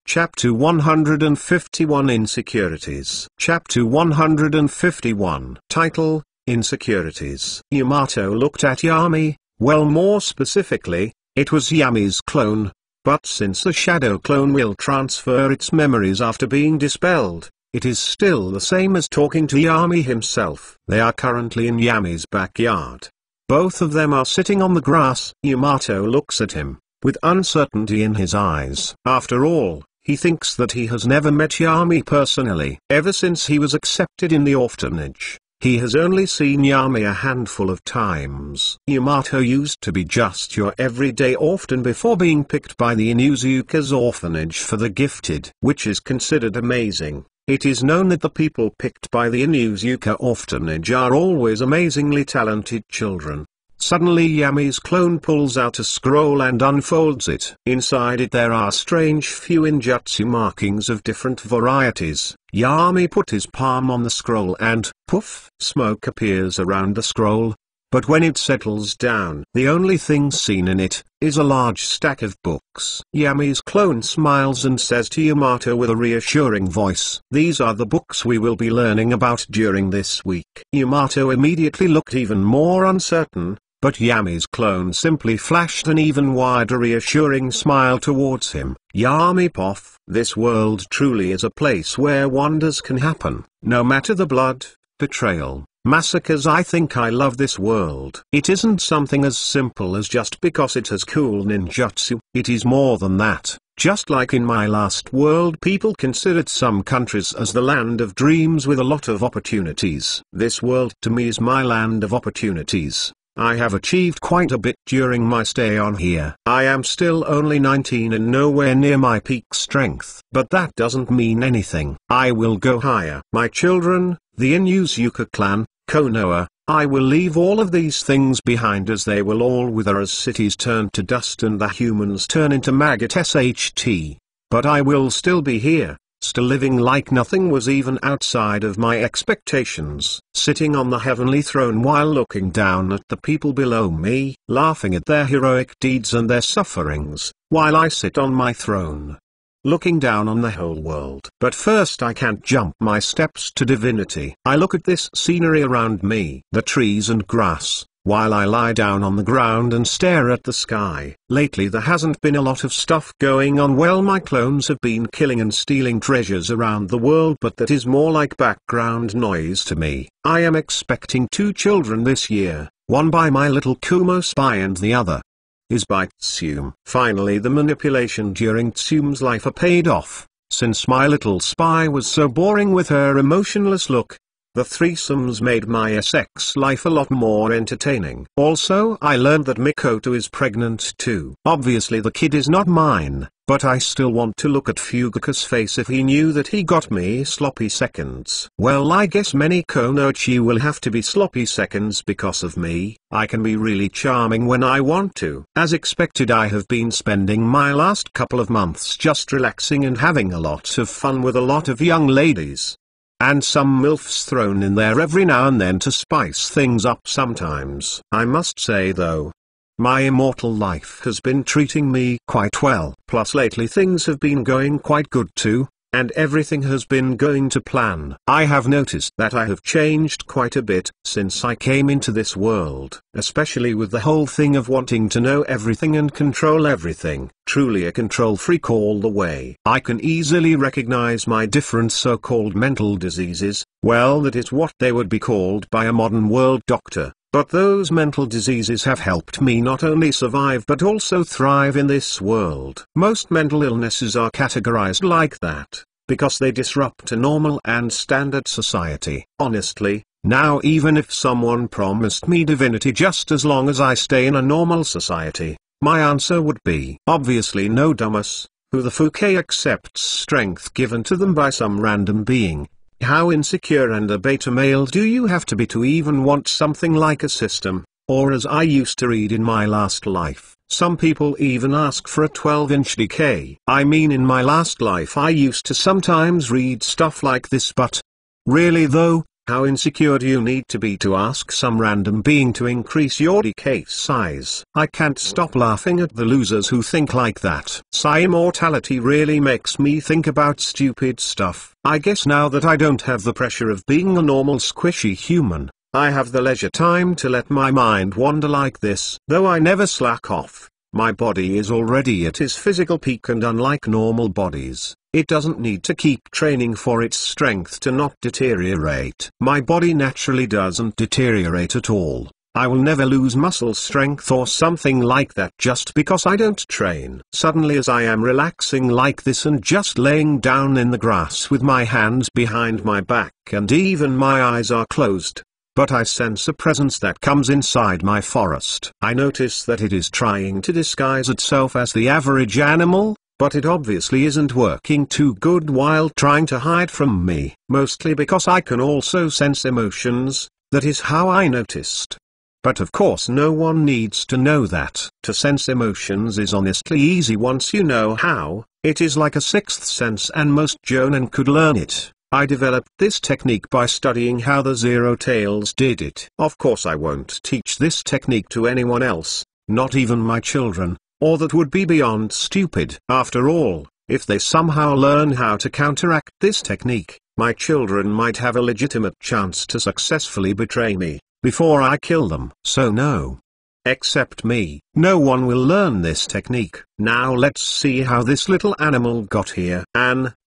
Chapter 151 Insecurities. Chapter 151. Title: Insecurities. Yamato looked at Yami. Well, more specifically, it was Yami's clone. But since a shadow clone will transfer its memories after being dispelled, it is still the same as talking to Yami himself. They are currently in Yami's backyard. Both of them are sitting on the grass. Yamato looks at him, with uncertainty in his eyes. After all, he thinks that he has never met Yami personally. Ever since he was accepted in the orphanage, he has only seen Yami a handful of times. Yamato used to be just your everyday orphan before being picked by the Inuzuka's orphanage for the gifted, which is considered amazing. It is known that the people picked by the Inuzuka orphanage are always amazingly talented children. Suddenly Yami's clone pulls out a scroll and unfolds it. Inside it there are strange few ninjutsu markings of different varieties. Yami put his palm on the scroll and, poof, smoke appears around the scroll. But when it settles down, the only thing seen in it is a large stack of books. Yami's clone smiles and says to Yamato with a reassuring voice, "These are the books we will be learning about during this week." Yamato immediately looked even more uncertain, but Yami's clone simply flashed an even wider reassuring smile towards him. Yami Poff, this world truly is a place where wonders can happen. No matter the blood, betrayal, massacres. I think I love this world. It isn't something as simple as just because it has cool ninjutsu. It is more than that. Just like in my last world, people considered some countries as the land of dreams with a lot of opportunities. This world to me is my land of opportunities. I have achieved quite a bit during my stay on here. I am still only 19 and nowhere near my peak strength. But that doesn't mean anything. I will go higher. My children, the Inuzuka clan, Konoha, I will leave all of these things behind as they will all wither as cities turn to dust and the humans turn into maggot sht. But I will still be here, still living like nothing was even outside of my expectations, sitting on the heavenly throne while looking down at the people below me, laughing at their heroic deeds and their sufferings, while I sit on my throne, looking down on the whole world. But first I can't jump my steps to divinity. I look at this scenery around me, the trees and grass, while I lie down on the ground and stare at the sky. Lately there hasn't been a lot of stuff going on. Well, my clones have been killing and stealing treasures around the world, but that is more like background noise to me. I am expecting 2 children this year, one by my little Kumo spy and the other is by Tsume. Finally the manipulation during Tsume's life paid off. Since my little spy was so boring with her emotionless look, the threesomes made my sex life a lot more entertaining. Also, I learned that Mikoto is pregnant too. Obviously the kid is not mine, but I still want to look at Fugaku's face if he knew that he got me sloppy seconds. Well, I guess many Konochi will have to be sloppy seconds because of me. I can be really charming when I want to. As expected, I have been spending my last couple of months just relaxing and having a lot of fun with a lot of young ladies. And some MILFs thrown in there every now and then to spice things up sometimes. I must say though, my immortal life has been treating me quite well. Plus lately things have been going quite good too, and everything has been going to plan. I have noticed that I have changed quite a bit since I came into this world, especially with the whole thing of wanting to know everything and control everything. Truly a control freak all the way. I can easily recognize my different so-called mental diseases. Well, that is what they would be called by a modern world doctor. But those mental diseases have helped me not only survive but also thrive in this world. Most mental illnesses are categorized like that, because they disrupt a normal and standard society. Honestly, now even if someone promised me divinity just as long as I stay in a normal society, my answer would be obviously no, dumbass. Who the fuck accepts strength given to them by some random being? How insecure and a beta male do you have to be to even want something like a system? Or as I used to read in my last life, some people even ask for a 12-inch DK. I mean, in my last life I used to sometimes read stuff like this, but really though, How insecure do you need to be to ask some random being to increase your DK size? I can't stop laughing at the losers who think like that. Immortality really makes me think about stupid stuff. I guess now that I don't have the pressure of being a normal squishy human, I have the leisure time to let my mind wander like this. Though I never slack off, my body is already at its physical peak, and unlike normal bodies, it doesn't need to keep training for its strength to not deteriorate. My body naturally doesn't deteriorate at all. I will never lose muscle strength or something like that just because I don't train. Suddenly, as I am relaxing like this and just laying down in the grass with my hands behind my back and even my eyes are closed, but I sense a presence that comes inside my forest. I notice that it is trying to disguise itself as the average animal, but it obviously isn't working too good while trying to hide from me. Mostly because I can also sense emotions, that is how I noticed. But of course no one needs to know that. To sense emotions is honestly easy once you know how. It is like a sixth sense and most Jonin could learn it. I developed this technique by studying how the Zero Tails did it. Of course I won't teach this technique to anyone else, not even my children, or that would be beyond stupid. After all, if they somehow learn how to counteract this technique, my children might have a legitimate chance to successfully betray me, before I kill them. So no. Except me, no one will learn this technique. Now let's see how this little animal got here.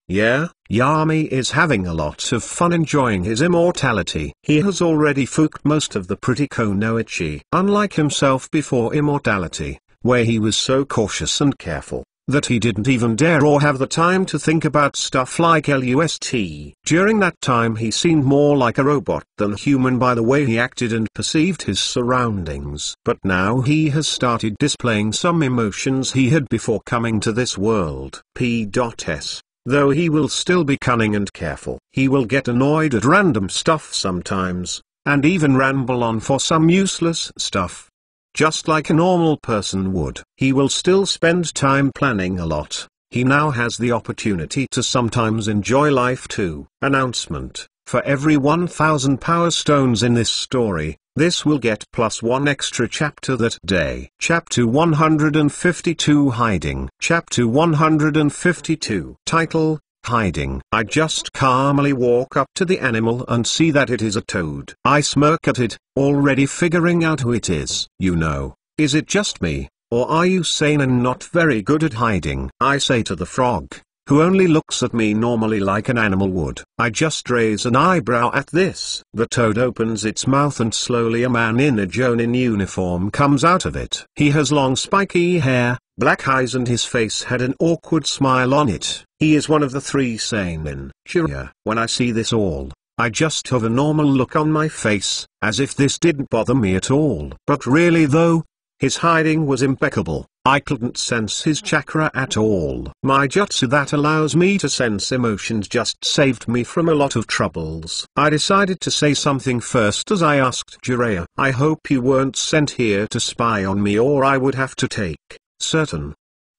Yeah, Yami is having a lot of fun enjoying his immortality. He has already fuked most of the pretty Konoichi. Unlike himself before immortality, where he was so cautious and careful, that he didn't even dare or have the time to think about stuff like LUST. During that time he seemed more like a robot than human by the way he acted and perceived his surroundings. But now he has started displaying some emotions he had before coming to this world. P.S. Though he will still be cunning and careful, he will get annoyed at random stuff sometimes, and even ramble on for some useless stuff. Just like a normal person would. He will still spend time planning a lot. He now has the opportunity to sometimes enjoy life too. Announcement: for every 1000 power stones in this story, this will get +1 extra chapter that day. Chapter 152 Hiding. Chapter 152. Title: Hiding. I just calmly walk up to the animal and see that it is a toad. I smirk at it, already figuring out who it is. You know, is it just me, or are you sane and not very good at hiding? I say to the frog, who only looks at me normally like an animal would. I just raise an eyebrow at this. The toad opens its mouth and slowly a man in a Jonin uniform comes out of it. He has long spiky hair, black eyes, and his face had an awkward smile on it. He is one of the 3 seinen. Jiraiya. When I see this all, I just have a normal look on my face, as if this didn't bother me at all. But really though, his hiding was impeccable. I couldn't sense his chakra at all. My jutsu that allows me to sense emotions just saved me from a lot of troubles. I decided to say something first as I asked Jiraiya, I hope you weren't sent here to spy on me, or I would have to take certain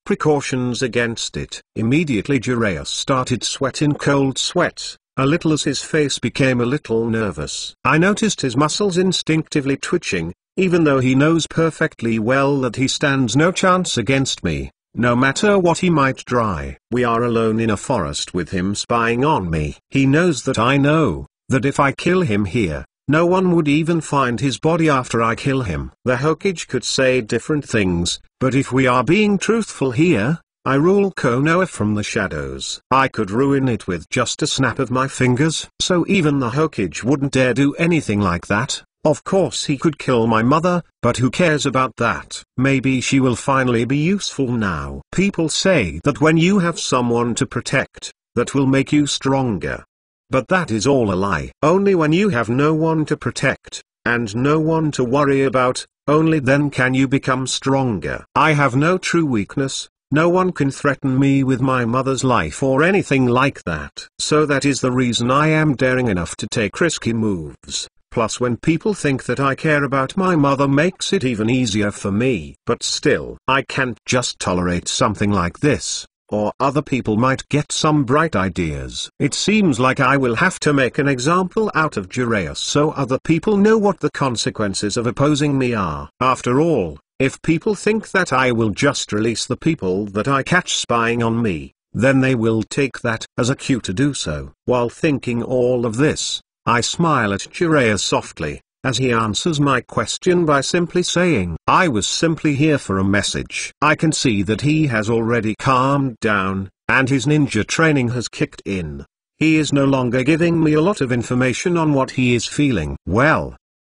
precautions against it. Immediately Jiraiya started sweating cold sweat, a little as his face became a little nervous. I noticed his muscles instinctively twitching, even though he knows perfectly well that he stands no chance against me, no matter what he might try. We are alone in a forest with him spying on me. He knows that I know, that if I kill him here, no one would even find his body after I kill him. The Hokage could say different things, but if we are being truthful here, I rule Konoha from the shadows. I could ruin it with just a snap of my fingers. So even the Hokage wouldn't dare do anything like that. Of course he could kill my mother, but who cares about that? Maybe she will finally be useful now. People say that when you have someone to protect, that will make you stronger. But that is all a lie. Only when you have no one to protect, and no one to worry about, only then can you become stronger. I have no true weakness. No one can threaten me with my mother's life or anything like that. So that is the reason I am daring enough to take risky moves. Plus when people think that I care about my mother makes it even easier for me. But still, I can't just tolerate something like this. or other people might get some bright ideas. It seems like I will have to make an example out of Jiraiya so other people know what the consequences of opposing me are. After all, if people think that I will just release the people that I catch spying on me, then they will take that as a cue to do so. While thinking all of this, I smile at Jiraiya softly, as he answers my question by simply saying, "I was simply here for a message." I can see that he has already calmed down, and his ninja training has kicked in. He is no longer giving me a lot of information on what he is feeling. Well,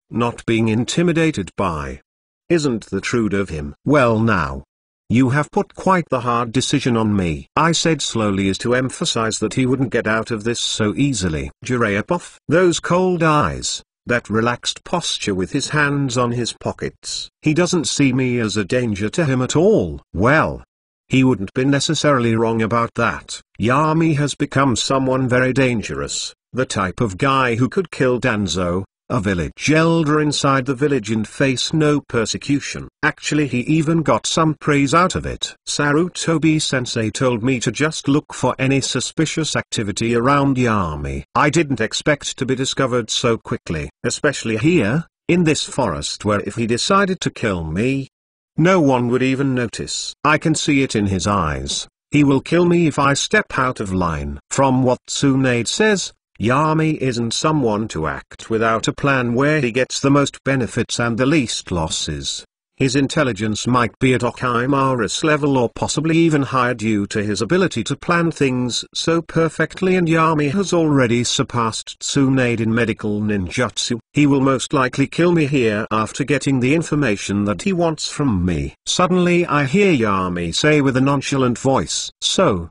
not being intimidated by. Isn't that rude of him? Well now. You have put quite the hard decision on me, I said slowly as to emphasize that he wouldn't get out of this so easily. Jiraiya puff. Those cold eyes, that relaxed posture with his hands on his pockets. He doesn't see me as a danger to him at all. Well, he wouldn't be necessarily wrong about that. Yami has become someone very dangerous, the type of guy who could kill Danzo, a village elder inside the village, and face no persecution. Actually, he even got some praise out of it. Sarutobi-sensei told me to just look for any suspicious activity around Yami. I didn't expect to be discovered so quickly, especially here, in this forest where if he decided to kill me, no one would even notice. I can see it in his eyes. He will kill me if I step out of line. From what Tsunade says, Yami isn't someone to act without a plan where he gets the most benefits and the least losses. His intelligence might be at Orochimaru's level or possibly even higher due to his ability to plan things so perfectly, and Yami has already surpassed Tsunade in medical ninjutsu. He will most likely kill me here after getting the information that he wants from me. Suddenly I hear Yami say with a nonchalant voice, "So,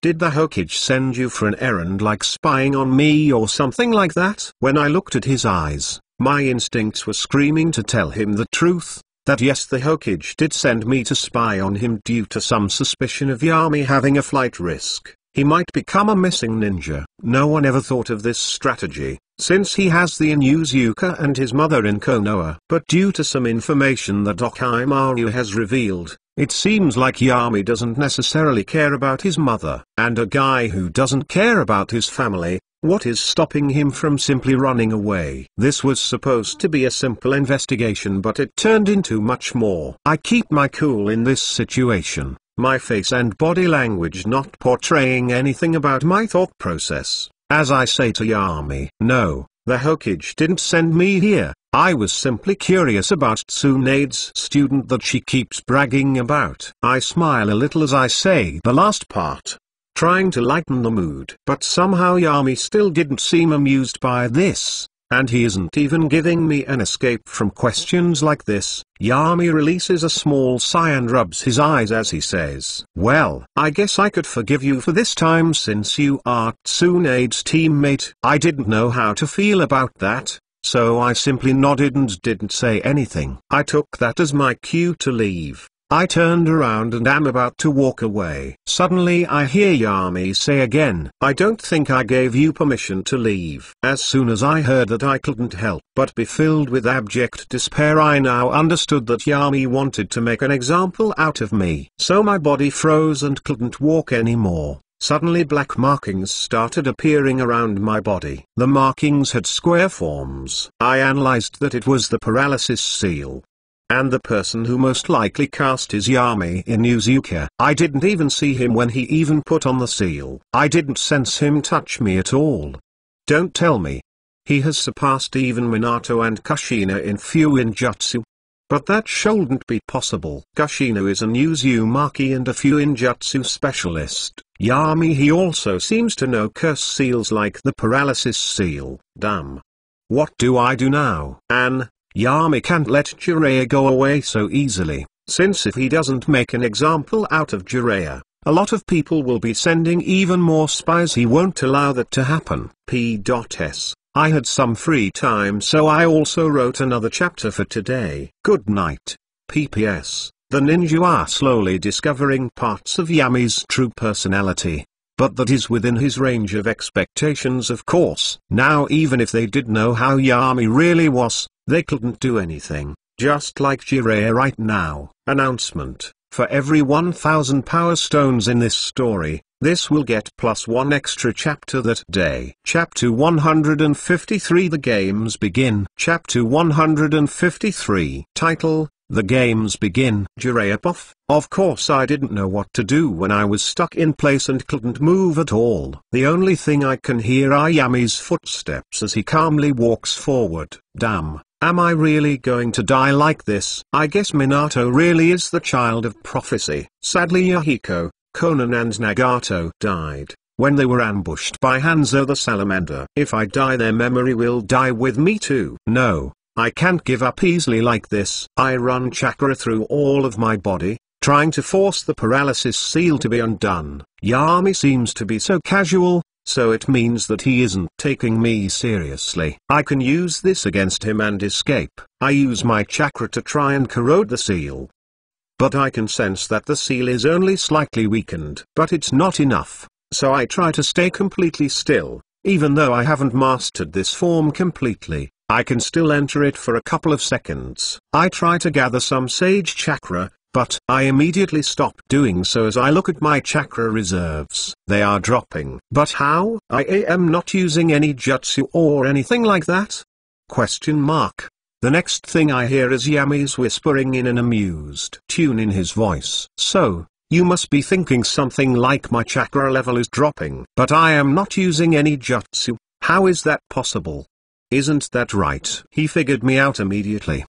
did the Hokage send you for an errand like spying on me or something like that?" When I looked at his eyes, my instincts were screaming to tell him the truth, that yes, the Hokage did send me to spy on him due to some suspicion of Yami having a flight risk. He might become a missing ninja. No one ever thought of this strategy, since he has the Inuzuka and his mother in Konoha. But due to some information that Orochimaru has revealed, it seems like Yami doesn't necessarily care about his mother. And a guy who doesn't care about his family, what is stopping him from simply running away? This was supposed to be a simple investigation, but it turned into much more. I keep my cool in this situation, my face and body language not portraying anything about my thought process, as I say to Yami, "No, the Hokage didn't send me here. I was simply curious about Tsunade's student that she keeps bragging about." I smile a little as I say the last part, trying to lighten the mood. But somehow Yami still didn't seem amused by this, and he isn't even giving me an escape from questions like this. Yami releases a small sigh and rubs his eyes as he says, "Well, I guess I could forgive you for this time since you are Tsunade's teammate." I didn't know how to feel about that, so I simply nodded and didn't say anything. I took that as my cue to leave. I turned around and am about to walk away. Suddenly I hear Yami say again, "I don't think I gave you permission to leave." As soon as I heard that, I couldn't help but be filled with abject despair. I now understood that Yami wanted to make an example out of me. So my body froze and couldn't walk anymore. Suddenly black markings started appearing around my body. The markings had square forms. I analyzed that it was the paralysis seal. And the person who most likely cast is Yami Inuzuka. I didn't even see him when he even put on the seal. I didn't sense him touch me at all. Don't tell me. He has surpassed even Minato and Kushina in Fuinjutsu. But that shouldn't be possible. Kushina is an Uzumaki and a Fuinjutsu specialist. Yami, he also seems to know curse seals like the paralysis seal. Damn. What do I do now? Yami can't let Jiraiya go away so easily, since if he doesn't make an example out of Jiraiya, a lot of people will be sending even more spies. He won't allow that to happen. P.S. I had some free time, so I also wrote another chapter for today. Good night. P.P.S. The ninja are slowly discovering parts of Yami's true personality, but that is within his range of expectations, of course. Now even if they did know how Yami really was, they couldn't do anything, just like Jiraiya right now. Announcement. For every 1000 power stones in this story, this will get +1 extra chapter that day. Chapter 153 The Games Begin. Chapter 153 Title, The Games Begin. Jiraiya. Of course I didn't know what to do when I was stuck in place and couldn't move at all. The only thing I can hear are Yami's footsteps as he calmly walks forward. Damn, am I really going to die like this? I guess Minato really is the child of prophecy. Sadly Yahiko, Conan and Nagato died when they were ambushed by Hanzo the Salamander. If I die, their memory will die with me too. No, I can't give up easily like this. I run chakra through all of my body, trying to force the paralysis seal to be undone. Yami seems to be so casual, so it means that he isn't taking me seriously. I can use this against him and escape. I use my chakra to try and corrode the seal. But I can sense that the seal is only slightly weakened. But it's not enough, so I try to stay completely still. Even though I haven't mastered this form completely, I can still enter it for a couple of seconds. I try to gather some sage chakra, but I immediately stop doing so as I look at my chakra reserves. They are dropping. But how? I am not using any jutsu or anything like that? Question mark. The next thing I hear is Yami's whispering in an amused tune in his voice. So, you must be thinking something like my chakra level is dropping. But I am not using any jutsu. How is that possible? Isn't that right? He figured me out immediately.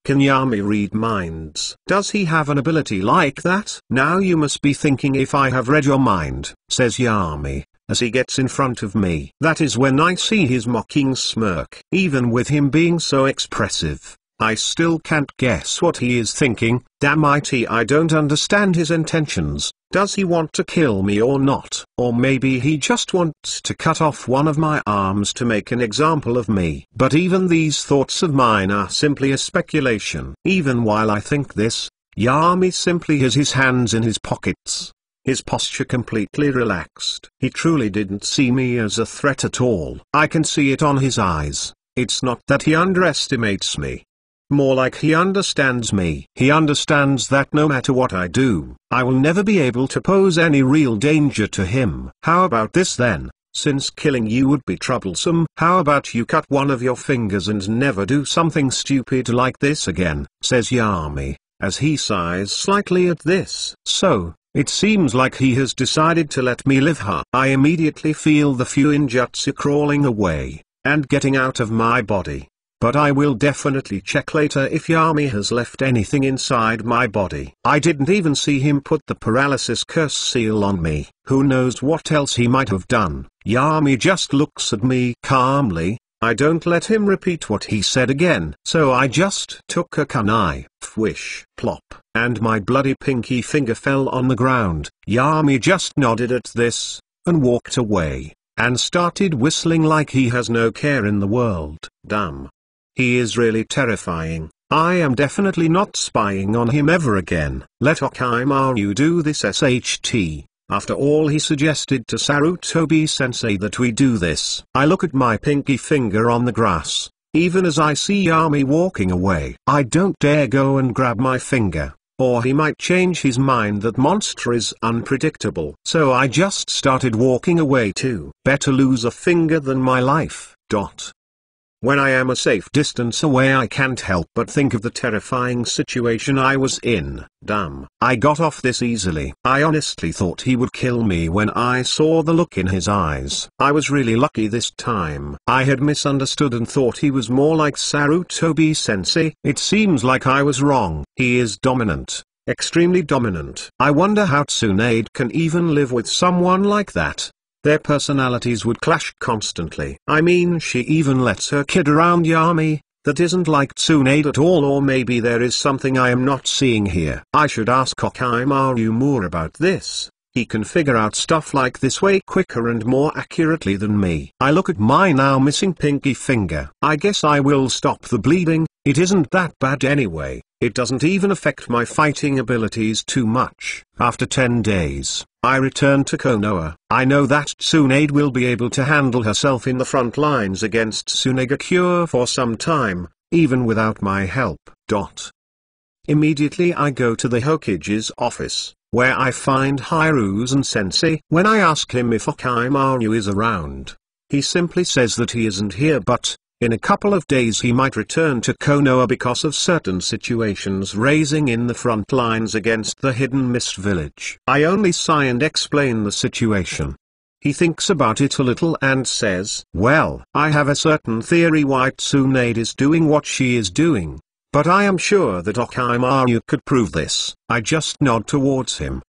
Can Yami read minds? Does he have an ability like that? Now you must be thinking if I have read your mind, says Yami, as he gets in front of me. That is when I see his mocking smirk. Even with him being so expressive, I still can't guess what he is thinking. Damn it, I don't understand his intentions. Does he want to kill me or not? Or maybe he just wants to cut off one of my arms to make an example of me. But even these thoughts of mine are simply a speculation. Even while I think this, Yami simply has his hands in his pockets, his posture completely relaxed. He truly didn't see me as a threat at all. I can see it on his eyes. It's not that he underestimates me. More like he understands me. He understands that no matter what I do, I will never be able to pose any real danger to him. How about this then? Since killing you would be troublesome, how about you cut one of your fingers and never do something stupid like this again, says Yami, as he sighs slightly at this. So, it seems like he has decided to let me live. I immediately feel the Fuinjutsu crawling away, and getting out of my body. But I will definitely check later if Yami has left anything inside my body. I didn't even see him put the paralysis curse seal on me. Who knows what else he might have done. Yami just looks at me calmly. I don't let him repeat what he said again. So I just took a kunai, whish, plop, and my bloody pinky finger fell on the ground. Yami just nodded at this, and walked away, and started whistling like he has no care in the world. Damn. He is really terrifying. I am definitely not spying on him ever again. Let Orochimaru do this SHT. After all, he suggested to Sarutobi-sensei that we do this. I look at my pinky finger on the grass, even as I see Yami walking away. I don't dare go and grab my finger, or he might change his mind. That monster is unpredictable. So I just started walking away too. Better lose a finger than my life. When I am a safe distance away, I can't help but think of the terrifying situation I was in. Damn. I got off this easily. I honestly thought he would kill me when I saw the look in his eyes. I was really lucky this time. I had misunderstood and thought he was more like Sarutobi-sensei. It seems like I was wrong. He is dominant. Extremely dominant. I wonder how Tsunade can even live with someone like that. Their personalities would clash constantly. I mean, she even lets her kid around Yami. That isn't like Tsunade at all. Or maybe there is something I am not seeing here. I should ask Orochimaru more about this. He can figure out stuff like this way quicker and more accurately than me. I look at my now missing pinky finger. I guess I will stop the bleeding. It isn't that bad anyway. It doesn't even affect my fighting abilities too much. After 10 days, I return to Konoha. I know that Tsunade will be able to handle herself in the front lines against Tsunegakure for some time, even without my help. Immediately I go to the Hokage's office, where I find Hiruzen Sensei. When I ask him if Orochimaru is around, he simply says that he isn't here, but in a couple of days he might return to Konoha because of certain situations raising in the front lines against the Hidden Mist Village. I only sigh and explain the situation. He thinks about it a little and says, "Well, I have a certain theory why Tsunade is doing what she is doing, but I am sure that Orochimaru could prove this." I just nod towards him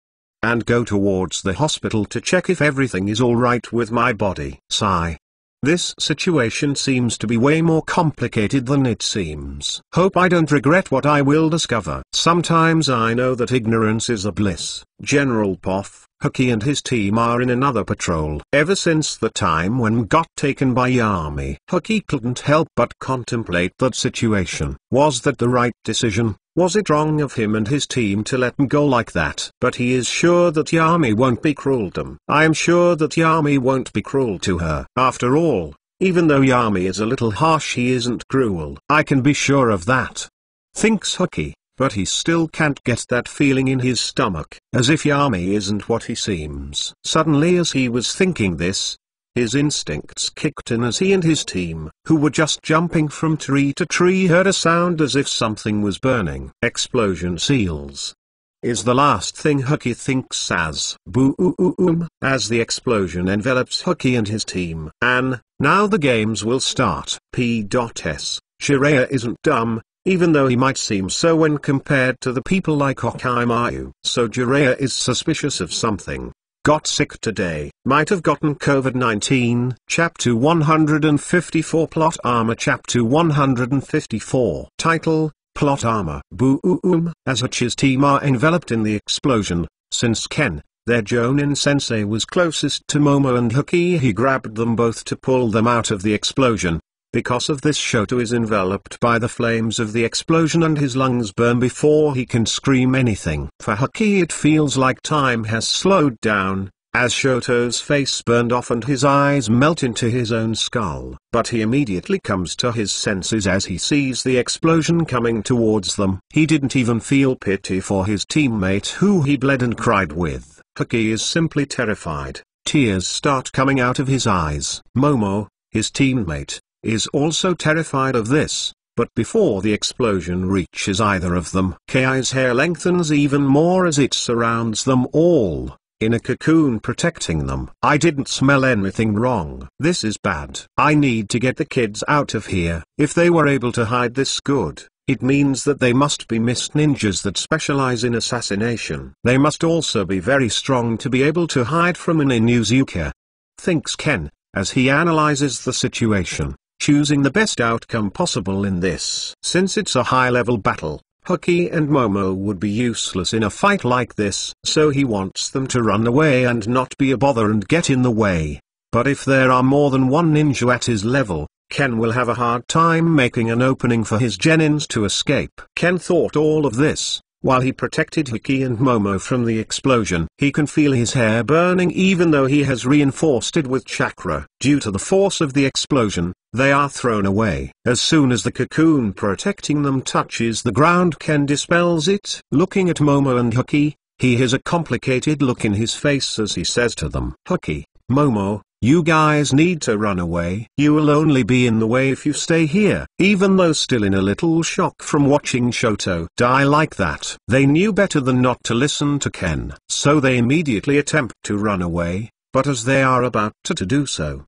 and go towards the hospital to check if everything is alright with my body. Sigh. This situation seems to be way more complicated than it seems. Hope I don't regret what I will discover. Sometimes I know that ignorance is a bliss. General Poff, Hoki and his team are in another patrol. Ever since the time when got taken by Yami, Hoki couldn't help but contemplate that situation. Was that the right decision? Was it wrong of him and his team to let him go like that? But he is sure that Yami won't be cruel to him. I am sure that Yami won't be cruel to her. After all, even though Yami is a little harsh, he isn't cruel. I can be sure of that. Thinks Hoki, but he still can't get that feeling in his stomach, as if Yami isn't what he seems. Suddenly, as he was thinking this, his instincts kicked in as he and his team, who were just jumping from tree to tree, heard a sound as if something was burning. Explosion seals is the last thing Hoki thinks as boom as the explosion envelops Hoki and his team. And now the games will start. P.S. Jiraiya isn't dumb, even though he might seem so when compared to the people like Orochimaru. So Jiraiya is suspicious of something. Got sick today. Might have gotten COVID-19. Chapter 154 Plot Armor. Chapter 154 Title, Plot Armor. Boom. As Hachi's team are enveloped in the explosion, since Ken, their Jonin sensei, was closest to Momo and Hoki, he grabbed them both to pull them out of the explosion. Because of this, Shoto is enveloped by the flames of the explosion and his lungs burn before he can scream anything. For Hoki, it feels like time has slowed down, as Shoto's face burned off and his eyes melt into his own skull. But he immediately comes to his senses as he sees the explosion coming towards them. He didn't even feel pity for his teammate who he bled and cried with. Hoki is simply terrified. Tears start coming out of his eyes. Momo, his teammate, is also terrified of this, but before the explosion reaches either of them, Ki's hair lengthens even more as it surrounds them all, in a cocoon protecting them. I didn't smell anything wrong. This is bad. I need to get the kids out of here. If they were able to hide this good, it means that they must be mist ninjas that specialize in assassination. They must also be very strong to be able to hide from an Inuzuka. Thinks Ken, as he analyzes the situation, choosing the best outcome possible in this. Since it's a high-level battle, Hoki and Momo would be useless in a fight like this, so he wants them to run away and not be a bother and get in the way. But if there are more than one ninja at his level, Ken will have a hard time making an opening for his genins to escape. Ken thought all of this while he protected Hoki and Momo from the explosion. He can feel his hair burning even though he has reinforced it with chakra. Due to the force of the explosion, they are thrown away. As soon as the cocoon protecting them touches the ground, Ken dispels it. Looking at Momo and Hoki, he has a complicated look in his face as he says to them, "Hoki, Momo, you guys need to run away. You will only be in the way if you stay here." Even though still in a little shock from watching Shoto die like that, they knew better than not to listen to Ken. So they immediately attempt to run away, but as they are about to do so,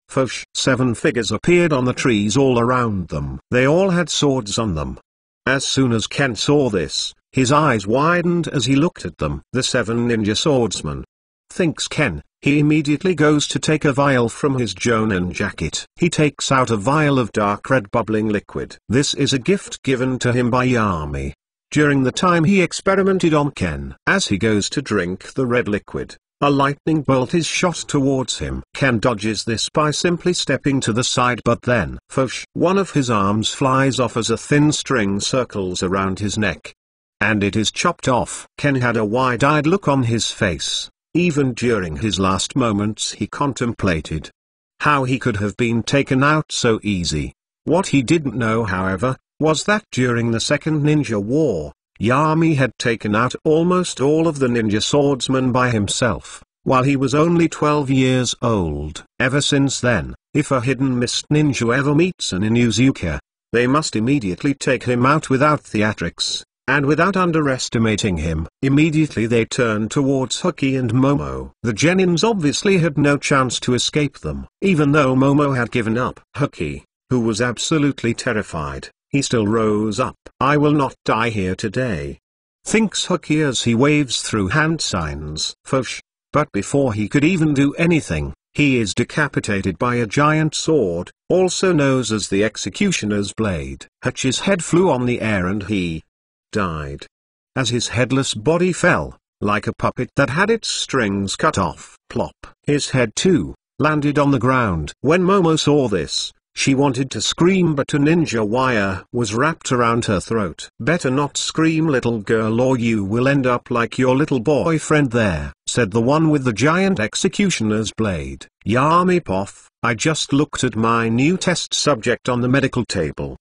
7 figures appeared on the trees all around them. They all had swords on them. As soon as Ken saw this, his eyes widened as he looked at them. The 7 ninja swordsmen. Thinks Ken. He immediately goes to take a vial from his Jonin jacket. He takes out a vial of dark red bubbling liquid. This is a gift given to him by Yami during the time he experimented on Ken. As he goes to drink the red liquid, a lightning bolt is shot towards him. Ken dodges this by simply stepping to the side, but then, one of his arms flies off as a thin string circles around his neck, and it is chopped off. Ken had a wide-eyed look on his face. Even during his last moments he contemplated how he could have been taken out so easy. What he didn't know, however, was that during the Second Ninja War, Yami had taken out almost all of the ninja swordsmen by himself, while he was only 12 years old. Ever since then, if a hidden mist ninja ever meets an Inuzuka, they must immediately take him out without theatrics, and without underestimating him. Immediately they turned towards Huki and Momo. The genins obviously had no chance to escape them. Even though Momo had given up, Huki, who was absolutely terrified, he still rose up. "I will not die here today," thinks Huki as he waves through hand signs. Fosh. But before he could even do anything, he is decapitated by a giant sword, also known as the Executioner's Blade. Hutch's head flew on the air and he died. As his headless body fell, like a puppet that had its strings cut off, plop, his head too landed on the ground. When Momo saw this, she wanted to scream, but a ninja wire was wrapped around her throat. "Better not scream, little girl, or you will end up like your little boyfriend there," said the one with the giant executioner's blade. "Yami Poff, I just looked at my new test subject on the medical table."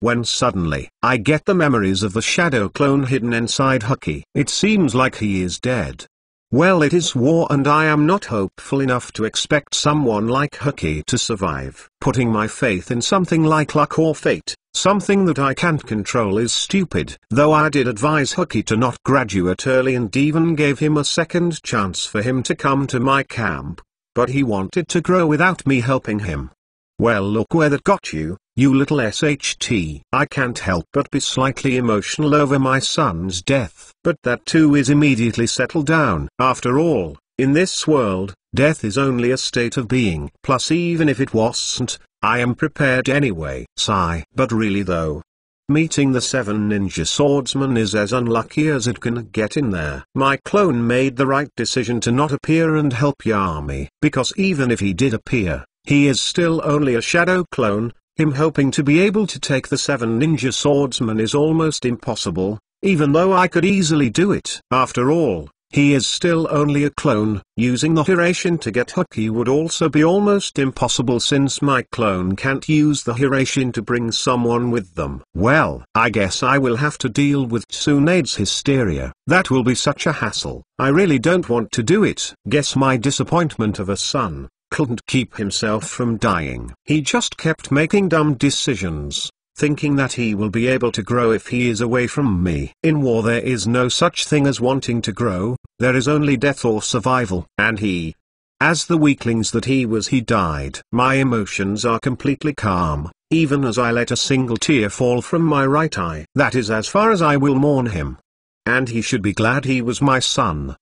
When suddenly, I get the memories of the shadow clone hidden inside Huki. It seems like he is dead. Well, it is war and I am not hopeful enough to expect someone like Huki to survive. Putting my faith in something like luck or fate, something that I can't control, is stupid. Though I did advise Huki to not graduate early and even gave him a second chance for him to come to my camp, but he wanted to grow without me helping him. Well, look where that got you, you little SHT. I can't help but be slightly emotional over my son's death, but that too is immediately settled down. After all, in this world, death is only a state of being. Plus, even if it wasn't, I am prepared anyway. Sigh. But really though, meeting the 7 ninja swordsmen is as unlucky as it can get in there. My clone made the right decision to not appear and help Yami, because even if he did appear, he is still only a shadow clone. Him hoping to be able to take the 7 ninja swordsmen is almost impossible, even though I could easily do it. After all, he is still only a clone. Using the Hiraishin to get Huki would also be almost impossible since my clone can't use the Hiraishin to bring someone with them. Well, I guess I will have to deal with Tsunade's hysteria. That will be such a hassle. I really don't want to do it. Guess my disappointment of a son couldn't keep himself from dying. He just kept making dumb decisions, thinking that he will be able to grow if he is away from me. In war there is no such thing as wanting to grow, there is only death or survival. And he, as the weaklings that he was, he died. My emotions are completely calm, even as I let a single tear fall from my right eye. That is as far as I will mourn him. And he should be glad he was my son,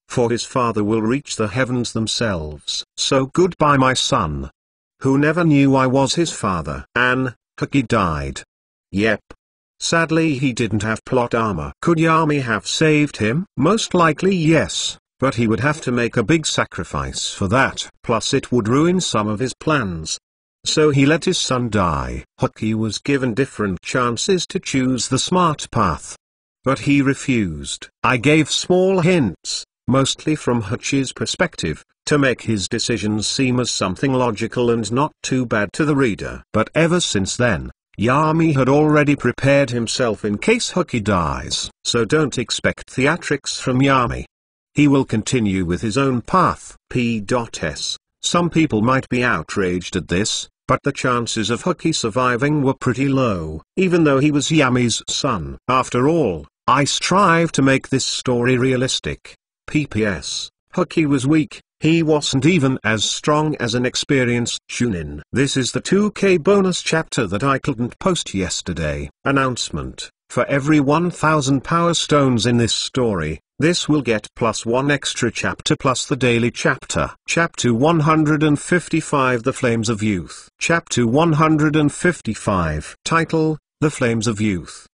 for his father will reach the heavens themselves. So goodbye my son, who never knew I was his father. Huki died. Yep. Sadly he didn't have plot armor. Could Yami have saved him? Most likely yes, but he would have to make a big sacrifice for that. Plus it would ruin some of his plans. So he let his son die. Huki was given different chances to choose the smart path, but he refused. I gave small hints, mostly from Hutch's perspective, to make his decisions seem as something logical and not too bad to the reader. But ever since then, Yami had already prepared himself in case Huki dies. So don't expect theatrics from Yami. He will continue with his own path. P.S. Some people might be outraged at this, but the chances of Huki surviving were pretty low, even though he was Yami's son. After all, I strive to make this story realistic. P.P.S. Huki was weak, he wasn't even as strong as an experienced Chunin. This is the 2K bonus chapter that I couldn't post yesterday. Announcement: for every 1000 power stones in this story, this will get +1 extra chapter plus the daily chapter. Chapter 155, The Flames of Youth. Chapter 155. Title: The Flames of Youth.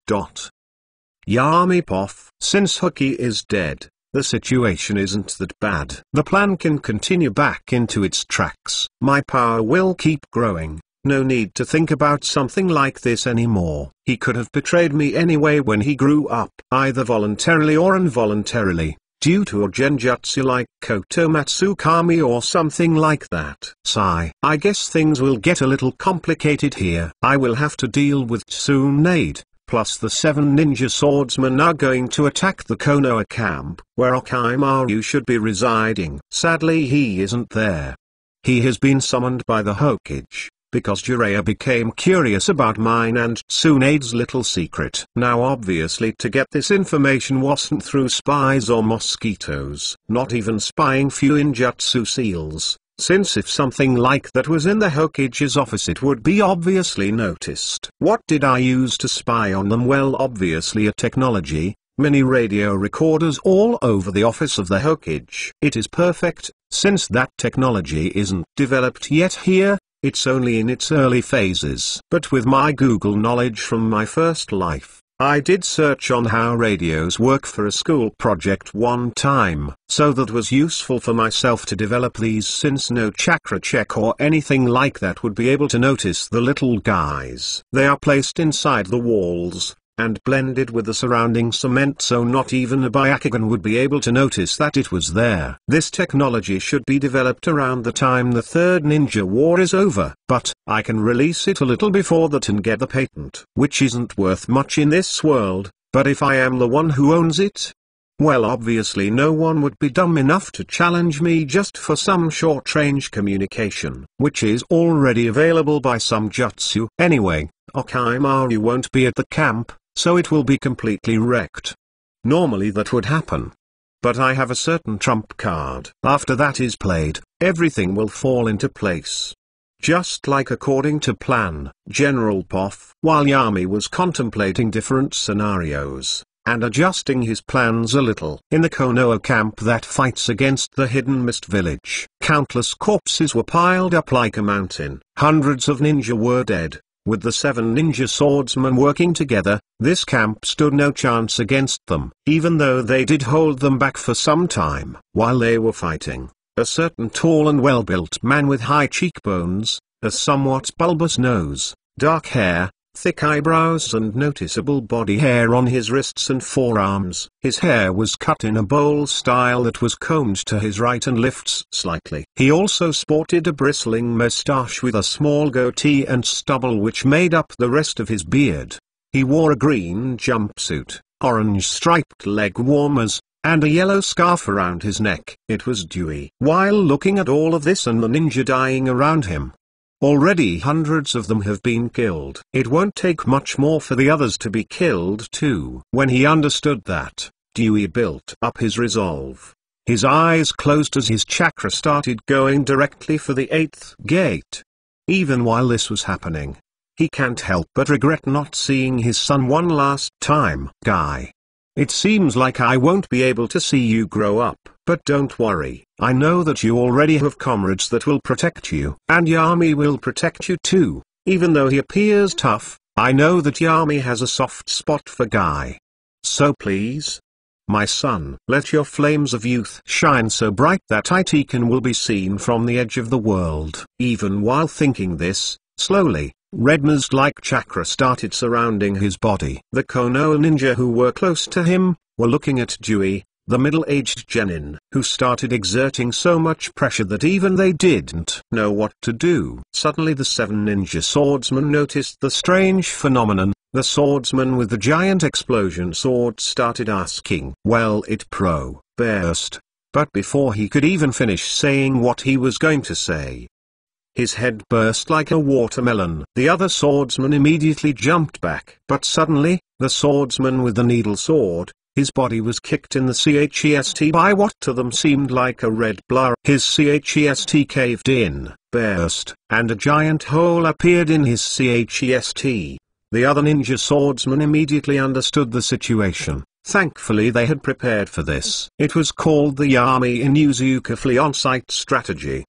Yami Poff. Since Huki is dead, the situation isn't that bad. The plan can continue back into its tracks. My power will keep growing. No need to think about something like this anymore. He could have betrayed me anyway when he grew up, either voluntarily or involuntarily, due to a genjutsu like Koto Matsukami or something like that. Sigh. I guess things will get a little complicated here. I will have to deal with Tsunade, plus the 7 ninja swordsmen are going to attack the Konoha camp, where Orochimaru should be residing. Sadly, he isn't there. He has been summoned by the Hokage, because Jiraiya became curious about mine and Tsunade's little secret. Now obviously to get this information wasn't through spies or mosquitoes, not even spying Fuinjutsu seals, since if something like that was in the Hokage's office it would be obviously noticed. What did I use to spy on them? Well, obviously a technology, mini radio recorders all over the office of the Hokage. It is perfect, since that technology isn't developed yet here. It's only in its early phases. But with my Google knowledge from my first life, I did search on how radios work for a school project one time, so that was useful for myself to develop these, since no chakra check or anything like that would be able to notice the little guys. They are placed inside the walls, and blended with the surrounding cement, so not even a Byakugan would be able to notice that it was there. This technology should be developed around the time the Third Ninja War is over, but I can release it a little before that and get the patent, which isn't worth much in this world, but if I am the one who owns it, well, obviously no one would be dumb enough to challenge me just for some short-range communication, which is already available by some jutsu. Anyway, Orochimaru won't be at the camp, so it will be completely wrecked. Normally that would happen. But I have a certain trump card. After that is played, everything will fall into place. Just like according to plan, General Poff, while Yami was contemplating different scenarios, and adjusting his plans a little. In the Konoha camp that fights against the Hidden Mist village, countless corpses were piled up like a mountain. Hundreds of ninja were dead. With the 7 ninja swordsmen working together, this camp stood no chance against them. Even though they did hold them back for some time. While they were fighting, a certain tall and well-built man with high cheekbones, a somewhat bulbous nose, dark hair, thick eyebrows and noticeable body hair on his wrists and forearms. His hair was cut in a bowl style that was combed to his right and lifts slightly. He also sported a bristling moustache with a small goatee and stubble which made up the rest of his beard. He wore a green jumpsuit, orange striped leg warmers, and a yellow scarf around his neck. It was Dewey. While looking at all of this and the ninja dying around him, already hundreds of them have been killed. It won't take much more for the others to be killed too. When he understood that, Dewey built up his resolve. His eyes closed as his chakra started going directly for the 8th gate. Even while this was happening, he can't help but regret not seeing his son one last time. Guy, it seems like I won't be able to see you grow up. But don't worry, I know that you already have comrades that will protect you. And Yami will protect you too. Even though he appears tough, I know that Yami has a soft spot for Guy. So please, my son, let your flames of youth shine so bright that Itiken will be seen from the edge of the world. Even while thinking this, slowly, red mist-like chakra started surrounding his body. The Konoha ninja who were close to him, were looking at Dewey, the middle-aged genin, who started exerting so much pressure that even they didn't know what to do. Suddenly the 7 ninja swordsmen noticed the strange phenomenon. The swordsman with the giant explosion sword started asking, well, it burst. But before he could even finish saying what he was going to say, his head burst like a watermelon. The other swordsman immediately jumped back. But suddenly, the swordsman with the needle sword, his body was kicked in the chest by what to them seemed like a red blur. His chest caved in, burst, and a giant hole appeared in his chest. The other ninja swordsmen immediately understood the situation. Thankfully they had prepared for this. It was called the Yami Inuzuka Flee on-site strategy.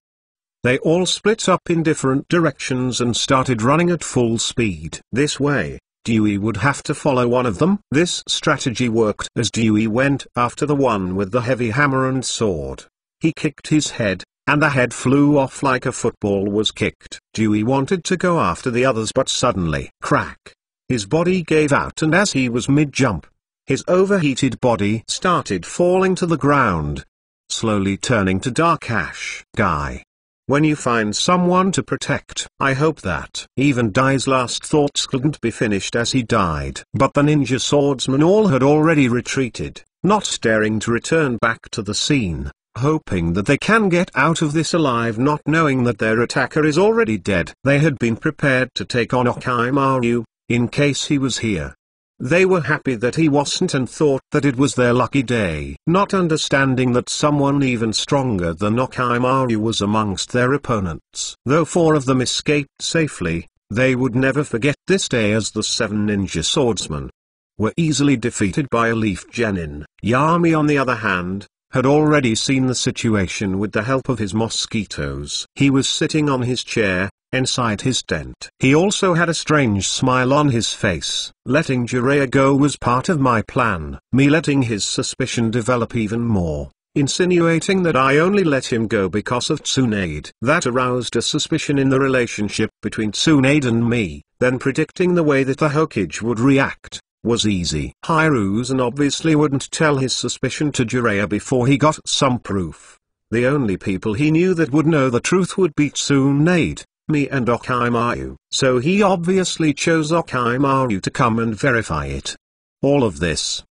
They all split up in different directions and started running at full speed. This way, Dewey would have to follow one of them. This strategy worked as Dewey went after the one with the heavy hammer and sword. He kicked his head, and the head flew off like a football was kicked. Dewey wanted to go after the others, but suddenly, crack! His body gave out, and as he was mid-jump, his overheated body started falling to the ground, slowly turning to dark ash. Guy, when you find someone to protect. I hope that even Dai's last thoughts couldn't be finished as he died. But the ninja swordsmen all had already retreated, not daring to return back to the scene, hoping that they can get out of this alive, not knowing that their attacker is already dead. They had been prepared to take on Orochimaru, in case he was here. They were happy that he wasn't and thought that it was their lucky day, not understanding that someone even stronger than Orochimaru was amongst their opponents. Though 4 of them escaped safely, they would never forget this day, as the 7 ninja swordsmen were easily defeated by a leaf genin. Yami, on the other hand, had already seen the situation with the help of his mosquitoes. He was sitting on his chair, inside his tent. He also had a strange smile on his face. Letting Jiraiya go was part of my plan. Me letting his suspicion develop even more, insinuating that I only let him go because of Tsunade. That aroused a suspicion in the relationship between Tsunade and me. Then predicting the way that the Hokage would react was easy. Hiruzen obviously wouldn't tell his suspicion to Jiraiya before he got some proof. The only people he knew that would know the truth would be Tsunade, me and Orochimaru. So he obviously chose Orochimaru to come and verify it. All of this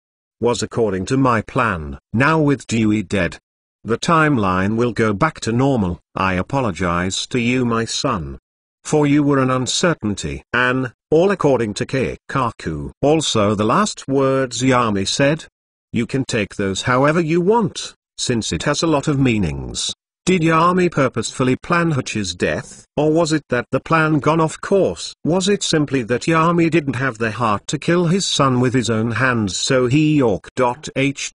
was according to my plan. Now with Dewey dead, the timeline will go back to normal. I apologize to you, my son, for you were an uncertainty. All according to Keikaku. Also the last words Yami said. You can take those however you want, since it has a lot of meanings. Did Yami purposefully plan Hutch's death? Or was it that the plan gone off course? Was it simply that Yami didn't have the heart to kill his son with his own hands, so he York.H.E.S.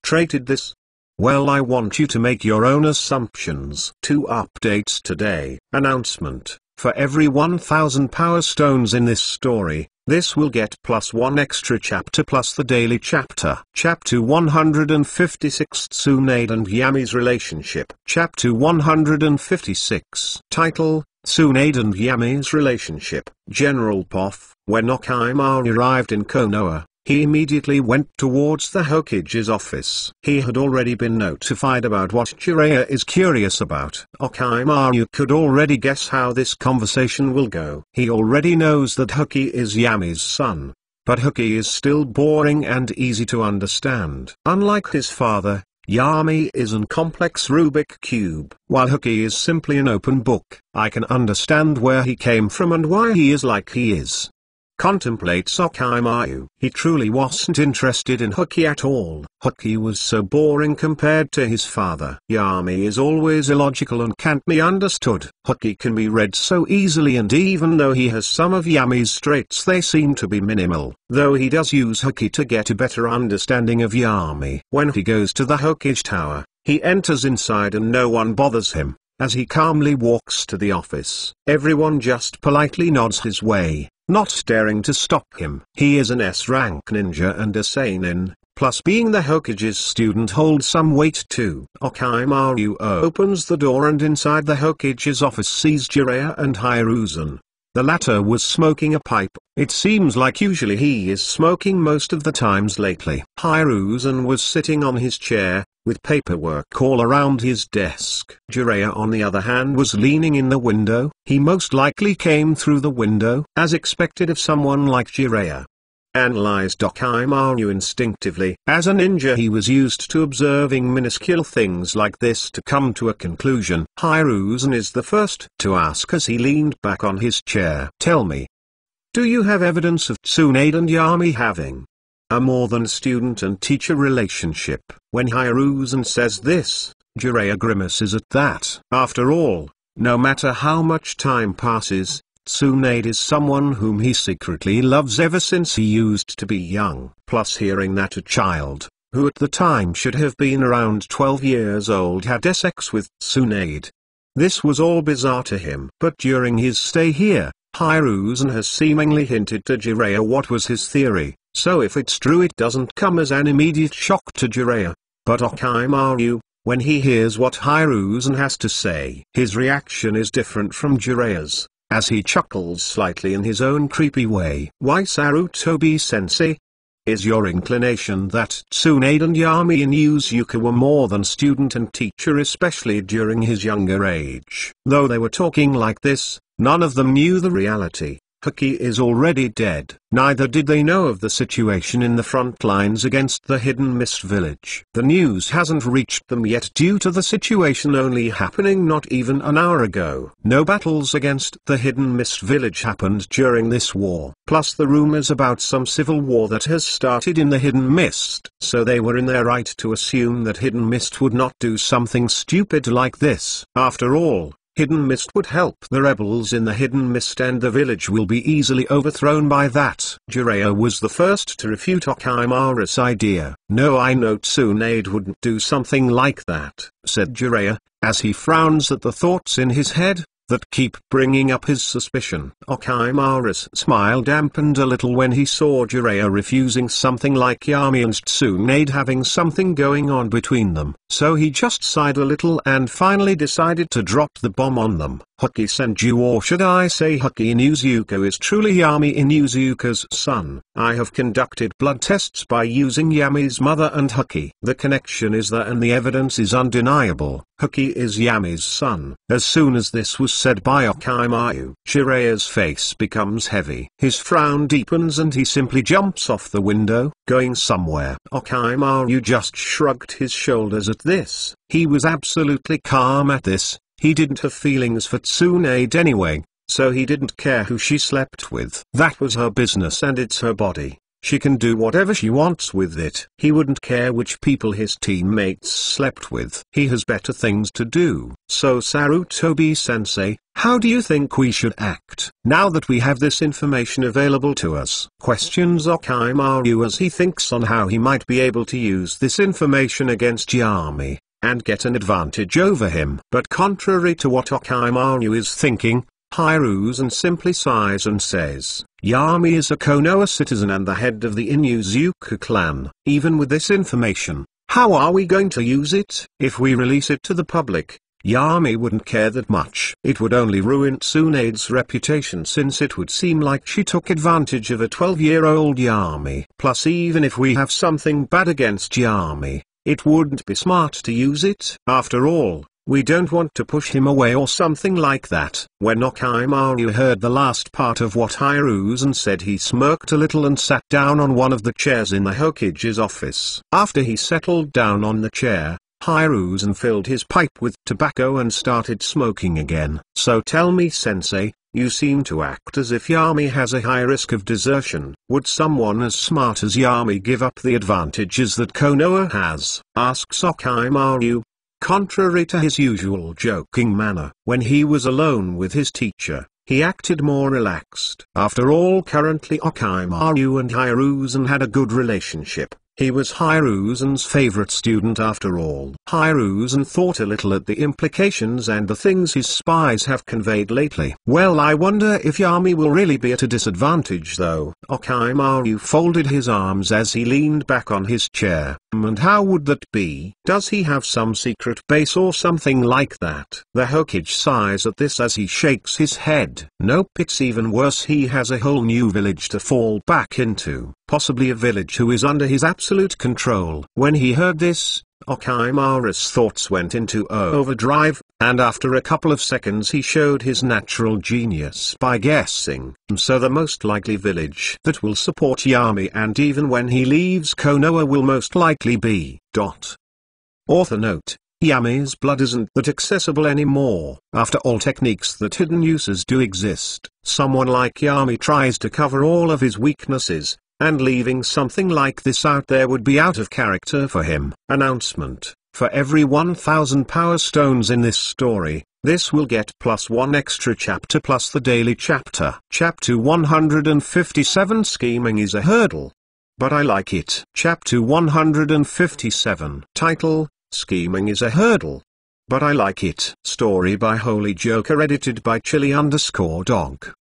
traded this? Well, I want you to make your own assumptions. 2 updates today. Announcement. For every 1000 power stones in this story, this will get +1 extra chapter plus the daily chapter. Chapter 156, Tsunade and Yami's relationship. Chapter 156. Title, Tsunade and Yami's relationship. General Poff. When Orochimaru arrived in Konoha, he immediately went towards the Hokage's office. He had already been notified about what Jiraiya is curious about. Orochimaru could already guess how this conversation will go. He already knows that Hoki is Yami's son. But Hoki is still boring and easy to understand. Unlike his father, Yami is an complex Rubik cube, while Hoki is simply an open book. I can understand where he came from and why he is like he is. Contemplates Orochimaru. He truly wasn't interested in Hoki at all. Hoki was so boring compared to his father. Yami is always illogical and can't be understood. Hoki can be read so easily, and even though he has some of Yami's traits, they seem to be minimal. Though he does use Hoki to get a better understanding of Yami. When he goes to the Hokage Tower, he enters inside and no one bothers him. As he calmly walks to the office, everyone just politely nods his way, not daring to stop him. He is an S-rank ninja and a seinen, plus being the Hokage's student holds some weight too. Orochimaru opens the door and inside the Hokage's office sees Jiraiya and Hiruzen. The latter was smoking a pipe. It seems like usually he is smoking most of the times lately. Hiruzen was sitting on his chair, with paperwork all around his desk. Jiraiya on the other hand was leaning in the window. He most likely came through the window, as expected of someone like Jiraiya. Analyzed Orochimaru instinctively. As a ninja he was used to observing minuscule things like this to come to a conclusion. Hiruzen is the first to ask as he leaned back on his chair. Tell me, do you have evidence of Tsunade and Yami having a more than student and teacher relationship? When Hiruzen says this, Jiraiya grimaces at that. After all, no matter how much time passes, Tsunade is someone whom he secretly loves ever since he used to be young. Plus hearing that a child, who at the time should have been around 12 years old, had sex with Tsunade. This was all bizarre to him. But during his stay here, Hiruzen has seemingly hinted to Jiraiya what was his theory, so if it's true it doesn't come as an immediate shock to Jiraiya. But Orochimaru, when he hears what Hiruzen has to say, his reaction is different from Jiraiya's, as he chuckles slightly in his own creepy way. Why Sarutobi-sensei? is your inclination that Tsunade and Yami Inuzuka were more than student and teacher, especially during his younger age. Though they were talking like this, none of them knew the reality. Huki is already dead. Neither did they know of the situation in the front lines against the Hidden Mist village. The news hasn't reached them yet due to the situation only happening not even an hour ago. No battles against the Hidden Mist village happened during this war, plus the rumors about some civil war that has started in the Hidden Mist. So they were in their right to assume that Hidden Mist would not do something stupid like this. After all, Hidden Mist would help the rebels in the Hidden Mist and the village will be easily overthrown by that. Jiraiya was the first to refute Orochimaru's idea. "No, I know Tsunade wouldn't do something like that," said Jiraiya, as he frowns at the thoughts in his head that keep bringing up his suspicion. Orochimaru's smile dampened a little when he saw Jiraiya refusing something like Yami and Tsunade having something going on between them. So he just sighed a little and finally decided to drop the bomb on them. Huki Senju, or should I say Huki Inuzuka, is truly Yami Inuzuka's son. I have conducted blood tests by using Yami's mother and Huki. The connection is there and the evidence is undeniable. Huki is Yami's son. As soon as this was said by Orochimaru, Jiraiya's face becomes heavy. His frown deepens and he simply jumps off the window, going somewhere. Orochimaru just shrugged his shoulders at this. He was absolutely calm at this. He didn't have feelings for Tsunade anyway, so he didn't care who she slept with. That was her business and it's her body. She can do whatever she wants with it. He wouldn't care which people his teammates slept with. He has better things to do. So Sarutobi-sensei, how do you think we should act, now that we have this information available to us? Questions Orochimaru as he thinks on how he might be able to use this information against Yami and get an advantage over him. But contrary to what Orochimaru is thinking, Hiruzen simply sighs and says, Yami is a Konoha citizen and the head of the Inuzuka clan. Even with this information, how are we going to use it? If we release it to the public, Yami wouldn't care that much. It would only ruin Tsunade's reputation since it would seem like she took advantage of a 12-year-old Yami. Plus, even if we have something bad against Yami, it wouldn't be smart to use it. After all, we don't want to push him away or something like that. When Orochimaru heard the last part of what Hiruzen said, he smirked a little and sat down on one of the chairs in the Hokage's office. After he settled down on the chair, Hiruzen filled his pipe with tobacco and started smoking again. So tell me, sensei, you seem to act as if Yami has a high risk of desertion. Would someone as smart as Yami give up the advantages that Konoha has? Asks Orochimaru. Contrary to his usual joking manner, when he was alone with his teacher, he acted more relaxed. After all, currently Orochimaru and Hiruzen had a good relationship. He was Hiruzen's favorite student after all. Hiruzen thought a little at the implications and the things his spies have conveyed lately. Well, I wonder if Yami will really be at a disadvantage though. Orochimaru folded his arms as he leaned back on his chair. And how would that be? Does he have some secret base or something like that? The Hokage sighs at this as he shakes his head. Nope, it's even worse. He has a whole new village to fall back into. Possibly a village who is under his absolute control. When he heard this, Orochimaru's thoughts went into overdrive, and after a couple of seconds he showed his natural genius by guessing. So the most likely village that will support Yami and even when he leaves Konoha will most likely be ... Author note: Yami's blood isn't that accessible anymore. After all, techniques that hidden uses do exist. Someone like Yami tries to cover all of his weaknesses, and leaving something like this out there would be out of character for him. Announcement: for every 1000 power stones in this story, this will get +1 extra chapter plus the daily chapter. Chapter 157, Scheming is a hurdle, but I like it. Chapter 157. Title: Scheming is a hurdle, but I like it. Story by Holy Joker, edited by Chili_dog.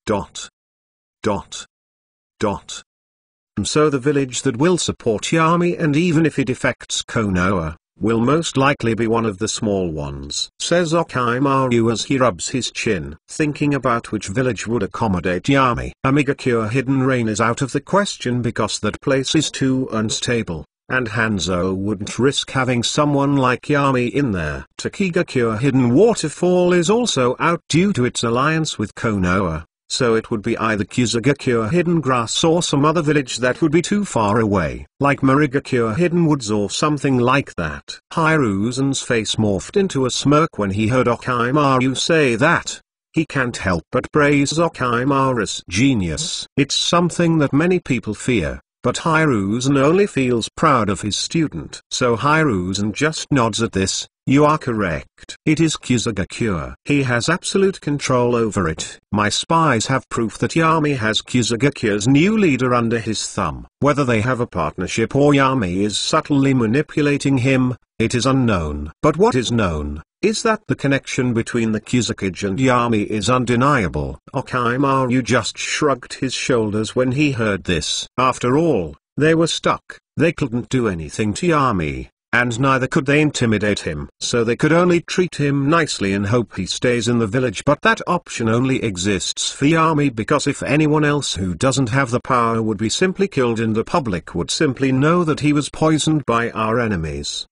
So the village that will support Yami, and even if it affects Konoha, will most likely be one of the small ones, says Orochimaru as he rubs his chin. Thinking about which village would accommodate Yami. Amigakure Hidden Rain is out of the question because that place is too unstable, and Hanzo wouldn't risk having someone like Yami in there. Takigakure Hidden Waterfall is also out due to its alliance with Konoha, so it would be either Kusagakure Hidden Grass or some other village that would be too far away, like Marigakure Hidden Woods or something like that. Hiruzen's face morphed into a smirk when he heard Orochimaru say that. He can't help but praise Orochimaru's genius. It's something that many people fear, but Hiruzen only feels proud of his student. So Hiruzen just nods at this. You are correct. It is Kusagakure. He has absolute control over it. My spies have proof that Yami has Kusagakure's new leader under his thumb. Whether they have a partnership or Yami is subtly manipulating him, it is unknown. But what is known is that the connection between the Kusakage and Yami is undeniable. Orochimaru just shrugged his shoulders when he heard this. After all, they were stuck. They couldn't do anything to Yami, and neither could they intimidate him. So they could only treat him nicely and hope he stays in the village. But that option only exists for Yami, because if anyone else who doesn't have the power would be simply killed and the public would simply know that he was poisoned by our enemies.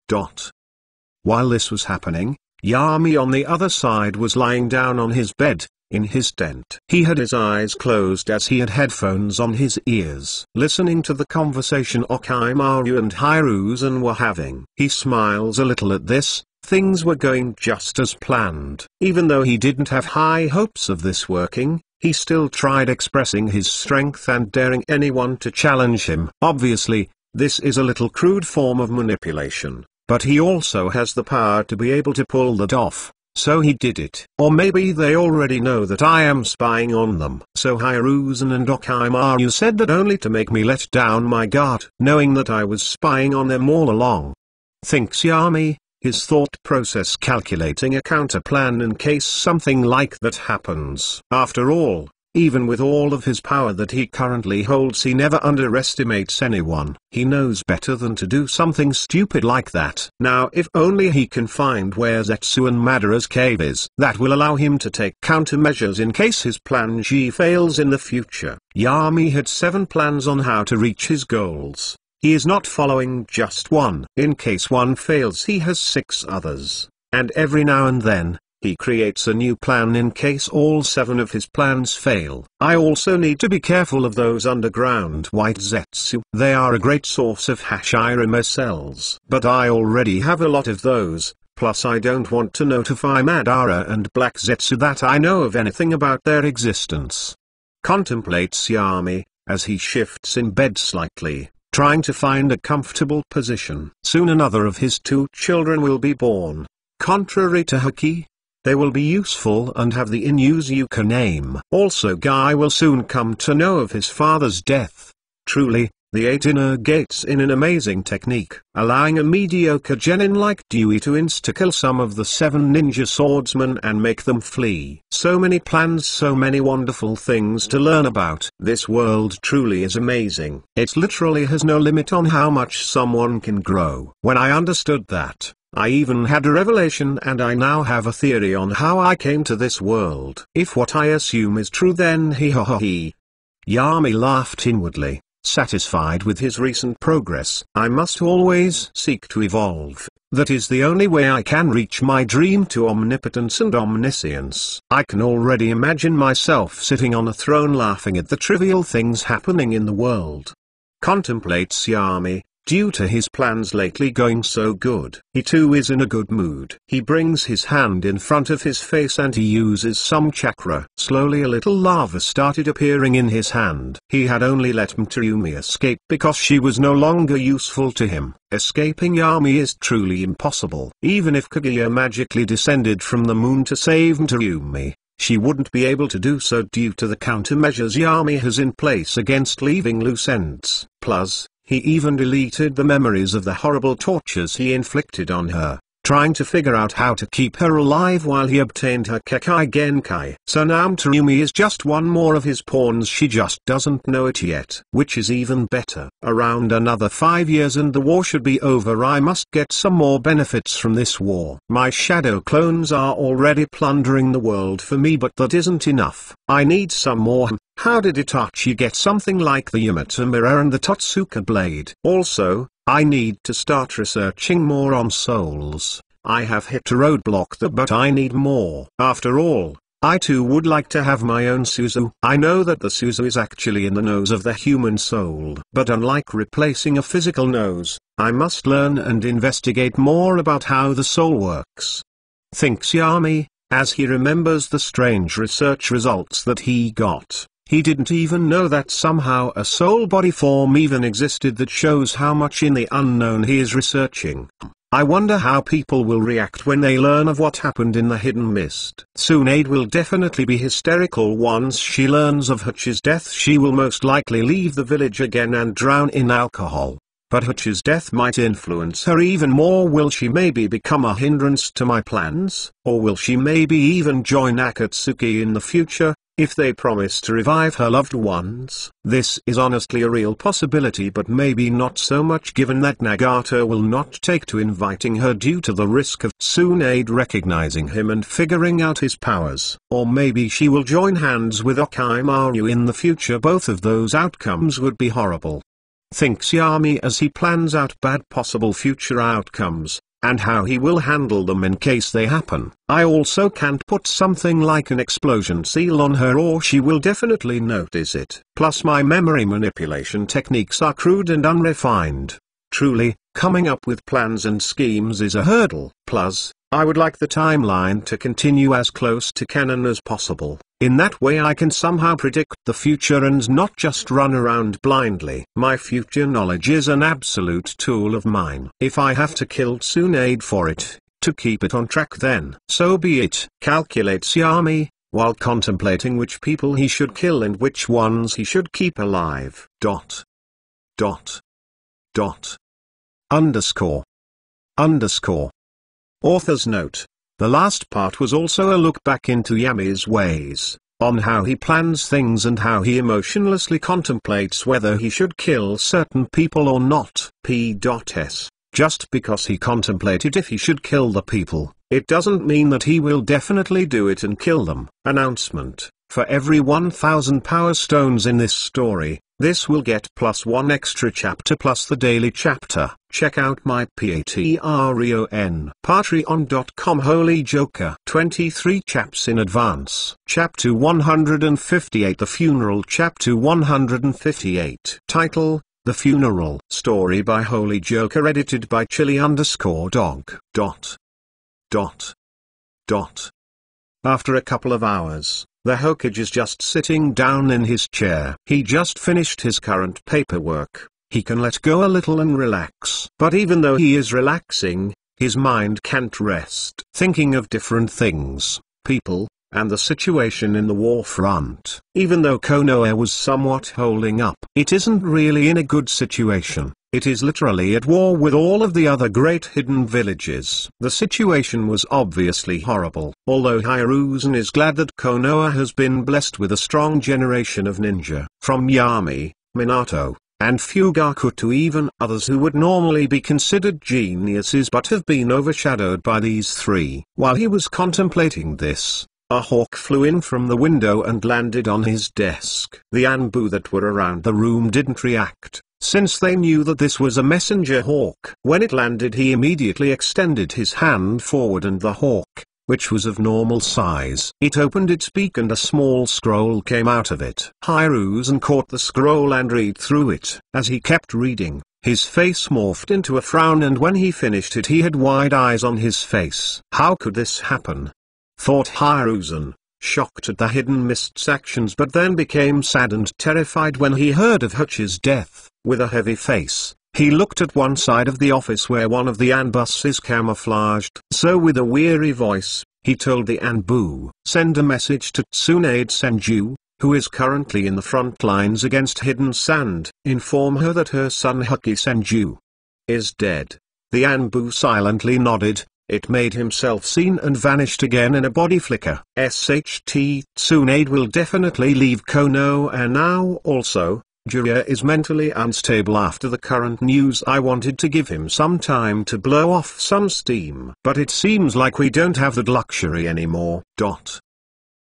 While this was happening, Yami on the other side was lying down on his bed, in his tent. He had his eyes closed as he had headphones on his ears, listening to the conversation Orochimaru and Hiruzen were having. He smiles a little at this. Things were going just as planned. Even though he didn't have high hopes of this working, he still tried expressing his strength and daring anyone to challenge him. Obviously, this is a little crude form of manipulation, but he also has the power to be able to pull that off. So he did it. Or maybe they already know that I am spying on them. So Hiruzen and Orochimaru said that only to make me let down my guard, knowing that I was spying on them all along. Thinks Yami, his thought process calculating a counter plan in case something like that happens. After all, even with all of his power that he currently holds, he never underestimates anyone. He knows better than to do something stupid like that. Now if only he can find where Zetsu and Madara's cave is, that will allow him to take countermeasures in case his plan G fails in the future. Yami had 7 plans on how to reach his goals. He is not following just one. In case one fails, he has 6 others. And every now and then, he creates a new plan in case all 7 of his plans fail. I also need to be careful of those underground white Zetsu. They are a great source of Hashirama cells. But I already have a lot of those, plus I don't want to notify Madara and Black Zetsu that I know of anything about their existence. Contemplates Yami, as he shifts in bed slightly, trying to find a comfortable position. Soon another of his 2 children will be born. Contrary to Haki, they will be useful and have the Inuzuka name. Also Guy will soon come to know of his father's death. Truly, the 8 inner gates in an amazing technique, allowing a mediocre genin like Dewey to insta-kill some of the 7 ninja swordsmen and make them flee. So many plans, so many wonderful things to learn about. This world truly is amazing. It literally has no limit on how much someone can grow. When I understood that, I even had a revelation, and I now have a theory on how I came to this world. If what I assume is true, then he. Yami laughed inwardly, satisfied with his recent progress. I must always seek to evolve. That is the only way I can reach my dream to omnipotence and omniscience. I can already imagine myself sitting on a throne laughing at the trivial things happening in the world. Contemplates Yami. Due to his plans lately going so good, he too is in a good mood. He brings his hand in front of his face and he uses some chakra. Slowly a little lava started appearing in his hand. He had only let Mitsuyumi escape because she was no longer useful to him. Escaping Yami is truly impossible. Even if Kaguya magically descended from the moon to save Mitsuyumi, she wouldn't be able to do so due to the countermeasures Yami has in place against leaving loose ends. Plus, he even deleted the memories of the horrible tortures he inflicted on her, trying to figure out how to keep her alive while he obtained her Kekai Genkai. So now Terumi is just one more of his pawns, she just doesn't know it yet. Which is even better. Around another 5 years and the war should be over. I must get some more benefits from this war. My shadow clones are already plundering the world for me, but that isn't enough. I need some more. How did Itachi get something like the Yamato Mirror and the Totsuka Blade? Also, I need to start researching more on souls. I have hit a roadblock there, but I need more. After all, I too would like to have my own Suzu. I know that the Suzu is actually in the nose of the human soul. But unlike replacing a physical nose, I must learn and investigate more about how the soul works. Thinks Yami, as he remembers the strange research results that he got. He didn't even know that somehow a soul body form even existed. That shows how much in the unknown he is researching. I wonder how people will react when they learn of what happened in the hidden mist. Tsunade will definitely be hysterical once she learns of Hutch's death. She will most likely leave the village again and drown in alcohol. But Hutch's death might influence her even more. Will she maybe become a hindrance to my plans? Or will she maybe even join Akatsuki in the future, if they promise to revive her loved ones? This is honestly a real possibility, but maybe not so much given that Nagato will not take to inviting her due to the risk of Tsunade recognizing him and figuring out his powers. Or maybe she will join hands with Orochimaru in the future. Both of those outcomes would be horrible. Thinks Yami as he plans out bad possible future outcomes, and how he will handle them in case they happen. I also can't put something like an explosion seal on her, or she will definitely notice it. Plus my memory manipulation techniques are crude and unrefined. Truly, coming up with plans and schemes is a hurdle. Plus, I would like the timeline to continue as close to canon as possible. In that way I can somehow predict the future and not just run around blindly. My future knowledge is an absolute tool of mine. If I have to kill Tsunade for it, to keep it on track, then so be it. Calculates Yami, while contemplating which people he should kill and which ones he should keep alive. Underscore. Author's note. The last part was also a look back into Yami's ways, on how he plans things and how he emotionlessly contemplates whether he should kill certain people or not. P.S. Just because he contemplated if he should kill the people, it doesn't mean that he will definitely do it and kill them. Announcement. For every 1000 power stones in this story, this will get +1 extra chapter plus the daily chapter. Check out my Patreon.com Holy Joker. 23 chaps in advance. Chapter 158 The Funeral. Chapter 158. Title, The Funeral. Story by Holy Joker. Edited by Chili_dog. After a couple of hours, the Hokage is just sitting down in his chair. He just finished his current paperwork. He can let go a little and relax. But even though he is relaxing, his mind can't rest. Thinking of different things, people, and the situation in the war front. Even though Konoha was somewhat holding up, it isn't really in a good situation. It is literally at war with all of the other great hidden villages. The situation was obviously horrible. Although Hiruzen is glad that Konoha has been blessed with a strong generation of ninja. From Yami, Minato, and Fugaku to even others who would normally be considered geniuses but have been overshadowed by these three. While he was contemplating this, a hawk flew in from the window and landed on his desk. The Anbu that were around the room didn't react, since they knew that this was a messenger hawk. When it landed, he immediately extended his hand forward and the hawk, which was of normal size, it opened its beak and a small scroll came out of it. Hiruzen caught the scroll and read through it. As he kept reading, his face morphed into a frown, and when he finished it he had wide eyes on his face. How could this happen? Thought Hiruzen, shocked at the hidden mist's actions, but then became sad and terrified when he heard of Hutch's death. With a heavy face, he looked at one side of the office where one of the Anbus is camouflaged. So with a weary voice, he told the Anbu, "Send a message to Tsunade Senju, who is currently in the front lines against Hidden Sand. Inform her that her son Huki Senju is dead." The Anbu silently nodded, it made himself seen and vanished again in a body flicker. SHT Tsunade will definitely leave Konoha now. Also, Jiraiya is mentally unstable after the current news. I wanted to give him some time to blow off some steam, but it seems like we don't have that luxury anymore.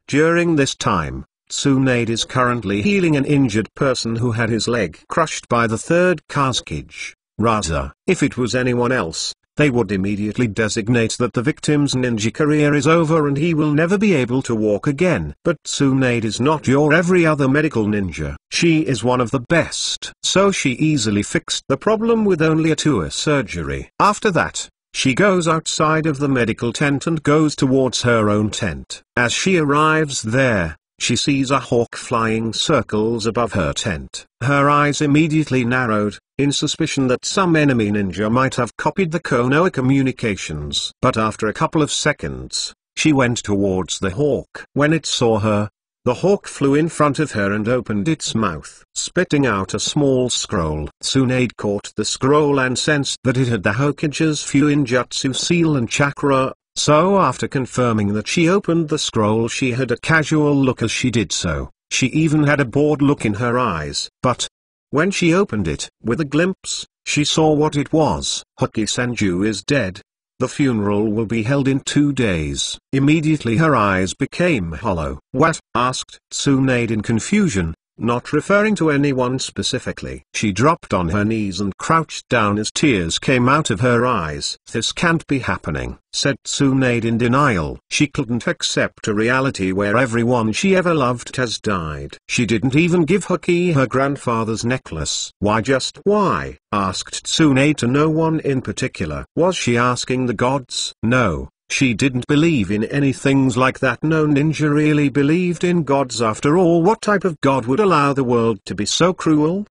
During this time, Tsunade is currently healing an injured person who had his leg crushed by the third Kazekage. Rather, if it was anyone else, they would immediately designate that the victim's ninja career is over and he will never be able to walk again. But Tsunade is not your every other medical ninja. She is one of the best. So she easily fixed the problem with only a 2-hour surgery. After that, she goes outside of the medical tent and goes towards her own tent. As she arrives there, she sees a hawk flying circles above her tent. Her eyes immediately narrowed, in suspicion that some enemy ninja might have copied the Konoha communications. But after a couple of seconds, she went towards the hawk. When it saw her, the hawk flew in front of her and opened its mouth, spitting out a small scroll. Tsunade caught the scroll and sensed that it had the Hokage's Fuinjutsu seal and chakra. So after confirming that she opened the scroll, she had a casual look as she did so. She even had a bored look in her eyes. But when she opened it, with a glimpse, she saw what it was. Hoki Senju is dead. The funeral will be held in 2 days. Immediately her eyes became hollow. What? Asked Tsunade in confusion, not referring to anyone specifically. She dropped on her knees and crouched down as tears came out of her eyes. This can't be happening, said Tsunade in denial. She couldn't accept a reality where everyone she ever loved has died. She didn't even give Hoki her grandfather's necklace. Why? Just why? Asked Tsunade to no one in particular. Was she asking the gods? No. She didn't believe in any things like that. No ninja really believed in gods after all. What type of god would allow the world to be so cruel?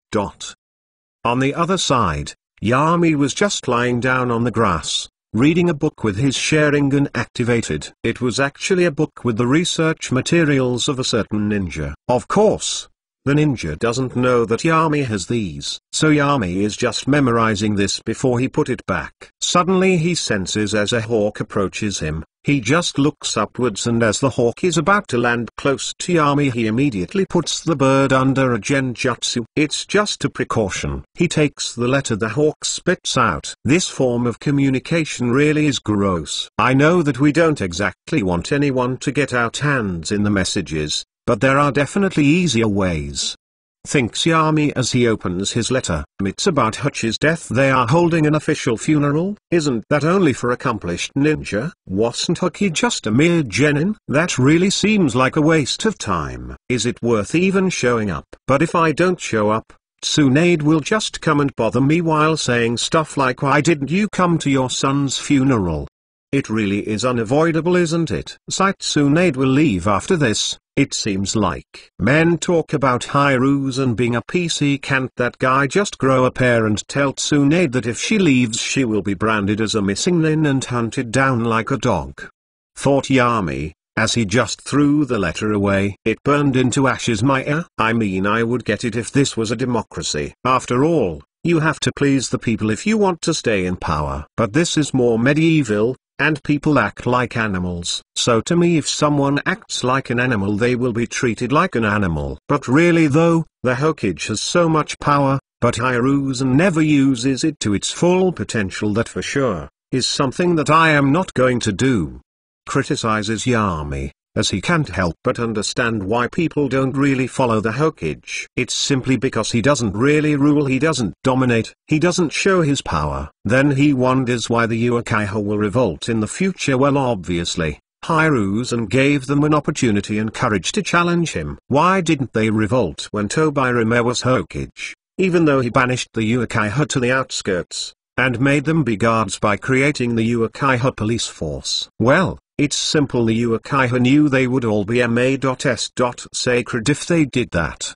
On the other side, Yami was just lying down on the grass, reading a book with his Sharingan activated. It was actually a book with the research materials of a certain ninja. Of course, the ninja doesn't know that Yami has these, so Yami is just memorizing this before he put it back. Suddenly he senses as a hawk approaches him. He just looks upwards, and as the hawk is about to land close to Yami, he immediately puts the bird under a genjutsu. It's just a precaution. He takes the letter the hawk spits out. This form of communication really is gross. I know that we don't exactly want anyone to get our hands in the messages, but there are definitely easier ways. Thinks Yami as he opens his letter. It's about Hutch's death. They are holding an official funeral. Isn't that only for accomplished ninja? Wasn't Huki just a mere genin? That really seems like a waste of time. Is it worth even showing up? But if I don't show up, Tsunade will just come and bother me while saying stuff like, why didn't you come to your son's funeral? It really is unavoidable, isn't it? Tsunade will leave after this. It seems like men talk about Hiruzen being a PC. Can't that guy just grow a pair and tell Tsunade that if she leaves she will be branded as a missing nin and hunted down like a dog? Thought Yami, as he just threw the letter away. It burned into ashes. I mean, I would get it if this was a democracy. After all, you have to please the people if you want to stay in power. But this is more medieval, and people act like animals. So to me, if someone acts like an animal, they will be treated like an animal. But really though, the Hokage has so much power, but Hiruzen never uses it to its full potential. That for sure is something that I am not going to do. Criticizes Yami, as he can't help but understand why people don't really follow the Hokage. It's simply because he doesn't really rule, he doesn't dominate, he doesn't show his power. Then he wonders why the Uchiha will revolt in the future. Well, obviously, Hiruzen gave them an opportunity and courage to challenge him. Why didn't they revolt when Tobirama was Hokage, even though he banished the Uchiha to the outskirts, and made them be guards by creating the Uchiha police force? Well, it's simple. The Uchiha knew they would all be sacred if they did that.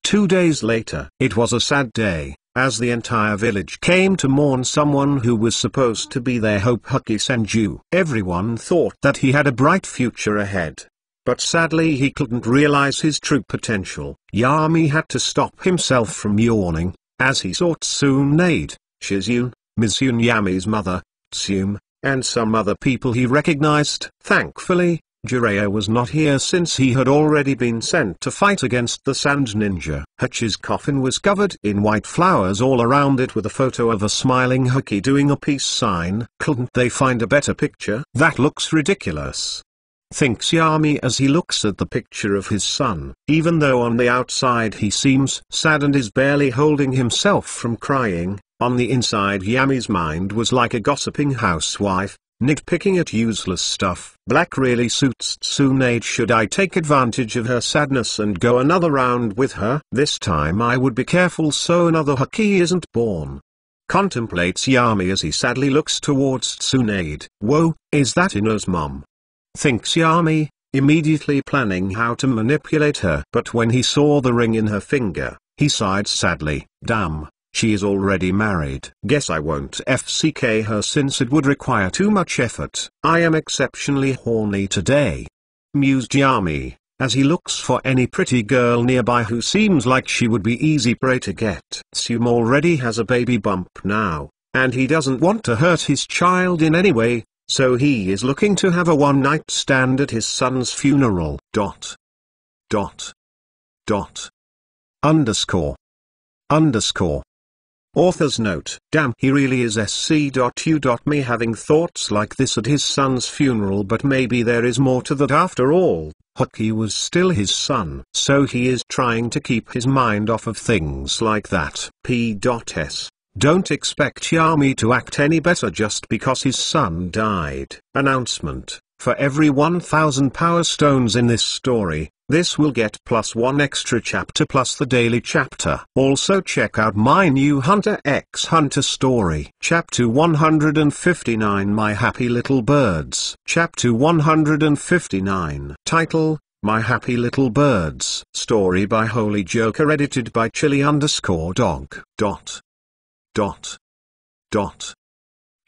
2 days later. It was a sad day, as the entire village came to mourn someone who was supposed to be their hope, Huki Senju. Everyone thought that he had a bright future ahead, but sadly he couldn't realize his true potential. Yami had to stop himself from yawning, as he saw Tsunade, Shizune, Mizune Yami's mother, Tsume, and some other people he recognized. Thankfully, Jiraiya was not here since he had already been sent to fight against the Sand Ninja. Hutch's coffin was covered in white flowers all around it with a photo of a smiling Hucky doing a peace sign. Couldn't they find a better picture? That looks ridiculous, thinks Yami as he looks at the picture of his son. Even though on the outside he seems sad and is barely holding himself from crying, on the inside Yami's mind was like a gossiping housewife, nitpicking at useless stuff. Black really suits Tsunade. Should I take advantage of her sadness and go another round with her? This time I would be careful so another Hucky isn't born. Contemplates Yami as he sadly looks towards Tsunade. Whoa, is that Ino's mom? Thinks Yami, immediately planning how to manipulate her. But when he saw the ring in her finger, he sighed sadly. Damn. She is already married. Guess I won't FCK her since it would require too much effort. I am exceptionally horny today, mused Yami, as he looks for any pretty girl nearby who seems like she would be easy prey to get. Tsume already has a baby bump now, and he doesn't want to hurt his child in any way, so he is looking to have a one-night stand at his son's funeral. Underscore. Author's note. Damn, he really is SC.U.me having thoughts like this at his son's funeral, but maybe there is more to that after all. Hucky was still his son, so he is trying to keep his mind off of things like that. P.S. Don't expect Yami to act any better just because his son died. Announcement. For every 1000 power stones in this story, this will get +1 extra chapter plus the daily chapter. Also check out my new Hunter x Hunter story. Chapter 159 My Happy Little Birds. Chapter 159. Title, My Happy Little Birds. Story by Holy Joker, edited by Chili_dog.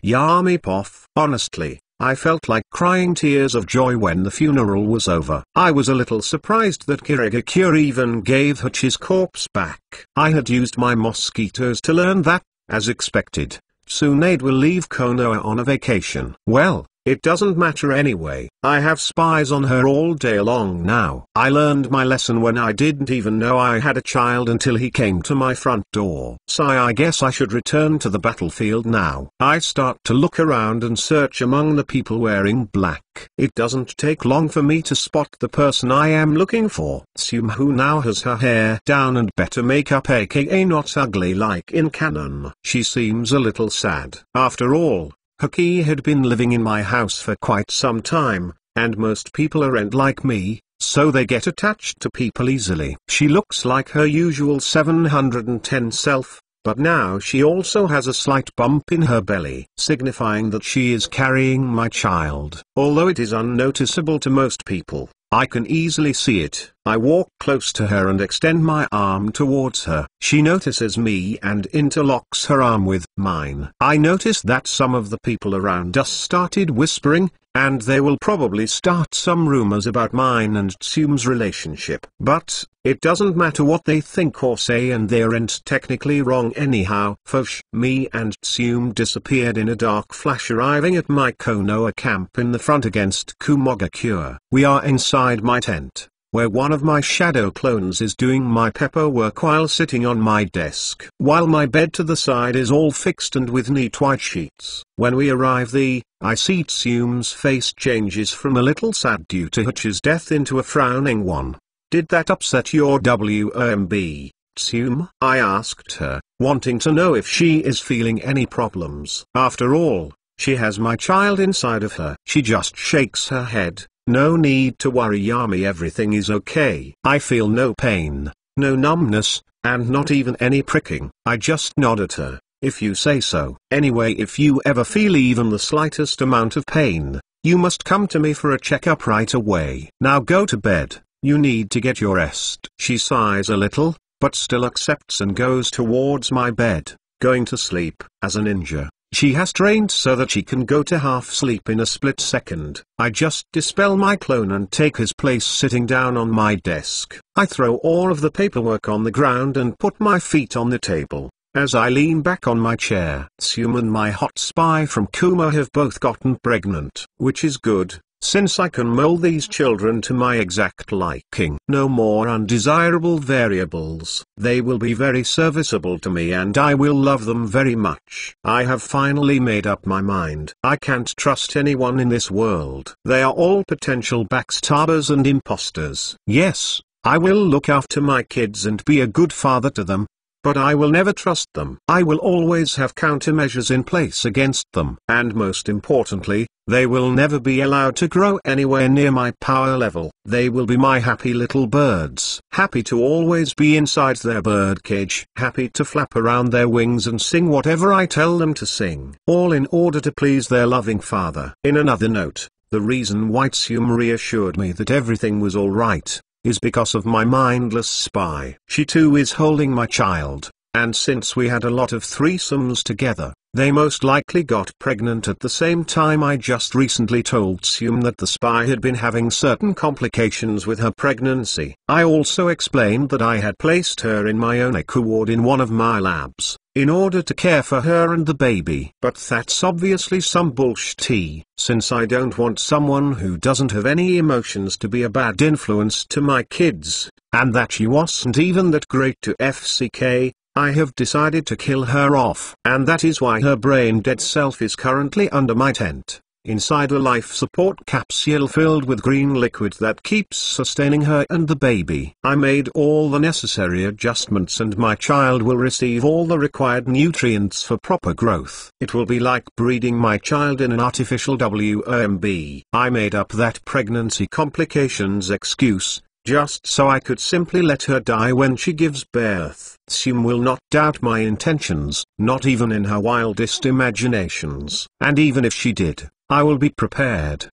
Yami Poff. Honestly, I felt like crying tears of joy when the funeral was over. I was a little surprised that Kirigakure even gave Hutch's corpse back. I had used my mosquitoes to learn that, as expected, Tsunade will leave Konoha on a vacation. Well, it doesn't matter anyway. I have spies on her all day long now. I learned my lesson when I didn't even know I had a child until he came to my front door. So I guess I should return to the battlefield now. I start to look around and search among the people wearing black. It doesn't take long for me to spot the person I am looking for. Tsume, who now has her hair down and better makeup, aka not ugly like in canon. She seems a little sad. After all, Hucky had been living in my house for quite some time, and most people aren't like me, so they get attached to people easily. She looks like her usual 710 self, but now she also has a slight bump in her belly, signifying that she is carrying my child. Although it is unnoticeable to most people, I can easily see it. I walk close to her and extend my arm towards her. She notices me and interlocks her arm with mine. I notice that some of the people around us started whispering, and they will probably start some rumors about mine and Tsume's relationship. But it doesn't matter what they think or say, and they aren't technically wrong anyhow. Fosh. Me and Tsume disappeared in a dark flash, arriving at my Konoha camp in the front against Kumogakure. We are inside my tent, where one of my shadow clones is doing my pepper work while sitting on my desk. While my bed to the side is all fixed and with neat white sheets. When we arrive I see Tsume's face changes from a little sad due to Hutch's death into a frowning one. Did that upset your WOMB, Tsume? I asked her, wanting to know if she is feeling any problems. After all, she has my child inside of her. She just shakes her head. No need to worry, Yami, everything is okay. I feel no pain, no numbness, and not even any pricking. I just nod at her. If you say so. Anyway, if you ever feel even the slightest amount of pain, you must come to me for a checkup right away. Now go to bed, you need to get your rest. She sighs a little, but still accepts and goes towards my bed, going to sleep. As a ninja, she has trained so that she can go to half sleep in a split second. I just dispel my clone and take his place sitting down on my desk. I throw all of the paperwork on the ground and put my feet on the table, As I lean back on my chair, Tsum and my hot spy from Kuma have both gotten pregnant, which is good, since I can mold these children to my exact liking. No more undesirable variables. They will be very serviceable to me and I will love them very much. I have finally made up my mind. I can't trust anyone in this world. They are all potential backstabbers and imposters. Yes, I will look after my kids and be a good father to them, but I will never trust them. I will always have countermeasures in place against them. And most importantly, they will never be allowed to grow anywhere near my power level. They will be my happy little birds. Happy to always be inside their birdcage. Happy to flap around their wings and sing whatever I tell them to sing. All in order to please their loving father. In another note, the reason why Tsum reassured me that everything was alright is because of my mindless spy. She too is holding my child, and since we had a lot of threesomes together, they most likely got pregnant at the same time. I just recently told Tsum that the spy had been having certain complications with her pregnancy. I also explained that I had placed her in my own ward in one of my labs, in order to care for her and the baby. But that's obviously some bullshit, since I don't want someone who doesn't have any emotions to be a bad influence to my kids, and that she wasn't even that great to FCK. I have decided to kill her off. And that is why her brain-dead self is currently under my tent, inside a life support capsule filled with green liquid that keeps sustaining her and the baby. I made all the necessary adjustments and my child will receive all the required nutrients for proper growth. It will be like breeding my child in an artificial womb. I made up that pregnancy complications excuse, just so I could simply let her die when she gives birth. Tsum will not doubt my intentions, not even in her wildest imaginations. And even if she did, I will be prepared.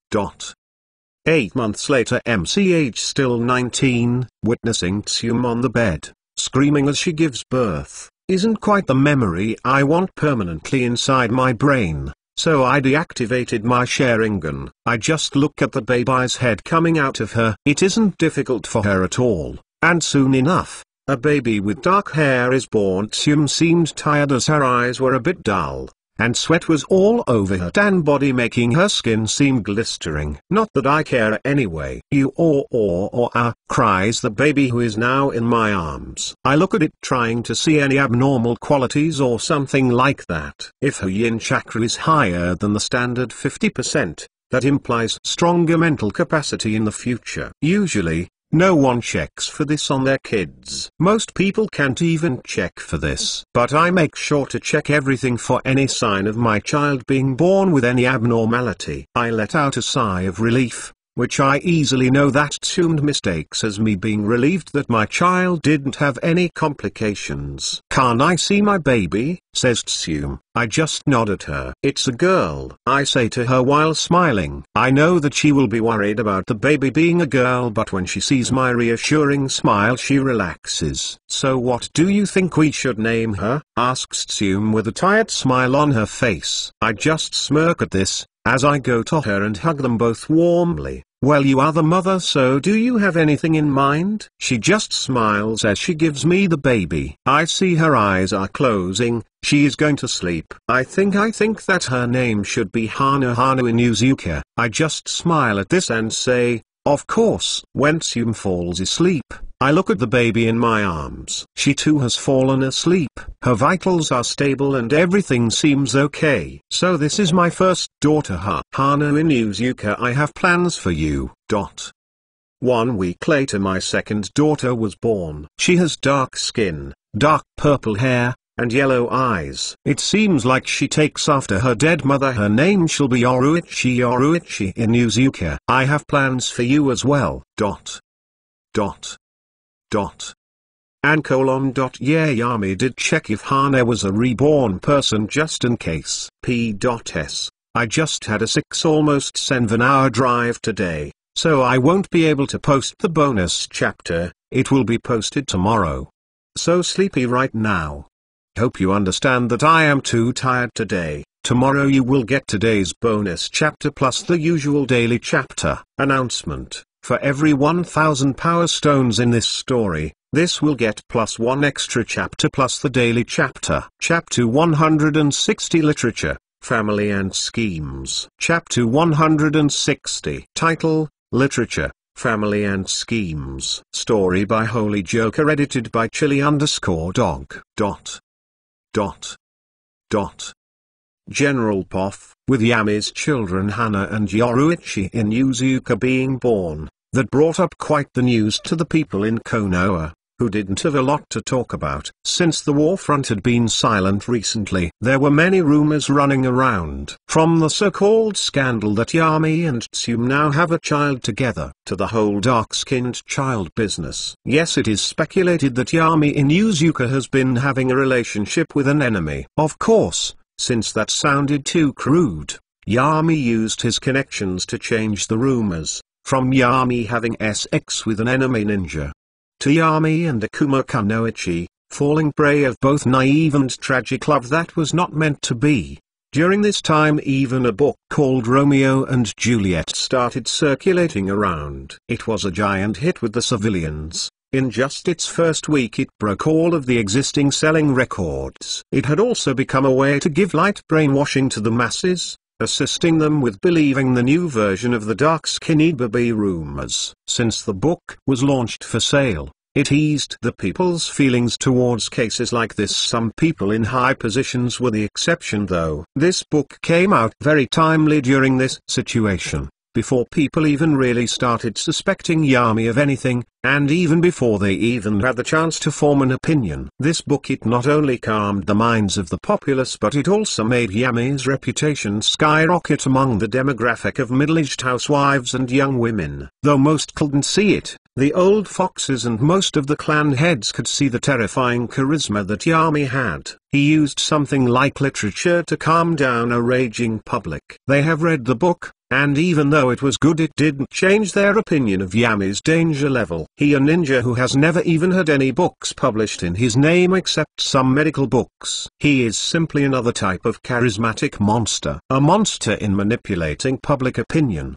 8 months later, MCH still 19, witnessing Tsum on the bed, screaming as she gives birth, isn't quite the memory I want permanently inside my brain. So I deactivated my sharing gun. I just look at the baby's head coming out of her. It isn't difficult for her at all, and soon enough, a baby with dark hair is born. Tsum seemed tired as her eyes were a bit dull, and sweat was all over her tan body making her skin seem glistering. Not that I care anyway. Cries the baby who is now in my arms. I look at it trying to see any abnormal qualities or something like that. If her yin chakra is higher than the standard 50%, that implies stronger mental capacity in the future. Usually, no one checks for this on their kids. Most people can't even check for this. But I make sure to check everything for any sign of my child being born with any abnormality. I let out a sigh of relief, which I easily know that Tsum mistakes as me being relieved that my child didn't have any complications. "Can't I see my baby?" says Tsum. I just nod at her. "It's a girl," I say to her while smiling. I know that she will be worried about the baby being a girl, but when she sees my reassuring smile she relaxes. "So what do you think we should name her?" asks Tsum with a tired smile on her face. I just smirk at this, as I go to her and hug them both warmly. "Well, you are the mother, so do you have anything in mind?" She just smiles as she gives me the baby. I see her eyes are closing, she is going to sleep. I think that her name should be Hana Inuzuka. I just smile at this and say, "Of course." When Tsum falls asleep, I look at the baby in my arms. She too has fallen asleep. Her vitals are stable and everything seems okay. So this is my first daughter, Hana Inuzuka. I have plans for you. 1 week later my second daughter was born. She has dark skin, dark purple hair, and yellow eyes. It seems like she takes after her dead mother. Her name shall be Yoruichi Inuzuka. I have plans for you as well. Yami did check if Hana was a reborn person just in case. P.S. I just had a almost 7 hour drive today, so I won't be able to post the bonus chapter. It will be posted tomorrow. So sleepy right now. Hope you understand that I am too tired today. Tomorrow you will get today's bonus chapter plus the usual daily chapter. Announcement: for every 1000 power stones in this story, This will get +1 extra chapter plus the daily chapter. Chapter 160 Literature, Family and Schemes. Chapter 160. Title, Literature, Family and Schemes. Story by Holy Joker, edited by Chili_dog. General Poff, with Yami's children Hana and Yoruichi in Yuzuka being born, that brought up quite the news to the people in Konoha, who didn't have a lot to talk about. Since the war front had been silent recently, there were many rumors running around. From the so-called scandal that Yami and Tsume now have a child together, to the whole dark-skinned child business. Yes, it is speculated that Yami in Yuzuka has been having a relationship with an enemy. Of course, since that sounded too crude, Yami used his connections to change the rumors, from Yami having sex with an enemy ninja, to Yami and Akuma Kunoichi, falling prey of both naive and tragic love that was not meant to be. During this time even a book called Romeo and Juliet started circulating around. It was a giant hit with the civilians. In just its first week it broke all of the existing selling records. It had also become a way to give light brainwashing to the masses, assisting them with believing the new version of the dark-skinned baby rumors. Since the book was launched for sale, it eased the people's feelings towards cases like this. Some people in high positions were the exception though. This book came out very timely during this situation, before people even really started suspecting Yami of anything, and even before they even had the chance to form an opinion. This book, it not only calmed the minds of the populace, but it also made Yami's reputation skyrocket among the demographic of middle-aged housewives and young women. Though most couldn't see it, the old foxes and most of the clan heads could see the terrifying charisma that Yami had. He used something like literature to calm down a raging public. They have read the book, and even though it was good, it didn't change their opinion of Yami's danger level. He, a ninja who has never even had any books published in his name except some medical books. He is simply another type of charismatic monster. A monster in manipulating public opinion.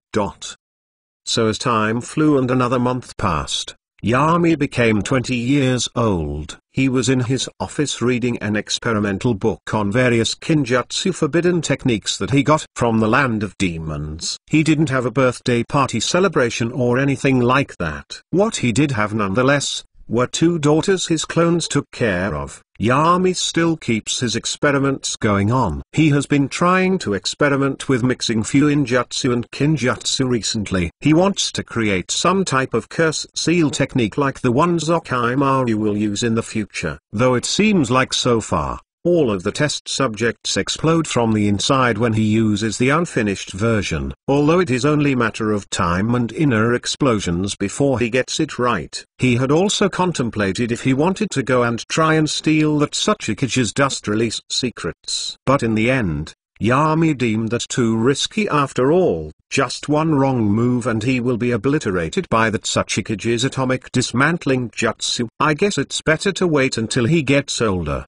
So as time flew and another month passed, Yami became 20 years old. He was in his office reading an experimental book on various kinjutsu forbidden techniques that he got from the land of demons. He didn't have a birthday party celebration or anything like that. What he did have nonetheless, were 2 daughters his clones took care of. Yami still keeps his experiments going on. He has been trying to experiment with mixing fuinjutsu and kinjutsu recently. He wants to create some type of curse seal technique like the one Zokaimaru will use in the future. Though it seems like so far, all of the test subjects explode from the inside when he uses the unfinished version. Although it is only matter of time and inner explosions before he gets it right. He had also contemplated if he wanted to go and try and steal that Tsuchikage's dust release secrets. But in the end, Yami deemed that too risky. After all, just one wrong move and he will be obliterated by the Tsuchikage's atomic dismantling jutsu. I guess it's better to wait until he gets older,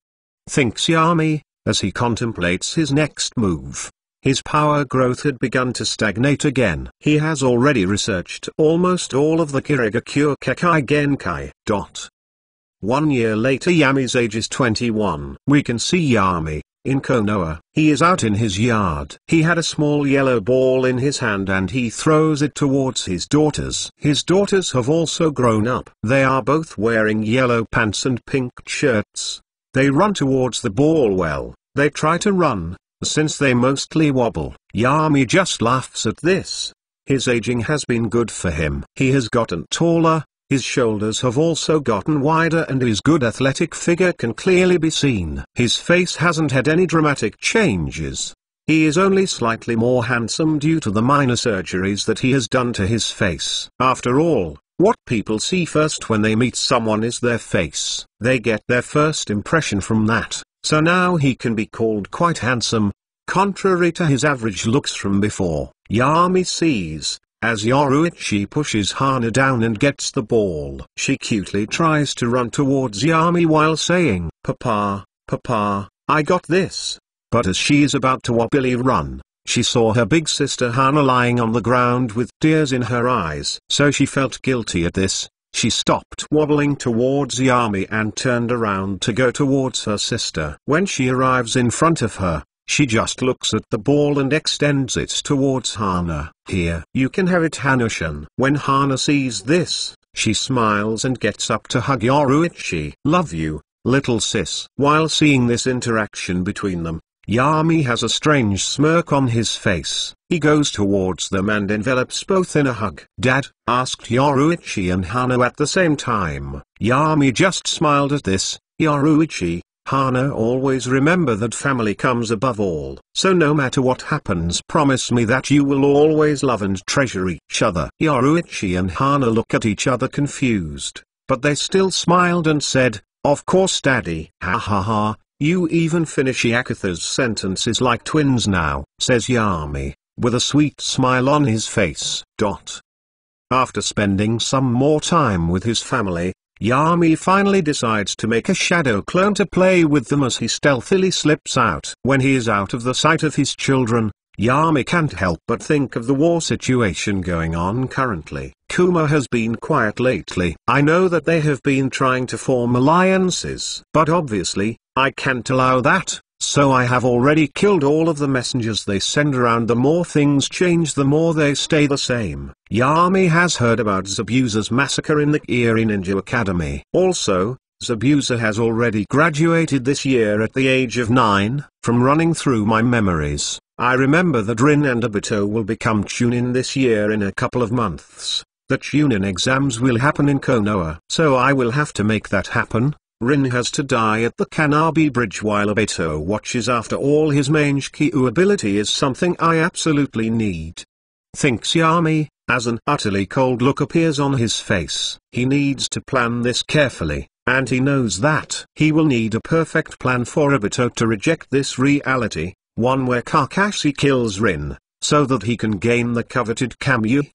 thinks Yami, as he contemplates his next move. His power growth had begun to stagnate again. He has already researched almost all of the Kirigakure Kekai Genkai. 1 year later, Yami's age is 21. We can see Yami in Konoha. He is out in his yard. He had a small yellow ball in his hand and he throws it towards his daughters. His daughters have also grown up. They are both wearing yellow pants and pink shirts. They run towards the ball. Well, they try to run, since they mostly wobble. Yami just laughs at this. His aging has been good for him. He has gotten taller, his shoulders have also gotten wider and his good athletic figure can clearly be seen. His face hasn't had any dramatic changes. He is only slightly more handsome due to the minor surgeries that he has done to his face. After all, what people see first when they meet someone is their face. They get their first impression from that, so now he can be called quite handsome, contrary to his average looks from before. Yami sees, as Yoruichi pushes Hana down and gets the ball. She cutely tries to run towards Yami while saying, "Papa, Papa, I got this." But as she is about to wobbly run, she saw her big sister Hana lying on the ground with tears in her eyes. So she felt guilty at this, She stopped wobbling towards Yami and turned around to go towards her sister. When she arrives in front of her, she just looks at the ball and extends it towards Hana. Here, you can have it, Hana-san. When Hana sees this, she smiles and gets up to hug Yoruichi. Love you, little sis. While seeing this interaction between them, Yami has a strange smirk on his face. He goes towards them and envelops both in a hug. Dad? Asked Yoruichi and Hana at the same time. Yami just smiled at this. Yoruichi, Hana, always remember that family comes above all. So no matter what happens, promise me that you will always love and treasure each other. Yoruichi and Hana look at each other confused, but they still smiled and said, of course daddy. Ha ha ha. You even finish Yakutha's sentences like twins now, says Yami, with a sweet smile on his face. After spending some more time with his family, Yami finally decides to make a shadow clone to play with them as he stealthily slips out. When he is out of the sight of his children, Yami can't help but think of the war situation going on currently. Kuma has been quiet lately. I know that they have been trying to form alliances, but obviously, I can't allow that, so I have already killed all of the messengers they send around. The more things change, the more they stay the same. Yami has heard about Zabuza's massacre in the Kiri Ninja Academy. Also, Zabuza has already graduated this year at the age of 9. From running through my memories, I remember that Rin and Obito will become Chunin this year in a couple of months. The Chunin exams will happen in Konoha, so I will have to make that happen. Rin has to die at the Kanabi Bridge while Obito watches after. All his Mangekyou ability is something I absolutely need, thinks Yami, as an utterly cold look appears on his face. He needs to plan this carefully, and he knows that he will need a perfect plan for Obito to reject this reality, one where Kakashi kills Rin, so that he can gain the coveted Kamyu.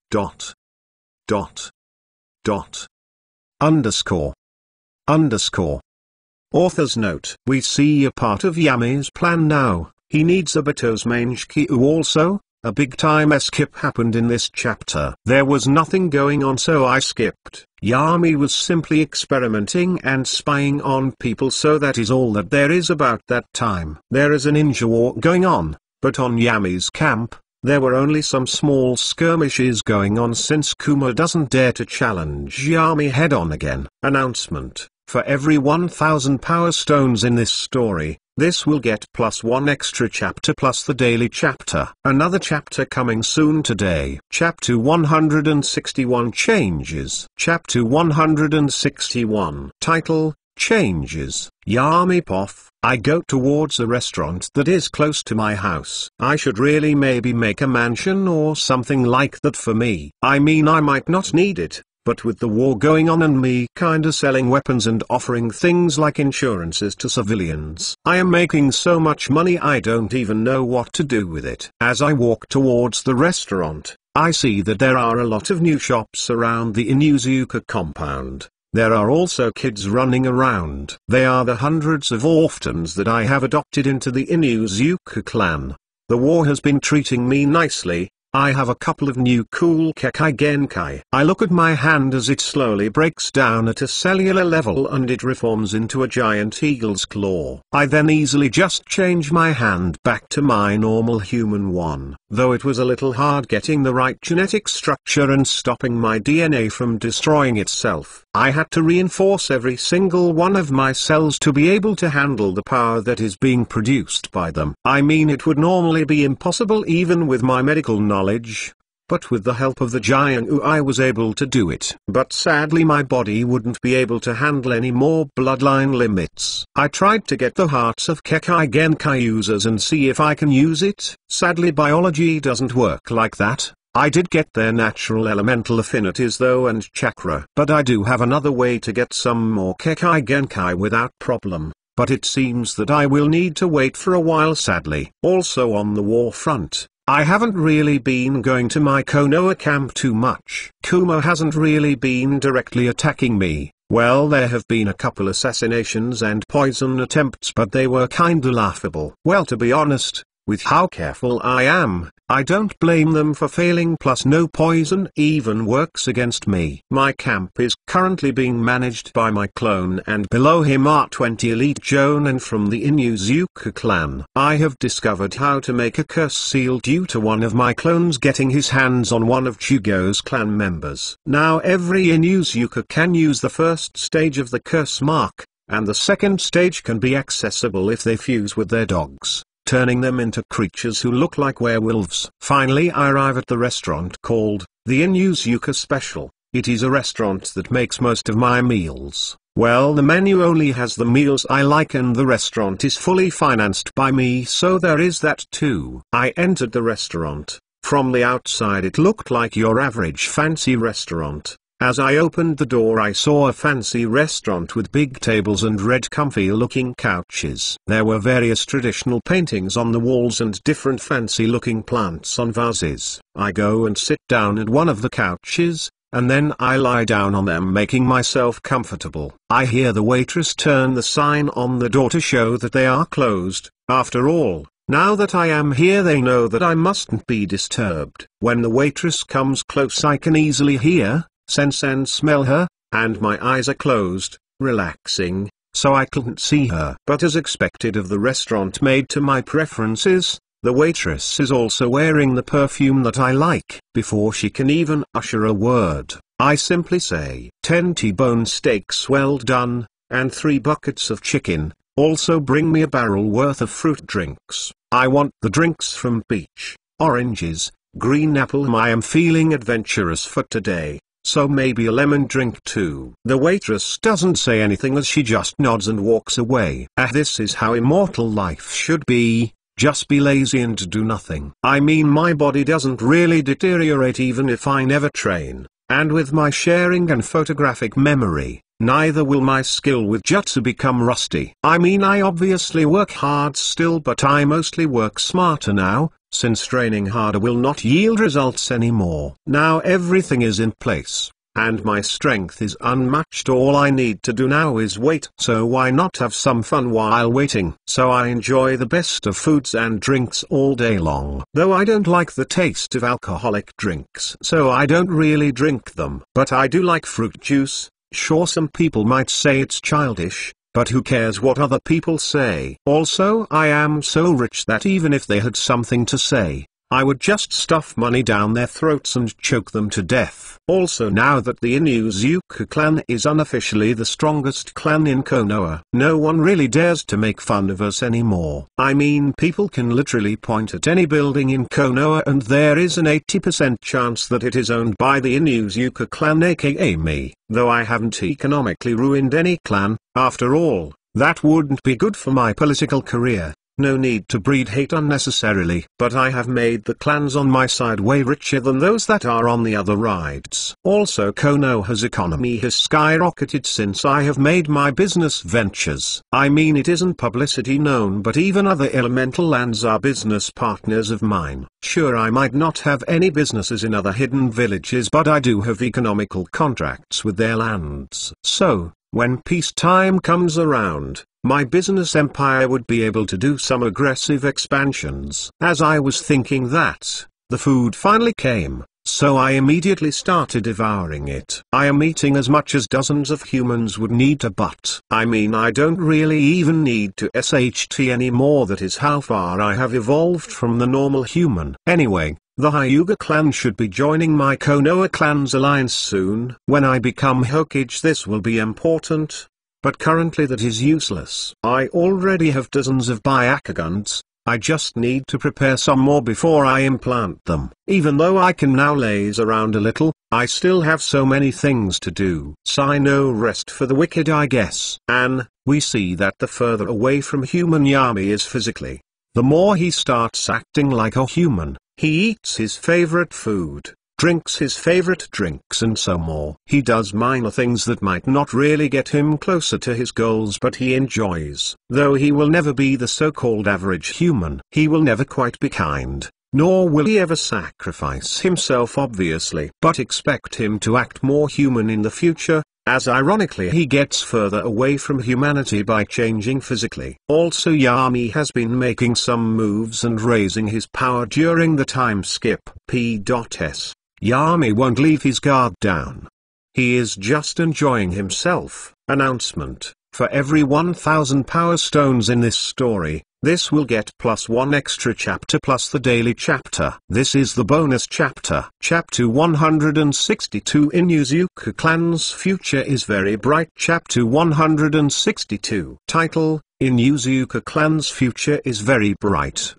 Author's note. We see a part of Yami's plan now. He needs Obito's Mangekyou also. A big time skip happened in this chapter. There was nothing going on, so I skipped. Yami was simply experimenting and spying on people, so that is all that there is about that time. There is a ninja war going on, but on Yami's camp, there were only some small skirmishes going on since Kuma doesn't dare to challenge Yami head on again. Announcement. For every 1000 power stones in this story, this will get +1 extra chapter plus the daily chapter. Another chapter coming soon today. Chapter 161 Changes. Chapter 161. Title, Changes. Yami Poff. I go towards a restaurant that is close to my house. I should really maybe make a mansion or something like that for me. I mean, I might not need it, but with the war going on and me kinda selling weapons and offering things like insurances to civilians, I am making so much money I don't even know what to do with it. As I walk towards the restaurant, I see that there are a lot of new shops around the Inuzuka compound. There are also kids running around. They are the hundreds of orphans that I have adopted into the Inuzuka clan. The war has been treating me nicely. I have a couple of new cool Kekai Genkai. I look at my hand as it slowly breaks down at a cellular level and it reforms into a giant eagle's claw. I then easily just change my hand back to my normal human one. Though it was a little hard getting the right genetic structure and stopping my DNA from destroying itself. I had to reinforce every single one of my cells to be able to handle the power that is being produced by them. I mean, it would normally be impossible even with my medical knowledge, but with the help of the giant I was able to do it. But sadly my body wouldn't be able to handle any more bloodline limits. I tried to get the hearts of Kekai Genkai users and see if I can use it. Sadly biology doesn't work like that. I did get their natural elemental affinities though and chakra. But I do have another way to get some more Kekai Genkai without problem. But it seems that I will need to wait for a while sadly. Also on the war front, I haven't really been going to my Konoha camp too much. Kuma hasn't really been directly attacking me. Well, there have been a couple assassinations and poison attempts, but they were kinda laughable. Well, to be honest, With how careful I am, I don't blame them for failing, plus no poison even works against me. My camp is currently being managed by my clone, and below him are 20 elite Jonin from the Inuzuka clan. I have discovered how to make a curse seal due to one of my clones getting his hands on one of Jugo's clan members. Now every Inuzuka can use the first stage of the curse mark, and the second stage can be accessible if they fuse with their dogs, turning them into creatures who look like werewolves. Finally I arrive at the restaurant called the Inuzuka Special. It is a restaurant that makes most of my meals. Well, the menu only has the meals I like, and the restaurant is fully financed by me, so there is that too. I entered the restaurant. From the outside it looked like your average fancy restaurant. As I opened the door I saw a fancy restaurant with big tables and red comfy-looking couches. There were various traditional paintings on the walls and different fancy-looking plants on vases. I go and sit down at one of the couches, and then I lie down on them, making myself comfortable. I hear the waitress turn the sign on the door to show that they are closed. After all, now that I am here they know that I mustn't be disturbed. When the waitress comes close I can easily hear, sense and smell her, and my eyes are closed, relaxing, so I couldn't see her. But as expected of the restaurant made to my preferences, the waitress is also wearing the perfume that I like. Before she can even utter a word, I simply say, 10 T-bone steaks well done, and 3 buckets of chicken, also bring me a barrel worth of fruit drinks. I want the drinks from peach, oranges, green apple. I am feeling adventurous for today, so maybe a lemon drink too. The waitress doesn't say anything as she just nods and walks away. This is how immortal life should be, just be lazy and do nothing. I mean, my body doesn't really deteriorate even if I never train, and with my sharing and photographic memory, neither will my skill with jutsu become rusty. I mean, I obviously work hard still, but I mostly work smarter now, since training harder will not yield results anymore. Now everything is in place, and my strength is unmatched. All I need to do now is wait. So why not have some fun while waiting? So I enjoy the best of foods and drinks all day long. Though I don't like the taste of alcoholic drinks, so I don't really drink them. But I do like fruit juice. Sure, some people might say it's childish, but who cares what other people say? Also, I am so rich that even if they had something to say, I would just stuff money down their throats and choke them to death. Also, now that the Inuzuka clan is unofficially the strongest clan in Konoha, no one really dares to make fun of us anymore. I mean, people can literally point at any building in Konoha and there is an 80% chance that it is owned by the Inuzuka clan, aka me. Though I haven't economically ruined any clan, after all, that wouldn't be good for my political career. No need to breed hate unnecessarily. But I have made the clans on my side way richer than those that are on the other rides. Also, Konoha's economy has skyrocketed since I have made my business ventures. I mean, it isn't publicity known, but even other elemental lands are business partners of mine. Sure, I might not have any businesses in other hidden villages, but I do have economical contracts with their lands. So, when peacetime comes around, my business empire would be able to do some aggressive expansions. As I was thinking that, the food finally came, so I immediately started devouring it. I am eating as much as dozens of humans would need to, but I mean, I don't really even need to SHT anymore. That is how far I have evolved from the normal human. Anyway, the Hyuga clan should be joining my Konoha clan's alliance soon. When I become Hokage, this will be important. But currently that is useless. I already have dozens of Byakuguns, I just need to prepare some more before I implant them. Even though I can now laze around a little, I still have so many things to do. Sigh, no rest for the wicked, I guess. And we see that the further away from human Yami is physically, the more he starts acting like a human. He eats his favorite food, drinks his favorite drinks and so more. He does minor things that might not really get him closer to his goals, but he enjoys. Though he will never be the so-called average human. He will never quite be kind, nor will he ever sacrifice himself obviously. But expect him to act more human in the future, as ironically he gets further away from humanity by changing physically. Also Yami has been making some moves and raising his power during the time skip. P.S. Yami won't leave his guard down. He is just enjoying himself. Announcement: for every 1000 power stones in this story, this will get +1 extra chapter plus the daily chapter. This is the bonus chapter. Chapter 162 Inuzuka Clan's future is very bright. Chapter 162. Title: Inuzuka Clan's future is very bright.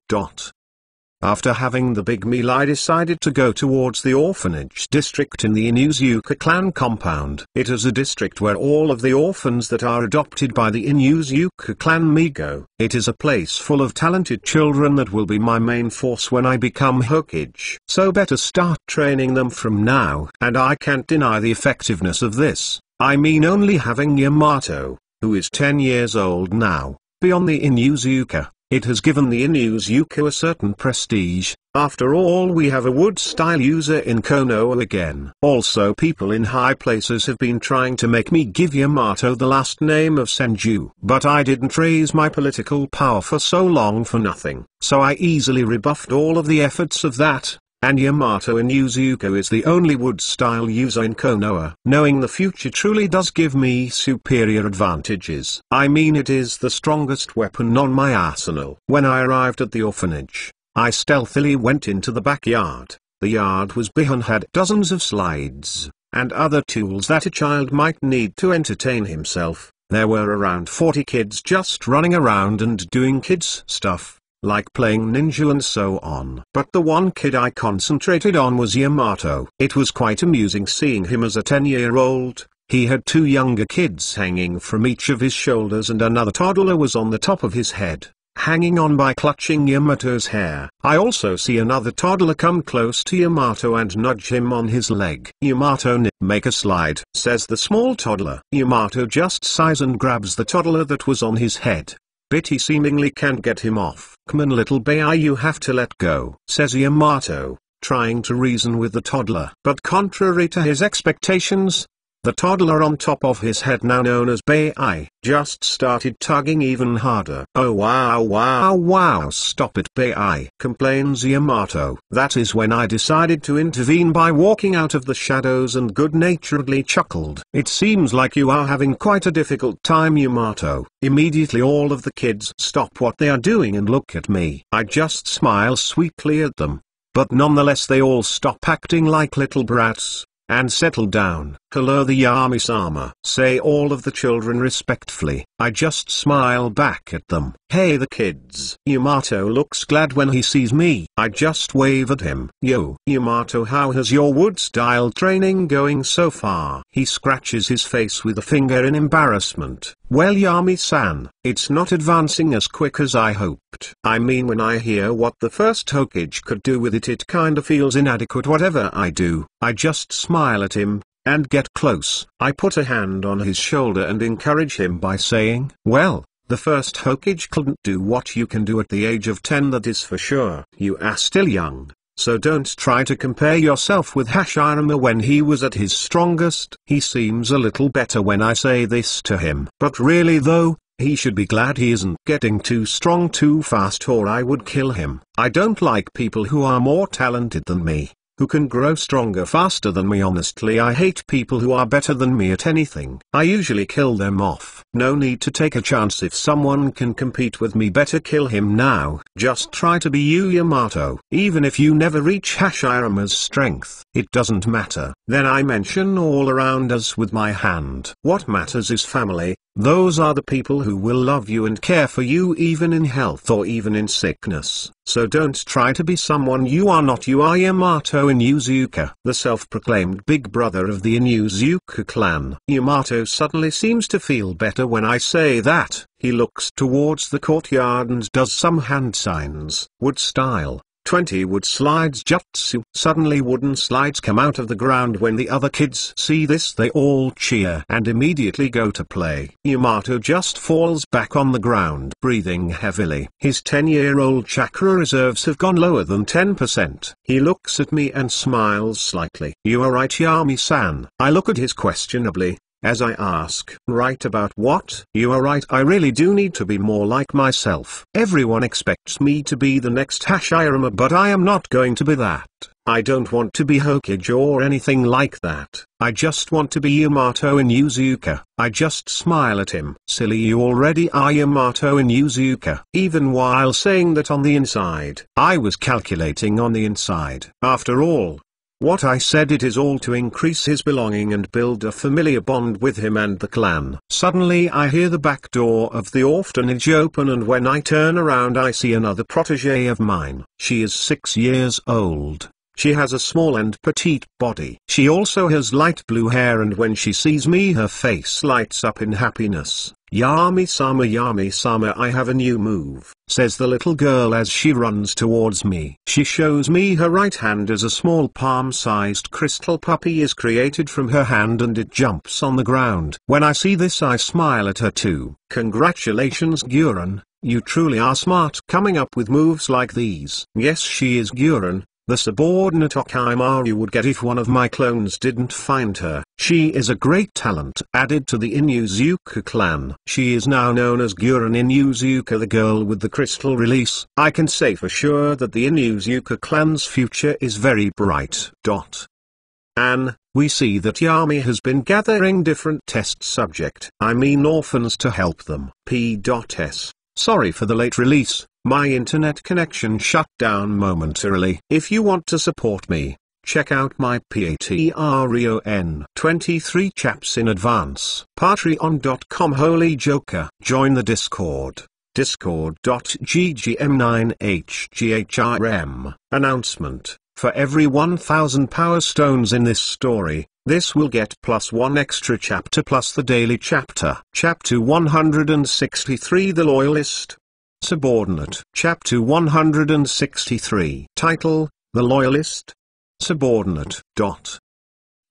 After having the big meal, I decided to go towards the orphanage district in the Inuzuka clan compound. It is a district where all of the orphans that are adopted by the Inuzuka clan me go. It is a place full of talented children that will be my main force when I become Hokage. So better start training them from now. And I can't deny the effectiveness of this. I mean, only having Yamato, who is 10 years old now, beyond the Inuzuka. It has given the Inuzuka a certain prestige. After all, we have a wood-style user in Konoha again. Also, people in high places have been trying to make me give Yamato the last name of Senju. But I didn't raise my political power for so long for nothing. So I easily rebuffed all of the efforts of that. And Yamato Inuzuka is the only wood-style user in Konoha. Knowing the future truly does give me superior advantages. I mean, it is the strongest weapon on my arsenal. When I arrived at the orphanage, I stealthily went into the backyard. The yard was big and had dozens of slides, and other tools that a child might need to entertain himself. There were around 40 kids just running around and doing kids stuff, like playing ninja and so on. But the one kid I concentrated on was Yamato. It was quite amusing seeing him as a 10-year-old. He had 2 younger kids hanging from each of his shoulders and another toddler was on the top of his head, hanging on by clutching Yamato's hair. I also see another toddler come close to Yamato and nudge him on his leg. "Yamato, make a slide," says the small toddler. Yamato just sighs and grabs the toddler that was on his head. But he seemingly can't get him off. "Come on, little boy, you have to let go," says Yamato, trying to reason with the toddler. But contrary to his expectations, the toddler on top of his head, now known as Bai, just started tugging even harder. "Oh wow, stop it, Bai," complains Yamato. That is when I decided to intervene by walking out of the shadows and good-naturedly chuckled. "It seems like you are having quite a difficult time, Yamato." Immediately all of the kids stop what they are doing and look at me. I just smile sweetly at them, but nonetheless they all stop acting like little brats and settle down. "Hello the Yami-sama," say all of the children respectfully. I just smile back at them. "Hey the kids." Yamato looks glad when he sees me. I just wave at him. "Yo, Yamato, how has your wood-style training going so far?" He scratches his face with a finger in embarrassment. "Well, Yami-san, it's not advancing as quick as I hoped. I mean, when I hear what the first Hokage could do with it, it kinda feels inadequate whatever I do." I just smile at him and get close. I put a hand on his shoulder and encourage him by saying, "Well, the first Hokage couldn't do what you can do at the age of 10, that is for sure. You are still young, so don't try to compare yourself with Hashirama when he was at his strongest." He seems a little better when I say this to him. But really though, he should be glad he isn't getting too strong too fast, or I would kill him. I don't like people who are more talented than me, who can grow stronger faster than me. Honestly, I hate people who are better than me at anything. I usually kill them off. No need to take a chance. If someone can compete with me, better kill him now. Just try to be you, Yamato. Even if you never reach Hashirama's strength, it doesn't matter. Then I mention all around us with my hand. What matters is family. Those are the people who will love you and care for you even in health or even in sickness. So don't try to be someone you are not. You are Yamato Inuzuka, the self-proclaimed big brother of the Inuzuka clan. Yamato suddenly seems to feel better when I say that. He looks towards the courtyard and does some hand signs. Wood style. 20 wood slides jutsu. Suddenly wooden slides come out of the ground. When the other kids see this, they all cheer and immediately go to play. Yamato just falls back on the ground, breathing heavily. His 10-year-old chakra reserves have gone lower than 10%. He looks at me and smiles slightly. "You are right, Yami-san." I look at his questionably, as I ask. Right about what? You are right, I really do need to be more like myself. Everyone expects me to be the next Hashirama, but I am not going to be that. I don't want to be Hokage or anything like that. I just want to be Yamato in Inuzuka. I just smile at him. Silly, you already are Yamato in Inuzuka. Even while saying that on the inside, I was calculating on the inside. After all, what I said, it is all to increase his belonging and build a familiar bond with him and the clan. Suddenly I hear the back door of the orphanage open, and when I turn around I see another protege of mine. She is 6 years old. She has a small and petite body. She also has light blue hair, and when she sees me her face lights up in happiness. Yami-sama, Yami-sama, I have a new move, says the little girl as she runs towards me. She shows me her right hand as a small palm-sized crystal puppy is created from her hand and it jumps on the ground. When I see this I smile at her too. Congratulations Guren, you truly are smart coming up with moves like these. Yes, she is Guren, the subordinate Orochimaru would get if one of my clones didn't find her. She is a great talent added to the Inuzuka clan. She is now known as Guren Inuzuka, the girl with the crystal release. I can say for sure that the Inuzuka clan's future is very bright. We see that Yami has been gathering different test orphans to help them. P.S. Sorry for the late release. My internet connection shut down momentarily. If you want to support me, check out my Patreon 23 chaps in advance. Patreon.com Holy Joker. Join the Discord. Discord.ggm9hgrm. Announcement. For every 1000 power stones in this story, this will get +1 extra chapter plus the daily chapter. Chapter 163, The Loyalist. Subordinate. Chapter 163. Title, The Loyalist. Subordinate.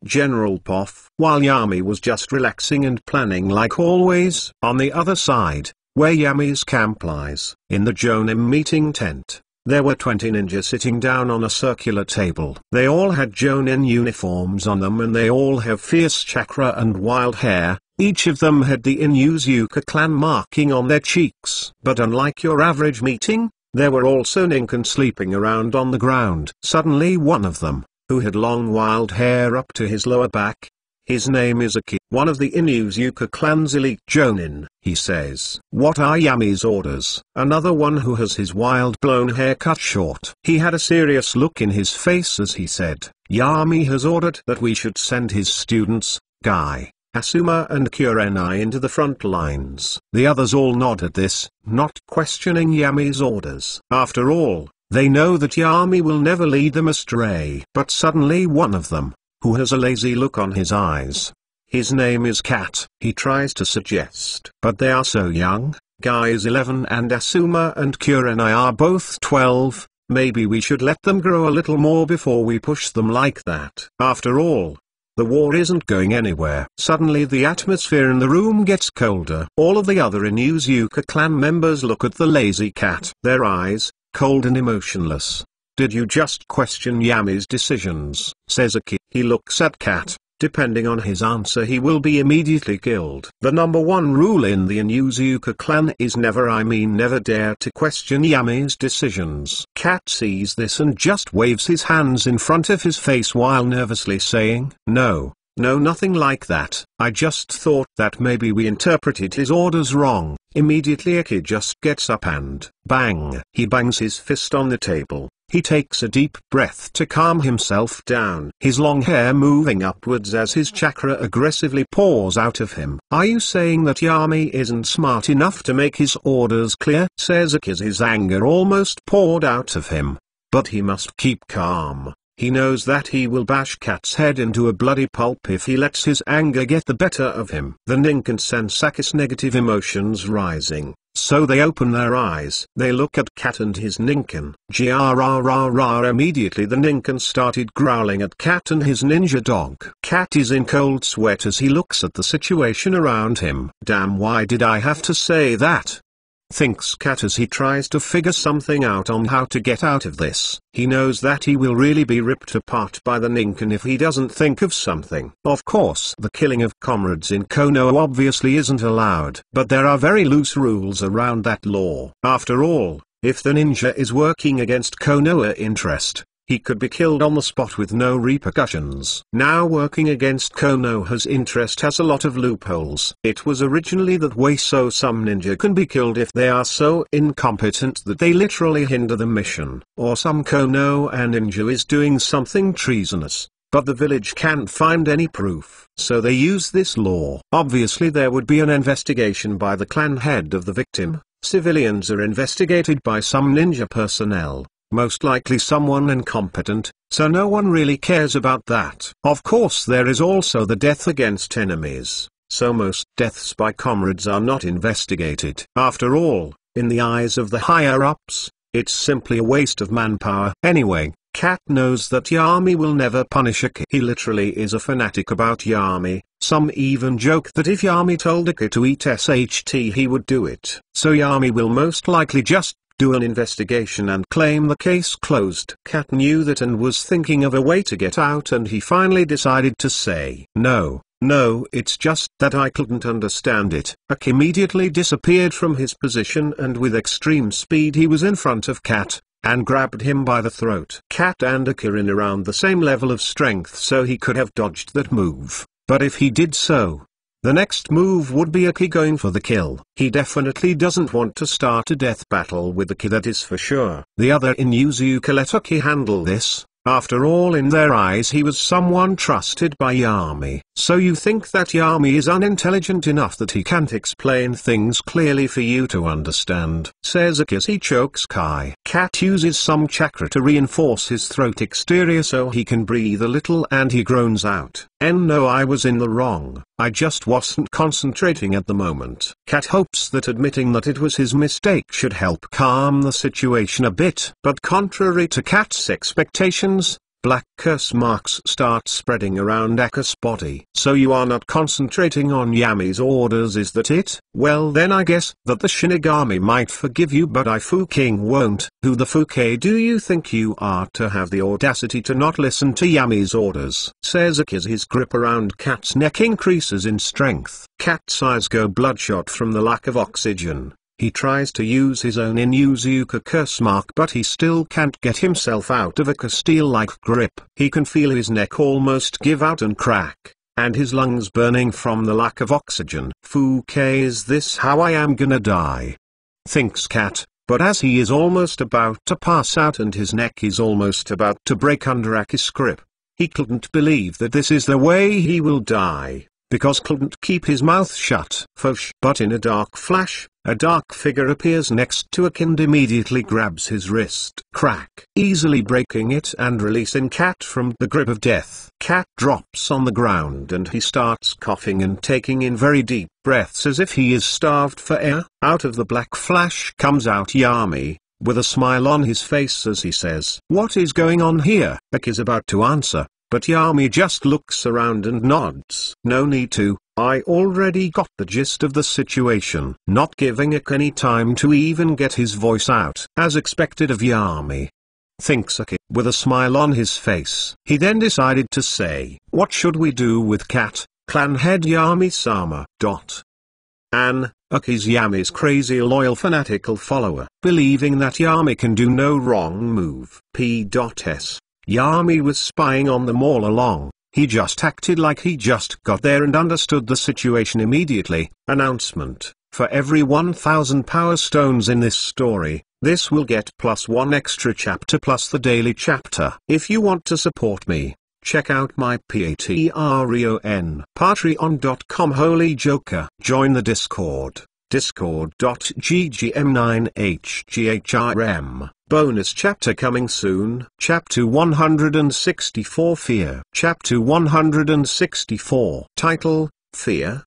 General Poff. While Yami was just relaxing and planning like always, on the other side, where Yami's camp lies, in the Jonin meeting tent, there were 20 ninjas sitting down on a circular table. They all had Jonin uniforms on them, and they all have fierce chakra and wild hair. Each of them had the Inuzuka clan marking on their cheeks. But unlike your average meeting, there were also Ninken sleeping around on the ground. Suddenly one of them, who had long wild hair up to his lower back, his name is Aki, one of the Inuzuka clan's elite Jonin, he says. What are Yami's orders? Another one who has his wild blown hair cut short. He had a serious look in his face as he said, Yami has ordered that we should send his students, Guy, Asuma and Kurenai into the front lines. The others all nod at this, not questioning Yami's orders. After all, they know that Yami will never lead them astray. But suddenly one of them, who has a lazy look on his eyes, his name is Kat, he tries to suggest. But they are so young, Guy is 11 and Asuma and Kurenai are both 12, maybe we should let them grow a little more before we push them like that. After all, the war isn't going anywhere. Suddenly the atmosphere in the room gets colder. All of the other Inuzuka clan members look at the lazy cat. Their eyes, cold and emotionless. Did you just question Yami's decisions? Says Aki. He looks at Kat. Depending on his answer he will be immediately killed. The number one rule in the Inuzuka clan is never, I mean never, dare to question Yami's decisions. Kat sees this and just waves his hands in front of his face while nervously saying, No, nothing like that. I just thought that maybe we interpreted his orders wrong. Immediately Aki just gets up and, bang! He bangs his fist on the table. He takes a deep breath to calm himself down, his long hair moving upwards as his chakra aggressively pours out of him. Are you saying that Yami isn't smart enough to make his orders clear? Says Aki as his anger almost poured out of him. But he must keep calm. He knows that he will bash Kat's head into a bloody pulp if he lets his anger get the better of him. The Ninken sense Aki's negative emotions rising, so they open their eyes. They look at Kat and his Ninken. Immediately the Ninken started growling at Kat and his ninja dog. Kat is in cold sweat as he looks at the situation around him. Damn, why did I have to say that? Thinks Cat as he tries to figure something out on how to get out of this. He knows that he will really be ripped apart by the Ninken if he doesn't think of something. Of course, the killing of comrades in Konoha obviously isn't allowed, but there are very loose rules around that law. After all, if the ninja is working against Konoha interest, he could be killed on the spot with no repercussions. Now working against Konoha's interest has a lot of loopholes. It was originally that way so some ninja can be killed if they are so incompetent that they literally hinder the mission. Or some Konoha ninja is doing something treasonous, but the village can't find any proof. So they use this law. Obviously there would be an investigation by the clan head of the victim. Civilians are investigated by some ninja personnel. Most likely someone incompetent, so no one really cares about that. Of course there is also the death against enemies, so most deaths by comrades are not investigated. After all, in the eyes of the higher-ups, it's simply a waste of manpower. Anyway, Cat knows that Yami will never punish Aki. He literally is a fanatic about Yami. Some even joke that if Yami told Aki to eat SHT he would do it. So Yami will most likely just do an investigation and claim the case closed. Cat knew that and was thinking of a way to get out, and he finally decided to say, No, it's just that I couldn't understand it. Aki immediately disappeared from his position and with extreme speed he was in front of Cat, and grabbed him by the throat. Cat and Aki are in around the same level of strength, so he could have dodged that move, but if he did so, the next move would be Aki going for the kill. He definitely doesn't want to start a death battle with Aki, that is for sure. The other Inuzuka let Aki handle this. After all, in their eyes he was someone trusted by Yami. So you think that Yami is unintelligent enough that he can't explain things clearly for you to understand, says Aki as he chokes Kai. Cat uses some chakra to reinforce his throat exterior so he can breathe a little, and he groans out, No, I was in the wrong, I just wasn't concentrating at the moment. Cat hopes that admitting that it was his mistake should help calm the situation a bit. But contrary to Cat's expectations, black curse marks start spreading around Aka's body. So you are not concentrating on Yami's orders, is that it? Well then I guess that the Shinigami might forgive you, but Fu King won't. Who the Fuke do you think you are to have the audacity to not listen to Yami's orders? Says Aki as his grip around Cat's neck increases in strength. Cat's eyes go bloodshot from the lack of oxygen. He tries to use his own Inuzuka curse mark, but he still can't get himself out of a steel-like grip. He can feel his neck almost give out and crack, and his lungs burning from the lack of oxygen. Fuke, is this how I am gonna die? Thinks Cat, but as he is almost about to pass out and his neck is almost about to break under Aki's grip, he couldn't believe that this is the way he will die, because couldn't keep his mouth shut. Fosh. But in a dark flash, a dark figure appears next to Aki and immediately grabs his wrist. Crack, easily breaking it and releasing Cat from the grip of death. Cat drops on the ground and he starts coughing and taking in very deep breaths as if he is starved for air. Out of the black flash comes out Yami, with a smile on his face as he says, What is going on here? Aki is about to answer, but Yami just looks around and nods. No need to, I already got the gist of the situation. Not giving Aki any time to even get his voice out, as expected of Yami. Thinks Aki, with a smile on his face. He then decided to say, What should we do with Cat, clan head Yami-sama? Aki's Yami's crazy loyal fanatical follower, believing that Yami can do no wrong move. P.S. Yami was spying on them all along. He just acted like he just got there and understood the situation immediately. Announcement: for every 1,000 power stones in this story, this will get +1 extra chapter plus the daily chapter. If you want to support me, check out my Patreon.com Holy Joker. Join the Discord. Discord.ggm9hgrm. Bonus chapter coming soon. Chapter 164 Fear. Chapter 164. Title: Fear.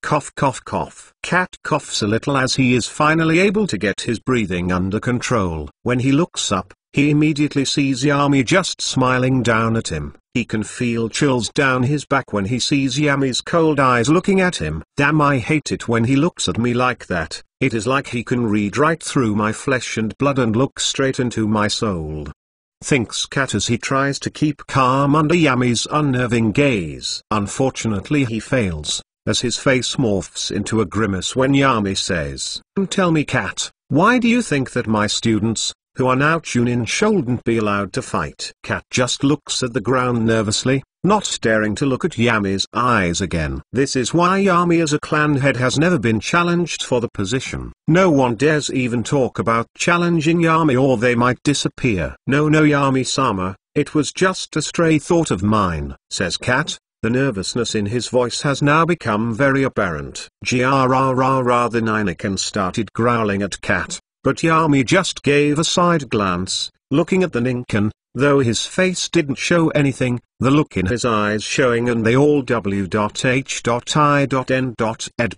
Cough cough cough. Cat coughs a little as he is finally able to get his breathing under control. When he looks up, He immediately sees Yami just smiling down at him. He can feel chills down his back when he sees Yami's cold eyes looking at him. Damn, I hate it when he looks at me like that. It is like he can read right through my flesh and blood and look straight into my soul. Thinks Cat as he tries to keep calm under Yami's unnerving gaze. Unfortunately he fails, as his face morphs into a grimace when Yami says, "Tell me, Cat, why do you think that my students, who are now Chunin, shouldn't be allowed to fight?" Cat just looks at the ground nervously, not daring to look at Yami's eyes again. This is why Yami as a clan head has never been challenged for the position. No one dares even talk about challenging Yami or they might disappear. No Yami-sama, it was just a stray thought of mine, says Cat. The nervousness in his voice has now become very apparent. The Ninekin started growling at Cat, but Yami just gave a side glance, looking at the Ninken, though his face didn't show anything, the look in his eyes showing, and they all w.h.i.n.ed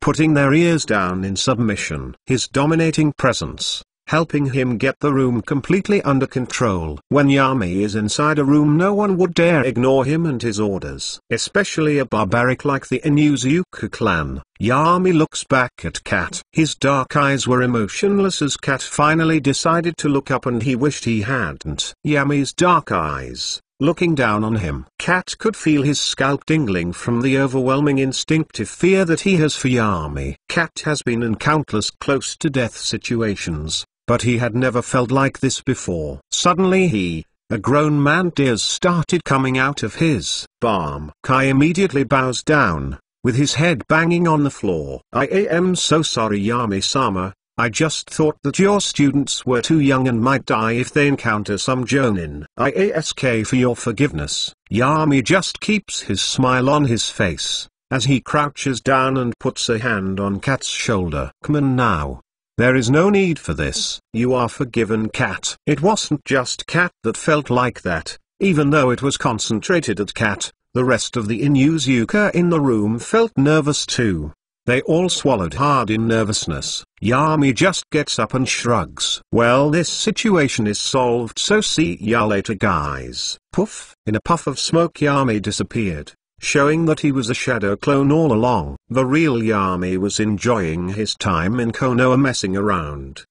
putting their ears down in submission. His dominating presence, helping him get the room completely under control. When Yami is inside a room, no one would dare ignore him and his orders, especially a barbaric like the Inuzuka clan. Yami looks back at Cat. His dark eyes were emotionless as Cat finally decided to look up, and he wished he hadn't. Yami's dark eyes, looking down on him. Cat could feel his scalp tingling from the overwhelming instinctive fear that he has for Yami. Cat has been in countless close-to-death situations, but he had never felt like this before. Suddenly a grown man, tears started coming out of his palm. Kai immediately bows down, with his head banging on the floor. "I am so sorry, Yami-sama. I just thought that your students were too young and might die if they encounter some jonin. I ask for your forgiveness." Yami just keeps his smile on his face, as he crouches down and puts a hand on Cat's shoulder. "Come on now. There is no need for this. You are forgiven, Cat." It wasn't just Cat that felt like that, even though it was concentrated at Cat. The rest of the Inuzuka in the room felt nervous too. They all swallowed hard in nervousness. Yami just gets up and shrugs. "Well, this situation is solved, so see ya later, guys." Puff! In a puff of smoke Yami disappeared, showing that he was a shadow clone all along. The real Yami was enjoying his time in Konoha messing around.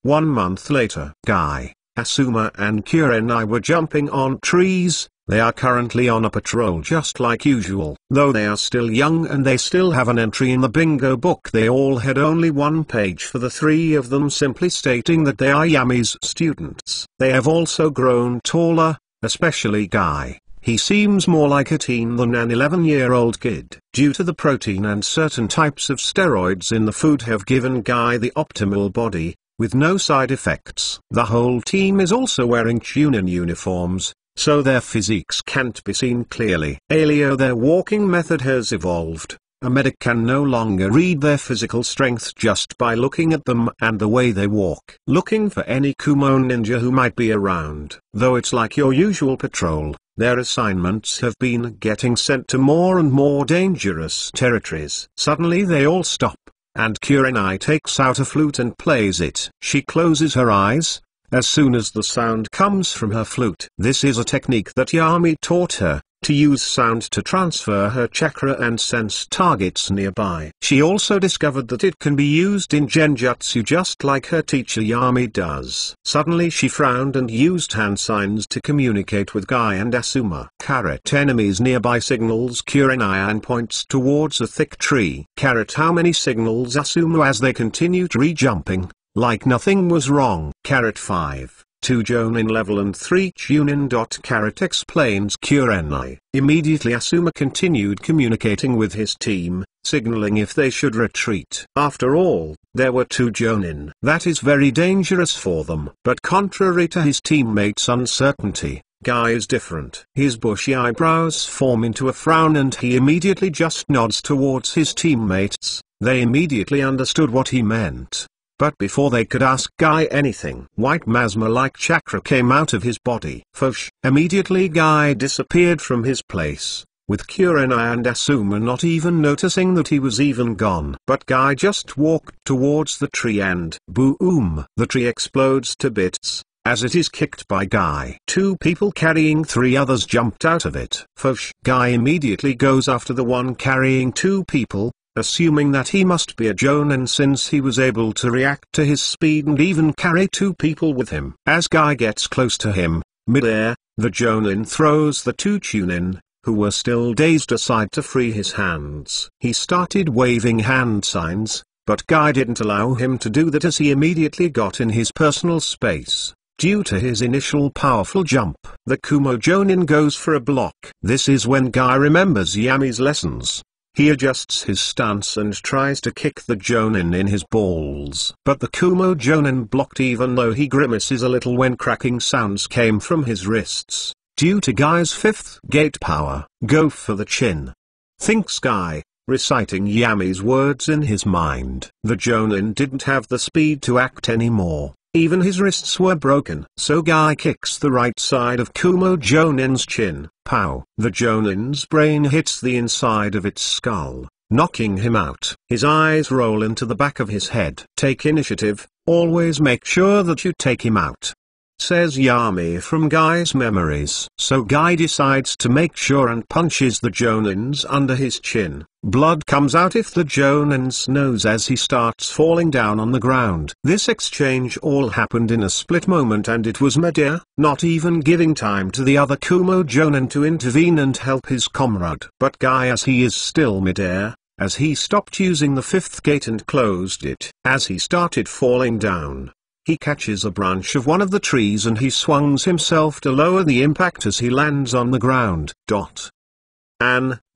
1 month later, Guy, Asuma and Kurenai were jumping on trees. They are currently on a patrol just like usual. Though they are still young and they still have an entry in the bingo book, they all had only one page for the three of them, simply stating that they are Yami's students. They have also grown taller, especially Guy. He seems more like a teen than an 11-year-old kid. Due to the protein and certain types of steroids in the food have given Guy the optimal body, with no side effects. The whole team is also wearing Chunin uniforms, so their physiques can't be seen clearly. Alio, their walking method has evolved. A medic can no longer read their physical strength just by looking at them and the way they walk. Looking for any Kumo ninja who might be around. Though it's like your usual patrol, their assignments have been getting sent to more and more dangerous territories. Suddenly they all stop, and Kurenai takes out a flute and plays it. She closes her eyes as soon as the sound comes from her flute. This is a technique that Yami taught her, to use sound to transfer her chakra and sense targets nearby. She also discovered that it can be used in genjutsu just like her teacher Yami does. Suddenly she frowned and used hand signs to communicate with Guy and Asuma. Carrot enemies nearby, signals Kurenai and points towards a thick tree. Carrot, how many signals Asuma as they continued re-jumping, like nothing was wrong. Carrot 5. 2 Jonin level and 3 Chunin. Carrot explains Kurenai. Immediately Asuma continued communicating with his team, signaling if they should retreat. After all, there were 2 Jonin. That is very dangerous for them. But contrary to his teammates' uncertainty, Guy is different. His bushy eyebrows form into a frown and he immediately just nods towards his teammates. They immediately understood what he meant. But before they could ask Guy anything, white masma-like chakra came out of his body. Fosh! Immediately Guy disappeared from his place, with Kurenai and Asuma not even noticing that he was even gone. But Guy just walked towards the tree and boom! The tree explodes to bits, As it is kicked by Guy, two people carrying three others jumped out of it. Fosh. Guy immediately goes after the one carrying two people, assuming that he must be a Jonin since he was able to react to his speed and even carry two people with him. As Guy gets close to him, mid-air, the Jonin throws the two Chunin, who were still dazed, aside to free his hands. He started waving hand signs, but Guy didn't allow him to do that as he immediately got in his personal space. Due to his initial powerful jump, the Kumo Jonin goes for a block. This is when Guy remembers Yami's lessons. He adjusts his stance and tries to kick the Jonin in his balls. But the Kumo Jonin blocked, even though he grimaces a little when cracking sounds came from his wrists. Due to Guy's fifth gate power, go for the chin, thinks Guy, reciting Yami's words in his mind. The Jonin didn't have the speed to act anymore. Even his wrists were broken. So Guy kicks the right side of Kumo Jonin's chin. Pow! The Jonin's brain hits the inside of its skull, knocking him out. His eyes roll into the back of his head. Take initiative, always make sure that you take him out, says Yami from Guy's memories. So Guy decides to make sure and punches the Jonins under his chin. Blood comes out of the Jonin's nose as he starts falling down on the ground. This exchange all happened in a split moment, and it was mid-air, not even giving time to the other Kumo Jonin to intervene and help his comrade. But Guy, as he is still mid-air, as he stopped using the fifth gate and closed it, as he started falling down, he catches a branch of one of the trees and he swings himself to lower the impact as he lands on the ground.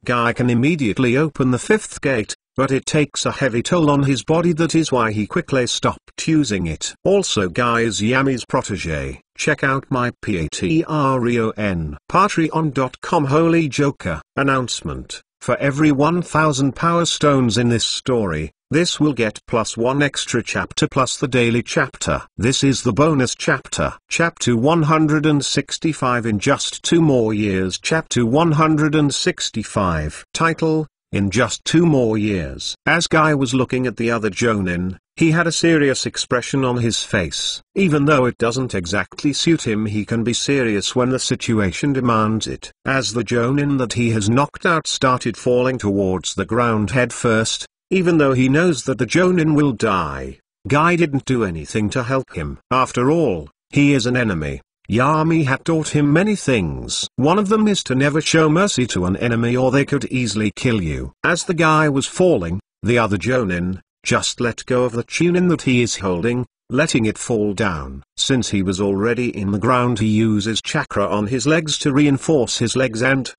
Guy can immediately open the fifth gate, but it takes a heavy toll on his body. That is why he quickly stopped using it. Also, Guy is Yami's protege. Check out my Patreon.com Holy Joker. Announcement: for every 1000 power stones in this story, this will get +1 extra chapter plus the daily chapter. This is the bonus chapter. Chapter 165 in just 2 more years. Chapter 165. Title: In just 2 more years. As Guy was looking at the other Jonin, he had a serious expression on his face. Even though it doesn't exactly suit him, he can be serious when the situation demands it. As the Jonin that he has knocked out started falling towards the ground head first, even though he knows that the Jonin will die, Guy didn't do anything to help him. After all, he is an enemy. Yami had taught him many things. One of them is to never show mercy to an enemy or they could easily kill you. As the Guy was falling, the other Jonin just let go of the Chunin that he is holding, letting it fall down. Since he was already in the ground, he uses chakra on his legs to reinforce his legs and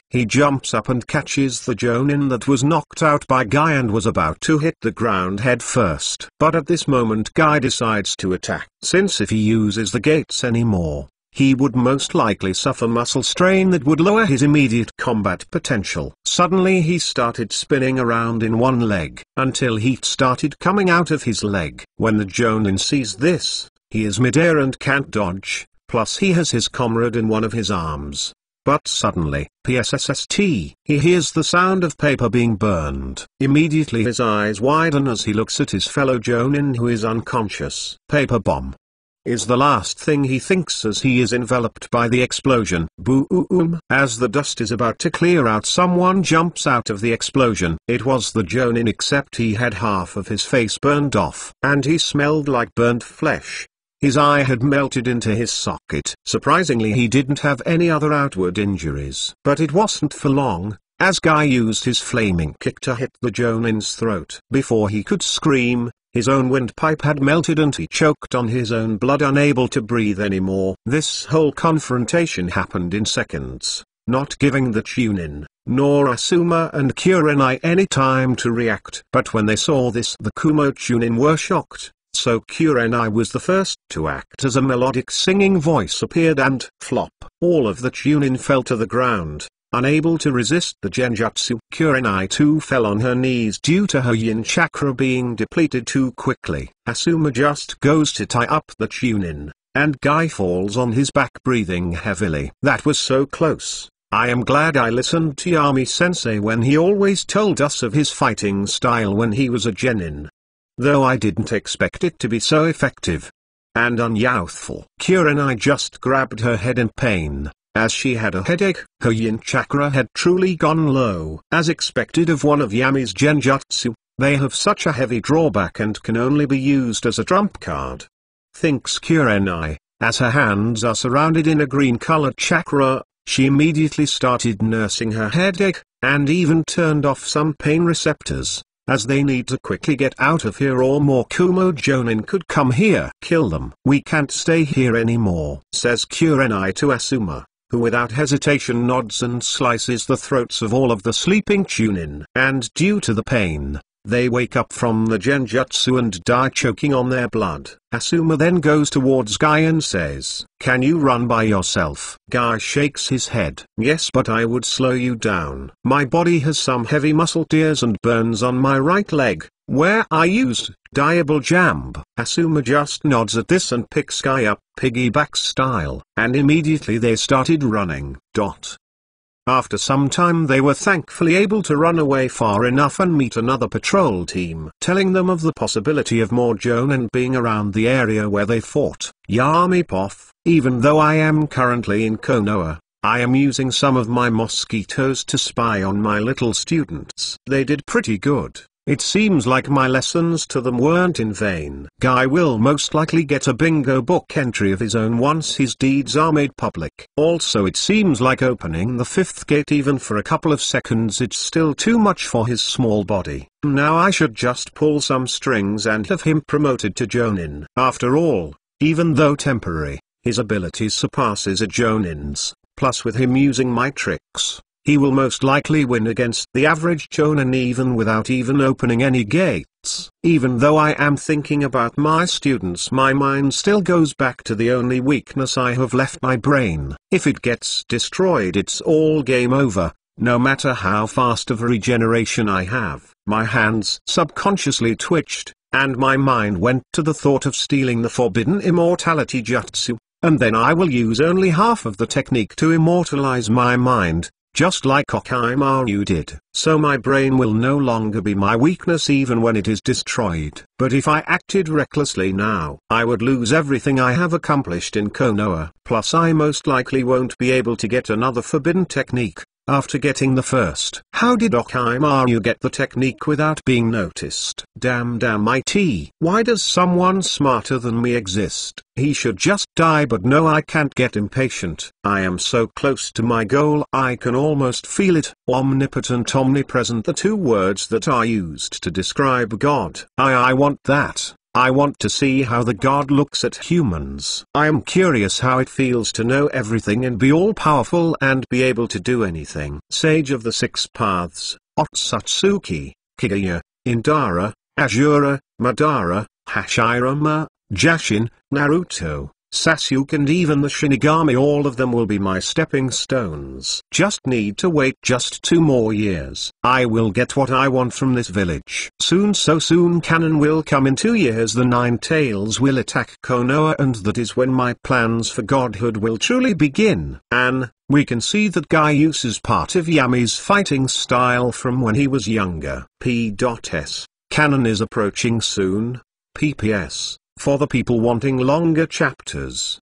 he jumps up and catches the Jonin that was knocked out by Guy and was about to hit the ground head first. But at this moment Guy decides to attack. Since if he uses the gates anymore, he would most likely suffer muscle strain that would lower his immediate combat potential. Suddenly he started spinning around in one leg, until heat started coming out of his leg. When the Jonin sees this, he is midair and can't dodge, plus he has his comrade in one of his arms. But suddenly, he hears the sound of paper being burned. Immediately his eyes widen as he looks at his fellow Jonin who is unconscious. Paper bomb is the last thing he thinks as he is enveloped by the explosion. Boom! As the dust is about to clear out, someone jumps out of the explosion. It was the Jonin, except he had half of his face burned off, and he smelled like burnt flesh. His eye had melted into his socket. Surprisingly, he didn't have any other outward injuries. But it wasn't for long, as Guy used his flaming kick to hit the Jonin's throat. Before he could scream, his own windpipe had melted and he choked on his own blood, unable to breathe anymore. This whole confrontation happened in seconds, not giving the Chunin, nor Asuma and Kurenai any time to react. But when they saw this, the Kumo Chunin were shocked, so Kurenai was the first to act as a melodic singing voice appeared and flop. All of the Chunin fell to the ground, unable to resist the genjutsu. Kurenai too fell on her knees due to her yin chakra being depleted too quickly. Asuma just goes to tie up the Chunin, and Guy falls on his back breathing heavily. That was so close. I am glad I listened to Yami-sensei when he always told us of his fighting style when he was a genin. Though I didn't expect it to be so effective. and unyouthful. Kurenai just grabbed her head in pain, as she had a headache. Her yin chakra had truly gone low. As expected of one of Yami's genjutsu, they have such a heavy drawback and can only be used as a trump card. Thinks Kurenai, as her hands are surrounded in a green-colored chakra. She immediately started nursing her headache, and even turned off some pain receptors, as they need to quickly get out of here or more Kumo Jonin could come here. Kill them. We can't stay here anymore, says Kurenai to Asuma, who without hesitation nods and slices the throats of all of the sleeping Chunin. And due to the pain, they wake up from the genjutsu and die choking on their blood. Asuma then goes towards Guy and says, "Can you run by yourself?" Guy shakes his head. "Yes, but I would slow you down. My body has some heavy muscle tears and burns on my right leg, where I used Diable Jamb." Asuma just nods at this and picks Guy up piggyback style, and immediately they started running. After some time they were thankfully able to run away far enough and meet another patrol team, telling them of the possibility of more Jonin being around the area where they fought. Yami Poff, even though I am currently in Konoha, I am using some of my mosquitoes to spy on my little students. They did pretty good. It seems like my lessons to them weren't in vain. Guy will most likely get a bingo book entry of his own once his deeds are made public. Also, it seems like opening the fifth gate even for a couple of seconds it's still too much for his small body. Now I should just pull some strings and have him promoted to Jonin. After all, even though temporary, his ability surpasses a Jonin's, plus with him using my tricks, he will most likely win against the average Jonin even without even opening any gates. Even though I am thinking about my students, my mind still goes back to the only weakness I have left, my brain. If it gets destroyed it's all game over, no matter how fast of a regeneration I have. My hands subconsciously twitched, and my mind went to the thought of stealing the forbidden immortality jutsu, and then I will use only half of the technique to immortalize my mind, just like Orochimaru did. So my brain will no longer be my weakness even when it is destroyed. But if I acted recklessly now, I would lose everything I have accomplished in Konoha. Plus I most likely won't be able to get another forbidden technique, after getting the first. How did Orochimaru get the technique without being noticed? Damn IT. Why does someone smarter than me exist? He should just die, but no, I can't get impatient. I am so close to my goal I can almost feel it. Omnipotent, omnipresent, the two words that are used to describe God. I want that. I want to see how the God looks at humans. I am curious how it feels to know everything and be all-powerful and be able to do anything. Sage of the Six Paths, Otsutsuki, Kagaya, Indara, Asura, Madara, Hashirama, Jashin, Naruto, Sasuke and even the Shinigami, all of them will be my stepping stones. Just need to wait just 2 more years. I will get what I want from this village. Soon, so soon Kanon will come. In 2 years the Nine Tails will attack Konoha, and that is when my plans for godhood will truly begin. And we can see that Guy uses part of Yami's fighting style from when he was younger. P.S. Kanon is approaching soon. PPS. For the people wanting longer chapters.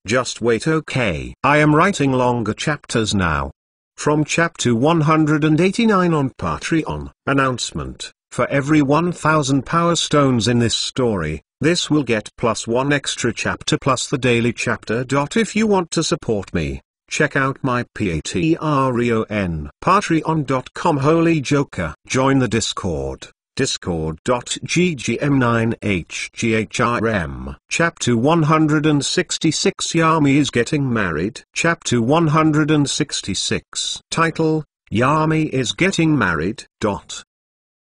Just wait, okay? I am writing longer chapters now. From chapter 189 on Patreon. Announcement: for every 1000 power stones in this story, this will get +1 extra chapter plus the daily chapter. If you want to support me, check out my Patreon. Patreon.com Holy Joker. Join the Discord. Discord.ggm9hgrm. Chapter 166 Yami is getting married. Chapter 166. Title: Yami is getting married.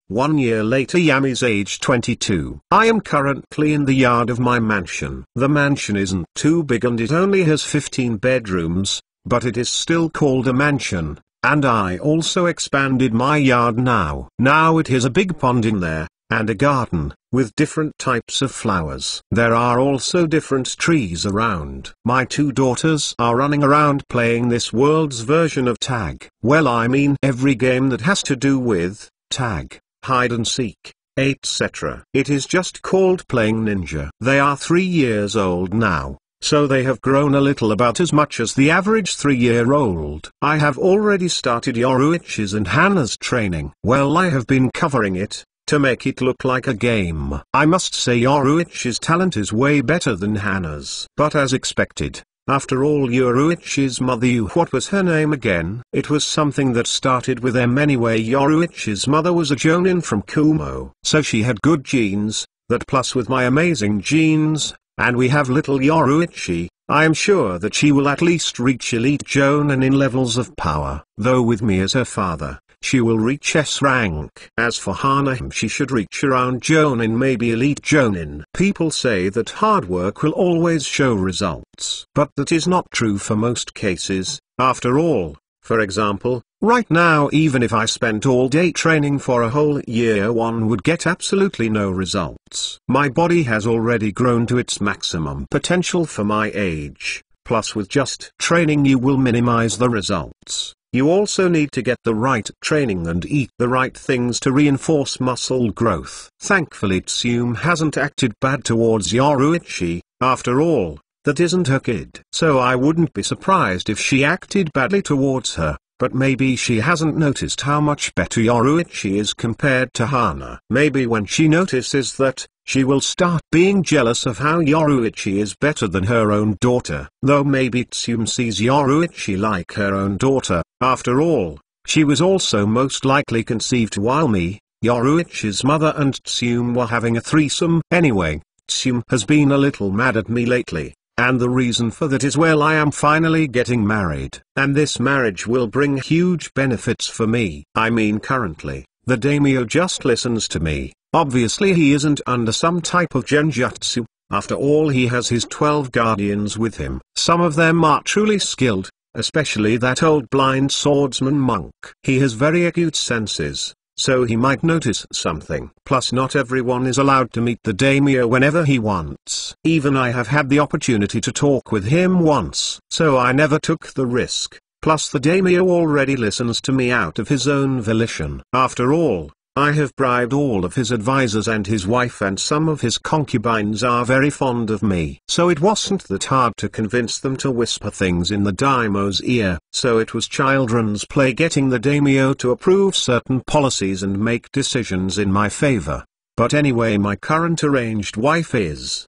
1 year later, Yami's age 22. I am currently in the yard of my mansion. The mansion isn't too big and it only has 15 bedrooms, but it is still called a mansion. And I also expanded my yard now. Now it has a big pond in there, and a garden, with different types of flowers. There are also different trees around. My 2 daughters are running around playing this world's version of tag. Well, I mean every game that has to do with tag, hide and seek, etc. It is just called playing ninja. They are 3 years old now, so they have grown a little, about as much as the average 3-year-old. I have already started Yoruichi's and Hana's training. Well, I have been covering it, to make it look like a game. I must say Yoruichi's talent is way better than Hana's. But as expected, after all, Yoruichi's mother, what was her name again? It was something that started with M anyway. Yoruichi's mother was a Jonin from Kumo. So she had good genes, that plus with my amazing genes, and we have little Yoruichi, I am sure that she will at least reach Elite Jonin in levels of power. Though with me as her father, she will reach S rank. As for Hana, she should reach around Jonin, maybe Elite Jonin. People say that hard work will always show results. But that is not true for most cases. After all, for example, right now, even if I spent all day training for a whole year, one would get absolutely no results. My body has already grown to its maximum potential for my age. Plus with just training you will minimize the results. You also need to get the right training and eat the right things to reinforce muscle growth. Thankfully Tsume hasn't acted bad towards Yoruichi. After all, that isn't her kid. So I wouldn't be surprised if she acted badly towards her, but maybe she hasn't noticed how much better Yoruichi is compared to Hana. Maybe when she notices that, she will start being jealous of how Yoruichi is better than her own daughter. Though maybe Tsume sees Yoruichi like her own daughter. After all, she was also most likely conceived while me, Yoruichi's mother and Tsume were having a threesome. Anyway, Tsume has been a little mad at me lately, and the reason for that is, well, I am finally getting married. And this marriage will bring huge benefits for me. I mean, currently, the daimyo just listens to me. Obviously he isn't under some type of genjutsu. After all, he has his 12 guardians with him. Some of them are truly skilled, especially that old blind swordsman monk. He has very acute senses, so he might notice something. Plus not everyone is allowed to meet the daimyo whenever he wants. Even I have had the opportunity to talk with him once, so I never took the risk. Plus the daimyo already listens to me out of his own volition. After all, I have bribed all of his advisors and his wife, and some of his concubines are very fond of me. So it wasn't that hard to convince them to whisper things in the daimyo's ear. So it was children's play getting the daimyo to approve certain policies and make decisions in my favor. But anyway, my current arranged wife is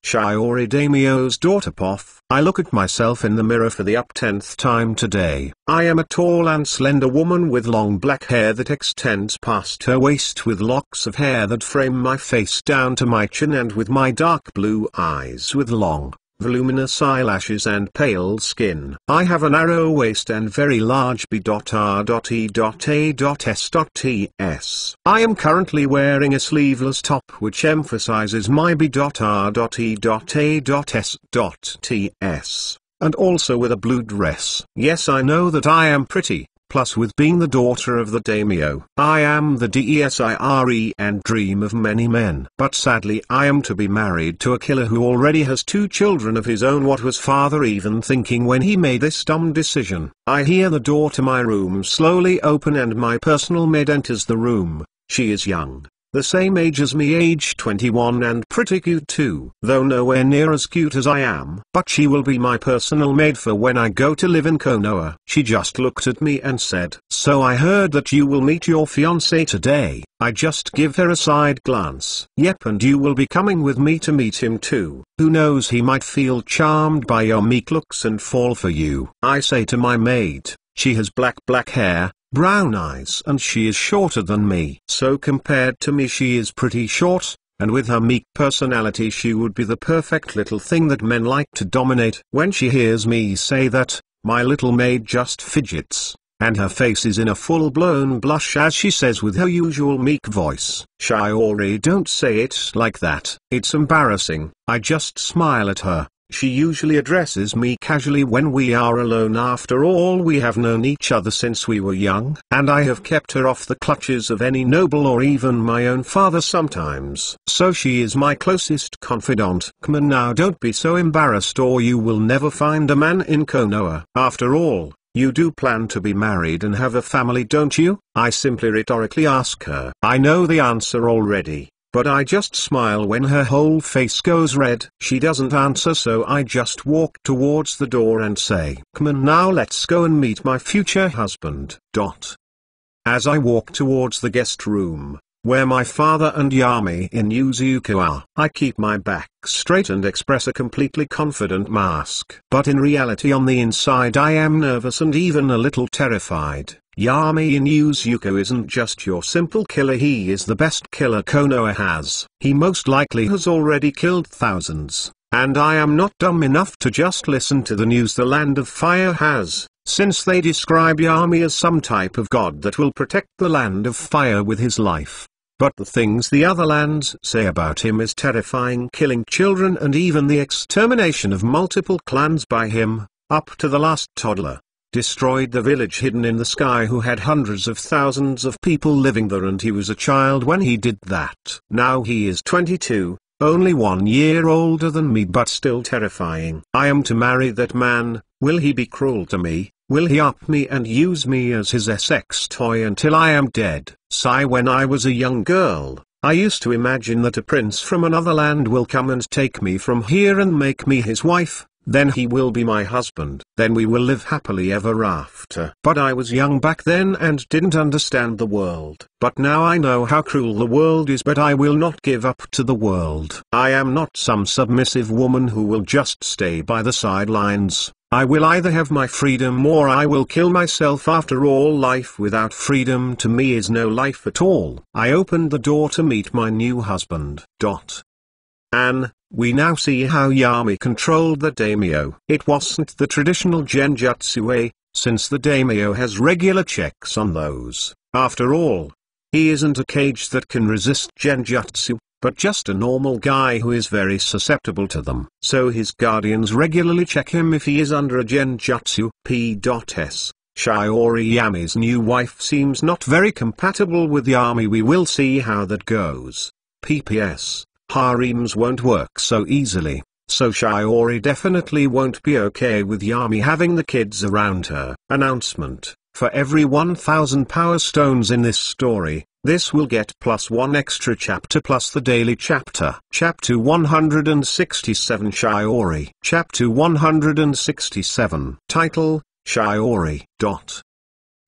Shiori daimyo's daughter Poff. I look at myself in the mirror for the 10th time today. I am a tall and slender woman with long black hair that extends past her waist, with locks of hair that frame my face down to my chin, and with my dark blue eyes with long, voluminous eyelashes and pale skin. I have a narrow waist and very large B.R.E.A.S.Ts. I am currently wearing a sleeveless top which emphasizes my B.R.E.A.S.Ts, and also with a blue dress. Yes, I know that I am pretty. Plus with being the daughter of the daimyo, I am the desire and dream of many men. But sadly I am to be married to a killer who already has 2 children of his own. What was father even thinking when he made this dumb decision? I hear the door to my room slowly open and my personal maid enters the room. She is young, the same age as me, age 21, and pretty cute too. Though nowhere near as cute as I am. But she will be my personal maid for when I go to live in Konoha. She just looked at me and said, "So I heard that you will meet your fiancé today." I just give her a side glance. "Yep, and you will be coming with me to meet him too. Who knows, he might feel charmed by your meek looks and fall for you." I say to my maid. She has black hair, brown eyes, and she is shorter than me. So compared to me she is pretty short, and with her meek personality she would be the perfect little thing that men like to dominate. When she hears me say that, my little maid just fidgets, and her face is in a full-blown blush as she says with her usual meek voice, "Shiori, don't say it like that. It's embarrassing." I just smile at her. She usually addresses me casually when we are alone. After all, we have known each other since we were young, and I have kept her off the clutches of any noble or even my own father sometimes. So she is my closest confidant. Come on now, don't be so embarrassed or you will never find a man in Konoha. After all, You do plan to be married and have a family, don't you? I simply rhetorically ask her. I know the answer already, but I just smile when her whole face goes red. She doesn't answer, so I just walk towards the door and say, "Come on now, let's go and meet my future husband." As I walk towards the guest room, where my father and Yami Inuzuka are, I keep my back straight and express a completely confident mask. But in reality, on the inside, I am nervous and even a little terrified. Yami Inuzuka isn't just your simple killer, he is the best killer Konoha has. He most likely has already killed thousands, and I am not dumb enough to just listen to the news the Land of Fire has, since they describe Yami as some type of god that will protect the Land of Fire with his life. But the things the other lands say about him is terrifying, killing children and even the extermination of multiple clans by him, up to the last toddler. Destroyed the village hidden in the sky who had hundreds of thousands of people living there, and he was a child when he did that. Now he is 22, only 1 year older than me, but still terrifying. I am to marry that man. Will he be cruel to me? Will he up me and use me as his sex toy until I am dead? Sigh. When I was a young girl, I used to imagine that a prince from another land will come and take me from here and make me his wife. Then he will be my husband. Then we will live happily ever after. But I was young back then and didn't understand the world. But now I know how cruel the world is, but I will not give up to the world. I am not some submissive woman who will just stay by the sidelines. I will either have my freedom or I will kill myself. After all, life without freedom to me is no life at all. I opened the door to meet my new husband. And we now see how Yami controlled the daimyo. It wasn't the traditional genjutsu way, since the daimyo has regular checks on those. After all, he isn't a cage that can resist genjutsu, but just a normal guy who is very susceptible to them. So his guardians regularly check him if he is under a genjutsu. P.S. Shiori, Yami's new wife, seems not very compatible with Yami. We will see how that goes. P.P.S. Harems won't work so easily, so Shiori definitely won't be okay with Yami having the kids around her. Announcement: for every 1,000 power stones in this story, this will get +1 extra chapter plus the daily chapter. Chapter 167, Shiori. Chapter 167. Title: Shiori.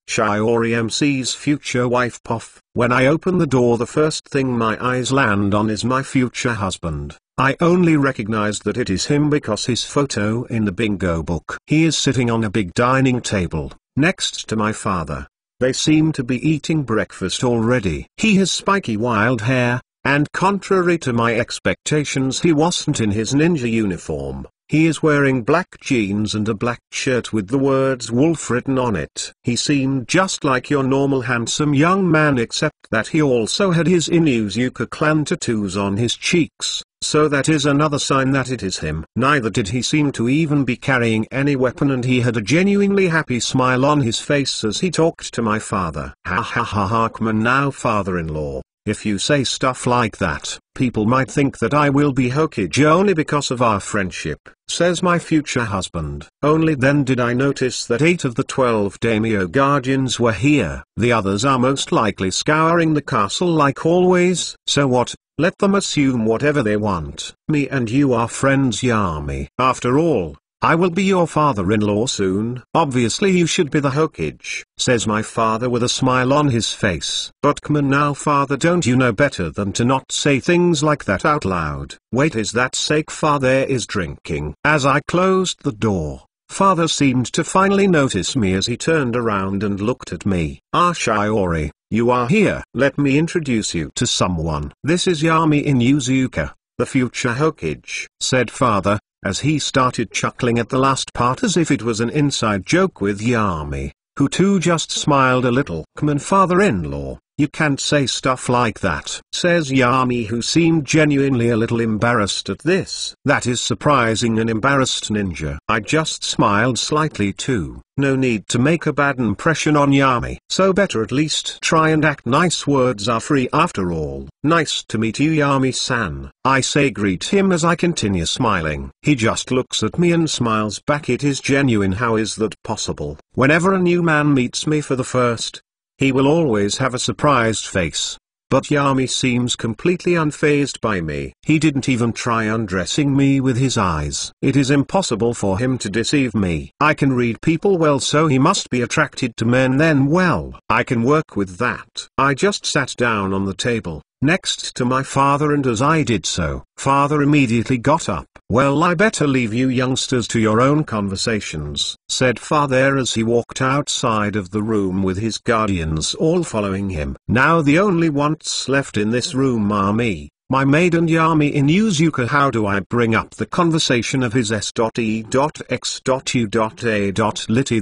Shiori MC's future wife. Puff. When I open the door, the first thing my eyes land on is my future husband. I only recognize that it is him because his photo in the bingo book. He is sitting on a big dining table, next to my father. They seem to be eating breakfast already. He has spiky wild hair, and contrary to my expectations, he wasn't in his ninja uniform. He is wearing black jeans and a black shirt with the words Wolf written on it. He seemed just like your normal handsome young man, except that he also had his Inuzuka clan tattoos on his cheeks, so that is another sign that it is him. Neither did he seem to even be carrying any weapon, and he had a genuinely happy smile on his face as he talked to my father. Ha ha ha ha. Come on now, father-in-law. If you say stuff like that, people might think that I will be Hokage only because of our friendship, says my future husband. Only then did I notice that 8 of the 12 daimyo guardians were here. The others are most likely scouring the castle like always. So what? Let them assume whatever they want. Me and you are friends, Yami. After all, I will be your father-in-law soon. Obviously you should be the Hokage, says my father with a smile on his face. But come on now, father, don't you know better than to not say things like that out loud? Wait, is that sake father is drinking? As I closed the door, father seemed to finally notice me as he turned around and looked at me. Ah, Shiori, you are here. Let me introduce you to someone. This is Yami Inuzuka, the future Hokage, said father, as he started chuckling at the last part as if it was an inside joke with Yami, who too just smiled a little. Come on, father-in-law, You can't say stuff like that, says Yami, who seemed genuinely a little embarrassed at this. That is surprising, an embarrassed ninja. I just smiled slightly too. No need to make a bad impression on Yami, so better at least try and act nice. Words are free after all. Nice to meet you, Yami-san. I say, greet him as I continue smiling. He just looks at me and smiles back. It is genuine. How is that possible? Whenever a new man meets me for the first, he will always have a surprised face. But Yami seems completely unfazed by me. He didn't even try undressing me with his eyes. It is impossible for him to deceive me. I can read people well, so he must be attracted to men then. Well, I can work with that. I just sat down on the table next to my father, and as I did so, father immediately got up. Well, I better leave you youngsters to your own conversations, said father as he walked outside of the room with his guardians all following him. Now the only ones left in this room are me, my maid, and Yami in Yuzuka. How do I bring up the conversation of his S.E.X.U.A.?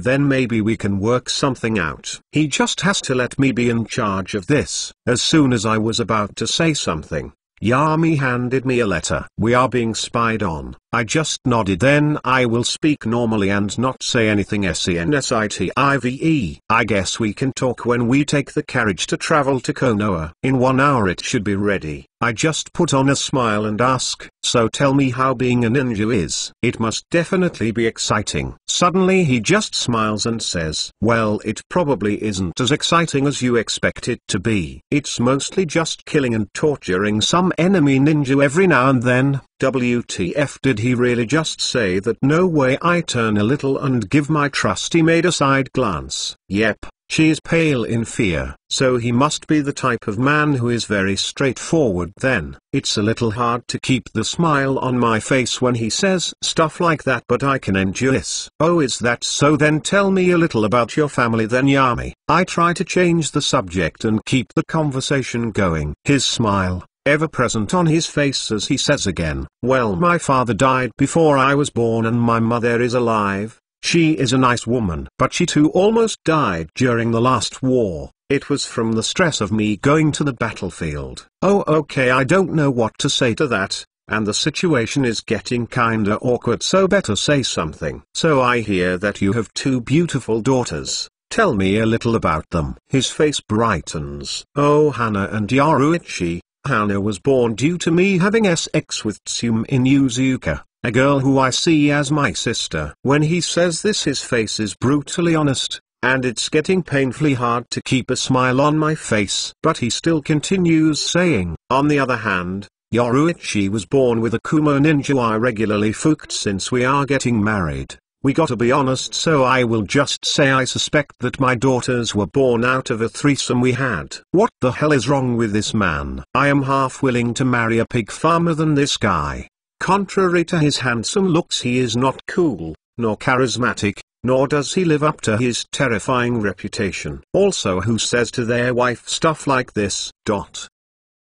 Then maybe we can work something out. He just has to let me be in charge of this. As soon as I was about to say something, Yami handed me a letter. We are being spied on. I just nodded. Then I will speak normally and not say anything. SENSITIVE. I guess we can talk when we take the carriage to travel to Konoha. In 1 hour it should be ready. I just put on a smile and ask, so tell me how being a ninja is. It must definitely be exciting. Suddenly he just smiles and says, well, it probably isn't as exciting as you expect it to be. It's mostly just killing and torturing some enemy ninja every now and then. WTF, did he really just say that? No way. I turn a little and give my trusty maid a side glance. Yep, she is pale in fear, so he must be the type of man who is very straightforward. Then, it's a little hard to keep the smile on my face when he says stuff like that, but I can endure this. Oh, is that so? Then tell me a little about your family then, Yami. I try to change the subject and keep the conversation going. His smile, ever present on his face as he says again, well, my father died before I was born and my mother is alive. She is a nice woman, but she too almost died during the last war. It was from the stress of me going to the battlefield. Oh, okay, I don't know what to say to that, and the situation is getting kinda awkward, so better say something. So I hear that you have 2 beautiful daughters. Tell me a little about them. His face brightens. Oh, Hana and Yaruichi. Hana was born due to me having sex with Tsum in Yuzuka, a girl who I see as my sister. When he says this, his face is brutally honest, and it's getting painfully hard to keep a smile on my face. But he still continues saying, on the other hand, Yaruichi was born with a Kumo ninja I regularly fucked since we are getting married. We gotta be honest, so I will just say I suspect that my daughters were born out of a threesome we had. What the hell is wrong with this man? I am half willing to marry a pig farmer than this guy. Contrary to his handsome looks, he is not cool, nor charismatic, nor does he live up to his terrifying reputation. Also, who says to their wife stuff like this?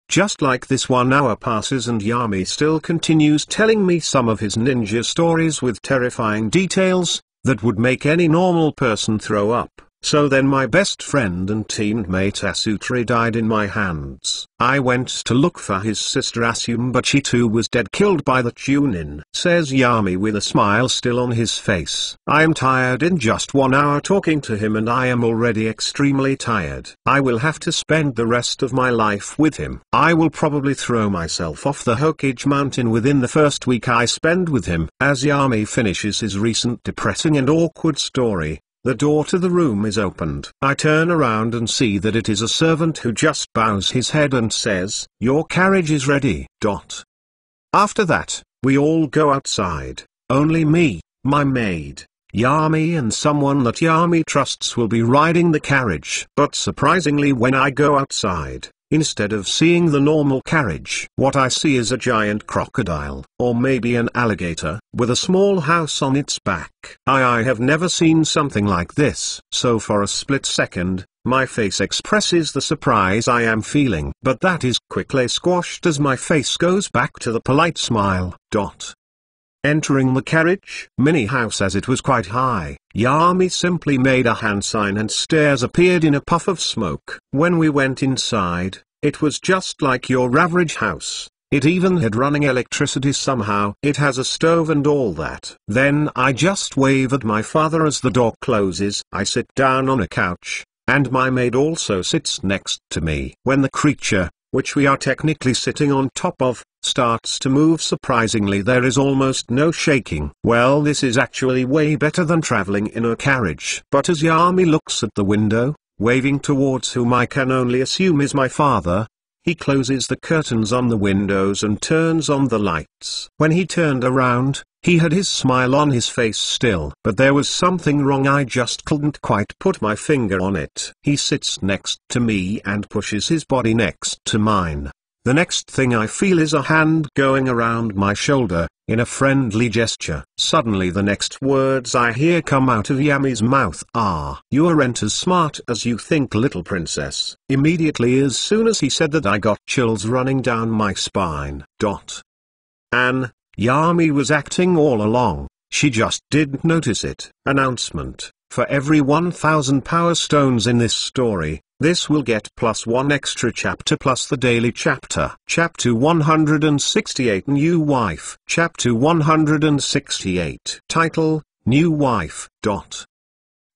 Just like this, 1 hour passes and Yami still continues telling me some of his ninja stories with terrifying details that would make any normal person throw up. So then my best friend and teammate Asutri died in my hands. I went to look for his sister Asum, but she too was dead, killed by the Chunin, says Yami with a smile still on his face. I am tired. In just 1 hour talking to him and I am already extremely tired. I will have to spend the rest of my life with him. I will probably throw myself off the Hokage mountain within the first week I spend with him. As Yami finishes his recent depressing and awkward story, the door to the room is opened. I turn around and see that it is a servant who just bows his head and says, "Your carriage is ready." After that, we all go outside. Only me, my maid, Yami and someone that Yami trusts will be riding the carriage. But surprisingly, when I go outside, instead of seeing the normal carriage, what I see is a giant crocodile, or maybe an alligator, with a small house on its back. I have never seen something like this. So for a split second, my face expresses the surprise I am feeling. But that is quickly squashed as my face goes back to the polite smile. Entering the carriage mini house as it was quite high, Yami simply made a hand sign and stairs appeared in a puff of smoke. When we went inside, it was just like your average house. It even had running electricity somehow. It has a stove and all that. Then I just wave at my father as the door closes. I sit down on a couch, and my maid also sits next to me. When the creature, which we are technically sitting on top of, starts to move surprisingly there is almost no shaking. Well, this is actually way better than traveling in a carriage. But as Yami looks at the window, waving towards whom I can only assume is my father, he closes the curtains on the windows and turns on the lights. When he turned around, he had his smile on his face still. But there was something wrong, I just couldn't quite put my finger on it. He sits next to me and pushes his body next to mine. The next thing I feel is a hand going around my shoulder, in a friendly gesture. Suddenly the next words I hear come out of Yami's mouth are, "You aren't as smart as you think, little princess." Immediately as soon as he said that I got chills running down my spine. Yami was acting all along, she just didn't notice it. Announcement: for every 1000 power stones in this story, this will get +1 extra chapter plus the daily chapter. Chapter 168 New Wife. Chapter 168 Title, New Wife.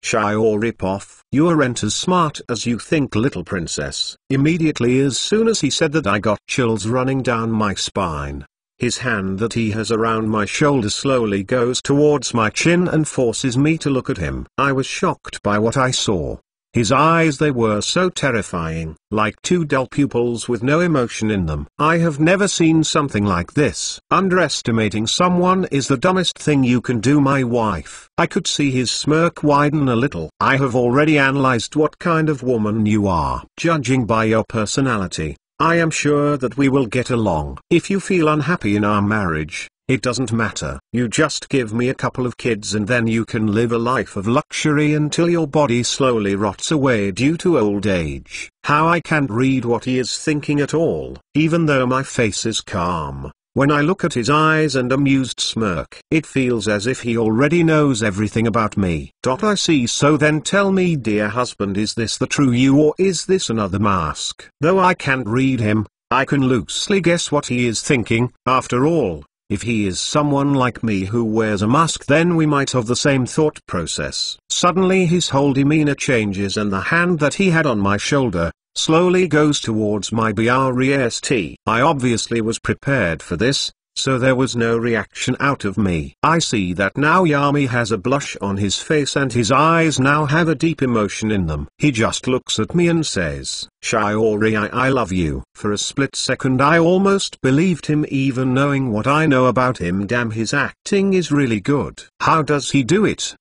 Shy or rip off. You aren't as smart as you think, little princess. Immediately as soon as he said that I got chills running down my spine. His hand that he has around my shoulder slowly goes towards my chin and forces me to look at him. I was shocked by what I saw. His eyes, they were so terrifying, like two dull pupils with no emotion in them. I have never seen something like this. Underestimating someone is the dumbest thing you can do, my wife. I could see his smirk widen a little. I have already analyzed what kind of woman you are. Judging by your personality, I am sure that we will get along. If you feel unhappy in our marriage, it doesn't matter. You just give me a couple of kids and then you can live a life of luxury until your body slowly rots away due to old age. How I can't read what he is thinking at all. Even though my face is calm, when I look at his eyes and amused smirk, it feels as if he already knows everything about me. I see. So then tell me, dear husband, is this the true you or is this another mask? Though I can't read him, I can loosely guess what he is thinking. After all, if he is someone like me who wears a mask, then we might have the same thought process. Suddenly his whole demeanor changes and the hand that he had on my shoulder slowly goes towards my breast. I obviously was prepared for this, so there was no reaction out of me. I see that now Yami has a blush on his face and his eyes now have a deep emotion in them. He just looks at me and says, "Shiori, I love you." For a split second I almost believed him, even knowing what I know about him. Damn, his acting is really good. How does he do it?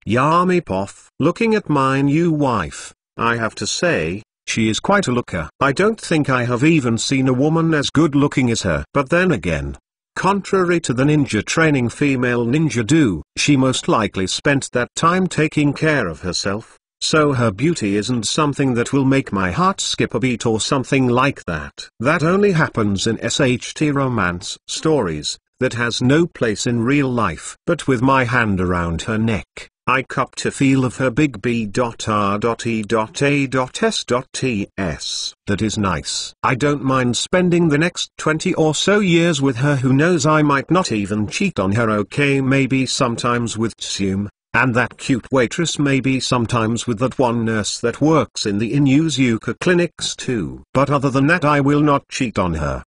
Yami Poff. Looking at my new wife, I have to say, she is quite a looker. I don't think I have even seen a woman as good looking as her. But then again, contrary to the ninja training female ninja do, she most likely spent that time taking care of herself, so her beauty isn't something that will make my heart skip a beat or something like that. That only happens in SHT romance stories, that has no place in real life. But with my hand around her neck, I cup to feel of her big B.R.E.A.S.T.S. That is nice. I don't mind spending the next 20 or so years with her. Who knows, I might not even cheat on her. Okay, maybe sometimes with Tsume, and that cute waitress, maybe sometimes with that one nurse that works in the Inuzuka clinics too. But other than that, I will not cheat on her.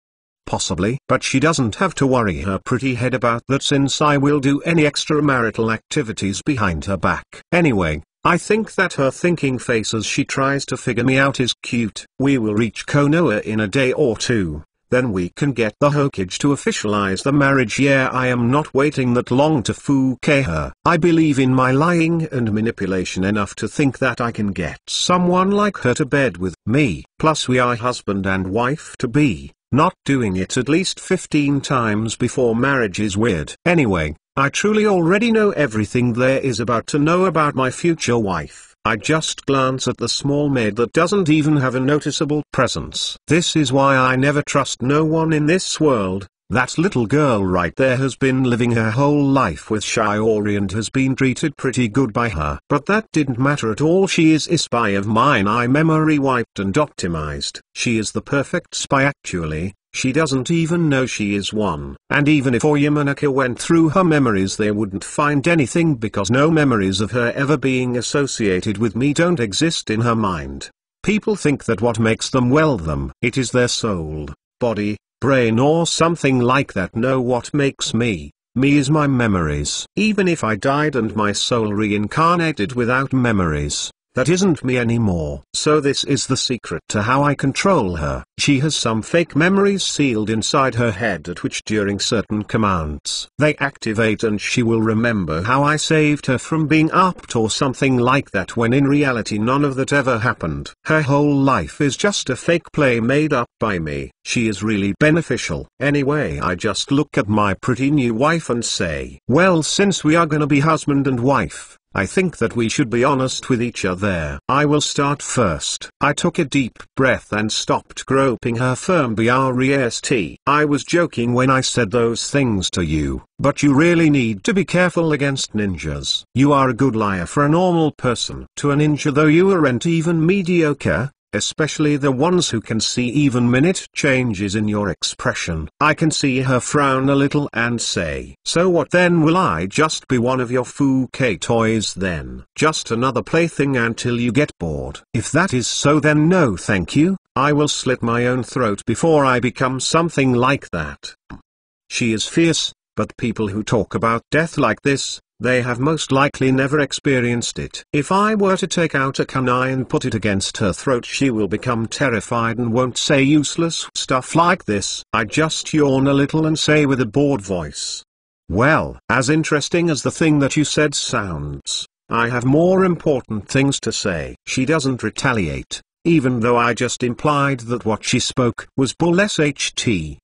Possibly, but she doesn't have to worry her pretty head about that, since I will do any extramarital activities behind her back. Anyway, I think that her thinking face as she tries to figure me out is cute. We will reach Konoha in a day or two, then we can get the Hokage to officialize the marriage. Yeah, I am not waiting that long to fuke her. I believe in my lying and manipulation enough to think that I can get someone like her to bed with me. Plus we are husband and wife to be. Not doing it at least 15 times before marriage is weird. Anyway, I truly already know everything there is about to know about my future wife. I just glance at the small maid that doesn't even have a noticeable presence. This is why I never trust no one in this world, That little girl right there has been living her whole life with Shiori and has been treated pretty good by her. But that didn't matter at all. She is a spy of mine. I memory wiped and optimized. She is the perfect spy actually. She doesn't even know she is one. And even if Yamanaka went through her memories, they wouldn't find anything because no memories of her ever being associated with me don't exist in her mind. People think that what makes them it is their soul, body, brain or something like that. No, what makes me is my memories. Even if I died and my soul reincarnated without memories, that isn't me anymore. So this is the secret to how I control her. She has some fake memories sealed inside her head at which during certain commands they activate, and she will remember how I saved her from being upped or something like that, when in reality none of that ever happened. Her whole life is just a fake play made up by me. She is really beneficial. Anyway, I just look at my pretty new wife and say, well, since we are gonna be husband and wife, I think that we should be honest with each other. I will start first. I took a deep breath and stopped groping her firm breast. I was joking when I said those things to you, but you really need to be careful against ninjas. You are a good liar for a normal person. To a ninja though, you aren't even mediocre. Especially the ones who can see even minute changes in your expression. I can see her frown a little and say, so what then? Will I just be one of your Fuke toys then? Just another plaything until you get bored? If that is so, then no thank you. I will slit my own throat before I become something like that. She is fierce, but people who talk about death like this, they have most likely never experienced it. If I were to take out a kunai and put it against her throat, she will become terrified and won't say useless stuff like this. I just yawn a little and say with a bored voice, well, as interesting as the thing that you said sounds, I have more important things to say. She doesn't retaliate, even though I just implied that what she spoke was bull sh.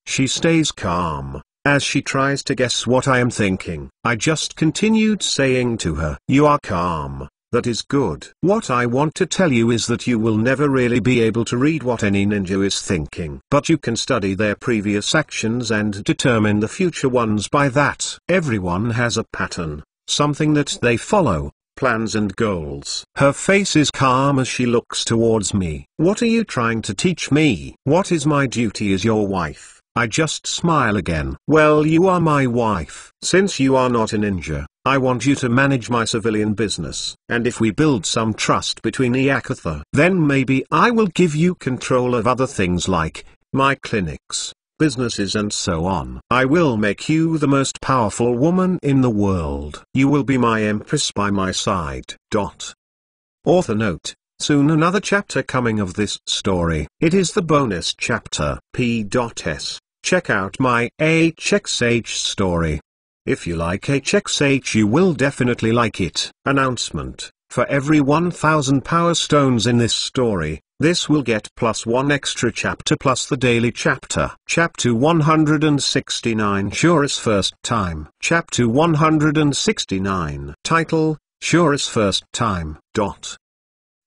She stays calm. As she tries to guess what I am thinking, I just continued saying to her, you are calm, that is good. What I want to tell you is that you will never really be able to read what any ninja is thinking, but you can study their previous actions and determine the future ones by that. Everyone has a pattern, something that they follow, plans and goals. Her face is calm as she looks towards me. What are you trying to teach me? What is my duty as your wife? I just smile again. Well, you are my wife. Since you are not a ninja, I want you to manage my civilian business. And if we build some trust between Yakuza, then maybe I will give you control of other things like my clinics, businesses and so on. I will make you the most powerful woman in the world. You will be my empress by my side. Author note: soon another chapter coming of this story. It is the bonus chapter. P.S. Check out my HXH story. If you like HXH, you will definitely like it. Announcement: for every 1000 power stones in this story, this will get +1 extra chapter plus the daily chapter. Chapter 169, Shura's first time. Chapter 169. Title: Shura's first time.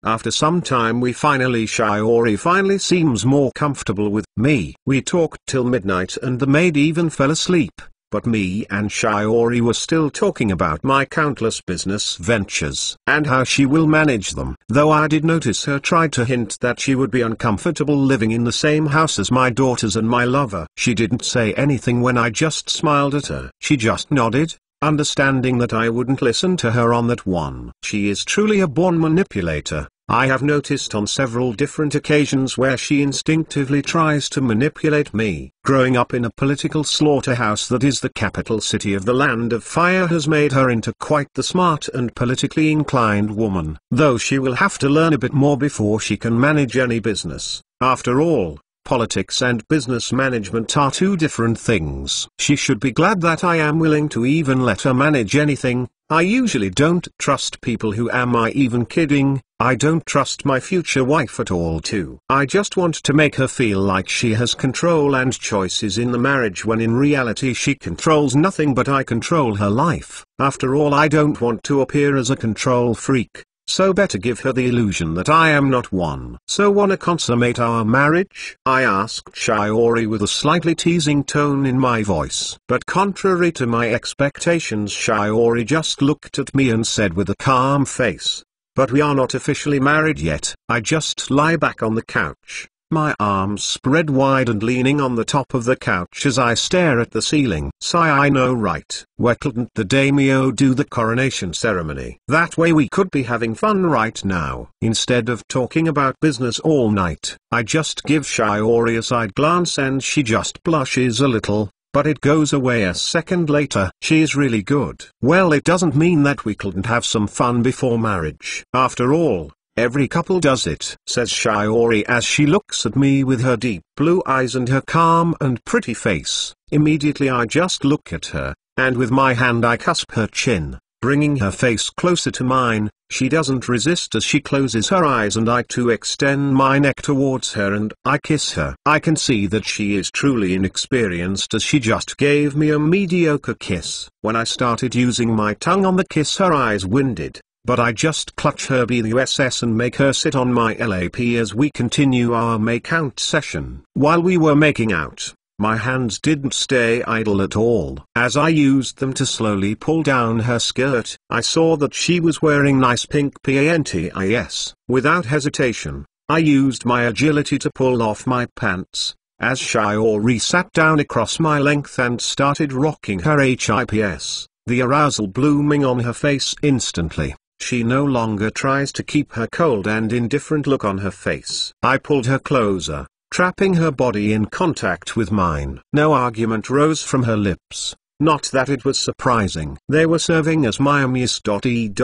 After some time Shiori finally seems more comfortable with me. We talked till midnight and the maid even fell asleep, but me and Shiori were still talking about my countless business ventures and how she will manage them. Though I did notice her tried to hint that she would be uncomfortable living in the same house as my daughters and my lover. She didn't say anything when I just smiled at her. She just nodded, understanding that I wouldn't listen to her on that one. She is truly a born manipulator. I have noticed on several different occasions where she instinctively tries to manipulate me. Growing up in a political slaughterhouse that is the capital city of the Land of Fire has made her into quite the smart and politically inclined woman. Though she will have to learn a bit more before she can manage any business. After all, politics and business management are two different things. She should be glad that I am willing to even let her manage anything. I usually don't trust people. Who am I even kidding? I don't trust my future wife at all too. I just want to make her feel like she has control and choices in the marriage, when in reality she controls nothing but I control her life. After all, I don't want to appear as a control freak. so better give her the illusion that I am not one. So wanna consummate our marriage? I asked Shiori with a slightly teasing tone in my voice. But contrary to my expectations, Shiori just looked at me and said with a calm face, "But we are not officially married yet." I just lie back on the couch, my arms spread wide and leaning on the top of the couch as I stare at the ceiling. Sigh, I know, right? Why couldn't the daimyo do the coronation ceremony? That way we could be having fun right now. Instead of talking about business all night, I just give Shiori a side glance and she just blushes a little, but it goes away a second later. She's really good. Well, it doesn't mean that we couldn't have some fun before marriage. After all, every couple does it, says Shiori as she looks at me with her deep blue eyes and her calm and pretty face. Immediately I just look at her, and with my hand I cusp her chin, bringing her face closer to mine. She doesn't resist as she closes her eyes and I too extend my neck towards her and I kiss her. I can see that she is truly inexperienced as she just gave me a mediocre kiss. When I started using my tongue on the kiss, her eyes winded. But I just clutch her BUSS and make her sit on my lap as we continue our make-out session. While we were making out, my hands didn't stay idle at all. As I used them to slowly pull down her skirt, I saw that she was wearing nice pink panties. Without hesitation, I used my agility to pull off my pants, as Shiori sat down across my length and started rocking her hips, the arousal blooming on her face instantly. She no longer tries to keep her cold and indifferent look on her face. I pulled her closer, trapping her body in contact with mine. No argument rose from her lips. Not that it was surprising. They were serving as my amuse.e.m.e.nt,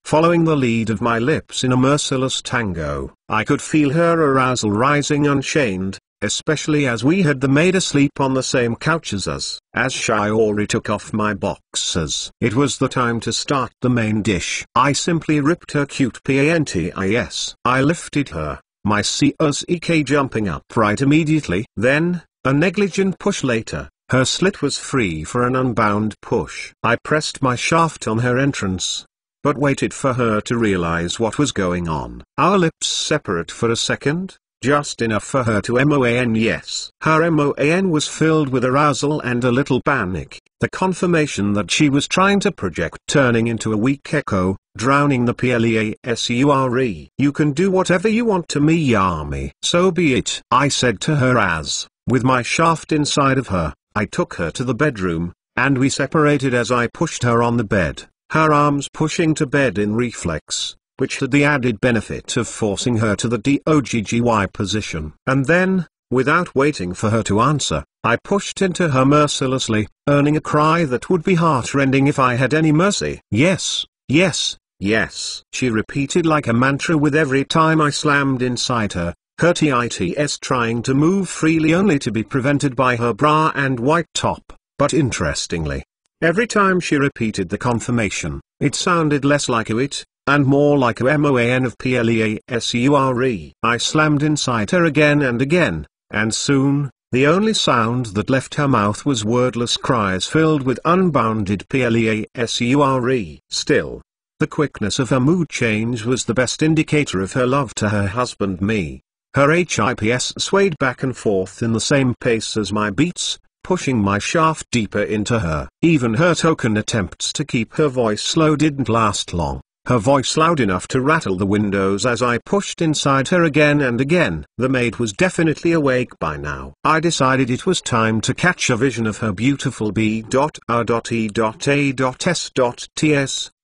following the lead of my lips in a merciless tango. I could feel her arousal rising unchained, especially as we had the maid asleep on the same couch as us. As Shiori took off my boxers, it was the time to start the main dish. I simply ripped her cute panties. I lifted her, my CSEK jumping upright immediately. Then, a negligent push later, her slit was free for an unbound push. I pressed my shaft on her entrance, but waited for her to realize what was going on. Our lips separate for a second, just enough for her to MOAN yes. Her MOAN was filled with arousal and a little panic, the confirmation that she was trying to project turning into a weak echo, drowning the PLEASURE. You can do whatever you want to me, Yami. So be it, I said to her as, with my shaft inside of her, I took her to the bedroom, and we separated as I pushed her on the bed, her arms pushing to bed in reflex, which had the added benefit of forcing her to the DOGGY position. And then, without waiting for her to answer, I pushed into her mercilessly, earning a cry that would be heart-rending if I had any mercy. Yes, yes, yes, she repeated like a mantra with every time I slammed inside her, her tits trying to move freely only to be prevented by her bra and white top. But interestingly, every time she repeated the confirmation, it sounded less like a it, and more like a MOAN of PLEASURE. I slammed inside her again and again, and soon, the only sound that left her mouth was wordless cries filled with unbounded PLEASURE. Still, the quickness of her mood change was the best indicator of her love to her husband me. Her hips swayed back and forth in the same pace as my beats, pushing my shaft deeper into her. Even her token attempts to keep her voice low didn't last long. Her voice loud enough to rattle the windows as I pushed inside her again and again. The maid was definitely awake by now. I decided it was time to catch a vision of her beautiful B.A.S.Ts,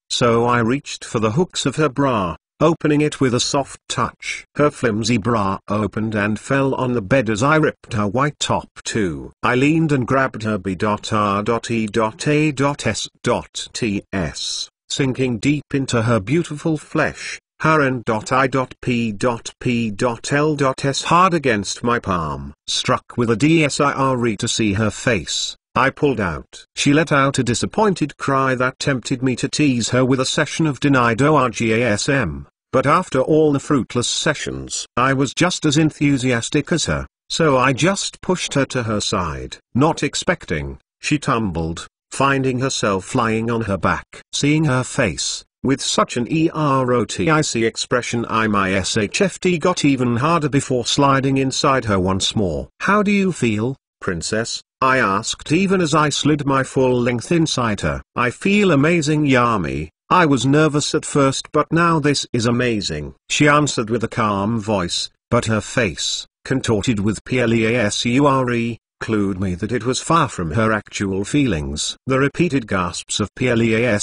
so I reached for the hooks of her bra, opening it with a soft touch. Her flimsy bra opened and fell on the bed as I ripped her white top too. I leaned and grabbed her B.A.S.Ts, sinking deep into her beautiful flesh, her N.I.P.P.L.S hard against my palm. Struck with a DSIRE to see her face, I pulled out. She let out a disappointed cry that tempted me to tease her with a session of denied ORGASM, but after all the fruitless sessions, I was just as enthusiastic as her, so I just pushed her to her side. Not expecting, she tumbled, finding herself lying on her back. Seeing her face, with such an erotic expression, my SHFT got even harder before sliding inside her once more. "How do you feel, princess?" I asked even as I slid my full length inside her. "I feel amazing, Yami. I was nervous at first but now this is amazing," she answered with a calm voice, but her face, contorted with pleasure, clued me that it was far from her actual feelings. The repeated gasps of pleasure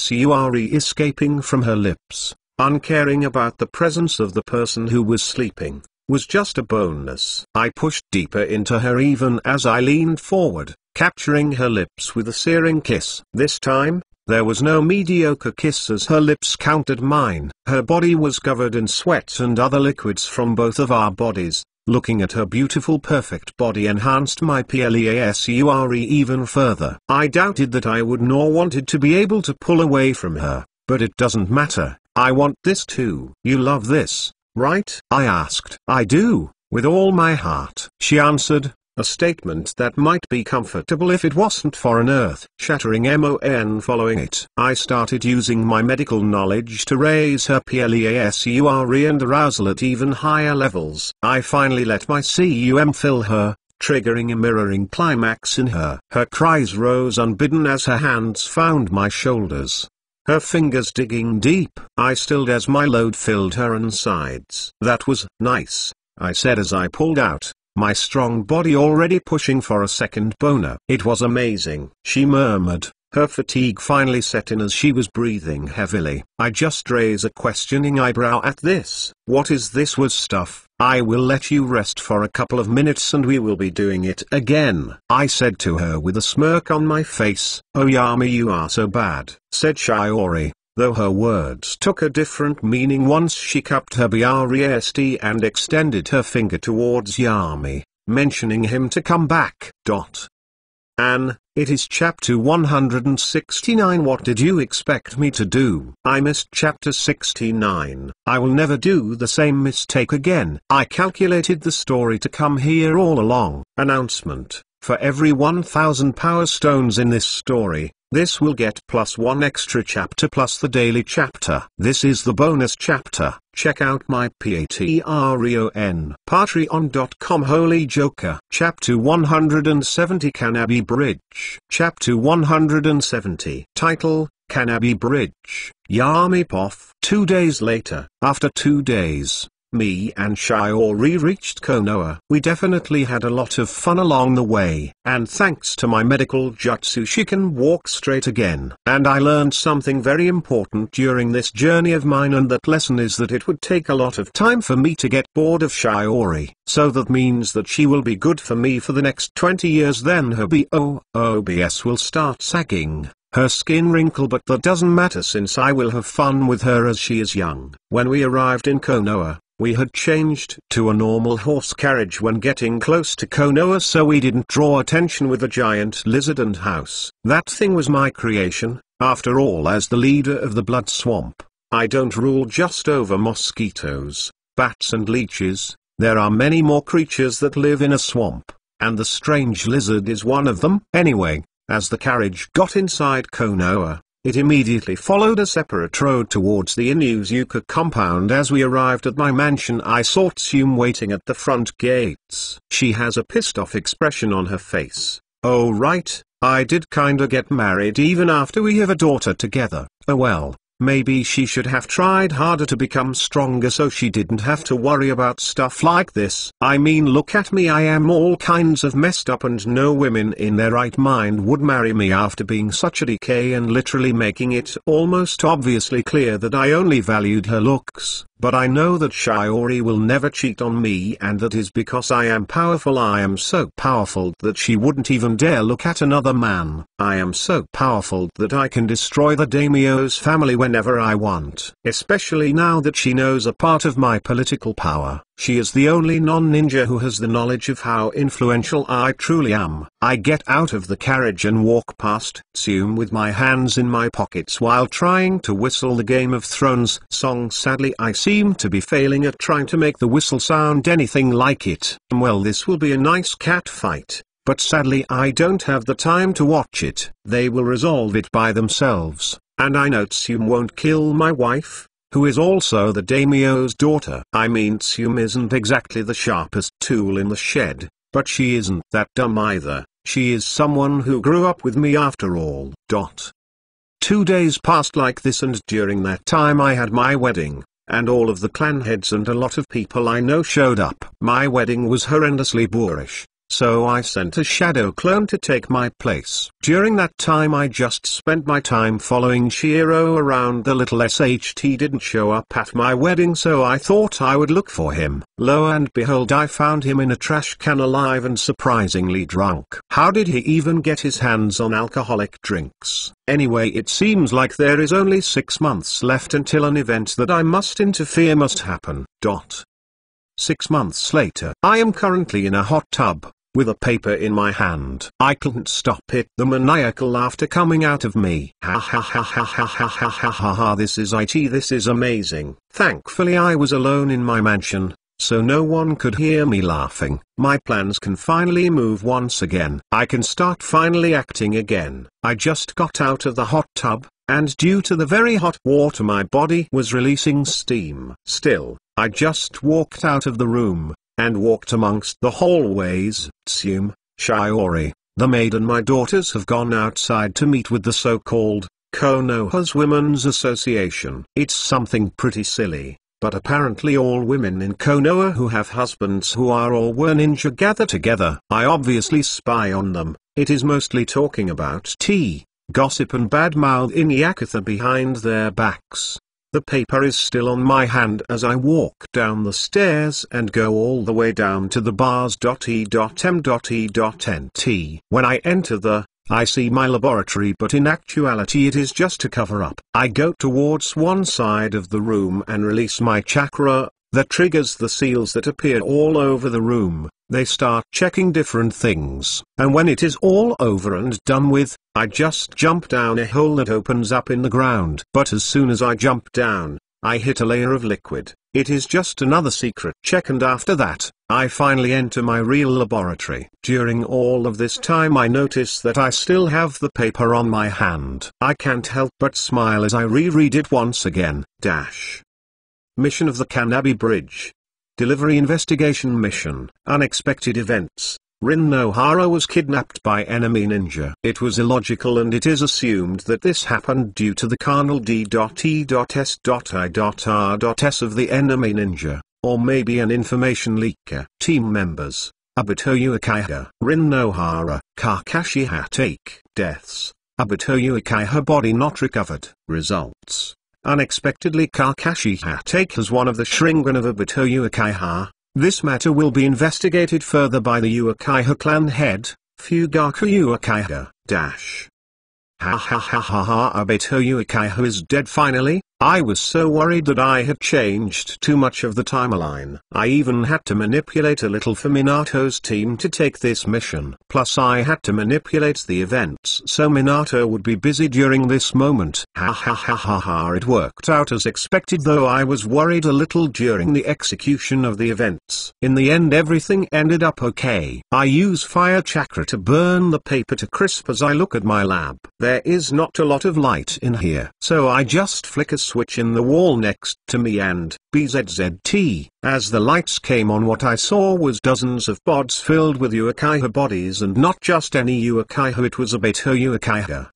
escaping from her lips, uncaring about the presence of the person who was sleeping, was just a bonus. I pushed deeper into her even as I leaned forward, capturing her lips with a searing kiss. This time, there was no mediocre kiss as her lips countered mine. Her body was covered in sweat and other liquids from both of our bodies. Looking at her beautiful perfect body enhanced my pleasure even further. I doubted that I would nor wanted to be able to pull away from her, but it doesn't matter, I want this too. "You love this, right?" I asked. "I do, with all my heart," she answered, a statement that might be comfortable if it wasn't for an earth-shattering emotion following it. I started using my medical knowledge to raise her pleasure and arousal at even higher levels. I finally let my cum fill her, triggering a mirroring climax in her. Her cries rose unbidden as her hands found my shoulders, her fingers digging deep. I stilled as my load filled her insides. "That was nice," I said as I pulled out, my strong body already pushing for a second boner. "It was amazing," she murmured, her fatigue finally set in as she was breathing heavily. I just raise a questioning eyebrow at this. "What is this was stuff?" "I will let you rest for a couple of minutes and we will be doing it again," I said to her with a smirk on my face. "Oh Yami, you are so bad," said Shiori, though her words took a different meaning once she cupped her breast and extended her finger towards Yami, mentioning him to come back. It is chapter 169. What did you expect me to do? I missed chapter 69. I will never do the same mistake again. I calculated the story to come here all along. Announcement: for every 1000 power stones in this story, this will get +1 extra chapter plus the daily chapter. This is the bonus chapter. Check out my Patreon.com Holy Joker. Chapter 170 Canabi Bridge. Chapter 170. Title: Canabi Bridge. Yami Poff. 2 days later. After 2 days, me and Shiori reached Konoha. We definitely had a lot of fun along the way, and thanks to my medical jutsu she can walk straight again. And I learned something very important during this journey of mine, and that lesson is that it would take a lot of time for me to get bored of Shiori. So that means that she will be good for me for the next 20 years, then her BOOBS will start sagging, her skin wrinkle, but that doesn't matter since I will have fun with her as she is young. When we arrived in Konoha, we had changed to a normal horse carriage when getting close to Konoha, so we didn't draw attention with the giant lizard and house. That thing was my creation. After all, as the leader of the blood swamp, I don't rule just over mosquitoes, bats and leeches. There are many more creatures that live in a swamp, and the strange lizard is one of them. Anyway, as the carriage got inside Konoha, it immediately followed a separate road towards the Inuzuka compound. As we arrived at my mansion, I saw Tsume waiting at the front gates. She has a pissed off expression on her face. "Oh right, I did kinda get married even after we have a daughter together. Oh well, maybe she should have tried harder to become stronger so she didn't have to worry about stuff like this. I mean, look at me, I am all kinds of messed up, and no women in their right mind would marry me after being such a DK and literally making it almost obviously clear that I only valued her looks. But I know that Shiori will never cheat on me, and that is because I am powerful. I am so powerful that she wouldn't even dare look at another man. I am so powerful that I can destroy the daimyo's family whenever I want. Especially now that she knows a part of my political power. She is the only non-ninja who has the knowledge of how influential I truly am." I get out of the carriage and walk past Tsume with my hands in my pockets while trying to whistle the Game of Thrones song. Sadly, I seem to be failing at trying to make the whistle sound anything like it. Well, this will be a nice cat fight. but sadly I don't have the time to watch it. They will resolve it by themselves, and I know Tsum won't kill my wife, who is also the daimyo's daughter. I mean, Tsum isn't exactly the sharpest tool in the shed, but she isn't that dumb either. She is someone who grew up with me after all. 2 days passed like this, and during that time I had my wedding, and all of the clan heads and a lot of people I know showed up. My wedding was horrendously boorish, so I sent a shadow clone to take my place. During that time I just spent my time following Shiro around. The little SHT didn't show up at my wedding, so I thought I would look for him. Lo and behold, I found him in a trash can alive and surprisingly drunk. How did he even get his hands on alcoholic drinks? Anyway, it seems like there is only 6 months left until an event that I must interfere must happen. 6 months later. I am currently in a hot tub, with a paper in my hand. I couldn't stop it. The maniacal laughter coming out of me. Ha ha ha ha ha ha ha ha ha ha. This is this is amazing. Thankfully I was alone in my mansion, so no one could hear me laughing. My plans can finally move once again. I can start finally acting again. I just got out of the hot tub, and due to the very hot water my body was releasing steam. Still, I just walked out of the room, and walked amongst the hallways. Tsum, Shiori, the maid and my daughters have gone outside to meet with the so-called Konoha's Women's Association. It's something pretty silly, but apparently all women in Konoha who have husbands who are all were ninja gather together. I obviously spy on them. It is mostly talking about tea, gossip and bad-mouth in Yakuza behind their backs. The paper is still on my hand as I walk down the stairs and go all the way down to the bars. E.M.E.Nt. When I enter I see my laboratory, but in actuality it is just a cover-up. I go towards one side of the room and release my chakra, that triggers the seals that appear all over the room. They start checking different things, and when it is all over and done with, I just jump down a hole that opens up in the ground. But as soon as I jump down, I hit a layer of liquid. It is just another secret check, and after that, I finally enter my real laboratory. During all of this time I notice that I still have the paper on my hand. I can't help but smile as I reread it once again. Mission of the Kanabi Bridge. Delivery Investigation Mission. Unexpected events. Rin Nohara was kidnapped by enemy ninja. It was illogical, and it is assumed that this happened due to the carnal D.E.S.I.R.S of the enemy ninja, or maybe an information leaker. Team members: Obito Uchiha, Rin Nohara, Kakashi Hatake. Deaths: Obito Uchiha, body not recovered. Results: unexpectedly Kakashi Hatake has one of the Sharingan of Obito Uchiha. This matter will be investigated further by the Uchiha clan head, Fugaku Uchiha. Ha ha ha ha ha. Obito Uchiha is dead finally. I was so worried that I had changed too much of the timeline. I even had to manipulate a little for Minato's team to take this mission. Plus I had to manipulate the events so Minato would be busy during this moment. Ha ha ha ha ha. It worked out as expected, though I was worried a little during the execution of the events. In the end everything ended up okay. I use fire chakra to burn the paper to crisp as I look at my lab. There is not a lot of light in here, so I just flick a switch in the wall next to me and BZZT. As the lights came on, what I saw was dozens of pods filled with Uchiha bodies, and not just any Uchiha, it was Obito Uchiha.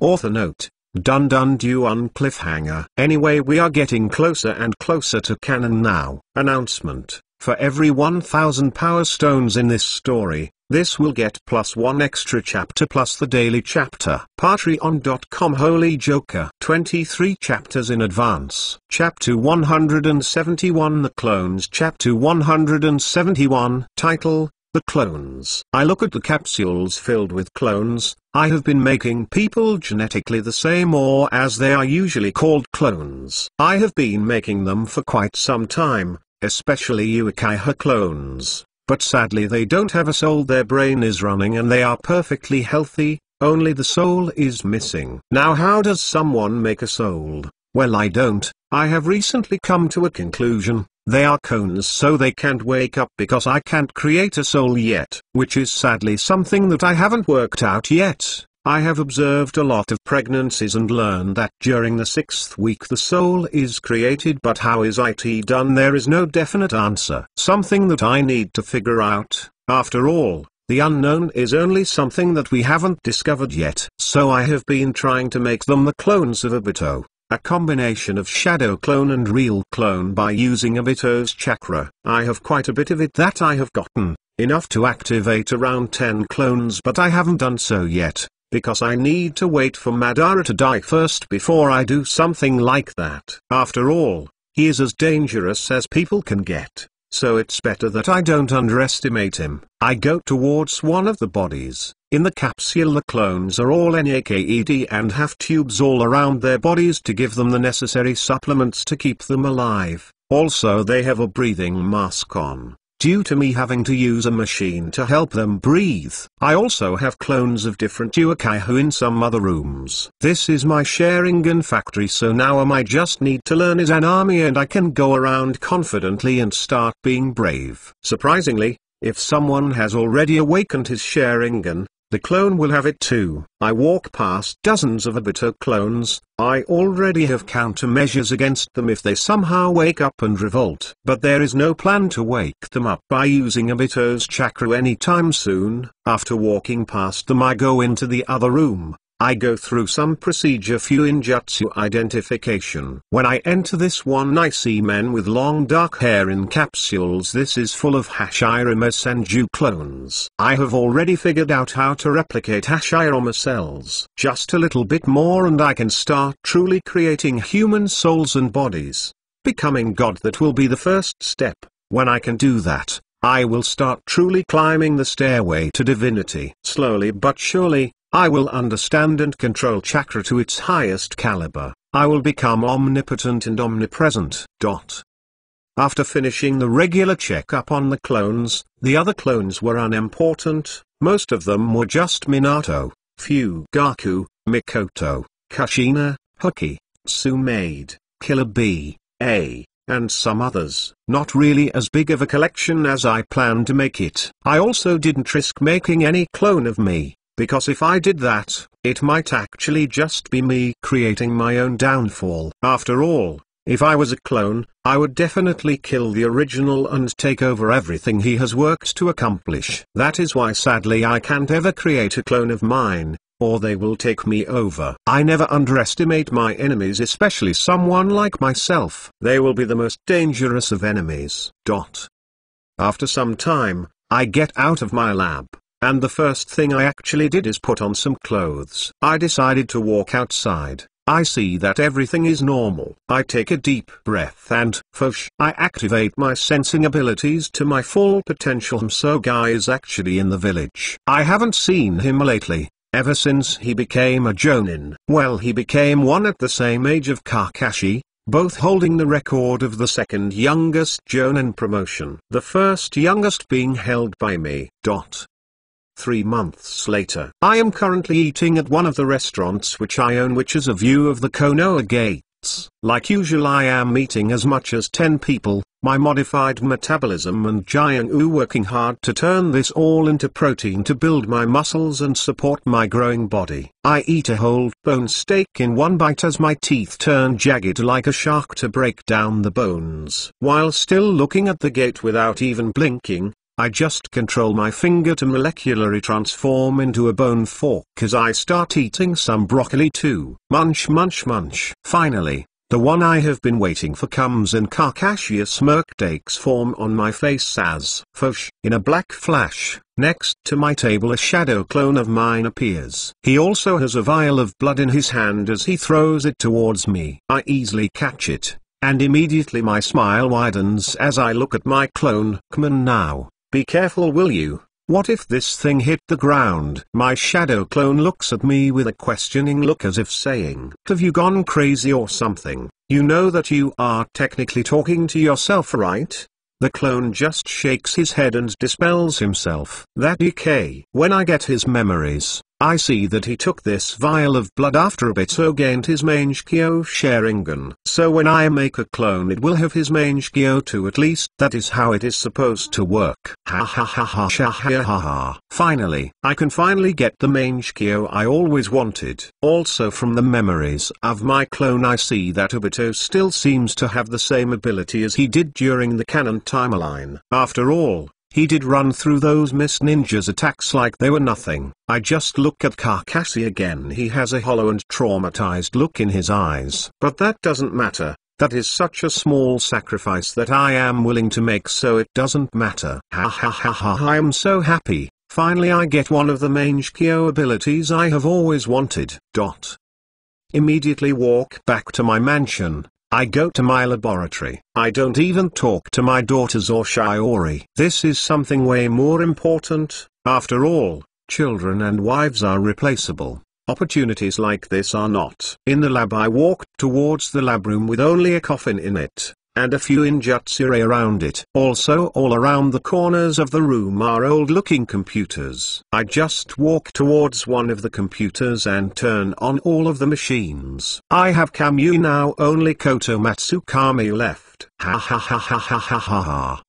Author note: dun dun dun cliffhanger. Anyway, we are getting closer and closer to canon now. Announcement: for every 1000 power stones in this story, this will get +1 extra chapter plus the daily chapter. Patreon.com Holy Joker. 23 chapters in advance. Chapter 171 The Clones. Chapter 171. Title: The Clones. I look at the capsules filled with clones. I have been making people genetically the same, or as they are usually called, clones. I have been making them for quite some time, especially Uchiha clones. But sadly they don't have a soul. Their brain is running and they are perfectly healthy, only the soul is missing. Now how does someone make a soul? Well, I don't. I have recently come to a conclusion. They are cones, so they can't wake up because I can't create a soul yet, which is sadly something that I haven't worked out yet. I have observed a lot of pregnancies and learned that during the 6th week the soul is created, but how is it done? There is no definite answer. Something that I need to figure out. After all, the unknown is only something that we haven't discovered yet. So I have been trying to make them the clones of Obito, a combination of shadow clone and real clone by using Obito's chakra. I have quite a bit of it that I have gotten, enough to activate around 10 clones, but I haven't done so yet, because I need to wait for Madara to die first before I do something like that. After all, he is as dangerous as people can get, so it's better that I don't underestimate him. I go towards one of the bodies. In the capsule the clones are all naked and have tubes all around their bodies to give them the necessary supplements to keep them alive. Also they have a breathing mask on, due to me having to use a machine to help them breathe. I also have clones of different Uchiha in some other rooms. This is my Sharingan factory, so now I just need to learn Izanami and I can go around confidently and start being brave. Surprisingly, if someone has already awakened his Sharingan, the clone will have it too. I walk past dozens of Obito clones. I already have countermeasures against them if they somehow wake up and revolt. But there is no plan to wake them up by using Obito's chakra anytime soon. After walking past them I go into the other room. I go through some procedure Fuinjutsu identification. When I enter this one I see men with long dark hair in capsules. This is full of Hashirama Senju clones. I have already figured out how to replicate Hashirama cells. Just a little bit more and I can start truly creating human souls and bodies. Becoming God, that will be the first step. When I can do that, I will start truly climbing the stairway to divinity. Slowly but surely, I will understand and control chakra to its highest caliber. I will become omnipotent and omnipresent. After finishing the regular checkup on the clones, the other clones were unimportant. Most of them were just Minato, Fugaku, Mikoto, Kushina, Huki, Tsumaid, Killer B, A, and some others. Not really as big of a collection as I planned to make it. I also didn't risk making any clone of me, because if I did that, it might actually just be me creating my own downfall. After all, if I was a clone, I would definitely kill the original and take over everything he has worked to accomplish. That is why sadly I can't ever create a clone of mine, or they will take me over. I never underestimate my enemies, especially someone like myself. They will be the most dangerous of enemies. After some time, I get out of my lab, and the first thing I actually did is put on some clothes. I decided to walk outside. I see that everything is normal. I take a deep breath and, I activate my sensing abilities to my full potential. So Guy is actually in the village. I haven't seen him lately, ever since he became a Jonin. Well, he became one at the same age of Kakashi, both holding the record of the second youngest Jonin promotion. The first youngest being held by me. 3 months later. I am currently eating at one of the restaurants which I own, which has a view of the Konoha gates. Like usual, I am eating as much as 10 people, my modified metabolism and Jiang-U working hard to turn this all into protein to build my muscles and support my growing body. I eat a whole bone steak in one bite as my teeth turn jagged like a shark to break down the bones. While still looking at the gate without even blinking, I just control my finger to molecularly transform into a bone fork as I start eating some broccoli too. Munch munch munch. Finally, the one I have been waiting for comes and Kakashi. A smirk takes form on my face as, in a black flash, next to my table a shadow clone of mine appears. He also has a vial of blood in his hand as he throws it towards me. I easily catch it, and immediately my smile widens as I look at my clone. Come on now. Be careful, will you? What if this thing hit the ground? My shadow clone looks at me with a questioning look as if saying, have you gone crazy or something? You know that you are technically talking to yourself, right? The clone just shakes his head and dispels himself. That decay. When I get his memories, I see that he took this vial of blood after a bit, so gained his Mangekyo Sharingan. So when I make a clone it will have his Mangekyo too, at least that is how it is supposed to work. Ha ha ha ha ha ha ha ha. Finally, I can finally get the Mangekyo I always wanted. Also from the memories of my clone I see that Obito still seems to have the same ability as he did during the canon timeline. After all, he did run through those Miss Ninja's attacks like they were nothing. I just look at Kakashi again. He has a hollow and traumatized look in his eyes. But that doesn't matter. That is such a small sacrifice that I am willing to make, so it doesn't matter. Ha ha ha ha. I am so happy. Finally I get one of the Mangekyo abilities I have always wanted. Immediately walk back to my mansion. I go to my laboratory. I don't even talk to my daughters or Shiori. This is something way more important. After all, children and wives are replaceable. Opportunities like this are not. In the lab I walked towards the lab room with only a coffin in it, and a few injutsure around it. Also all around the corners of the room are old-looking computers. I just walk towards one of the computers and turn on all of the machines. I have Kamui now, only Koto Matsukami left. Ha ha ha ha ha ha ha ha.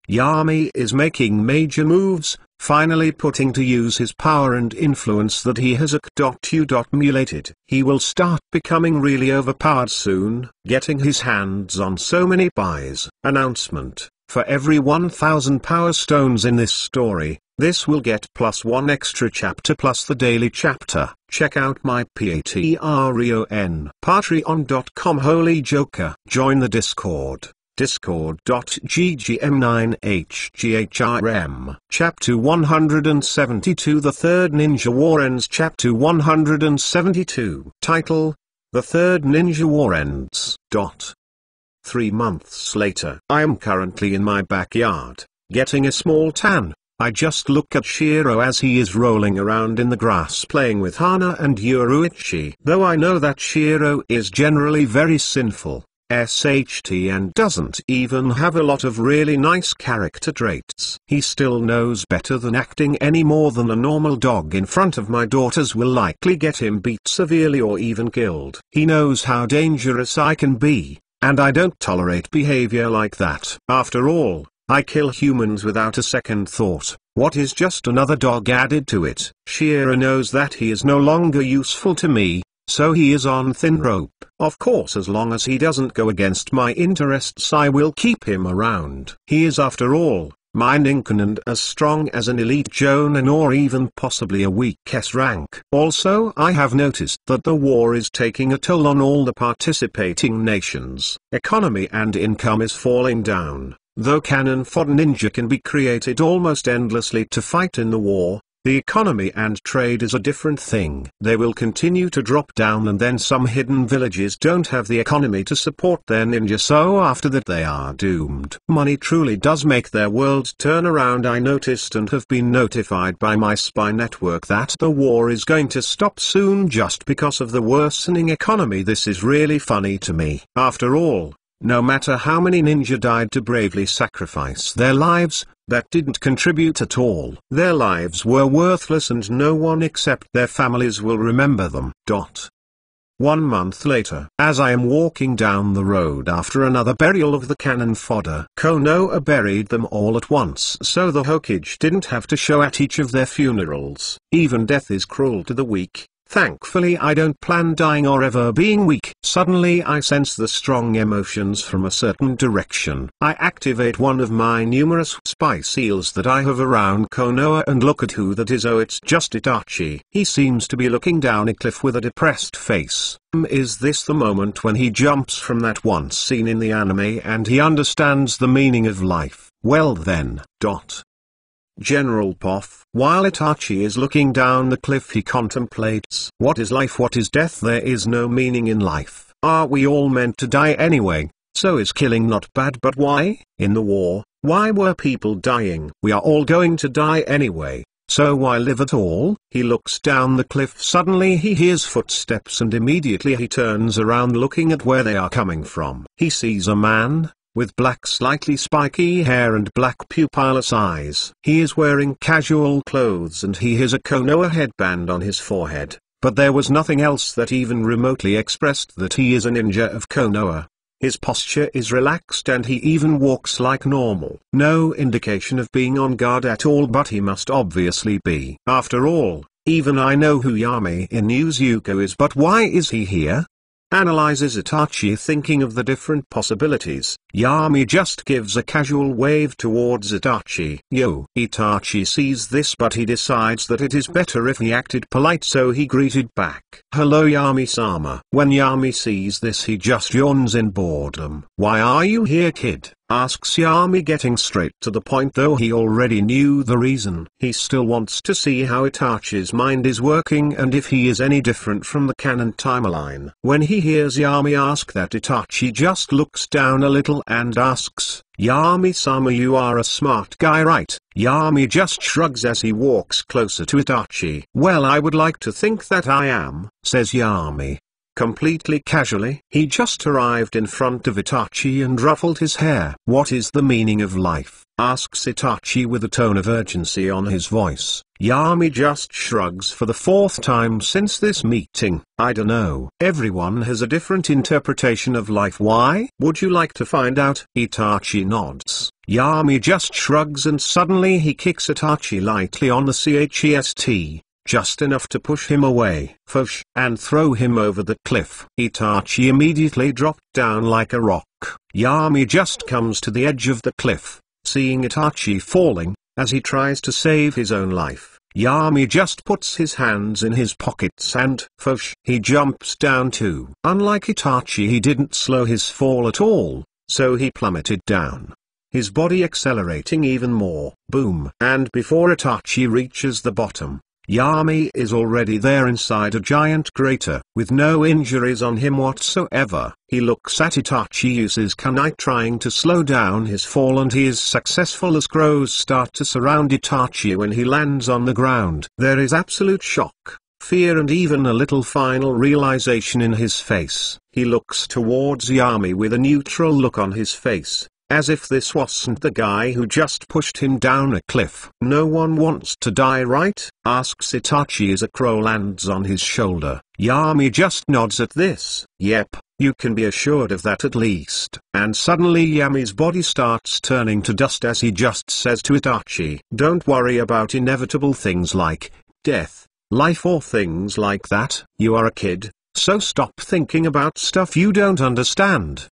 Yami is making major moves, finally putting to use his power and influence that he has emulated. He will start becoming really overpowered soon, getting his hands on so many buys. Announcement: for every 1000 power stones in this story, this will get +1 extra chapter plus the daily chapter. Check out my Patreon.com Holy Joker. Join the Discord. Discord.ggm9hgrm. Chapter 172 The Third Ninja War Ends. Chapter 172. Title: The Third Ninja War Ends. 3 months later. I am currently in my backyard, getting a small tan. I just look at Shiro as he is rolling around in the grass playing with Hana and Yoruichi. Though I know that Shiro is generally very sinful, SHT, and doesn't even have a lot of really nice character traits, he still knows better than acting any more than a normal dog in front of my daughters will likely get him beat severely or even killed. He knows how dangerous I can be, and I don't tolerate behavior like that. After all, I kill humans without a second thought. What is just another dog added to it? Shiro knows that he is no longer useful to me, so he is on thin rope. Of course, as long as he doesn't go against my interests, I will keep him around. He is, after all, my Ninken and as strong as an elite Jonin or even possibly a weak S rank. Also, I have noticed that the war is taking a toll on all the participating nations. Economy and income is falling down. Though cannon fodder ninja can be created almost endlessly to fight in the war, the economy and trade is a different thing. They will continue to drop down, and then some hidden villages don't have the economy to support their ninja, so after that they are doomed. Money truly does make their world turn around. I noticed and have been notified by my spy network that the war is going to stop soon just because of the worsening economy. This is really funny to me. After all, no matter how many ninja died to bravely sacrifice their lives, that didn't contribute at all. Their lives were worthless and no one except their families will remember them. 1 month later. As I am walking down the road after another burial of the cannon fodder, Konoha buried them all at once, so the Hokage didn't have to show at each of their funerals. Even death is cruel to the weak. Thankfully I don't plan dying or ever being weak. Suddenly I sense the strong emotions from a certain direction. I activate one of my numerous spy seals that I have around Konoha and look at who that is. Oh, it's just Itachi. He seems to be looking down a cliff with a depressed face. Is this the moment when he jumps from that once seen in the anime and he understands the meaning of life? Well then. General Poff. While Itachi is looking down the cliff, he contemplates. What is life? What is death? There is no meaning in life. Are we all meant to die anyway? So is killing not bad, but why? In the war, why were people dying? We are all going to die anyway, so why live at all? He looks down the cliff. Suddenly he hears footsteps and immediately he turns around looking at where they are coming from. He sees a man, with black slightly spiky hair and black pupilless eyes. He is wearing casual clothes and he has a Konoha headband on his forehead, but there was nothing else that even remotely expressed that he is a ninja of Konoha. His posture is relaxed and he even walks like normal. No indication of being on guard at all, but he must obviously be. After all, even I know who Yami in Yuzuko is, but why is he here? Analyzes Itachi, thinking of the different possibilities. Yami just gives a casual wave towards Itachi. Yo! Itachi sees this, but he decides that it is better if he acted polite, so he greeted back. Hello Yami-sama. When Yami sees this, he just yawns in boredom. Why are you here, kid? Asks Yami, getting straight to the point, though he already knew the reason. He still wants to see how Itachi's mind is working and if he is any different from the canon timeline. When he hears Yami ask that, Itachi just looks down a little and asks, Yami-sama, you are a smart guy, right? Yami just shrugs as he walks closer to Itachi. Well, I would like to think that I am, says Yami. Completely casually. He just arrived in front of Itachi and ruffled his hair. What is the meaning of life? Asks Itachi with a tone of urgency on his voice. Yami just shrugs for the fourth time since this meeting. I don't know. Everyone has a different interpretation of life. Why? Would you like to find out? Itachi nods. Yami just shrugs and suddenly he kicks Itachi lightly on the chest. Just enough to push him away, and throw him over the cliff. Itachi immediately dropped down like a rock. Yami just comes to the edge of the cliff, seeing Itachi falling, as he tries to save his own life. Yami just puts his hands in his pockets and, he jumps down too. Unlike Itachi, he didn't slow his fall at all, so he plummeted down, his body accelerating even more. Boom! And before Itachi reaches the bottom, Yami is already there inside a giant crater, with no injuries on him whatsoever. He looks at Itachi, uses kunai trying to slow down his fall, and he is successful as crows start to surround Itachi. When he lands on the ground, there is absolute shock, fear and even a little final realization in his face. He looks towards Yami with a neutral look on his face, as if this wasn't the guy who just pushed him down a cliff. No one wants to die, right? Asks Itachi as a crow lands on his shoulder. Yami just nods at this. Yep, you can be assured of that at least. And suddenly Yami's body starts turning to dust as he just says to Itachi, don't worry about inevitable things like death, life or things like that. You are a kid, so stop thinking about stuff you don't understand.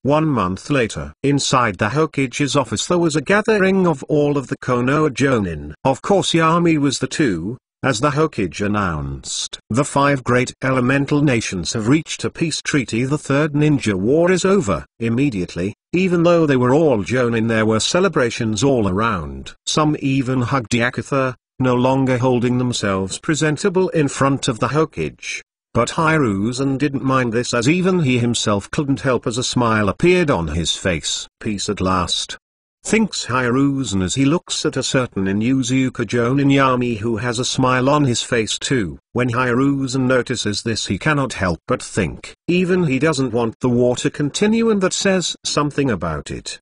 1 month later, inside the Hokage's office, there was a gathering of all of the Konoha Jonin. Of course Yami was the too, as the Hokage announced. The 5 great elemental nations have reached a peace treaty. The third ninja war is over. Immediately, even though they were all Jonin, there were celebrations all around. Some even hugged Yakuza, no longer holding themselves presentable in front of the Hokage. But Hiruzen didn't mind this, as even he himself couldn't help as a smile appeared on his face. Peace at last, thinks Hiruzen as he looks at a certain Inuzuka Jonin Yami who has a smile on his face too. When Hiruzen notices this, he cannot help but think, even he doesn't want the war to continue, and that says something about it.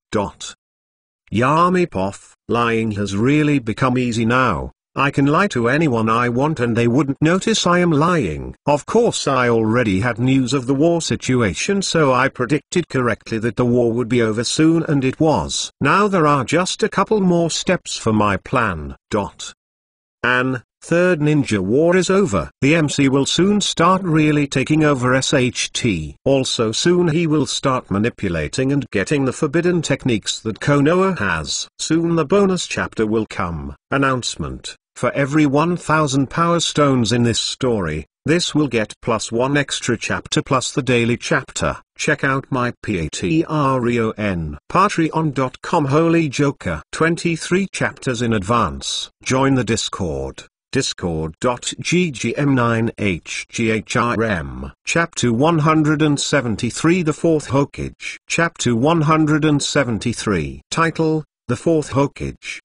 Yami poff, lying has really become easy now. I can lie to anyone I want and they wouldn't notice I am lying. Of course I already had news of the war situation, so I predicted correctly that the war would be over soon, and it was. Now there are just a couple more steps for my plan. An third ninja war is over. The MC will soon start really taking over SHT. Also soon he will start manipulating and getting the forbidden techniques that Konoha has. Soon the bonus chapter will come. Announcement. For every 1000 power stones in this story, this will get +1 extra chapter plus the daily chapter. Check out my Patreon.com Holy Joker. 23 chapters in advance. Join the Discord. Discord.ggm9hgrm. Chapter 173, The Fourth Hokage. Chapter 173. Title, The Fourth Hokage.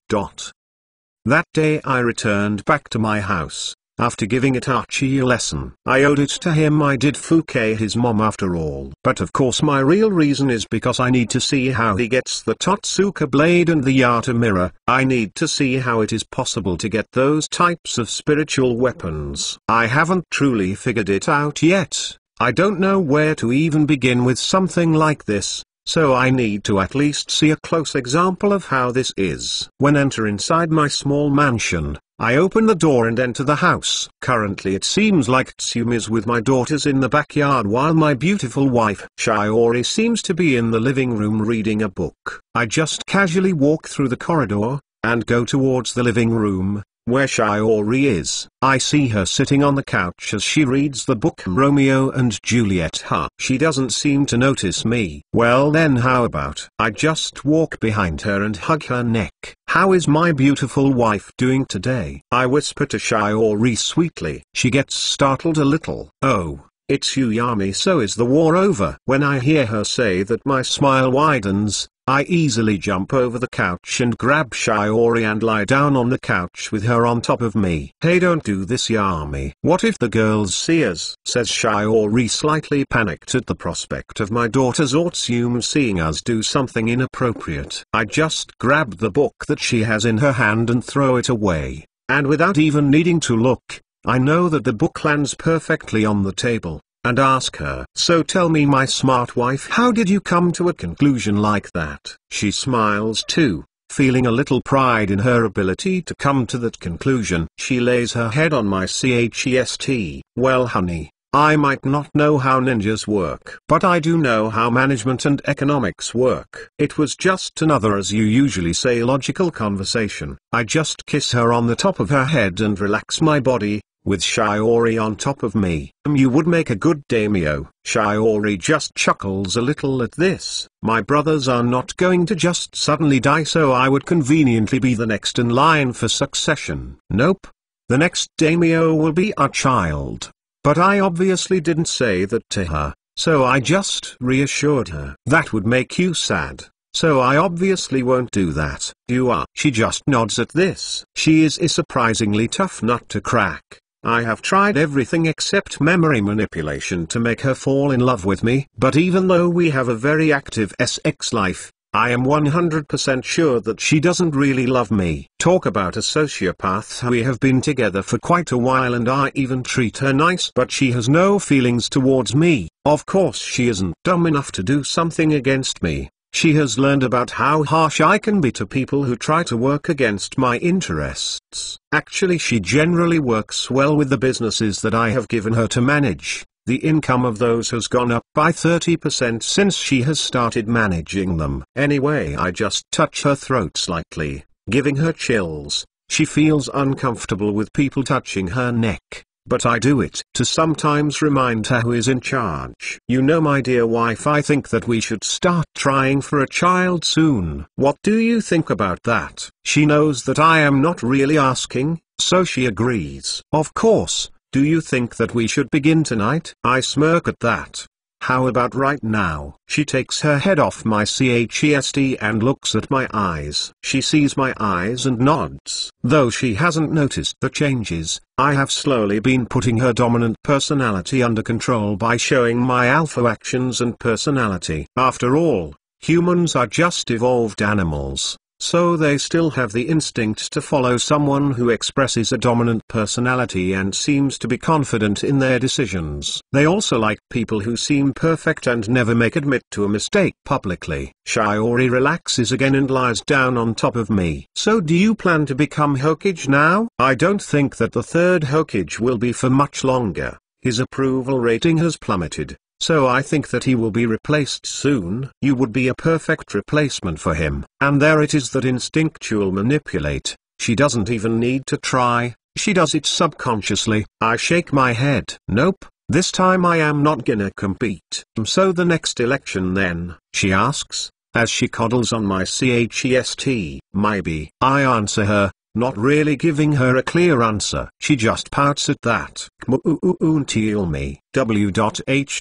That day I returned back to my house, after giving Itachi a lesson. I owed it to him. I did Fuke his mom after all. But of course my real reason is because I need to see how he gets the Totsuka blade and the Yata mirror. I need to see how it is possible to get those types of spiritual weapons. I haven't truly figured it out yet. I don't know where to even begin with something like this. So I need to at least see a close example of how this is. When enter inside my small mansion, I open the door and enter the house. Currently it seems like Tsum is with my daughters in the backyard while my beautiful wife Shiori seems to be in the living room reading a book. I just casually walk through the corridor, and go towards the living room, where Shiori is. I see her sitting on the couch as she reads the book Romeo and Juliet. She doesn't seem to notice me. Well then how about I just walk behind her and hug her neck. How is my beautiful wife doing today? I whisper to Shiori sweetly. She gets startled a little. Oh, it's you Yami, so is the war over? When I hear her say that my smile widens. I easily jump over the couch and grab Shiori and lie down on the couch with her on top of me. Hey, don't do this Yami. What if the girls see us? Says Shiori, slightly panicked at the prospect of my daughters or Tsum seeing us do something inappropriate. I just grab the book that she has in her hand and throw it away. And without even needing to look, I know that the book lands perfectly on the table. And ask her, so tell me my smart wife, how did you come to a conclusion like that? She smiles too, feeling a little pride in her ability to come to that conclusion. She lays her head on my chest. Well honey, I might not know how ninjas work, but I do know how management and economics work. It was just another, as you usually say, logical conversation. I just kiss her on the top of her head and relax my body, with Shiori on top of me. You would make a good daimyo. Shiori just chuckles a little at this. My brothers are not going to just suddenly die, so I would conveniently be the next in line for succession. Nope. The next daimyo will be our child. But I obviously didn't say that to her, so I just reassured her. That would make you sad. So I obviously won't do that. You are. She just nods at this. She is a surprisingly tough nut to crack. I have tried everything except memory manipulation to make her fall in love with me. But even though we have a very active sex life, I am 100% sure that she doesn't really love me. Talk about a sociopath. We have been together for quite a while and I even treat her nice, but she has no feelings towards me. Of course she isn't dumb enough to do something against me. She has learned about how harsh I can be to people who try to work against my interests. Actually, she generally works well with the businesses that I have given her to manage. The income of those has gone up by 30% since she has started managing them. Anyway, I just touch her throat slightly, giving her chills. She feels uncomfortable with people touching her neck. But I do it to sometimes remind her who is in charge. You know, my dear wife, I think that we should start trying for a child soon. What do you think about that? She knows that I am not really asking, so she agrees. Of course. Do you think that we should begin tonight? I smirk at that. How about right now? She takes her head off my chest and looks at my eyes. She sees my eyes and nods. Though she hasn't noticed the changes, I have slowly been putting her dominant personality under control by showing my alpha actions and personality. After all, humans are just evolved animals. So they still have the instinct to follow someone who expresses a dominant personality and seems to be confident in their decisions. They also like people who seem perfect and never admit to a mistake publicly. Shiori relaxes again and lies down on top of me. So do you plan to become Hokage now? I don't think that the third Hokage will be for much longer. His approval rating has plummeted. So I think that he will be replaced soon. You would be a perfect replacement for him. And there it is, that instinctual manipulate. She doesn't even need to try, she does it subconsciously. I shake my head. Nope, this time I am not gonna compete. So the next election then? She asks, as she coddles on my chest. Maybe. I answer her, not really giving her a clear answer. She just pouts at that. Tell me. W.H.I.N.S.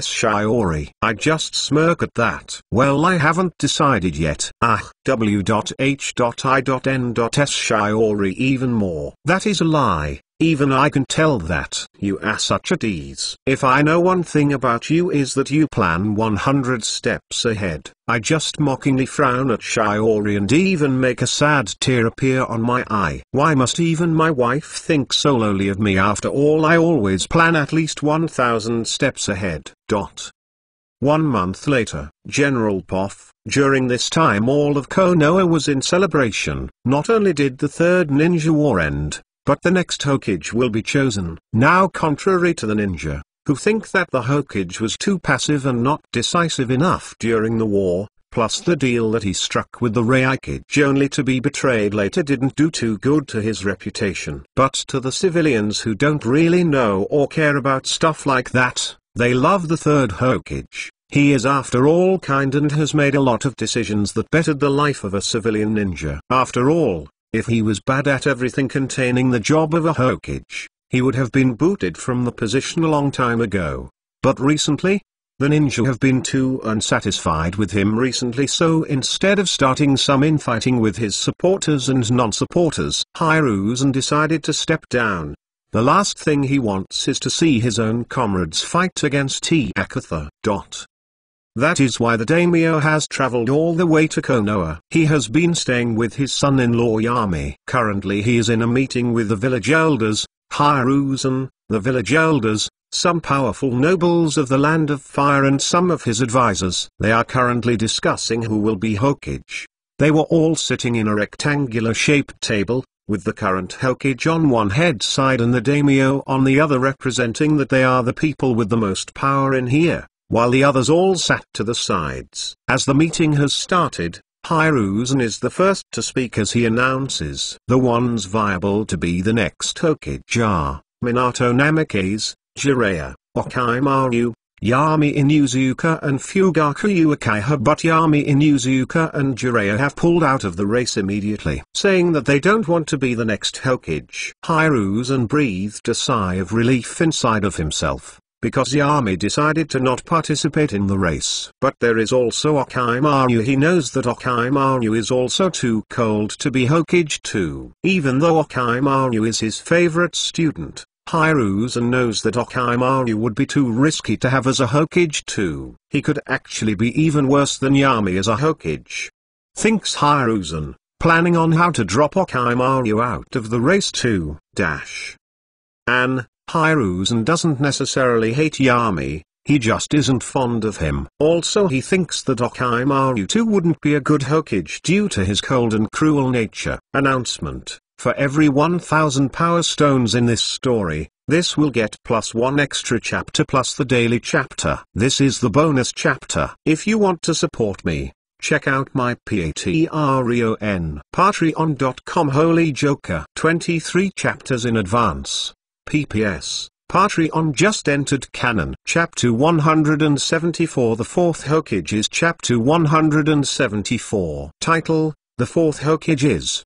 Shiori. I just smirk at that. Well, I haven't decided yet. W.H.I.N.S. Shiori even more. That is a lie. Even I can tell that. You are such a tease. If I know one thing about you is that you plan 100 steps ahead. I just mockingly frown at Shiori and even make a sad tear appear on my eye. Why must even my wife think so lowly of me? After all, I always plan at least 1,000 steps ahead. 1 month later, General Poff. During this time all of Konoha was in celebration. Not only did the third ninja war end, but the next Hokage will be chosen. Now, contrary to the ninja, who think that the Hokage was too passive and not decisive enough during the war, plus the deal that he struck with the Raikage only to be betrayed later didn't do too good to his reputation. But to the civilians who don't really know or care about stuff like that, they love the third Hokage. He is after all kind and has made a lot of decisions that bettered the life of a civilian ninja. After all, if he was bad at everything containing the job of a Hokage, he would have been booted from the position a long time ago. But recently, the ninja have been too unsatisfied with him recently, so instead of starting some infighting with his supporters and non-supporters, Hiruzen decided to step down. The last thing he wants is to see his own comrades fight against Akutha. That is why the daimyo has traveled all the way to Konoha. He has been staying with his son-in-law Yami. Currently he is in a meeting with the village elders, Hiruzen, the village elders, some powerful nobles of the Land of Fire and some of his advisors. They are currently discussing who will be Hokage. They were all sitting in a rectangular-shaped table, with the current Hokage on one head side and the daimyo on the other, representing that they are the people with the most power in here, while the others all sat to the sides. As the meeting has started, Hiruzen is the first to speak as he announces the ones viable to be the next Hokage are Minato Namikaze, Jiraiya, Orochimaru, Yami Inuzuka and Fugaku Uchiha. But Yami Inuzuka and Jiraiya have pulled out of the race immediately, saying that they don't want to be the next Hokage. Hiruzen breathed a sigh of relief inside of himself, because Yami decided to not participate in the race. But there is also Orochimaru. He knows that Orochimaru is also too cold to be Hokage too. Even though Orochimaru is his favorite student, Hiruzen knows that Orochimaru would be too risky to have as a Hokage too. He could actually be even worse than Yami as a Hokage, thinks Hiruzen, planning on how to drop Orochimaru out of the race too. Hiruzen doesn't necessarily hate Yami, he just isn't fond of him. Also he thinks that Orochimaru too wouldn't be a good Hokage due to his cold and cruel nature. Announcement: for every 1,000 power stones in this story, this will get +1 extra chapter plus the daily chapter. This is the bonus chapter. If you want to support me, check out my Patreon.com Holy Joker. 23 chapters in advance. PPS, Patreon just entered canon. Chapter 174. The Fourth Hokage is Chapter 174. Title: The Fourth Hokage is.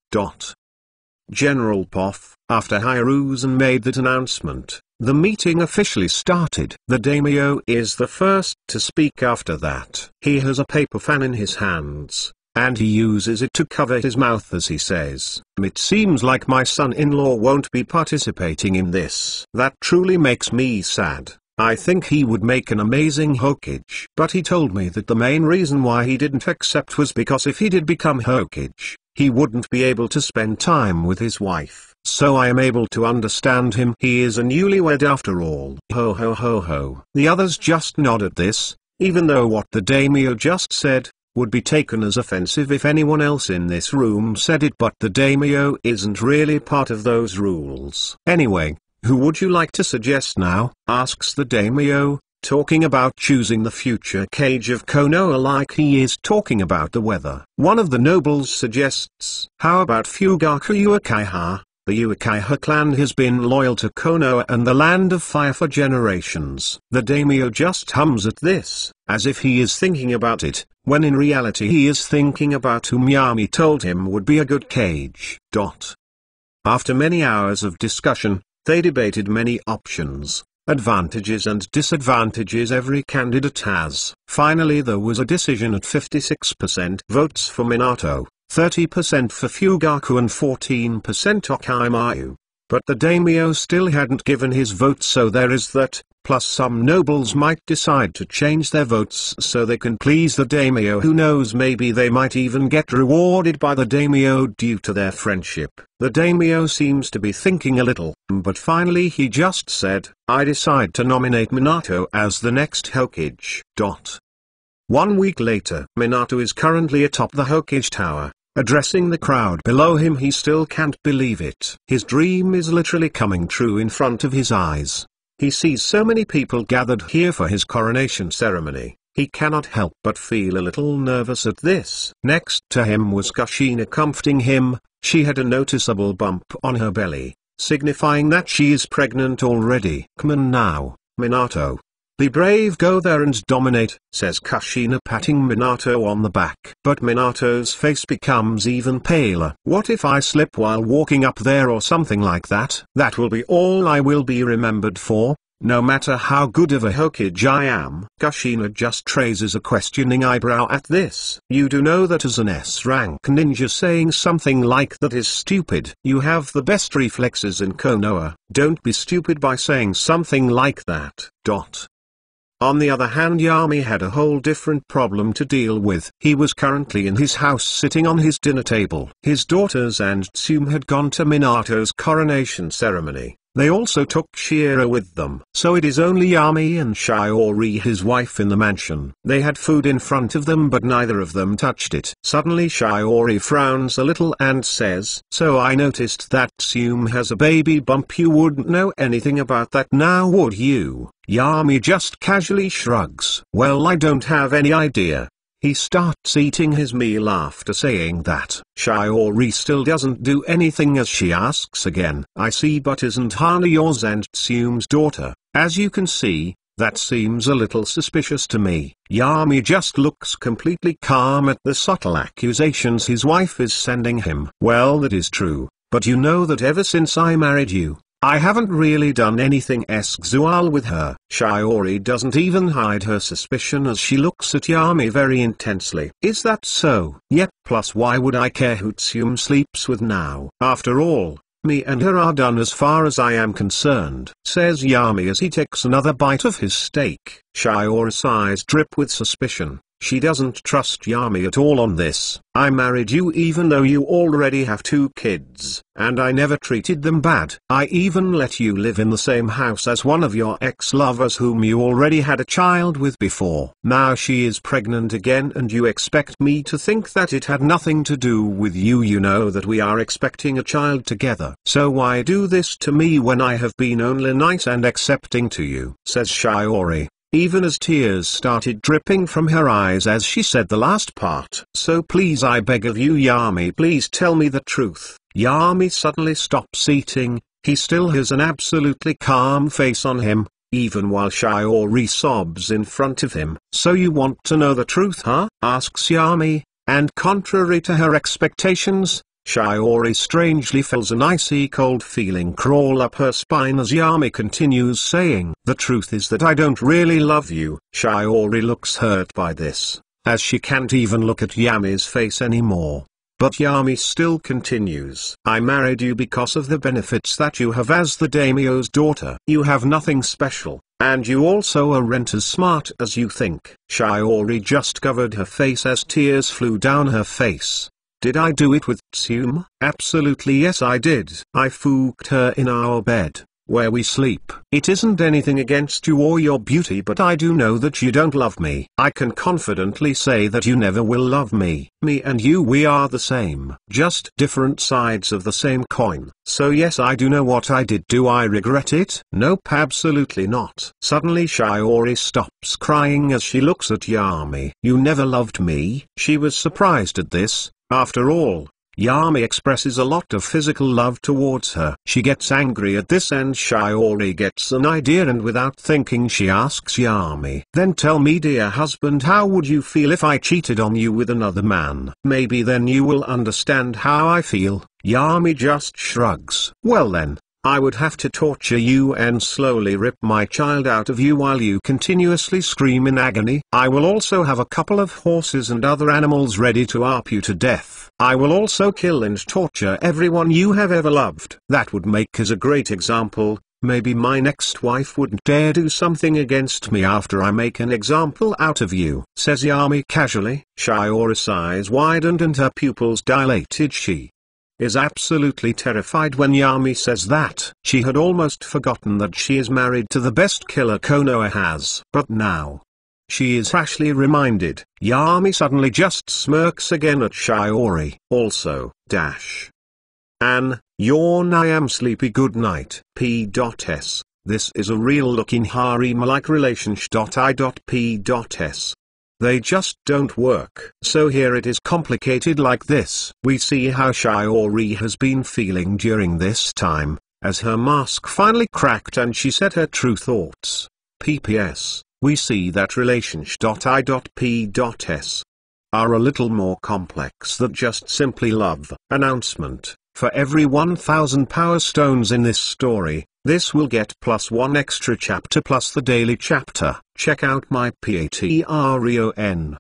General Poff. After Hiruzen made that announcement, the meeting officially started. The daimyo is the first to speak after that. He has a paper fan in his hands, and he uses it to cover his mouth as he says, "It seems like my son-in-law won't be participating in this. That truly makes me sad. I think he would make an amazing Hokage. But he told me that the main reason why he didn't accept was because if he did become Hokage, he wouldn't be able to spend time with his wife. So I am able to understand him. He is a newlywed after all. Ho ho ho ho." The others just nod at this, even though what the daimyo just said would be taken as offensive if anyone else in this room said it. But the daimyo isn't really part of those rules. Anyway, who would you like to suggest now? Asks the daimyo, talking about choosing the future Kage of Konoha like he is talking about the weather. One of the nobles suggests, how about Fugaku Uchiha? The Uchiha clan has been loyal to Konoha and the Land of Fire for generations. The daimyo just hums at this, as if he is thinking about it, when in reality he is thinking about whom Yami told him would be a good cage. After many hours of discussion, they debated many options, advantages and disadvantages every candidate has. Finally there was a decision at 56% votes for Minato, 30% for Fugaku and 14% Okaimaru. But the daimyo still hadn't given his vote, so there is that, plus some nobles might decide to change their votes so they can please the daimyo. Who knows, maybe they might even get rewarded by the daimyo due to their friendship. The daimyo seems to be thinking a little, but finally he just said, I decide to nominate Minato as the next Hokage. 1 week later, Minato is currently atop the Hokage Tower. Addressing the crowd below him, he still can't believe it. His dream is literally coming true in front of his eyes. He sees so many people gathered here for his coronation ceremony. He cannot help but feel a little nervous at this. Next to him was Kushina comforting him. She had a noticeable bump on her belly, signifying that she is pregnant already. Come on now, Minato. Be brave, go there and dominate, says Kushina, patting Minato on the back. But Minato's face becomes even paler. What if I slip while walking up there or something like that? That will be all I will be remembered for, no matter how good of a Hokage I am. Kushina just raises a questioning eyebrow at this. You do know that as an S-rank ninja saying something like that is stupid. You have the best reflexes in Konoha. Don't be stupid by saying something like that. On the other hand, Yami had a whole different problem to deal with. He was currently in his house sitting on his dinner table. His daughters and Tsume had gone to Minato's coronation ceremony. They also took Shiro with them. So it is only Yami and Shiori, his wife, in the mansion. They had food in front of them but neither of them touched it. Suddenly Shiori frowns a little and says, so I noticed that Tsume has a baby bump. You wouldn't know anything about that now, would you? Yami just casually shrugs. Well, I don't have any idea. He starts eating his meal after saying that. Shiori still doesn't do anything as she asks again. I see, but isn't Hana yours and Tsume's daughter? As you can see, that seems a little suspicious to me. Yami just looks completely calm at the subtle accusations his wife is sending him. Well, that is true, but you know that ever since I married you, I haven't really done anything sexual with her. Shiori doesn't even hide her suspicion as she looks at Yami very intensely. Is that so? Yep, plus why would I care who Tsume sleeps with now? After all, me and her are done as far as I am concerned, says Yami as he takes another bite of his steak. Shiori's eyes drip with suspicion. She doesn't trust Yami at all on this. I married you even though you already have 2 kids, and I never treated them bad. I even let you live in the same house as one of your ex-lovers whom you already had a child with before. Now she is pregnant again and you expect me to think that it had nothing to do with you. You know that we are expecting a child together. So why do this to me when I have been only nice and accepting to you, says Shiori, even as tears started dripping from her eyes as she said the last part. So please, I beg of you Yami, please tell me the truth. Yami suddenly stops eating. He still has an absolutely calm face on him, even while Shiori sobs in front of him. So you want to know the truth, huh? Asks Yami, and contrary to her expectations, Shiori strangely feels an icy cold feeling crawl up her spine as Yami continues saying, the truth is that I don't really love you. Shiori looks hurt by this, as she can't even look at Yami's face anymore. But Yami still continues. I married you because of the benefits that you have as the daimyo's daughter. You have nothing special, and you also aren't as smart as you think. Shiori just covered her face as tears flew down her face. Did I do it with Tsume? Absolutely yes, I did. I fucked her in our bed, where we sleep. It isn't anything against you or your beauty, but I do know that you don't love me. I can confidently say that you never will love me. Me and you, we are the same, just different sides of the same coin. So yes, I do know what I did. Do I regret it? Nope, absolutely not. Suddenly Shiori stops crying as she looks at Yami. You never loved me? She was surprised at this. After all, Yami expresses a lot of physical love towards her. She gets angry at this and Shiori gets an idea and without thinking she asks Yami, "Then tell me, dear husband, how would you feel if I cheated on you with another man? Maybe then you will understand how I feel." Yami just shrugs. "Well then, I would have to torture you and slowly rip my child out of you while you continuously scream in agony. I will also have a couple of horses and other animals ready to arp you to death. I will also kill and torture everyone you have ever loved. That would make us a great example. Maybe my next wife wouldn't dare do something against me after I make an example out of you," says Yami casually. Shiori's eyes widened and her pupils dilated. She is absolutely terrified when Yami says that. She had almost forgotten that she is married to the best killer Konoha has. But now she is rashly reminded. Yami suddenly just smirks again at Shiori. Also, yawn, I am sleepy, good night. P.S. This is a real looking harem-like relationship. I.P.S. They just don't work. So here it is complicated like this. We see how Shiori has been feeling during this time, as her mask finally cracked and she said her true thoughts. P.P.S. We see that relationship.I.P.S. are a little more complex than just simply love. Announcement: for every 1,000 power stones in this story, this will get +1 extra chapter plus the daily chapter. Check out my Patreon.com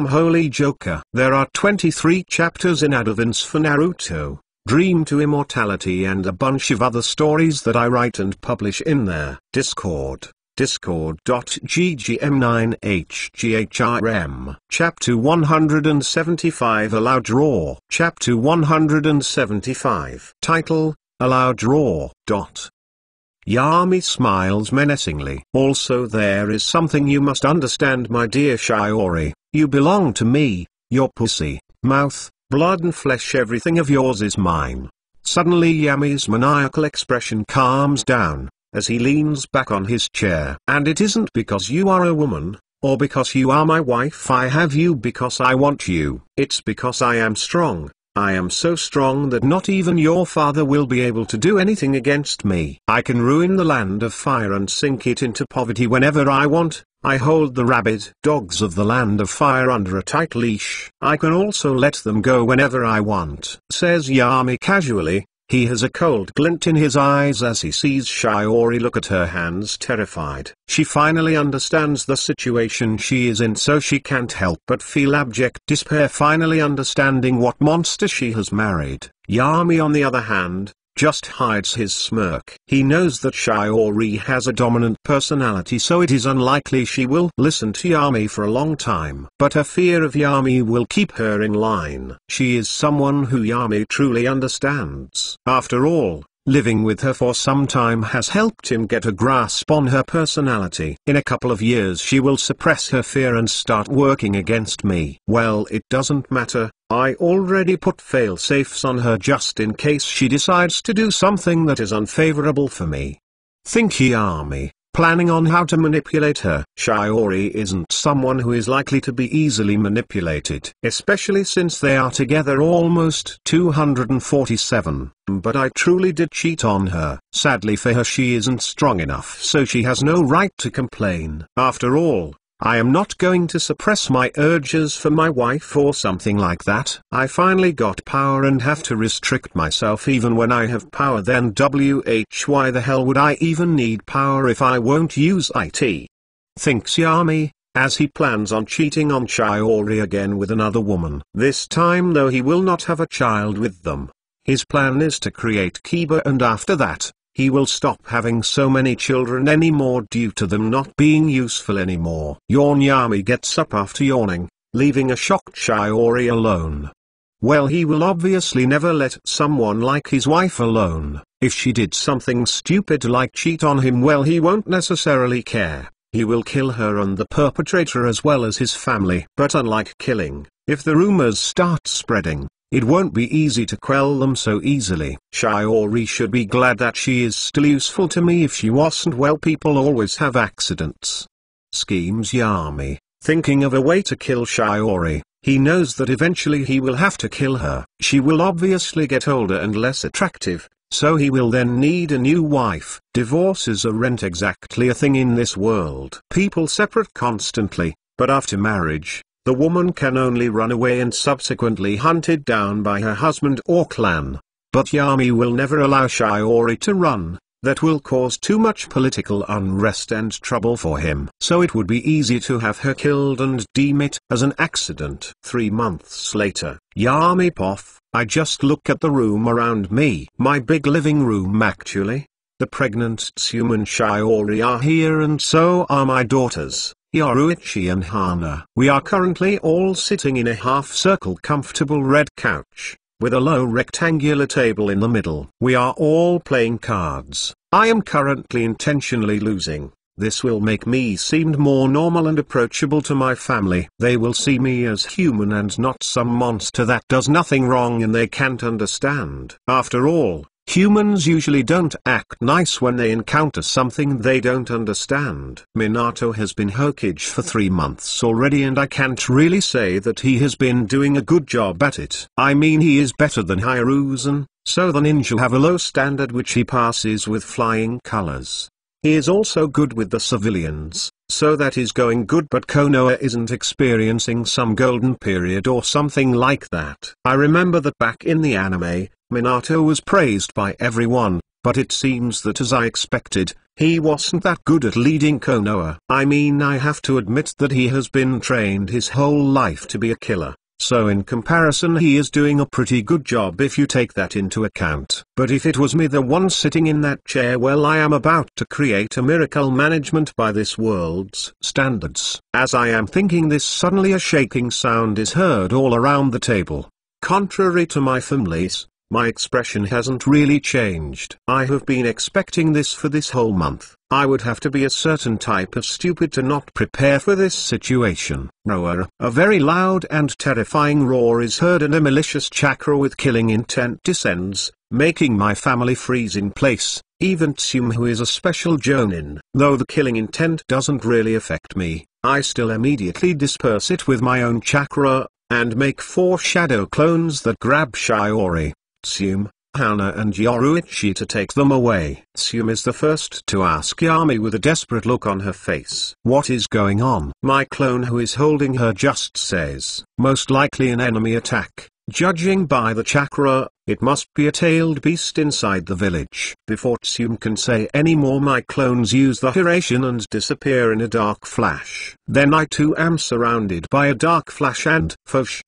Holy Joker. There are 23 chapters in advance for Naruto, Dream to Immortality and a bunch of other stories that I write and publish in there. Discord.ggm9hgrm. Chapter 175 Allowed Raw. Chapter 175. Title: Allowed Raw. Yami smiles menacingly. Also, there is something you must understand, my dear Shiori. You belong to me. Your pussy, mouth, blood and flesh, everything of yours is mine. Suddenly Yami's maniacal expression calms down, as he leans back on his chair. And it isn't because you are a woman, or because you are my wife I have you because I want you. It's because I am strong. I am so strong that not even your father will be able to do anything against me. I can ruin the land of fire and sink it into poverty whenever I want. I hold the rabid dogs of the land of fire under a tight leash. I can also let them go whenever I want, says Yami casually. He has a cold glint in his eyes as he sees Shiori look at her hands, terrified. She finally understands the situation she is in, so she can't help but feel abject despair, finally understanding what monster she has married. Yami, on the other hand, just hides his smirk. He knows that Shiori has a dominant personality, so it is unlikely she will listen to Yami for a long time. But her fear of Yami will keep her in line. She is someone who Yami truly understands. After all, living with her for some time has helped him get a grasp on her personality. In a couple of years she will suppress her fear and start working against me. Well, it doesn't matter. I already put fail-safes on her just in case she decides to do something that is unfavorable for me. Think Yami, planning on how to manipulate her. Shiori isn't someone who is likely to be easily manipulated, especially since they are together almost 247. But I truly did cheat on her. Sadly for her, she isn't strong enough, so she has no right to complain. After all, I am not going to suppress my urges for my wife or something like that. I finally got power and have to restrict myself even when I have power. Then why the hell would I even need power if I won't use it? Thinks Yami, as he plans on cheating on Shiori again with another woman. This time though he will not have a child with them. His plan is to create Kiba, and after that, he will stop having so many children anymore due to them not being useful anymore. Yawn. Yami gets up after yawning, leaving a shocked Shiori alone. Well, he will obviously never let someone like his wife alone. If she did something stupid like cheat on him, well, he won't necessarily care. He will kill her and the perpetrator as well as his family. But unlike killing, if the rumors start spreading, it won't be easy to quell them so easily. Shiori should be glad that she is still useful to me. If she wasn't, well, people always have accidents. Schemes Yami, thinking of a way to kill Shiori. He knows that eventually he will have to kill her. She will obviously get older and less attractive, so he will then need a new wife. Divorces aren't exactly a thing in this world. People separate constantly, but after marriage, the woman can only run away and subsequently hunted down by her husband or clan. But Yami will never allow Shiori to run. That will cause too much political unrest and trouble for him. So it would be easy to have her killed and deem it as an accident. 3 months later, Yami Poff, I just look at the room around me. My big living room actually. The pregnant Tsume and Shiori are here and so are my daughters, Yoruichi and Hana. We are currently all sitting in a half-circle comfortable red couch, with a low rectangular table in the middle. We are all playing cards. I am currently intentionally losing. This will make me seem more normal and approachable to my family. They will see me as human and not some monster that does nothing wrong and they can't understand. After all, humans usually don't act nice when they encounter something they don't understand. Minato has been Hokage for 3 months already and I can't really say that he has been doing a good job at it. I mean, he is better than Hiruzen, so the ninja have a low standard which he passes with flying colors. He is also good with the civilians, so that is going good, but Konoha isn't experiencing some golden period or something like that. I remember that back in the anime, Minato was praised by everyone, but it seems that as I expected, he wasn't that good at leading Konoha. I mean, I have to admit that he has been trained his whole life to be a killer. So in comparison he is doing a pretty good job if you take that into account. But if it was me the one sitting in that chair, well, I am about to create a miracle management by this world's standards. As I am thinking this, suddenly a shaking sound is heard all around the table. Contrary to my families, my expression hasn't really changed. I have been expecting this for this whole month. I would have to be a certain type of stupid to not prepare for this situation. Roar. A very loud and terrifying roar is heard and a malicious chakra with killing intent descends, making my family freeze in place, even Tsume, who is a special jonin. Though the killing intent doesn't really affect me, I still immediately disperse it with my own chakra, and make 4 shadow clones that grab Shiori, Tsume, Hana and Yoruichi to take them away. Tsume is the first to ask Yami with a desperate look on her face. What is going on? My clone who is holding her just says, most likely an enemy attack. Judging by the chakra, it must be a tailed beast inside the village. Before Tsume can say any more, my clones use the Hiraishin and disappear in a dark flash. Then I too am surrounded by a dark flash and Fosh.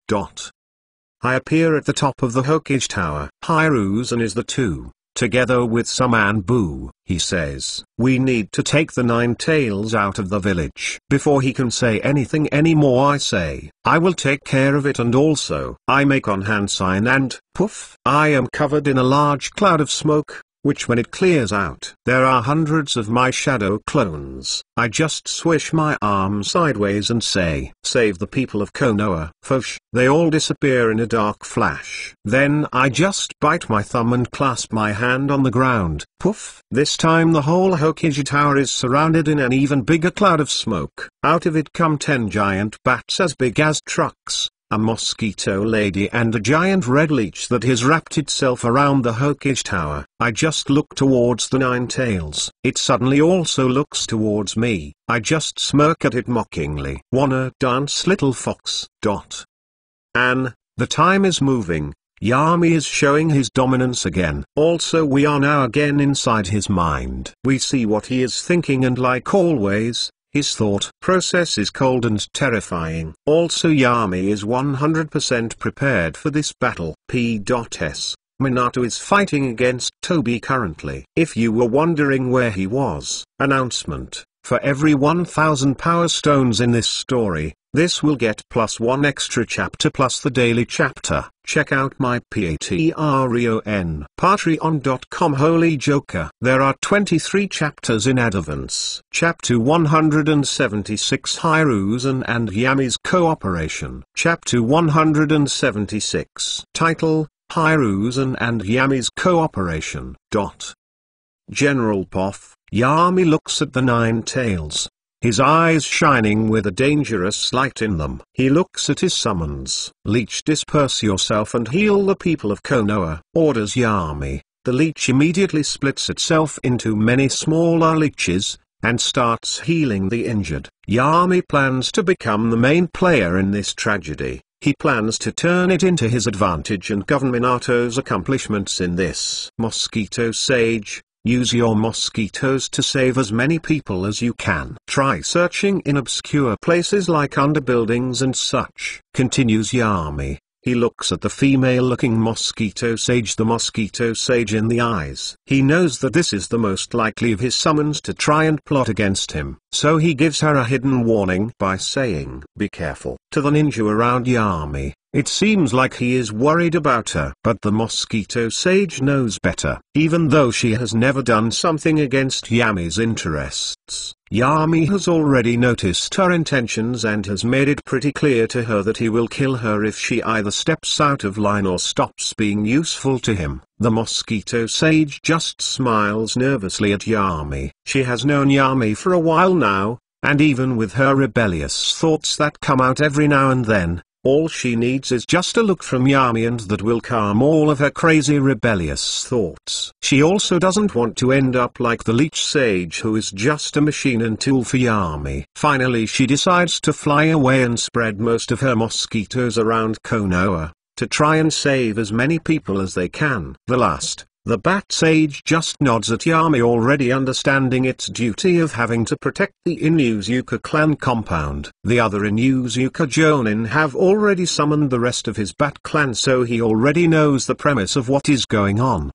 I appear at the top of the Hokage Tower. Hiruzen is the two, together with some Anbu. He says, we need to take the 9 tails out of the village. Before he can say anything anymore, I say, I will take care of it, and also, I make on hand sign and, poof, I am covered in a large cloud of smoke, which when it clears out, there are hundreds of my shadow clones. I just swish my arm sideways and say, save the people of Konoha. Fosh. They all disappear in a dark flash. Then I just bite my thumb and clasp my hand on the ground. Poof. This time the whole Hokage Tower is surrounded in an even bigger cloud of smoke. Out of it come 10 giant bats as big as trucks, a mosquito lady and a giant red leech that has wrapped itself around the Hokage Tower. I just look towards the 9 tails. It suddenly also looks towards me. I just smirk at it mockingly. Wanna dance, little fox? The time is moving. Yami is showing his dominance again. Also, we are now again inside his mind. We see what he is thinking, and like always, his thought process is cold and terrifying. Also, Yami is 100% prepared for this battle. P.S. Minato is fighting against Toby currently. If you were wondering where he was, announcement. For every 1000 power stones in this story, this will get +1 extra chapter plus the daily chapter. Check out my Patreon.com Holy Joker. There are 23 chapters in advance. Chapter 176 Hiruzen and Yami's Cooperation. Chapter 176. Title, Hiruzen and Yami's Cooperation. General Poff. Yami looks at the 9 tails. his eyes shining with a dangerous light in them. He looks at his summons. "Leech, disperse yourself and heal the people of Konoha," orders Yami. The leech immediately splits itself into many smaller leeches, and starts healing the injured. Yami plans to become the main player in this tragedy. He plans to turn it into his advantage and govern Minato's accomplishments in this. Mosquito Sage, use your mosquitoes to save as many people as you can. Try searching in obscure places like under buildings and such, continues Yami. He looks at the female-looking mosquito sage, the mosquito sage in the eyes. He knows that this is the most likely of his summons to try and plot against him, so he gives her a hidden warning by saying, "Be careful." To the ninja around Yami, it seems like he is worried about her. But the mosquito sage knows better. Even though she has never done something against Yami's interests, Yami has already noticed her intentions and has made it pretty clear to her that he will kill her if she either steps out of line or stops being useful to him. The mosquito sage just smiles nervously at Yami. She has known Yami for a while now, and even with her rebellious thoughts that come out every now and then, all she needs is just a look from Yami and that will calm all of her crazy rebellious thoughts. She also doesn't want to end up like the leech sage, who is just a machine and tool for Yami. Finally she decides to fly away and spread most of her mosquitoes around Konoha, to try and save as many people as they can. The bat sage just nods at Yami, already understanding its duty of having to protect the Inuzuka clan compound. The other Inuzuka Jonin have already summoned the rest of his bat clan, so he already knows the premise of what is going on.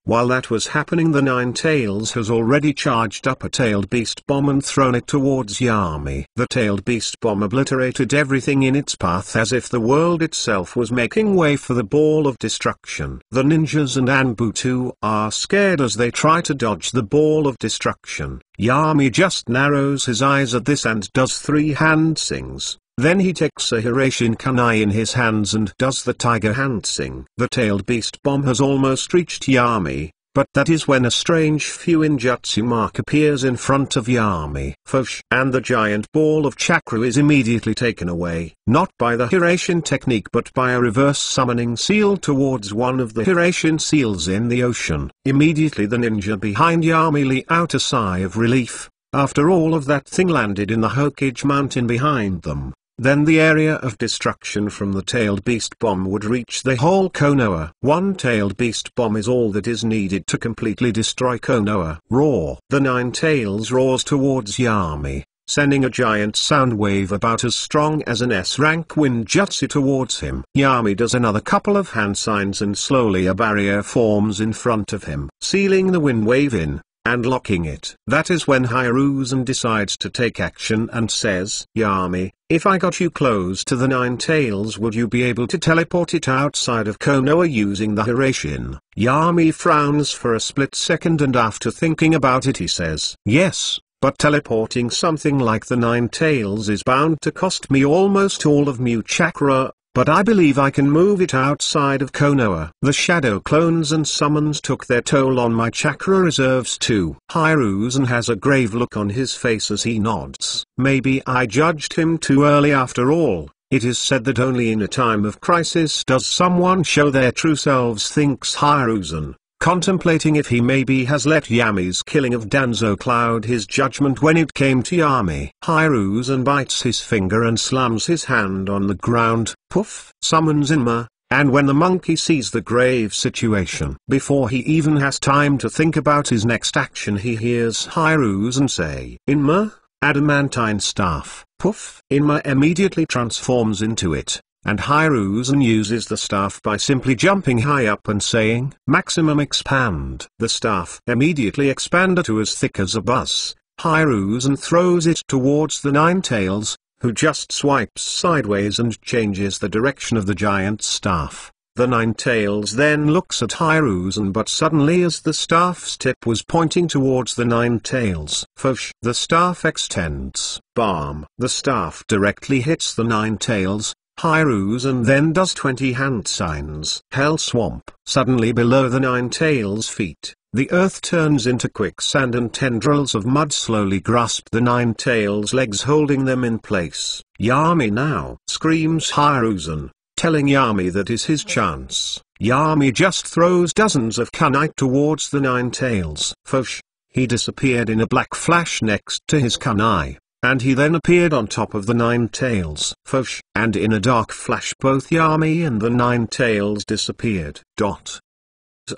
While that was happening, the Nine-Tails has already charged up a tailed beast bomb and thrown it towards Yami. The tailed beast bomb obliterated everything in its path as if the world itself was making way for the ball of destruction. The ninjas and Anbutu are scared as they try to dodge the ball of destruction. Yami just narrows his eyes at this and does 3 hand sings. Then he takes a Hirashin Kunai in his hands and does the tiger hand sing. The tailed beast bomb has almost reached Yami, but that is when a strange Fuinjutsu mark appears in front of Yami. Fosh! And the giant ball of chakra is immediately taken away, not by the Hirashin technique but by a reverse summoning seal towards one of the Hirashin seals in the ocean. Immediately the ninja behind Yami let out a sigh of relief. After all of that thing landed in the Hokage mountain behind them, then the area of destruction from the tailed beast bomb would reach the whole Konoha. One tailed beast bomb is all that is needed to completely destroy Konoha. Roar! The Nine-Tails roars towards Yami, sending a giant sound wave about as strong as an S-rank Winjutsu towards him. Yami does another couple of hand signs and slowly a barrier forms in front of him, sealing the wind wave in and locking it. That is when Hiruzen decides to take action and says, "Yami, if I got you close to the Nine-Tails, would you be able to teleport it outside of Konoha using the Hirashin?" Yami frowns for a split second and after thinking about it he says, "Yes, but teleporting something like the Nine-Tails is bound to cost me almost all of Mu Chakra, but I believe I can move it outside of Konoha." The shadow clones and summons took their toll on my chakra reserves too. Hiruzen has a grave look on his face as he nods. Maybe I judged him too early after all. It is said that only in a time of crisis does someone show their true selves, thinks Hiruzen, contemplating if he maybe has let Yami's killing of Danzo cloud his judgment when it came to Yami. Hiruzen bites his finger and slams his hand on the ground, poof, summons Inma, and when the monkey sees the grave situation, before he even has time to think about his next action, he hears Hiruzen say, "Inma, adamantine staff." Poof! Inma immediately transforms into it, and Hiruzen uses the staff by simply jumping high up and saying, "Maximum expand." The staff immediately expanded to as thick as a bus. Hiruzen throws it towards the Nine-Tails, who just swipes sideways and changes the direction of the giant staff. The Nine-Tails then looks at Hiruzen, but suddenly as the staff's tip was pointing towards the Nine-Tails, Fosh! The staff extends. Bam! The staff directly hits the Nine-Tails. Hiruzen then does 20 hand signs. Hell Swamp. Suddenly below the Nine-Tails' feet, The earth turns into quicksand and tendrils of mud slowly grasp the Nine Tails' legs, holding them in place. "Yami now!" screams Hiruzen, telling Yami that is his chance. Yami just throws dozens of kunai towards the Nine Tails. Fosh! He disappeared in a black flash next to his kunai, and he then appeared on top of the Nine Tails. Fosh! And in a dark flash both Yami and the Nine Tails disappeared.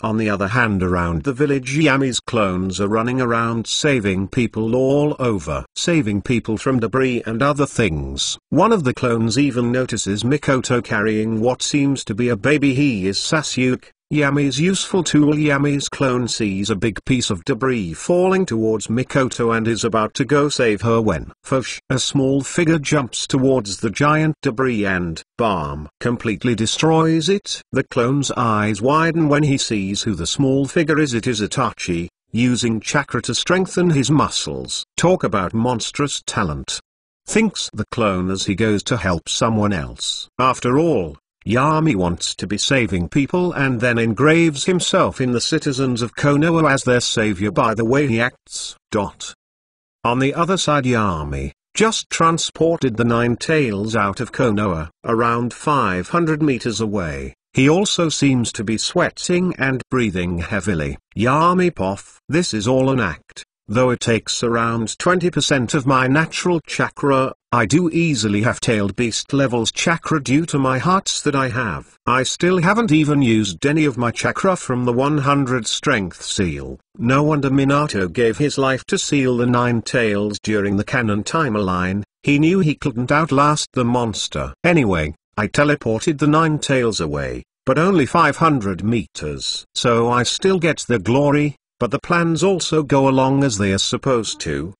On the other hand, around the village, Yami's clones are running around saving people all over. Saving people from debris and other things. One of the clones even notices Mikoto carrying what seems to be a baby. He is Sasuke, Yami's useful tool. Yami's clone sees a big piece of debris falling towards Mikoto and is about to go save her when a small figure jumps towards the giant debris and, bam, completely destroys it. The clone's eyes widen when he sees who the small figure is. It is Itachi, using chakra to strengthen his muscles. Talk about monstrous talent, thinks the clone as he goes to help someone else. After all, Yami wants to be saving people and then engraves himself in the citizens of Konoha as their savior by the way he acts. On the other side, Yami just transported the Nine Tails out of Konoha, around 500 meters away. He also seems to be sweating and breathing heavily. Yami Poff, this is all an act. Though it takes around 20% of my natural chakra, I do easily have tailed beast levels chakra due to my hearts that I have. I still haven't even used any of my chakra from the 100 strength seal. No wonder Minato gave his life to seal the Nine Tails during the canon timeline. He knew he couldn't outlast the monster. Anyway, I teleported the Nine Tails away, but only 500 meters. So I still get the glory. But the plans also go along as they are supposed to.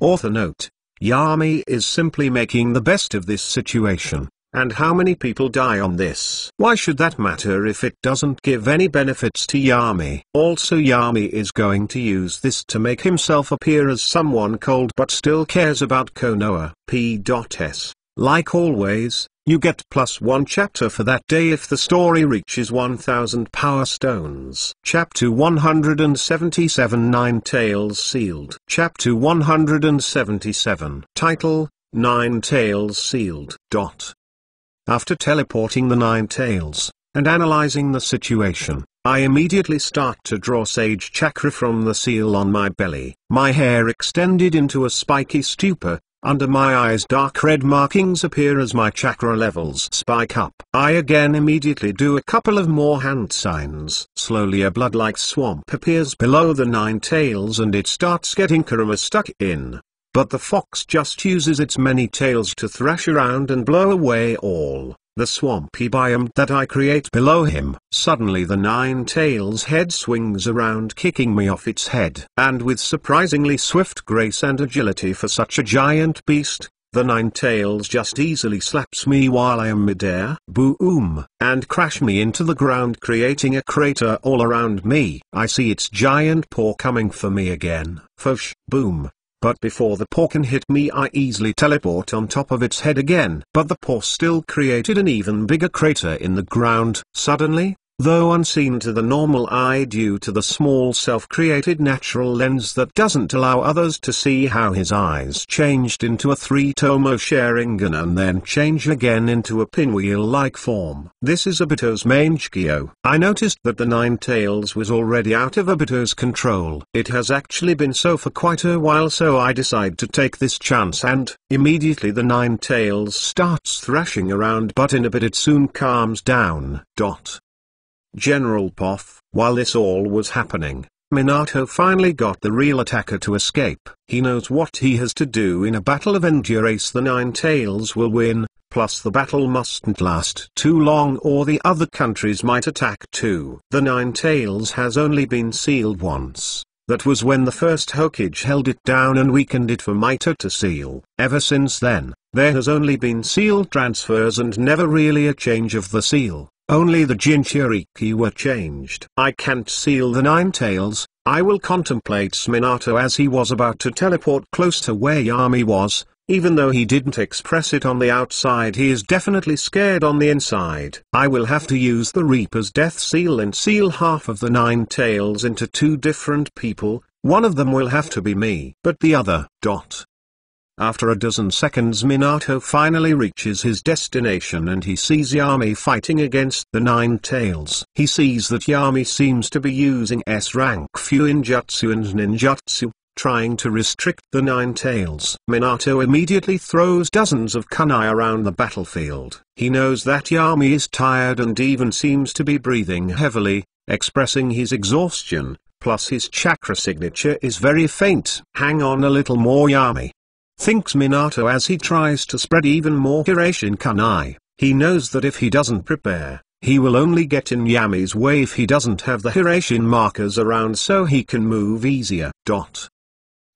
Author note: Yami is simply making the best of this situation. And how many people die on this? Why should that matter if it doesn't give any benefits to Yami? Also, Yami is going to use this to make himself appear as someone cold but still cares about Konoha. P.S. Like always, you get +1 chapter for that day if the story reaches 1000 power stones. Chapter 177, Nine Tails Sealed. Chapter 177. Title: Nine Tails Sealed. After teleporting the Nine Tails, and analyzing the situation, I immediately start to draw Sage Chakra from the seal on my belly. My hair extended into a spiky stupor. Under my eyes dark red markings appear as my chakra levels spike up. I again immediately do a couple of more hand signs. Slowly a blood-like swamp appears below the Nine Tails and it starts getting Kurama stuck in. But the fox just uses its many tails to thrash around and blow away all the swampy biome that I create below him. Suddenly the Nine Tails head swings around, kicking me off its head. And with surprisingly swift grace and agility for such a giant beast, the Nine Tails just easily slaps me while I am midair, boom, and crash me into the ground, creating a crater all around me. I see its giant paw coming for me again. Fosh, boom. But before the paw can hit me, I easily teleport on top of its head again. But the paw still created an even bigger crater in the ground. Suddenly, though unseen to the normal eye due to the small self-created natural lens that doesn't allow others to see how his eyes changed into a three-tomo Sharingan and then change again into a pinwheel-like form. This is Obito's Mangekyo. I noticed that the Nine Tails was already out of Obito's control. It has actually been so for quite a while, so I decide to take this chance and, immediately the Nine Tails starts thrashing around, but in a bit it soon calms down. General Poff, while this all was happening, Minato finally got the real attacker to escape. He knows what he has to do in a battle of endurance. The Nine Tails will win, plus the battle mustn't last too long or the other countries might attack too. The Nine Tails has only been sealed once. That was when the first Hokage held it down and weakened it for Mito to seal. Ever since then, there has only been seal transfers and never really a change of the seal. Only the Jinchuriki were changed. I can't seal the Nine Tails. I will contemplate Minato as he was about to teleport close to where Yami was, Even though he didn't express it on the outside, he is definitely scared on the inside. I will have to use the Reaper's death seal and seal half of the Nine Tails into two different people. One of them will have to be me, but the other. After a dozen seconds, Minato finally reaches his destination and he sees Yami fighting against the Nine Tails. He sees that Yami seems to be using S-rank Fuinjutsu and Ninjutsu, trying to restrict the Nine Tails. Minato immediately throws dozens of kunai around the battlefield. He knows that Yami is tired and even seems to be breathing heavily, expressing his exhaustion, plus his chakra signature is very faint. Hang on a little more, Yami, thinks Minato as he tries to spread even more Hiraishin kunai. He knows that if he doesn't prepare, he will only get in Yami's way if he doesn't have the Hiraishin markers around so he can move easier.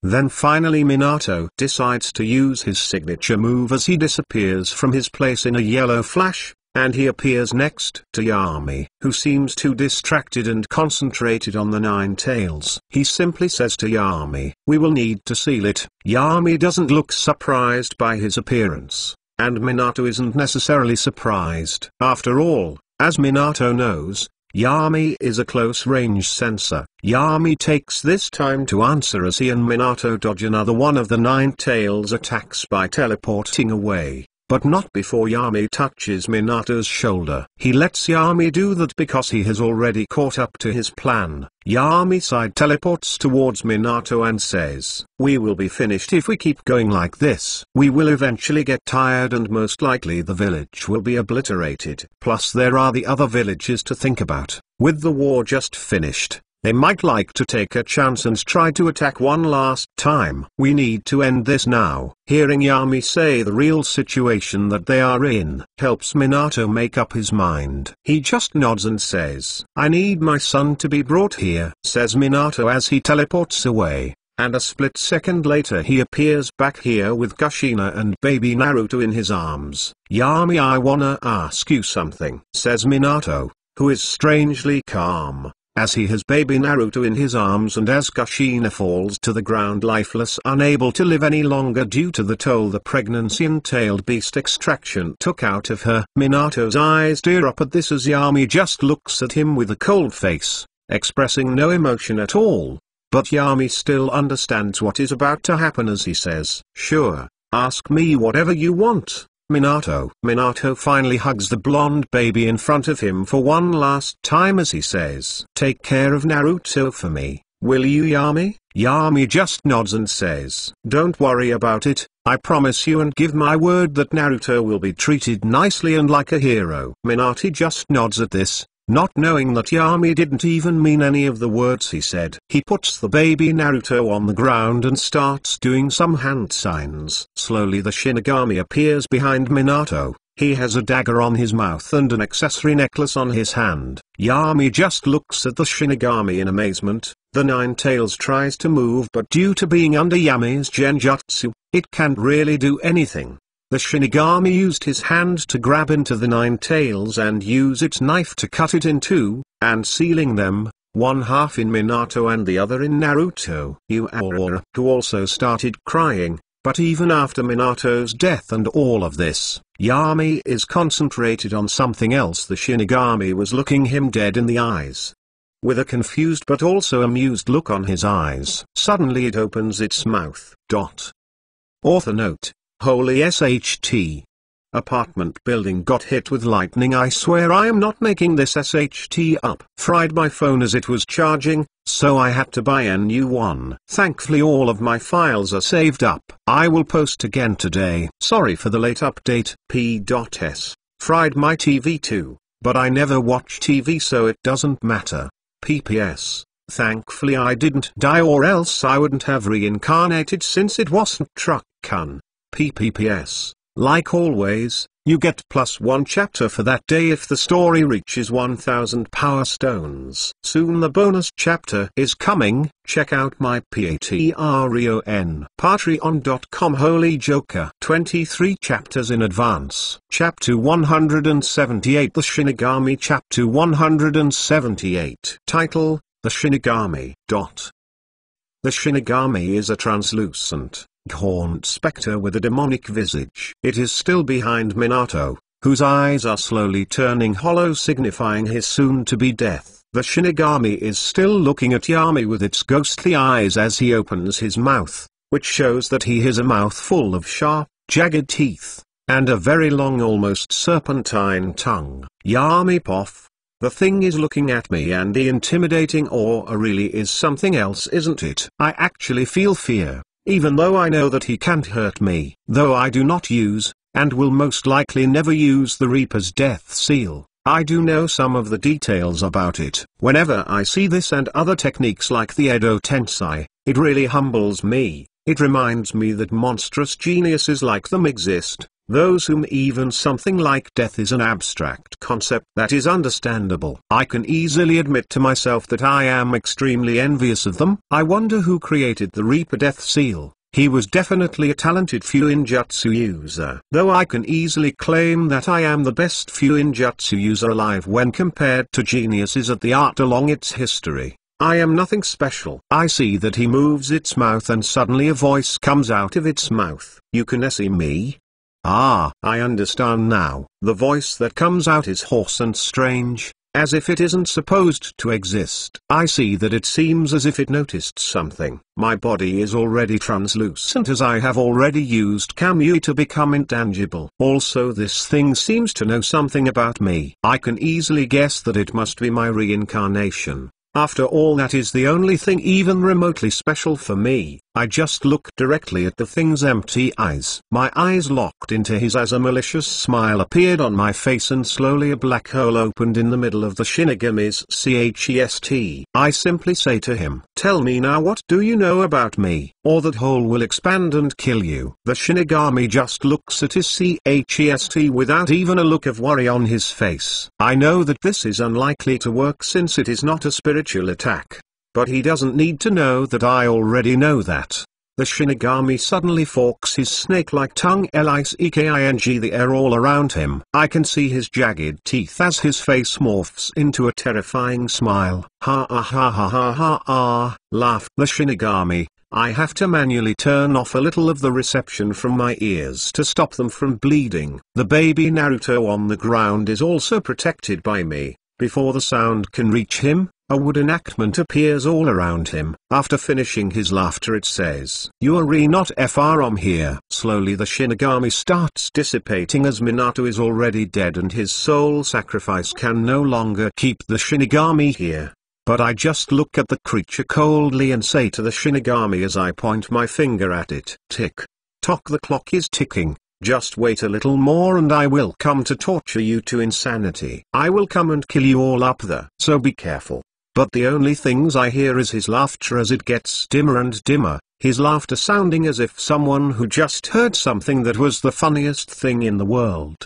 Then finally Minato decides to use his signature move as he disappears from his place in a yellow flash, and he appears next to Yami, who seems too distracted and concentrated on the Nine Tails. He simply says to Yami, "We will need to seal it." Yami doesn't look surprised by his appearance, and Minato isn't necessarily surprised. After all, as Minato knows, Yami is a close-range sensor. Yami takes this time to answer as he and Minato dodge another one of the Nine Tails attacks by teleporting away, but not before Yami touches Minato's shoulder. He lets Yami do that because he has already caught up to his plan. Yami side teleports towards Minato and says, "We will be finished if we keep going like this. We will eventually get tired and most likely the village will be obliterated. Plus there are the other villages to think about. With the war just finished, they might like to take a chance and try to attack one last time. We need to end this now." Hearing Yami say the real situation that they are in helps Minato make up his mind. He just nods and says, "I need my son to be brought here," says Minato as he teleports away, and a split second later he appears back here with Kushina and baby Naruto in his arms. "Yami, I wanna ask you something," says Minato, who is strangely calm, as he has baby Naruto in his arms and as Kushina falls to the ground lifeless, unable to live any longer due to the toll the pregnancy and tailed beast extraction took out of her. Minato's eyes tear up at this as Yami just looks at him with a cold face, expressing no emotion at all. But Yami still understands what is about to happen as he says, "Sure, ask me whatever you want, Minato." Minato finally hugs the blonde baby in front of him for one last time as he says, "Take care of Naruto for me, will you, Yami?" Yami just nods and says, "Don't worry about it, I promise you and give my word that Naruto will be treated nicely and like a hero." Minato just nods at this, not knowing that Yami didn't even mean any of the words he said. He puts the baby Naruto on the ground and starts doing some hand signs. Slowly the Shinigami appears behind Minato. He has a dagger on his mouth and an accessory necklace on his hand. Yami just looks at the Shinigami in amazement. The Nine Tails tries to move, but due to being under Yami's genjutsu, it can't really do anything. The Shinigami used his hand to grab into the Nine Tails and use its knife to cut it in two, and sealing them, one half in Minato and the other in Naruto. Uaura, who also started crying, but even after Minato's death and all of this, Yami is concentrated on something else. The Shinigami was looking him dead in the eyes, with a confused but also amused look on his eyes. Suddenly it opens its mouth. Author note: Holy SHT. Apartment building got hit with lightning. I swear I am not making this SHT up. Fried my phone as it was charging, so I had to buy a new one. Thankfully all of my files are saved up. I will post again today. Sorry for the late update. P.S. Fried my TV too, but I never watch TV so it doesn't matter. PPS. Thankfully I didn't die or else I wouldn't have reincarnated since it wasn't Truck-kun. PPS. Like always, you get +1 chapter for that day if the story reaches 1000 power stones. Soon the bonus chapter is coming. Check out my Patreon. Patreon.com Holy Joker. 23 chapters in advance. Chapter 178 The Shinigami. Chapter 178. Title: The Shinigami. The Shinigami is a translucent, gaunt spectre with a demonic visage. It is still behind Minato, whose eyes are slowly turning hollow, signifying his soon-to-be death. The Shinigami is still looking at Yami with its ghostly eyes as he opens his mouth, which shows that he has a mouth full of sharp, jagged teeth, and a very long, almost serpentine tongue. Yami Poff, the thing is looking at me, and the intimidating aura really is something else, isn't it? I actually feel fear, even though I know that he can't hurt me. Though I do not use, and will most likely never use, the Reaper's death seal, I do know some of the details about it. Whenever I see this and other techniques like the Edo Tensei, it really humbles me. It reminds me that monstrous geniuses like them exist, those whom even something like death is an abstract concept that is understandable. I can easily admit to myself that I am extremely envious of them. I wonder who created the Reaper Death Seal. He was definitely a talented Fuinjutsu user. Though I can easily claim that I am the best Fuinjutsu user alive when compared to geniuses at the art along its history. I am nothing special. I see that he moves its mouth and suddenly a voice comes out of its mouth. You can see me? Ah, I understand now. The voice that comes out is hoarse and strange, as if it isn't supposed to exist. I see that it seems as if it noticed something. My body is already translucent, as I have already used Kamui to become intangible. Also, this thing seems to know something about me. I can easily guess that it must be my reincarnation. After all, that is the only thing even remotely special for me. I just look directly at the thing's empty eyes. My eyes locked into his as a malicious smile appeared on my face, and slowly a black hole opened in the middle of the Shinigami's chest. I simply say to him, "Tell me now, what do you know about me, or that hole will expand and kill you." The Shinigami just looks at his chest without even a look of worry on his face. I know that this is unlikely to work since it is not a spiritual attack. But he doesn't need to know that. I already know that. The Shinigami suddenly forks his snake-like tongue, licking the air all around him. I can see his jagged teeth as his face morphs into a terrifying smile. Ha ha ha ha ha ha ha, laughed the Shinigami. I have to manually turn off a little of the reception from my ears to stop them from bleeding. The baby Naruto on the ground is also protected by me. Before the sound can reach him, a wood enactment appears all around him. After finishing his laughter, it says, "You are not from here." Slowly the Shinigami starts dissipating as Minato is already dead and his soul sacrifice can no longer keep the Shinigami here. But I just look at the creature coldly and say to the Shinigami as I point my finger at it, "Tick tock, the clock is ticking. Just wait a little more and I will come to torture you to insanity. I will come and kill you all up there, so be careful." But the only things I hear is his laughter as it gets dimmer and dimmer, his laughter sounding as if someone who just heard something that was the funniest thing in the world.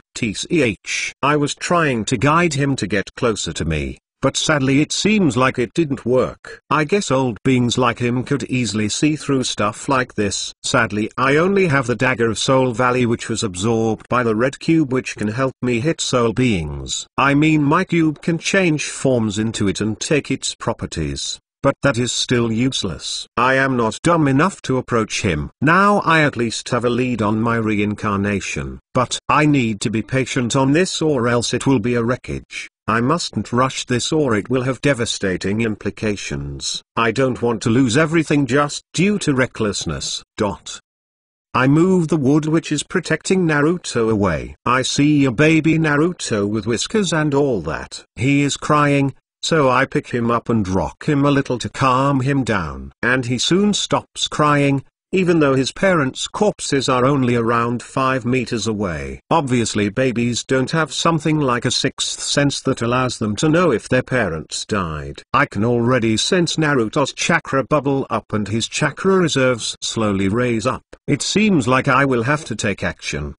I was trying to guide him to get closer to me, but sadly it seems like it didn't work. I guess old beings like him could easily see through stuff like this. Sadly, I only have the Dagger of Soul Valley, which was absorbed by the red cube, which can help me hit soul beings. I mean, my cube can change forms into it and take its properties. But that is still useless. I am not dumb enough to approach him. Now I at least have a lead on my reincarnation. But I need to be patient on this, or else it will be a wreckage. I mustn't rush this, or it will have devastating implications. I don't want to lose everything just due to recklessness. I move the wood which is protecting Naruto away. I see a baby Naruto with whiskers and all that. He is crying, so I pick him up and rock him a little to calm him down. And he soon stops crying, even though his parents' corpses are only around 5 meters away. Obviously babies don't have something like a sixth sense that allows them to know if their parents died. I can already sense Naruto's chakra bubble up and his chakra reserves slowly raise up. It seems like I will have to take action.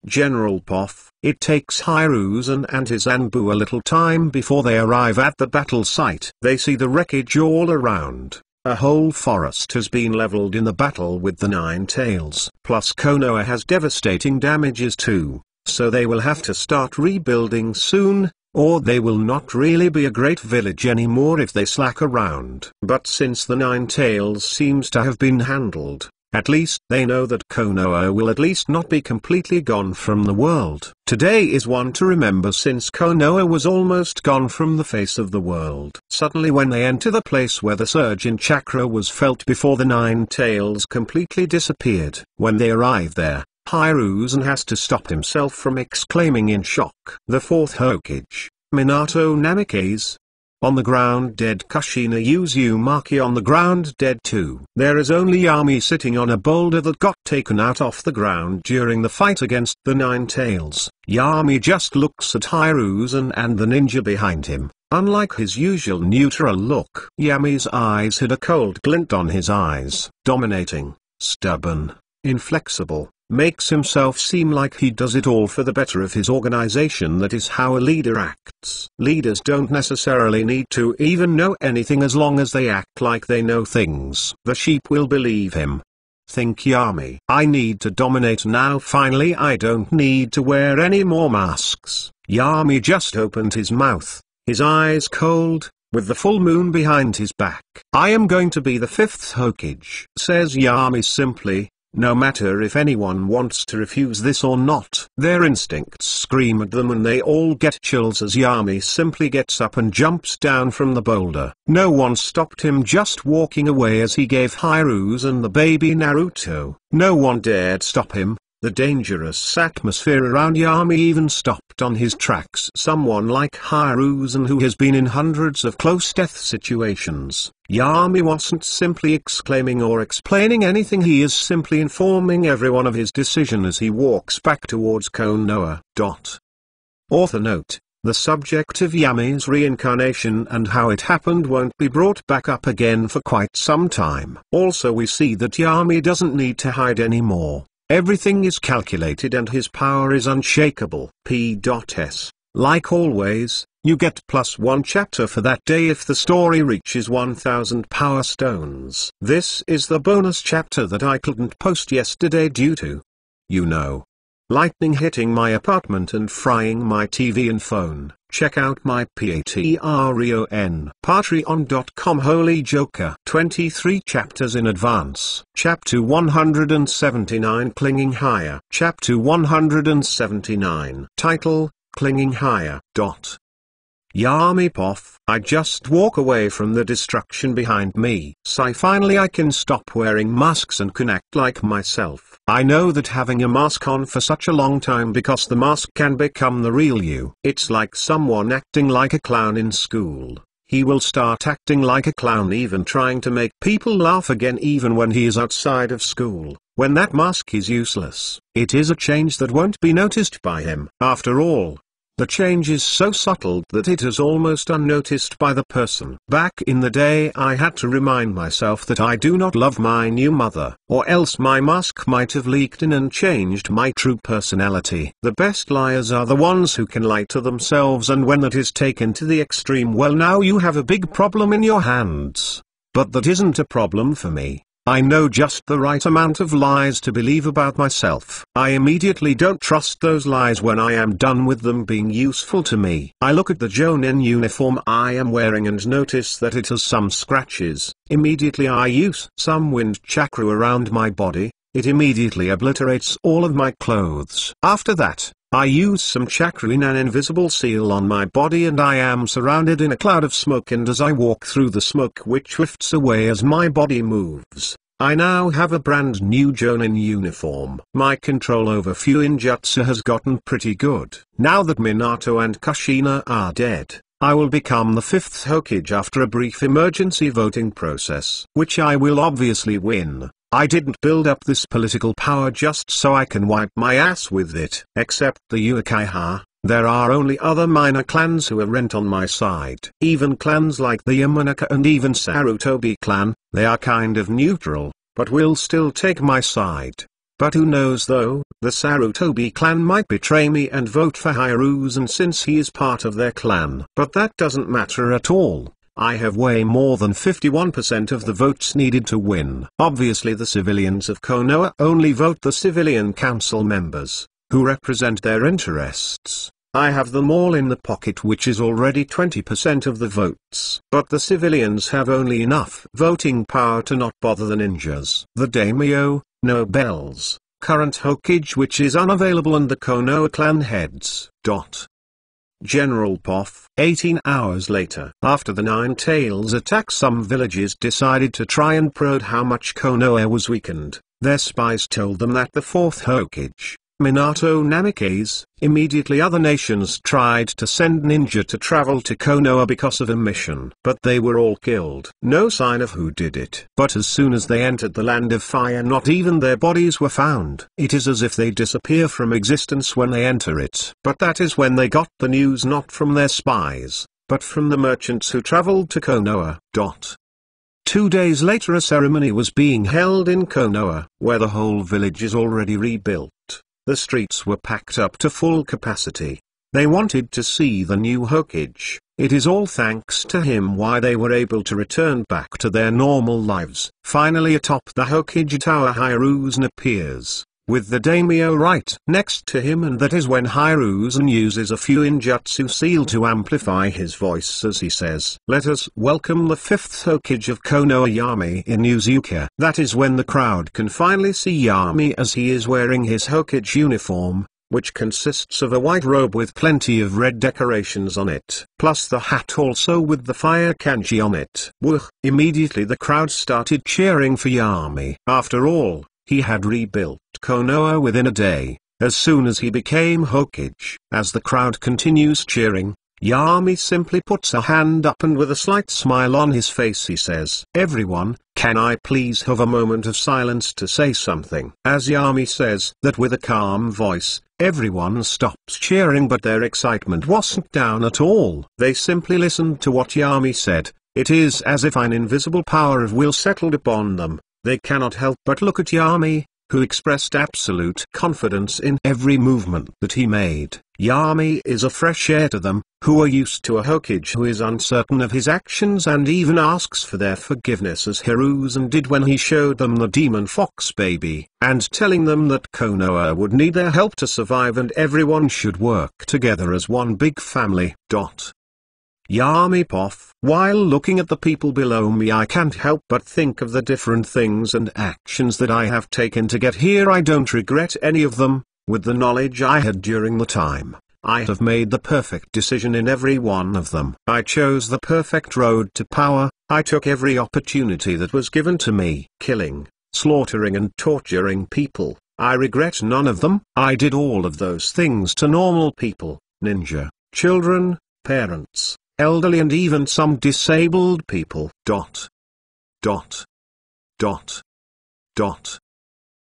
General Poff, it takes Hiruzen and his Anbu a little time before they arrive at the battle site. They see the wreckage all around. A whole forest has been leveled in the battle with the Nine Tails. Plus Konoha has devastating damages too, so they will have to start rebuilding soon, or they will not really be a great village anymore if they slack around. But since the Nine Tails seems to have been handled, At least they know that Konoha will at least not be completely gone from the world. Today is one to remember since Konoha was almost gone from the face of the world. Suddenly when they enter the place where the surge in chakra was felt before the Nine Tails completely disappeared. When they arrive there, Hiruzen has to stop himself from exclaiming in shock. The fourth Hokage, Minato Namikaze. On the ground dead Kushina Uzumaki on the ground dead too. There is only Yami sitting on a boulder that got taken out off the ground during the fight against the Nine Tails. Yami just looks at Hiruzen and the ninja behind him. Unlike his usual neutral look, Yami's eyes had a cold glint on his eyes. Dominating, stubborn, inflexible, makes himself seem like he does it all for the better of his organization. That is how a leader acts. Leaders don't necessarily need to even know anything as long as they act like they know things. The sheep will believe him. Think Yami. I need to dominate now. Finally I don't need to wear any more masks. Yami just opened his mouth, his eyes cold, with the full moon behind his back. I am going to be the fifth Hokage, says Yami simply. No matter if anyone wants to refuse this or not. Their instincts scream at them and they all get chills as Yami simply gets up and jumps down from the boulder. No one stopped him just walking away as he gave Hiruzen the baby Naruto. No one dared stop him. The dangerous atmosphere around Yami even stopped on his tracks. Someone like Hiruzen who has been in hundreds of close death situations. Yami wasn't simply exclaiming or explaining anything, he is simply informing everyone of his decision as he walks back towards Konoha. Author note: the subject of Yami's reincarnation and how it happened won't be brought back up again for quite some time. Also we see that Yami doesn't need to hide anymore. Everything is calculated and his power is unshakable. P.S. Like always, you get +1 chapter for that day if the story reaches 1000 power stones. This is the bonus chapter that I couldn't post yesterday due to, lightning hitting my apartment and frying my TV and phone. Check out my Patreon.com Holy Joker. 23 chapters in advance. Chapter 179 Clinging Higher. Chapter 179. Title, Clinging Higher. Yami Poff. I just walk away from the destruction behind me. Sigh. Finally I can stop wearing masks and can act like myself. I know that having a mask on for such a long time because the mask can become the real you. It's like someone acting like a clown in school. He will start acting like a clown, even trying to make people laugh again even when he is outside of school. When that mask is useless, it is a change that won't be noticed by him. After all, the change is so subtle that it is almost unnoticed by the person. Back in the day I had to remind myself that I do not love my new mother, or else my mask might have leaked in and changed my true personality. The best liars are the ones who can lie to themselves, and when that is taken to the extreme, well, now you have a big problem in your hands. But that isn't a problem for me. I know just the right amount of lies to believe about myself. I immediately don't trust those lies when I am done with them being useful to me. I look at the Jonin uniform I am wearing and notice that it has some scratches. Immediately I use some wind chakra around my body. It immediately obliterates all of my clothes. After that, I use some chakra in an invisible seal on my body and I am surrounded in a cloud of smoke, and as I walk through the smoke which drifts away as my body moves, I now have a brand new Jonin uniform. My control over Fuinjutsu has gotten pretty good. Now that Minato and Kushina are dead, I will become the fifth Hokage after a brief emergency voting process, which I will obviously win. I didn't build up this political power just so I can wipe my ass with it. Except the Uchiha, there are only other minor clans who are rent on my side. Even clans like the Yamanaka and even Sarutobi clan, they are kind of neutral, but will still take my side. But who knows though, the Sarutobi clan might betray me and vote for Hiruzen since he is part of their clan. But that doesn't matter at all. I have way more than 51% of the votes needed to win. Obviously the civilians of Konoha only vote the civilian council members, who represent their interests. I have them all in the pocket, which is already 20% of the votes. But the civilians have only enough voting power to not bother the ninjas. The daimyo, nobles, current Hokage which is unavailable, and the Konoha clan heads. General Poff. 18 hours later, after the Nine Tails attack, some villages decided to try and probe how much Konoha was weakened. Their spies told them that the fourth Hokage, Minato Namikaze. Immediately other nations tried to send ninja to travel to Konoha because of a mission, but they were all killed. No sign of who did it. But as soon as they entered the land of fire, not even their bodies were found. It is as if they disappear from existence when they enter it. But that is when they got the news, not from their spies, but from the merchants who traveled to Konoha. 2 days later, a ceremony was being held in Konoha, where the whole village is already rebuilt. The streets were packed up to full capacity. They wanted to see the new Hokage. It is all thanks to him why they were able to return back to their normal lives. Finally, atop the Hokage tower, Hiruzen appears, with the daimyo right next to him, and that is when Hiruzen uses a Fuinjutsu seal to amplify his voice as he says, "Let us welcome the fifth Hokage of Konoha, Yami Inuzuka." That is when the crowd can finally see Yami, as he is wearing his Hokage uniform, which consists of a white robe with plenty of red decorations on it, plus the hat also with the fire kanji on it. Woof! Immediately the crowd started cheering for Yami. After all, he had rebuilt Konoha within a day, as soon as he became Hokage. As the crowd continues cheering, Yami simply puts a hand up, and with a slight smile on his face he says, "Everyone, can I please have a moment of silence to say something?" As Yami says that with a calm voice, everyone stops cheering, but their excitement wasn't down at all. They simply listened to what Yami said. It is as if an invisible power of will settled upon them. They cannot help but look at Yami, who expressed absolute confidence in every movement that he made. Yami is a fresh air to them, who are used to a Hokage who is uncertain of his actions and even asks for their forgiveness, as Hiruzen did when he showed them the demon fox baby, and telling them that Konoha would need their help to survive and everyone should work together as one big family. Yami Poff. While looking at the people below me, I can't help but think of the different things and actions that I have taken to get here. I don't regret any of them. With the knowledge I had during the time, I have made the perfect decision in every one of them. I chose the perfect road to power. I took every opportunity that was given to me. Killing, slaughtering and torturing people, I regret none of them. I did all of those things to normal people, ninja, children, parents, elderly and even some disabled people.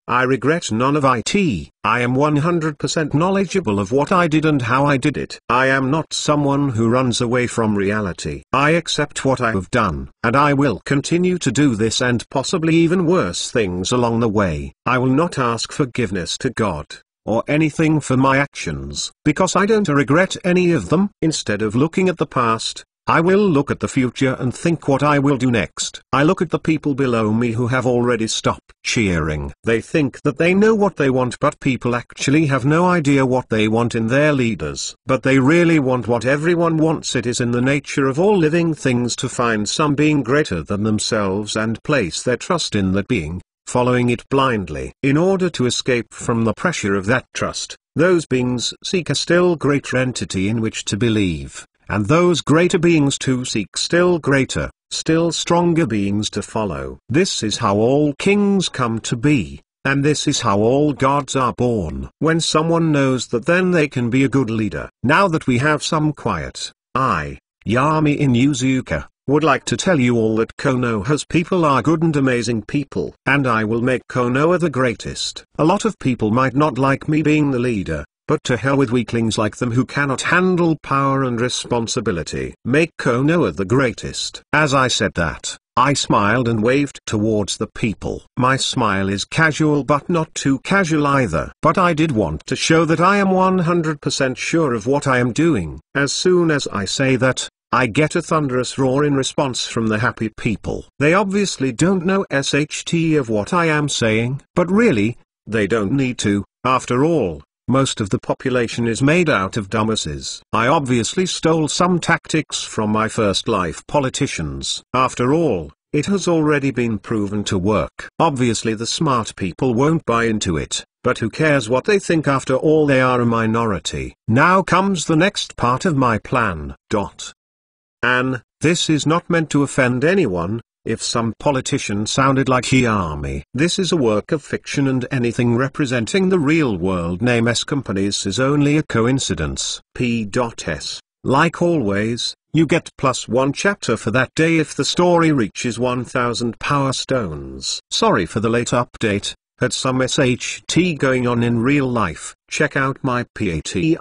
I regret none of it. I am 100% knowledgeable of what I did and how I did it. I am not someone who runs away from reality. I accept what I have done, and I will continue to do this and possibly even worse things along the way. I will not ask forgiveness to God or anything for my actions, because I don't regret any of them. Instead of looking at the past, I will look at the future and think what I will do next. I look at the people below me who have already stopped cheering. They think that they know what they want, but people actually have no idea what they want in their leaders. But they really want what everyone wants. It is in the nature of all living things to find some being greater than themselves and place their trust in that being, following it blindly. In order to escape from the pressure of that trust, those beings seek a still greater entity in which to believe. And those greater beings too seek still greater, still stronger beings to follow. This is how all kings come to be, and this is how all gods are born. When someone knows that, then they can be a good leader. Now that we have some quiet, I, Yami Inuzuka, would like to tell you all that Konoha's people are good and amazing people, and I will make Konoha the greatest. A lot of people might not like me being the leader, but to hell with weaklings like them who cannot handle power and responsibility. Make Konoha the greatest. As I said that, I smiled and waved towards the people. My smile is casual, but not too casual either. But I did want to show that I am 100% sure of what I am doing. As soon as I say that, I get a thunderous roar in response from the happy people. They obviously don't know SHT of what I am saying, but really, they don't need to. After all, Most of the population is made out of dumbasses. I obviously stole some tactics from my first life politicians. After all, it has already been proven to work. Obviously the smart people won't buy into it, but who cares what they think, after all they are a minority. Now comes the next part of my plan. And this is not meant to offend anyone. If some politician sounded like Yami, this is a work of fiction, and anything representing the real world name S companies is only a coincidence. P.S. Like always, you get +1 chapter for that day if the story reaches 1000 power stones. Sorry for the late update. Had some SHT going on in real life. Check out my Patreon.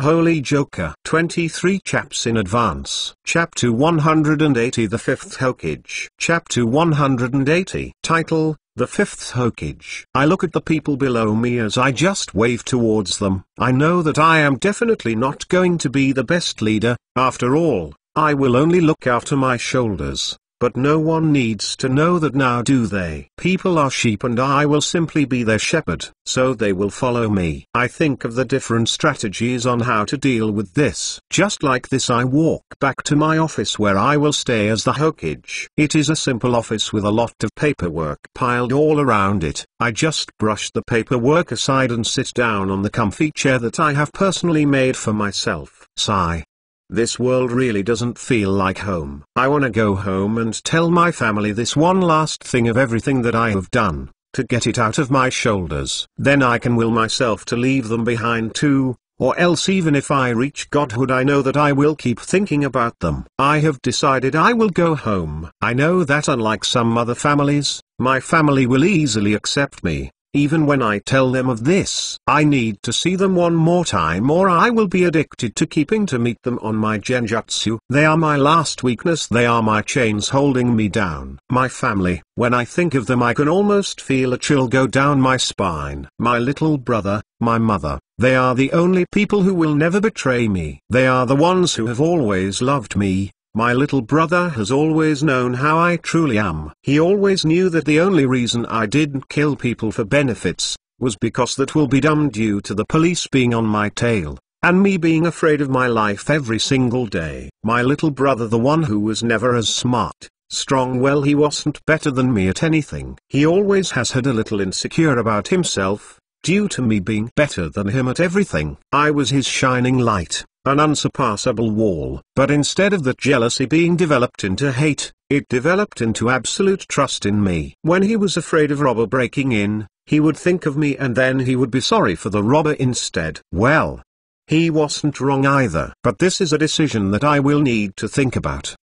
Holy Joker. 23 chaps in advance. Chapter 180, The Fifth Hokage. Chapter 180. Title: The Fifth Hokage. I look at the people below me as I just wave towards them. I know that I am definitely not going to be the best leader. After all, I will only look after my shoulders. But no one needs to know that now, do they? People are sheep and I will simply be their shepherd, so they will follow me. I think of the different strategies on how to deal with this. Just like this, I walk back to my office where I will stay as the Hokage. It is a simple office with a lot of paperwork piled all around it. I just brush the paperwork aside and sit down on the comfy chair that I have personally made for myself. Sigh. This world really doesn't feel like home. I wanna go home and tell my family this one last thing of everything that I have done, to get it out of my shoulders. Then I can will myself to leave them behind too, or else even if I reach godhood I know that I will keep thinking about them. I have decided I will go home. I know that unlike some other families, my family will easily accept me. Even when I tell them of this, I need to see them one more time or I will be addicted to keeping to meet them on my genjutsu. They are my last weakness, they are my chains holding me down. My family, when I think of them I can almost feel a chill go down my spine. My little brother, my mother, they are the only people who will never betray me. They are the ones who have always loved me. My little brother has always known how I truly am. He always knew that the only reason I didn't kill people for benefits was because that will be dumb due to the police being on my tail, and me being afraid of my life every single day. My little brother, the one who was never as smart, strong, well, he wasn't better than me at anything. He always has had a little insecure about himself, due to me being better than him at everything. I was his shining light, an unsurpassable wall. But instead of that jealousy being developed into hate, it developed into absolute trust in me. When he was afraid of robber breaking in, he would think of me and then he would be sorry for the robber instead. Well, he wasn't wrong either. But this is a decision that I will need to think about.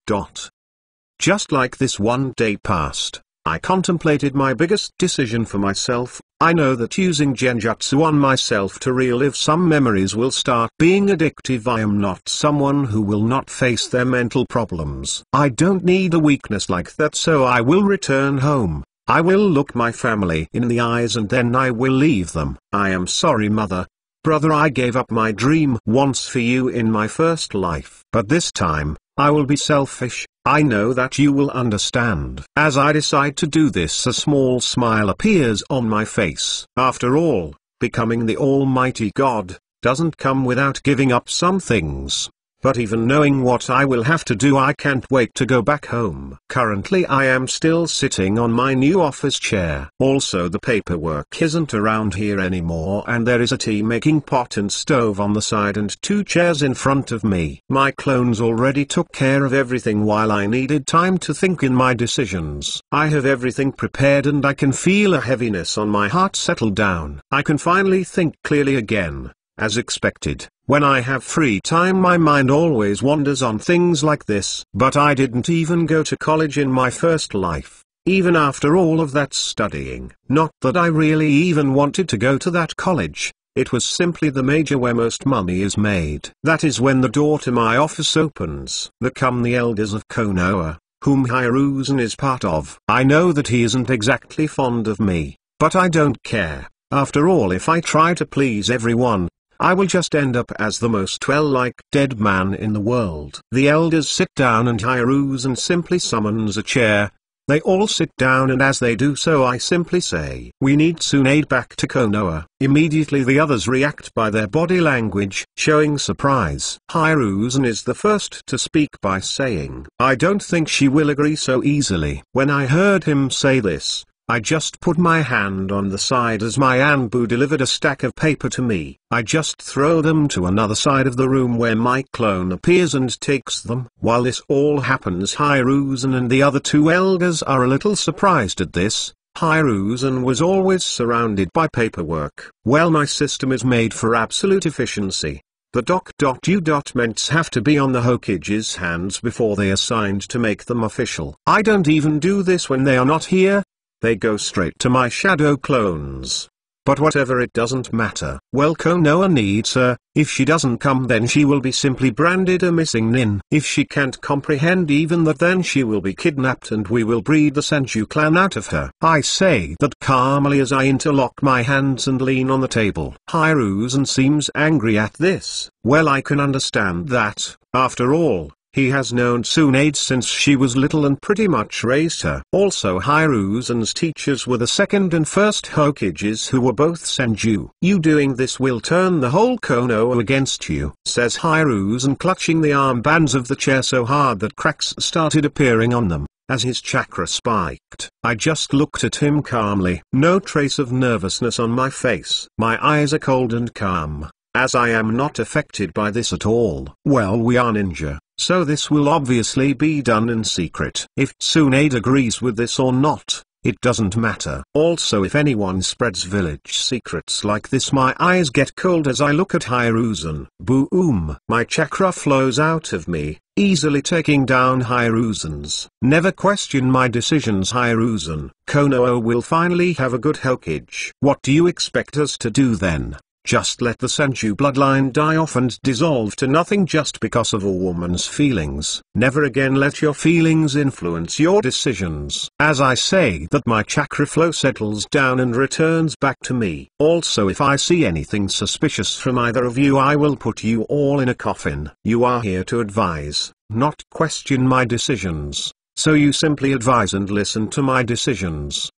Just like this one day passed, I contemplated my biggest decision for myself. I know that using genjutsu on myself to relive some memories will start being addictive. I am not someone who will not face their mental problems. I don't need a weakness like that, so I will return home. I will look my family in the eyes and then I will leave them. I am sorry, mother, brother, I gave up my dream once for you in my first life. But this time, I will be selfish. I know that you will understand. As I decide to do this, a small smile appears on my face. After all, becoming the Almighty God doesn't come without giving up some things. But even knowing what I will have to do, I can't wait to go back home. Currently I am still sitting on my new office chair. Also, the paperwork isn't around here anymore and there is a tea making pot and stove on the side and 2 chairs in front of me. My clones already took care of everything while I needed time to think in my decisions. I have everything prepared and I can feel a heaviness on my heart settle down. I can finally think clearly again. As expected, when I have free time my mind always wanders on things like this. But I didn't even go to college in my first life, even after all of that studying. Not that I really even wanted to go to that college, it was simply the major where most money is made. That is when the door to my office opens. There come the elders of Konoha, whom Hiruzen is part of. I know that he isn't exactly fond of me, but I don't care. After all, if I try to please everyone, I will just end up as the most like dead man in the world. The elders sit down and Hiruzen simply summons a chair, They all sit down, and as they do so I simply say, "We need Tsunade back to Konoha." Immediately the others react by their body language, showing surprise. Hiruzen is the first to speak by saying, "I don't think she will agree so easily." When I heard him say this, I just put my hand on the side as my Anbu delivered a stack of paper to me. I just throw them to another side of the room where my clone appears and takes them. While this all happens, Hiruzen and the other two elders are a little surprised at this. Hiruzen was always surrounded by paperwork. Well, my system is made for absolute efficiency. The .U.ments have to be on the Hokage's hands before they are signed to make them official. I don't even do this when they are not here. They go straight to my shadow clones. But whatever, it doesn't matter. Well, Konoha needs her. If she doesn't come, then she will be simply branded a missing nin. If she can't comprehend even that, then she will be kidnapped and we will breed the Senju clan out of her. I say that calmly as I interlock my hands and lean on the table. Hiruzen seems angry at this. Well, I can understand that. After all, he has known Tsunade since she was little and pretty much raised her. Also, Hiruzen's teachers were the second and first Hokages who were both Senju. You doing this will turn the whole Konoha against you, says Hiruzen, clutching the armbands of the chair so hard that cracks started appearing on them. As his chakra spiked, I just looked at him calmly. No trace of nervousness on my face. My eyes are cold and calm, as I am not affected by this at all. Well, we are ninja, so this will obviously be done in secret. If Tsunade agrees with this or not, it doesn't matter. Also, if anyone spreads village secrets like this, my eyes get cold as I look at Hiruzen. Boom! My chakra flows out of me, easily taking down Hiruzen's. Never question my decisions, Hiruzen. Konoha will finally have a good Hokage. What do you expect us to do then? Just let the Senju bloodline die off and dissolve to nothing just because of a woman's feelings? Never again let your feelings influence your decisions. As I say that, my chakra flow settles down and returns back to me. Also, if I see anything suspicious from either of you, I will put you all in a coffin. You are here to advise, not question my decisions. So you simply advise and listen to my decisions.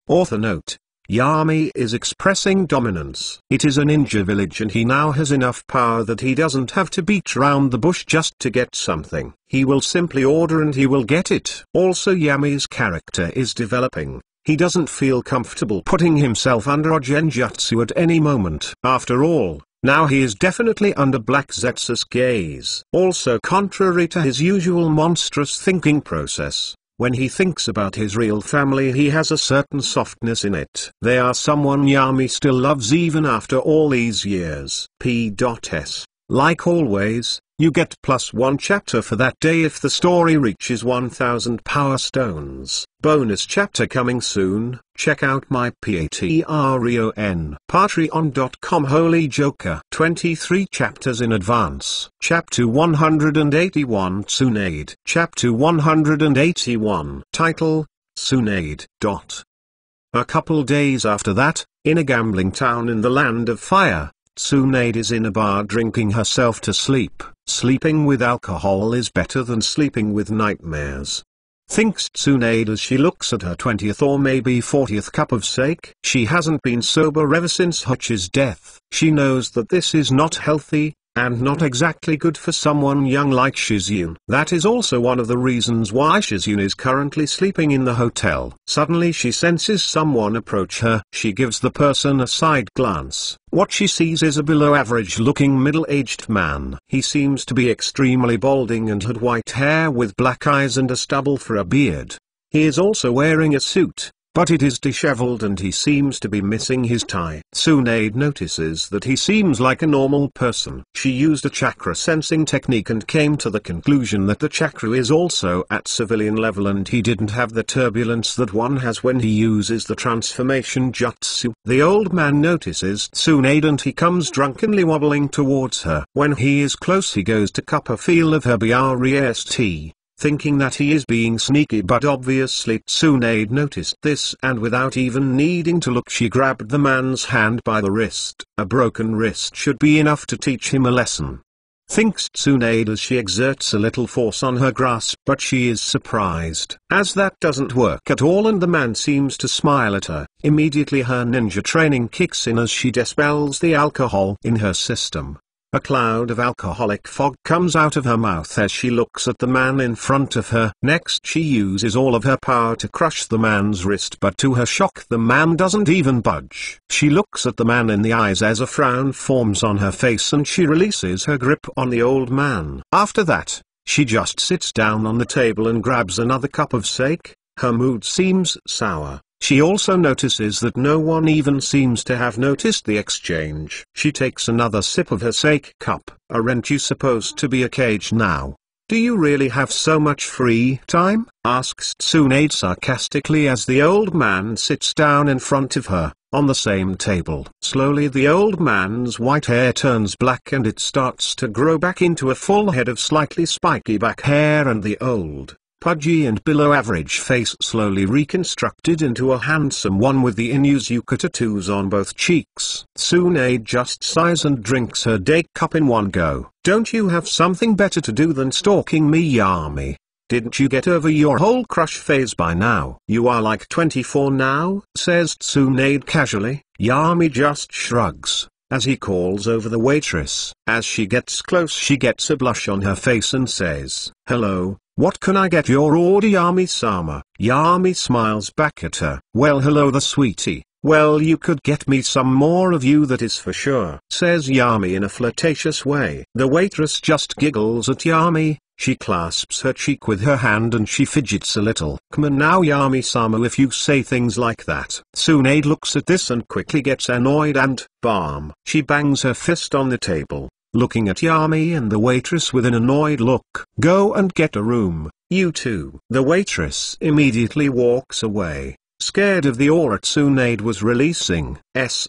Author note: Yami is expressing dominance. It is a ninja village and he now has enough power that he doesn't have to beat around the bush just to get something. He will simply order and he will get it. Also, Yami's character is developing. He doesn't feel comfortable putting himself under a genjutsu at any moment. After all, now he is definitely under Black Zetsu's gaze. Also, contrary to his usual monstrous thinking process, when he thinks about his real family, he has a certain softness in it. They are someone Yami still loves even after all these years. P.S. Like always, you get +1 chapter for that day if the story reaches 1000 power stones. Bonus chapter coming soon. Check out my Patreon.com Holy Joker. 23 chapters in advance. Chapter 181 Tsunade. Chapter 181. Title: Tsunade. A couple days after that, in a gambling town in the Land of Fire, Tsunade is in a bar drinking herself to sleep. Sleeping with alcohol is better than sleeping with nightmares, thinks Tsunade as she looks at her 20th or maybe 40th cup of sake. She hasn't been sober ever since Hutch's death. She knows that this is not healthy, and not exactly good for someone young like Shizune. That is also one of the reasons why Shizune is currently sleeping in the hotel. Suddenly she senses someone approach her. She gives the person a side glance. What she sees is a below-average looking middle-aged man. He seems to be extremely balding and had white hair with black eyes and a stubble for a beard. He is also wearing a suit, but it is disheveled and he seems to be missing his tie. Tsunade notices that he seems like a normal person. She used a chakra sensing technique and came to the conclusion that the chakra is also at civilian level and he didn't have the turbulence that one has when he uses the transformation jutsu. The old man notices Tsunade and he comes drunkenly wobbling towards her. When he is close, he goes to cup a feel of her breast. Thinking that he is being sneaky, but obviously Tsunade noticed this and without even needing to look, she grabbed the man's hand by the wrist. A broken wrist should be enough to teach him a lesson. thinks Tsunade as she exerts a little force on her grasp, but she is surprised, as that doesn't work at all and the man seems to smile at her. Immediately her ninja training kicks in as she dispels the alcohol in her system. A cloud of alcoholic fog comes out of her mouth as she looks at the man in front of her. Next she uses all of her power to crush the man's wrist, but to her shock the man doesn't even budge. She looks at the man in the eyes as a frown forms on her face and she releases her grip on the old man. After that, she just sits down on the table and grabs another cup of sake. Her mood seems sour. She also notices that no one even seems to have noticed the exchange. She takes another sip of her sake cup. Aren't you supposed to be a cage now? Do you really have so much free time? Asks Tsunade sarcastically as the old man sits down in front of her, on the same table. Slowly the old man's white hair turns black and it starts to grow back into a full head of slightly spiky back hair, and the old, pudgy and below average face slowly reconstructed into a handsome one with the Inuzuka tattoos on both cheeks. Tsunade just sighs and drinks her date cup in one go. Don't you have something better to do than stalking me, Yami? Didn't you get over your whole crush phase by now? You are like 24 now, says Tsunade casually. Yami just shrugs, as he calls over the waitress. As she gets close she gets a blush on her face and says, "Hello. What can I get your order, Yami-sama?" Yami smiles back at her. "Well, hello the sweetie. Well, you could get me some more of you, that is for sure," says Yami in a flirtatious way. The waitress just giggles at Yami. She clasps her cheek with her hand and she fidgets a little. "Come on now, Yami-sama, if you say things like that." Tsunade looks at this and quickly gets annoyed and, bam, she bangs her fist on the table, looking at Yami and the waitress with an annoyed look. "Go and get a room, you two." The waitress immediately walks away, scared of the aura Tsunade was releasing.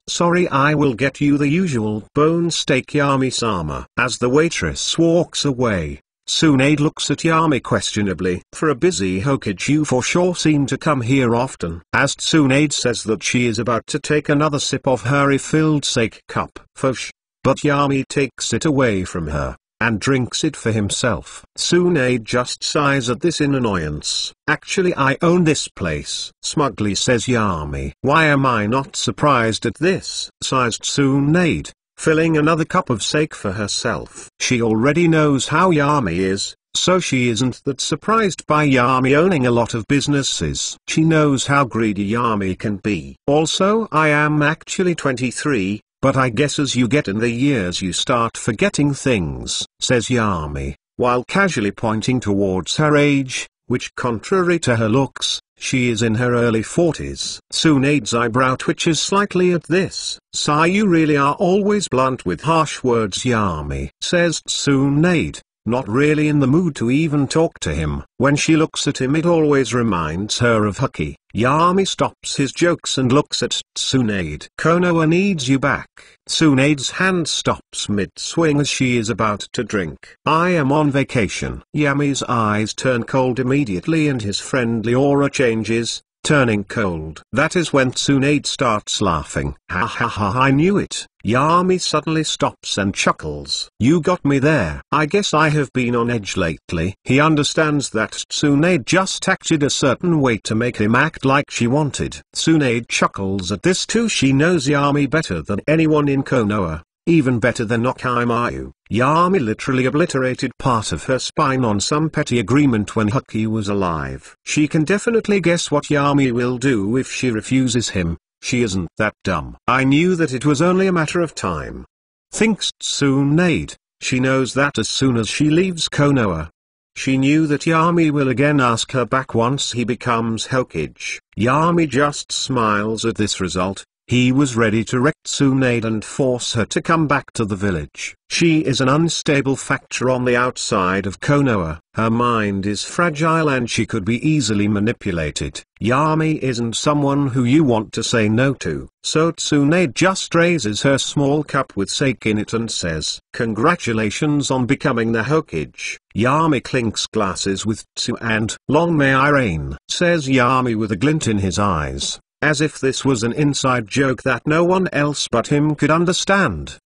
"Sorry, I will get you the usual bone steak, Yami-sama." As the waitress walks away, Tsunade looks at Yami questionably. "For a busy Hokage, you for sure seem to come here often." As Tsunade says that she is about to take another sip of her refilled sake cup. Fosh. But Yami takes it away from her, and drinks it for himself. Tsunade just sighs at this in annoyance. "Actually, I own this place," smugly says Yami. "Why am I not surprised at this?" sighs Tsunade, filling another cup of sake for herself. She already knows how Yami is, so she isn't that surprised by Yami owning a lot of businesses. She knows how greedy Yami can be. "Also, I am actually 23. But I guess as you get in the years you start forgetting things," says Yami, while casually pointing towards her age, which contrary to her looks, she is in her early 40s. Tsunade's eyebrow twitches slightly at this. "Sigh, you really are always blunt with harsh words, Yami," says Tsunade, not really in the mood to even talk to him. When she looks at him it always reminds her of Hucky. Yami stops his jokes and looks at Tsunade. "Konoha needs you back." Tsunade's hand stops mid-swing as she is about to drink. "I am on vacation." Yami's eyes turn cold immediately and his friendly aura changes, turning cold. That is when Tsunade starts laughing. "Ha ha ha, I knew it." Yami suddenly stops and chuckles. "You got me there. I guess I have been on edge lately." He understands that Tsunade just acted a certain way to make him act like she wanted. Tsunade chuckles at this too. She knows Yami better than anyone in Konoha, even better than Okaimayu. Yami literally obliterated part of her spine on some petty agreement when Hucky was alive. She can definitely guess what Yami will do if she refuses him. She isn't that dumb. "I knew that it was only a matter of time," thinks Tsunade. She knows that as soon as she leaves Konoha. She knew that Yami will again ask her back once he becomes Hokage. Yami just smiles at this result. He was ready to wreck Tsunade and force her to come back to the village. She is an unstable factor on the outside of Konoha. Her mind is fragile and she could be easily manipulated. Yami isn't someone who you want to say no to. So Tsunade just raises her small cup with sake in it and says, "Congratulations on becoming the Hokage." Yami clinks glasses with Tsu and, "Long may I reign," says Yami with a glint in his eyes, as if this was an inside joke that no one else but him could understand.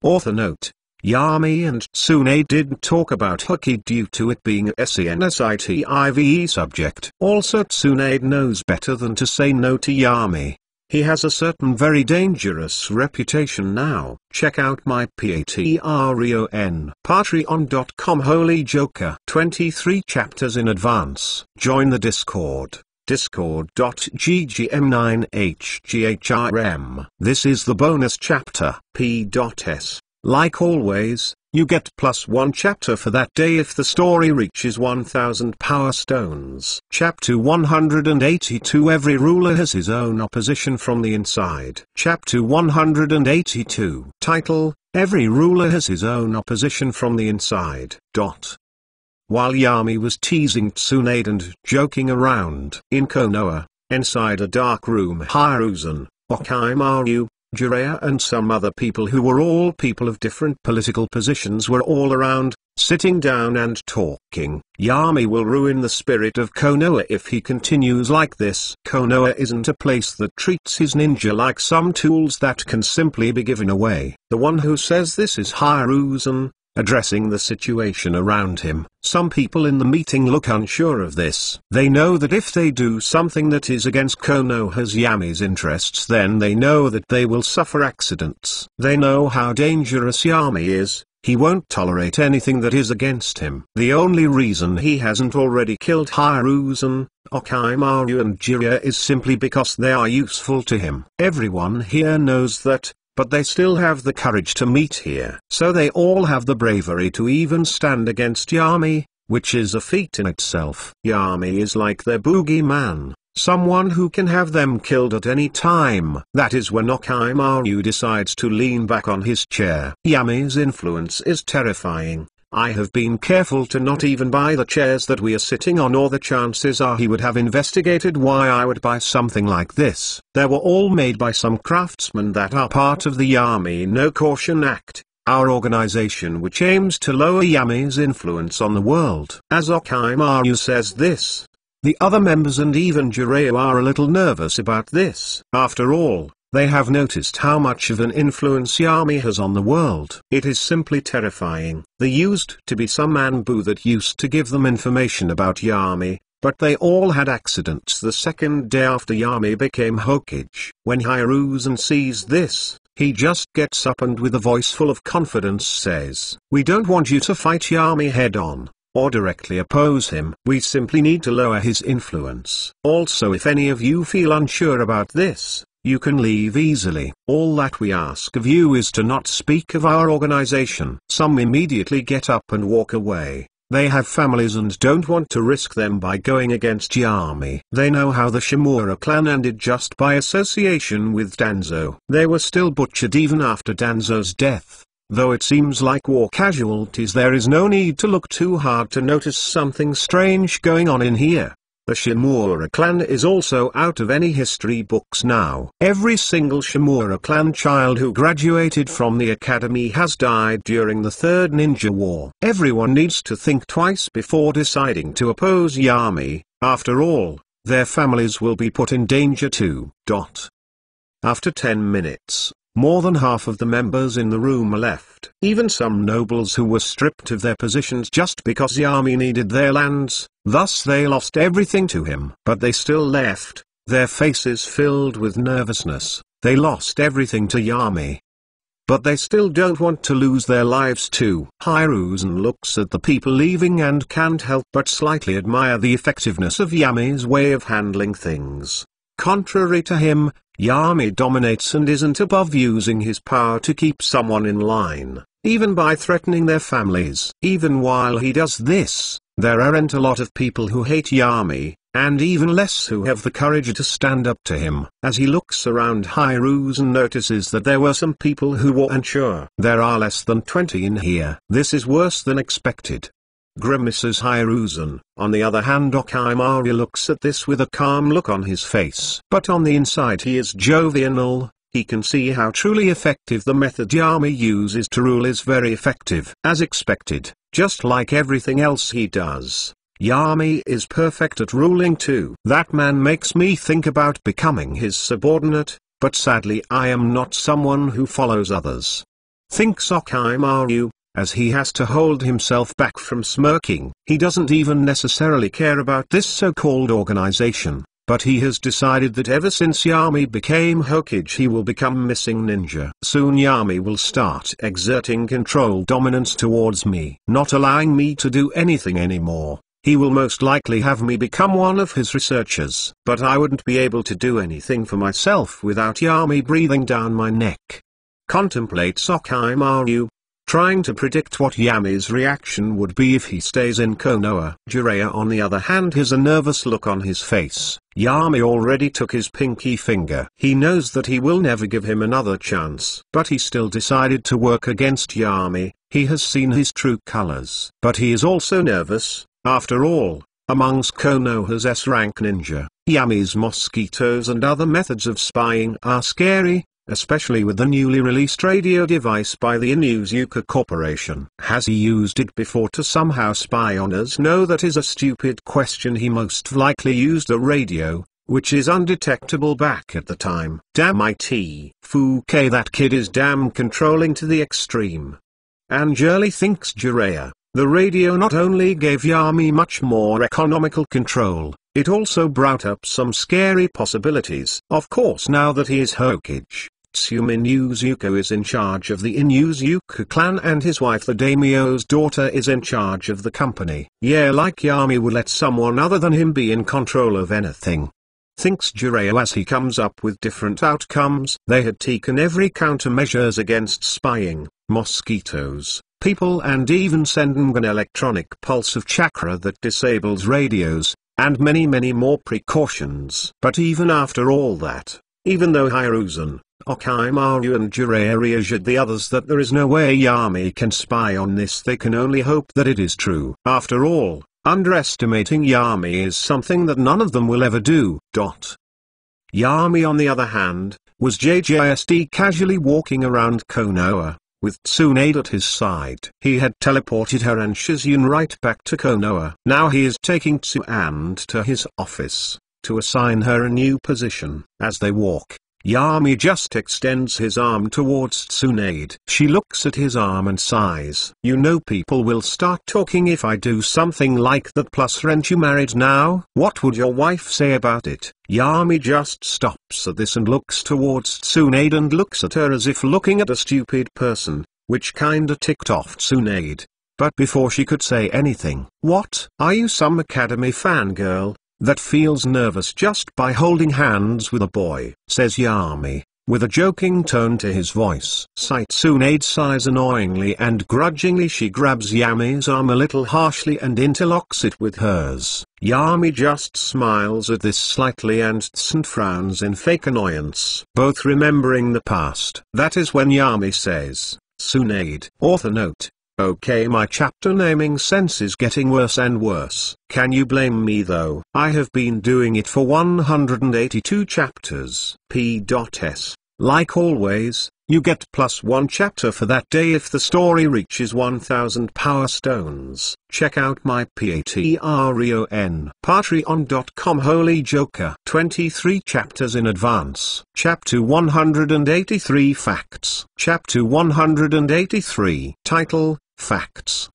Author note: Yami and Tsunade didn't talk about Hoki due to it being a SENSITIVE subject. Also Tsunade knows better than to say no to Yami. He has a certain very dangerous reputation now. Check out my Patreon.com Holy Joker 23 chapters in advance. Join the Discord. Discord.ggm9hgrm. This is the bonus chapter. P.S. Like always, you get +1 chapter for that day if the story reaches 1000 power stones. Chapter 182 Every ruler has his own opposition from the inside. Chapter 182 Title, Every ruler has his own opposition from the inside. While Yami was teasing Tsunade and joking around in Konoha, inside a dark room Hiruzen, Orochimaru, Jiraiya and some other people who were all people of different political positions were all around, sitting down and talking. Yami will ruin the spirit of Konoha if he continues like this. Konoha isn't a place that treats his ninja like some tools that can simply be given away. The one who says this is Hiruzen, addressing the situation around him. Some people in the meeting look unsure of this. They know that if they do something that is against Konoha's Yami's interests, then they know that they will suffer accidents. They know how dangerous Yami is. He won't tolerate anything that is against him. The only reason he hasn't already killed Hiruzen, Orochimaru and Jiraiya is simply because they are useful to him. Everyone here knows that, but they still have the courage to meet here. So they all have the bravery to even stand against Yami, which is a feat in itself. Yami is like their boogeyman, someone who can have them killed at any time. That is when Orochimaru decides to lean back on his chair. Yami's influence is terrifying. I have been careful to not even buy the chairs that we are sitting on, or the chances are he would have investigated why I would buy something like this. They were all made by some craftsmen that are part of the Yami No Caution Act, our organization which aims to lower Yami's influence on the world. As Orochimaru says this, the other members and even Jiraiya are a little nervous about this. After all, they have noticed how much of an influence Yami has on the world. It is simply terrifying. There used to be some Anbu that used to give them information about Yami, but they all had accidents the second day after Yami became Hokage. When Hiruzen sees this, he just gets up and with a voice full of confidence says, "We don't want you to fight Yami head on, or directly oppose him. We simply need to lower his influence. Also, if any of you feel unsure about this, you can leave easily. All that we ask of you is to not speak of our organization." Some immediately get up and walk away. They have families and don't want to risk them by going against Yami. They know how the Shimura clan ended just by association with Danzo. They were still butchered even after Danzo's death. Though it seems like war casualties, there is no need to look too hard to notice something strange going on in here. The Shimura clan is also out of any history books now. Every single Shimura clan child who graduated from the academy has died during the Third Ninja War. Everyone needs to think twice before deciding to oppose Yami. After all, their families will be put in danger too. After 10 minutes, more than half of the members in the room left. Even some nobles who were stripped of their positions just because Yami needed their lands, thus they lost everything to him. But they still left, their faces filled with nervousness. They lost everything to Yami, but they still don't want to lose their lives too. Hiruzen looks at the people leaving and can't help but slightly admire the effectiveness of Yami's way of handling things. Contrary to him, Yami dominates and isn't above using his power to keep someone in line, even by threatening their families. Even while he does this, there aren't a lot of people who hate Yami, and even less who have the courage to stand up to him. As he looks around, Hiruzen notices that there were some people who were unsure. There are less than 20 in here. This is worse than expected, grimaces Hiruzen. On the other hand, Orochimaru looks at this with a calm look on his face. But on the inside he is jovial. He can see how truly effective the method Yami uses to rule is. Very effective. As expected, just like everything else he does, Yami is perfect at ruling too. That man makes me think about becoming his subordinate, but sadly I am not someone who follows others. thinks Okimaru, as he has to hold himself back from smirking. He doesn't even necessarily care about this so-called organization, but he has decided that ever since Yami became Hokage he will become missing ninja. Soon Yami will start exerting control dominance towards me, not allowing me to do anything anymore. He will most likely have me become one of his researchers. But I wouldn't be able to do anything for myself without Yami breathing down my neck. Contemplates Okimaru, trying to predict what Yami's reaction would be if he stays in Konoha. Jiraiya on the other hand has a nervous look on his face. Yami already took his pinky finger. He knows that he will never give him another chance. But he still decided to work against Yami. He has seen his true colors. But he is also nervous. After all, amongst Konoha's S-rank ninja, Yami's mosquitoes and other methods of spying are scary, especially with the newly released radio device by the Inuzuka Corporation. Has he used it before to somehow spy on us? No, that is a stupid question. He most likely used a radio, which is undetectable back at the time. Damn it, Fuke, that kid is damn controlling to the extreme. Angeli thinks Jiraiya. The radio not only gave Yami much more economical control, it also brought up some scary possibilities. Of course, now that he is Hokage, Tsumi Inuzuka is in charge of the Inuzuka clan and his wife the daimyo's daughter is in charge of the company. Yeah, like Yami would let someone other than him be in control of anything. Thinks Jiraiya as he comes up with different outcomes. They had taken every countermeasures against spying, mosquitoes, people and even sending an electronic pulse of chakra that disables radios, and many more precautions. But even after all that, even though Hiruzen, Okimaru and Jiraiya reassured the others that there is no way Yami can spy on this, they can only hope that it is true. After all, underestimating Yami is something that none of them will ever do. Yami on the other hand, was just casually walking around Konoha, with Tsunade at his side. He had teleported her and Shizune right back to Konoha. Now he is taking Tsunade to his office, to assign her a new position. As they walk, Yami just extends his arm towards Tsunade. She looks at his arm and sighs. You know, people will start talking if I do something like that. Plus, aren't you married now? What would your wife say about it? Yami just stops at this and looks towards Tsunade and looks at her as if looking at a stupid person, which kinda ticked off Tsunade. But before she could say anything, what? Are you some academy fangirl that feels nervous just by holding hands with a boy? Says Yami, with a joking tone to his voice. Tsunade sighs annoyingly and grudgingly she grabs Yami's arm a little harshly and interlocks it with hers. Yami just smiles at this slightly and Tsun frowns in fake annoyance, both remembering the past. That is when Yami says, Tsunade. Author note. Okay, my chapter naming sense is getting worse and worse. Can you blame me though? I have been doing it for 182 chapters. P.S. Like always, you get +1 chapter for that day if the story reaches 1000 power stones. Check out my Patreon.com Holy Joker. 23 chapters in advance. Chapter 183 Facts. Chapter 183. Title, Facts.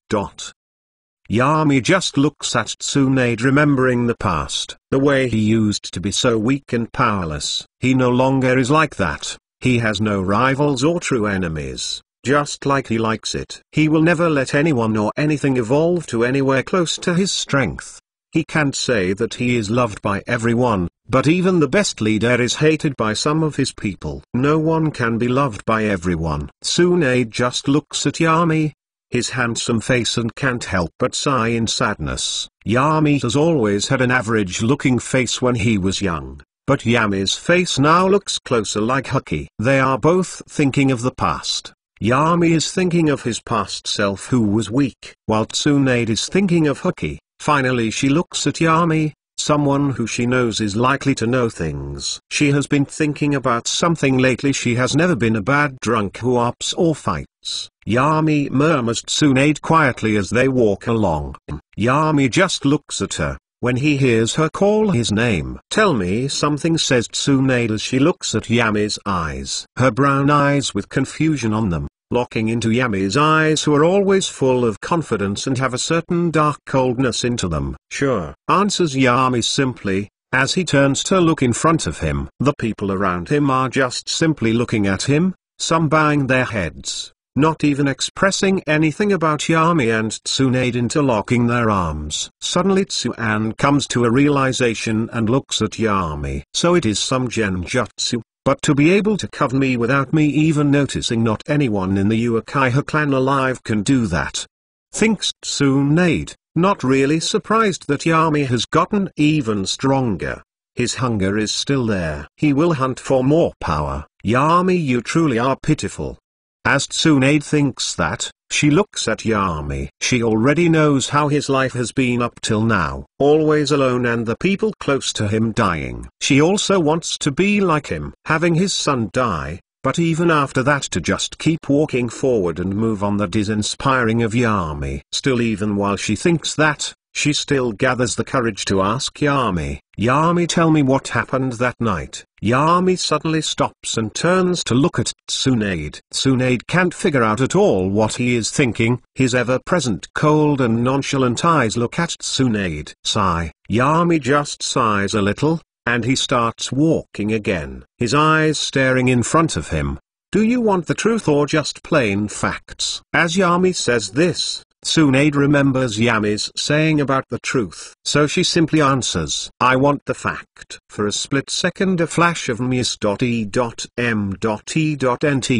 Yami just looks at Tsunade remembering the past. The way he used to be so weak and powerless. He no longer is like that. He has no rivals or true enemies. Just like he likes it. He will never let anyone or anything evolve to anywhere close to his strength. He can't say that he is loved by everyone, but even the best leader is hated by some of his people. No one can be loved by everyone. Tsunade just looks at Yami, his handsome face, and can't help but sigh in sadness. Yami has always had an average-looking face when he was young, but Yami's face now looks closer like Huki. They are both thinking of the past. Yami is thinking of his past self who was weak, while Tsunade is thinking of Huki. Finally she looks at Yami, someone who she knows is likely to know things. She has been thinking about something lately. She has never been a bad drunk who ups or fights. Yami murmurs Tsunade quietly as they walk along. Yami just looks at her, when he hears her call his name. Tell me something, says Tsunade as she looks at Yami's eyes. Her brown eyes with confusion on them, locking into Yami's eyes, who are always full of confidence and have a certain dark coldness into them. "Sure," answers Yami simply, as he turns to look in front of him. The people around him are just simply looking at him, some bowing their heads, not even expressing anything about Yami and Tsunade interlocking their arms. Suddenly Tsuan comes to a realization and looks at Yami. So it is some genjutsu, but to be able to cover me without me even noticing. Not anyone in the Uchiha clan alive can do that, thinks Tsunade, not really surprised that Yami has gotten even stronger. His hunger is still there. He will hunt for more power. "Yami, you truly are pitiful." As Tsunade thinks that, she looks at Yami. She already knows how his life has been up till now, always alone and the people close to him dying. She also wants to be like him, having his son die, but even after that to just keep walking forward and move on. That is inspiring of Yami. Still, even while she thinks that, she still gathers the courage to ask Yami, "Yami, tell me what happened that night." Yami suddenly stops and turns to look at Tsunade. Tsunade can't figure out at all what he is thinking. His ever-present cold and nonchalant eyes look at Tsunade. Sigh. Yami just sighs a little, and he starts walking again, his eyes staring in front of him. "Do you want the truth or just plain facts?" As Yami says this, Tsunade remembers Yami's saying about the truth. So she simply answers, "I want the fact." For a split second a flash of ms.e.m.e.nt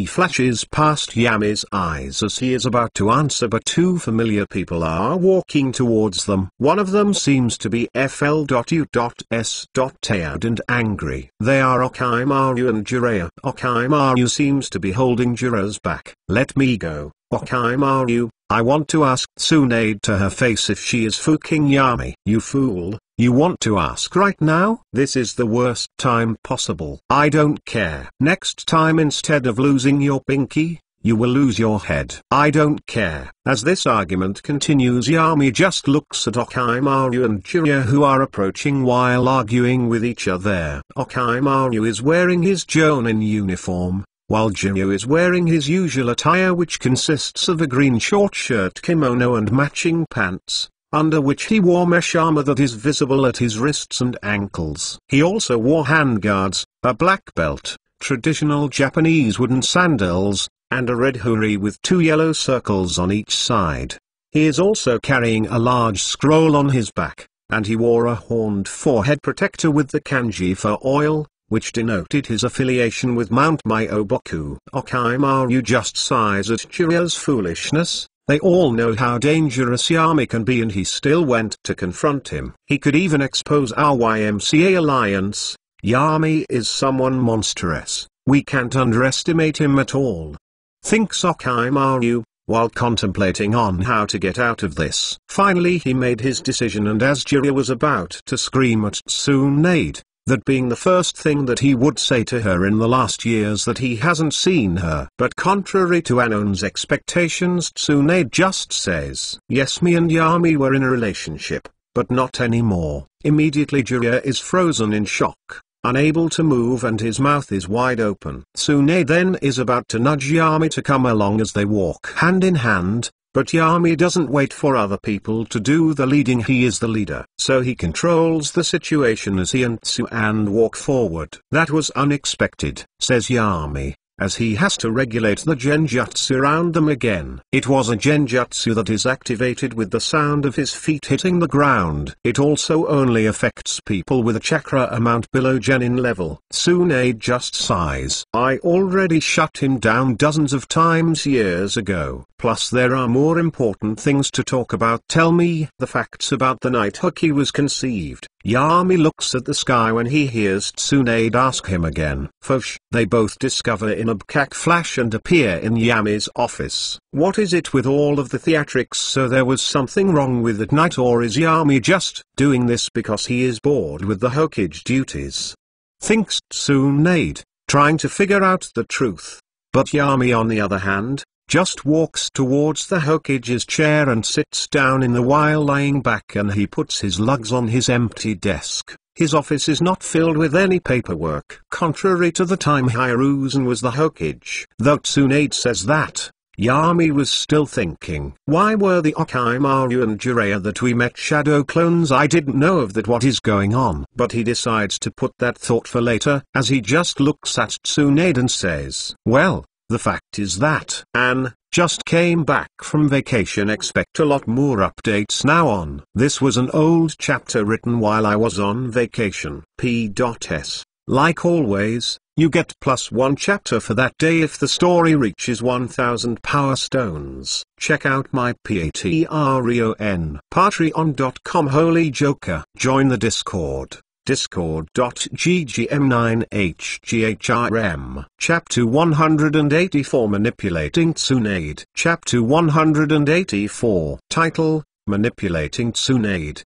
flashes past Yami's eyes as he is about to answer, but two familiar people are walking towards them. One of them seems to be FL.U.S. tired and angry. They are Okimaru and Jiraiya. Okimaru seems to be holding Jiraiya's back. "Let me go, Okimaru. I want to ask Tsunade to her face if she is fucking Yami." "You fool, you want to ask right now? This is the worst time possible." "I don't care. Next time instead of losing your pinky, you will lose your head." "I don't care." As this argument continues, Yami just looks at Okimaru and Jiraiya, who are approaching while arguing with each other. Okimaru is wearing his Jonin uniform, while Jiraiya is wearing his usual attire, which consists of a green short shirt, kimono and matching pants, under which he wore mesh armor that is visible at his wrists and ankles. He also wore handguards, a black belt, traditional Japanese wooden sandals, and a red huri with two yellow circles on each side. He is also carrying a large scroll on his back, and he wore a horned forehead protector with the kanji for oil, which denoted his affiliation with Mount Myoboku. Okimaru just sighs at Jiraiya's foolishness. They all know how dangerous Yami can be, and he still went to confront him. He could even expose our YMCA alliance. Yami is someone monstrous. We can't underestimate him at all, thinks Okimaru, while contemplating on how to get out of this. Finally he made his decision, and as Jiraiya was about to scream at Tsunade, that being the first thing that he would say to her in the last years that he hasn't seen her. But contrary to Anon's expectations, Tsunade just says, "Yes, me and Yami were in a relationship, but not anymore." Immediately Jiraiya is frozen in shock, unable to move, and his mouth is wide open. Tsunade then is about to nudge Yami to come along as they walk hand in hand, but Yami doesn't wait for other people to do the leading. He is the leader, so he controls the situation as he and Tsuan walk forward. "That was unexpected," says Yami, as he has to regulate the genjutsu around them again. It was a genjutsu that is activated with the sound of his feet hitting the ground. It also only affects people with a chakra amount below genin level. Tsunade just sighs. "I already shut him down dozens of times years ago. Plus there are more important things to talk about. Tell me the facts about the night Hoki was conceived." Yami looks at the sky when he hears Tsunade ask him again. Fosh. They both discover in a bkak flash and appear in Yami's office. What is it with all of the theatrics? So there was something wrong with that night, or is Yami just doing this because he is bored with the Hokage duties? Thinks Tsunade, trying to figure out the truth. But Yami, on the other hand, just walks towards the Hokage's chair and sits down in the while lying back, and he puts his lugs on his empty desk. His office is not filled with any paperwork, contrary to the time Hiruzen was the Hokage. Though Tsunade says that, Yami was still thinking. Why were the Okimaru and Jiraiya that we met shadow clones? I didn't know of that. What is going on? But he decides to put that thought for later, as he just looks at Tsunade and says, well, the fact is that Anne just came back from vacation. Expect a lot more updates now on. This was an old chapter written while I was on vacation. P.S. Like always, you get +1 chapter for that day if the story reaches 1000 power stones. Check out my Patreon.com Holy Joker. Join the Discord. Discord.ggm9hgrm. Chapter 184 Manipulating Tsunade. Chapter 184. Title, Manipulating Tsunade.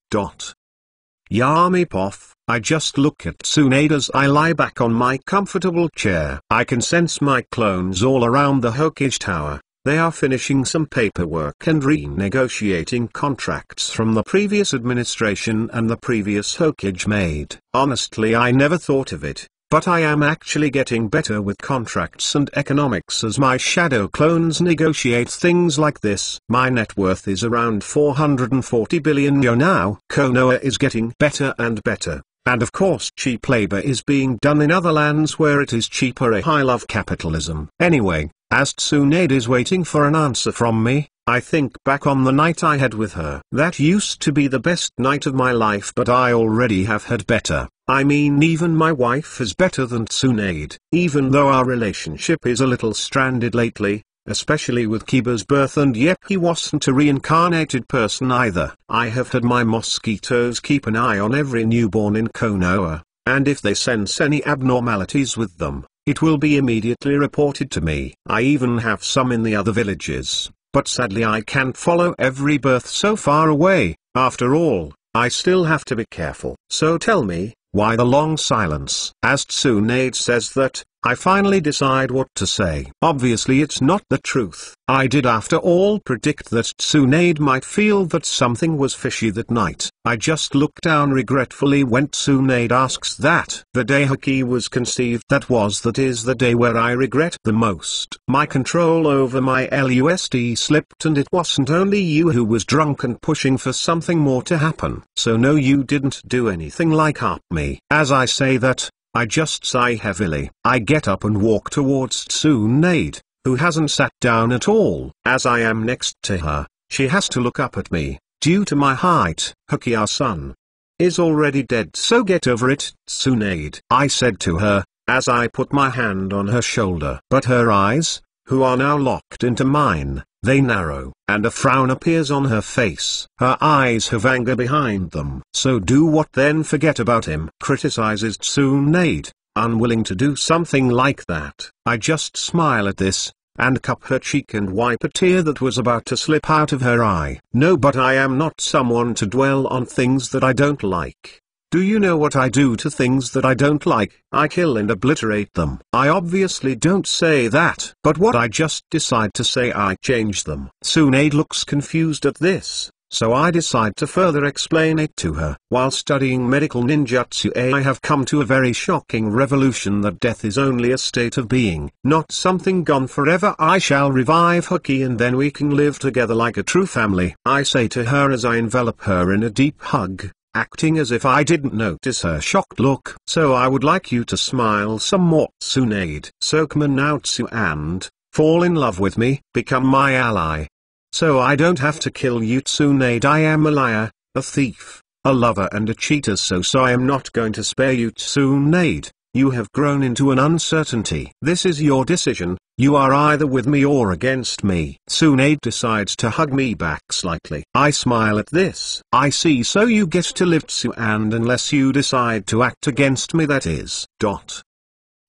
Yami Poff. I just look at Tsunade as I lie back on my comfortable chair. I can sense my clones all around the Hokage Tower. They are finishing some paperwork and renegotiating contracts from the previous administration and the previous Hokage made. Honestly, I never thought of it, but I am actually getting better with contracts and economics as my shadow clones negotiate things like this. My net worth is around 440 billion yen now. Konoha is getting better and better. And of course cheap labor is being done in other lands where it is cheaper. I love capitalism. Anyway, as Tsunade is waiting for an answer from me, I think back on the night I had with her. That used to be the best night of my life, but I already have had better. I mean, even my wife is better than Tsunade. Even though our relationship is a little stranded lately, especially with Kiba's birth, and yep, he wasn't a reincarnated person either. I have had my mosquitoes keep an eye on every newborn in Konoha, and if they sense any abnormalities with them, it will be immediately reported to me. I even have some in the other villages, but sadly I can't follow every birth so far away. After all, I still have to be careful. So tell me, why the long silence? As Tsunade says that, I finally decide what to say. Obviously it's not the truth. I did after all predict that Tsunade might feel that something was fishy that night. I just look down regretfully when Tsunade asks that. The day Haki was conceived, that is the day where I regret the most. My control over my LUSD slipped, and it wasn't only you who was drunk and pushing for something more to happen. So no, you didn't do anything like help me. As I say that, I just sigh heavily. I get up and walk towards Tsunade, who hasn't sat down at all. As I am next to her, she has to look up at me, due to my height. Haki, our son, is already dead, so get over it, Tsunade, I said to her, as I put my hand on her shoulder. But her eyes, who are now locked into mine, they narrow, and a frown appears on her face. Her eyes have anger behind them. So do what then? Forget about him, criticizes Tsunade, unwilling to do something like that. I just smile at this, and cup her cheek and wipe a tear that was about to slip out of her eye. No, but I am not someone to dwell on things that I don't like. Do you know what I do to things that I don't like? I kill and obliterate them. I obviously don't say that, but what I just decide to say, I change them. Tsunade looks confused at this, so I decide to further explain it to her. While studying medical ninjutsu, I have come to a very shocking revelation that death is only a state of being, not something gone forever. I shall revive Haki, and then we can live together like a true family, I say to her as I envelop her in a deep hug, acting as if I didn't notice her shocked look. So I would like you to smile some more, Tsunade. So come on now, Tsu, and fall in love with me, become my ally. So I don't have to kill you, Tsunade. I am a liar, a thief, a lover and a cheater, so I am not going to spare you, Tsunade. You have grown into an uncertainty. This is your decision. You are either with me or against me. Tsunade decides to hug me back slightly. I smile at this. I see, so you get to live, Tsu, and unless you decide to act against me, that is.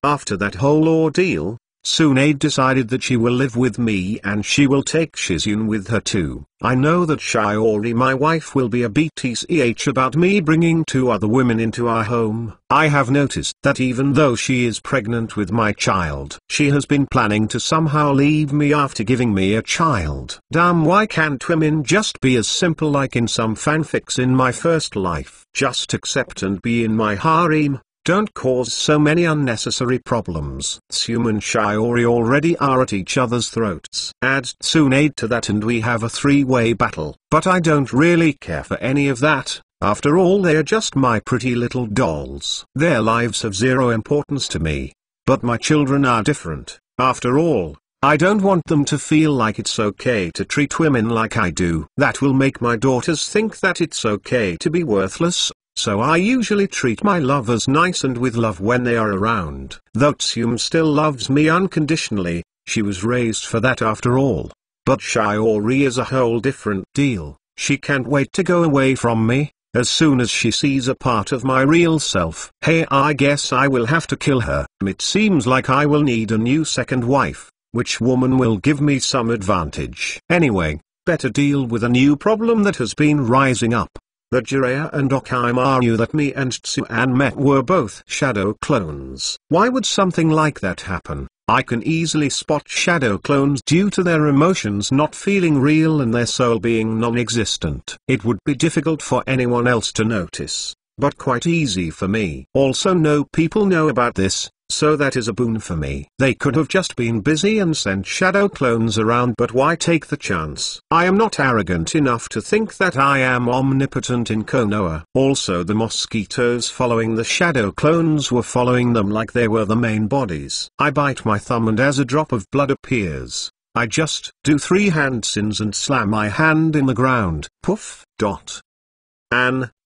After that whole ordeal, Tsunade decided that she will live with me and she will take Shizune with her too. I know that Shiori, my wife, will be a btch about me bringing 2 other women into our home. I have noticed that even though she is pregnant with my child, she has been planning to somehow leave me after giving me a child. Damn, why can't women just be as simple like in some fanfics? In my first life, just accept and be in my harem. Don't cause so many unnecessary problems. Tsume and Shiori already are at each other's throats. Add Tsunade to that and we have a three-way battle. But I don't really care for any of that. After all, they are just my pretty little dolls. Their lives have zero importance to me. But my children are different. After all, I don't want them to feel like it's okay to treat women like I do. That will make my daughters think that it's okay to be worthless. So I usually treat my lovers nice and with love when they are around. Though Tsume still loves me unconditionally, she was raised for that after all. But Shiori is a whole different deal. She can't wait to go away from me, as soon as she sees a part of my real self. Hey, I guess I will have to kill her. It seems like I will need a new second wife, which woman will give me some advantage. Anyway, better deal with a new problem that has been rising up. The Jiraiya and Orochimaru that me and Tsuan met were both shadow clones. Why would something like that happen? I can easily spot shadow clones due to their emotions not feeling real and their soul being non-existent. It would be difficult for anyone else to notice, but quite easy for me. Also, no people know about this, so that is a boon for me. They could have just been busy and sent shadow clones around, but why take the chance? I am not arrogant enough to think that I am omnipotent in Konoha. Also, the mosquitoes following the shadow clones were following them like they were the main bodies. I bite my thumb and as a drop of blood appears, I just do 3 hand sins and slam my hand in the ground. Poof.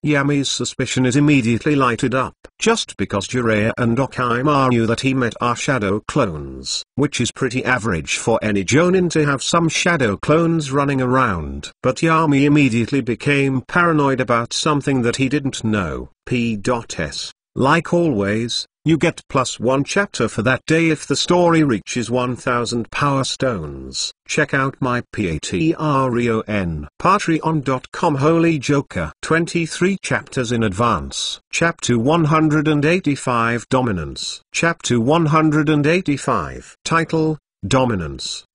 Yami's suspicion is immediately lighted up. Just because Jiraiya and Orochimaru that he met are shadow clones, which is pretty average for any Jonin to have some shadow clones running around. But Yami immediately became paranoid about something that he didn't know. P.S. Like always, you get +1 chapter for that day if the story reaches 1000 power stones. Check out my Patreon.com Holy Joker. 23 chapters in advance. Chapter 185 Dominance. Chapter 185. Title, Dominance.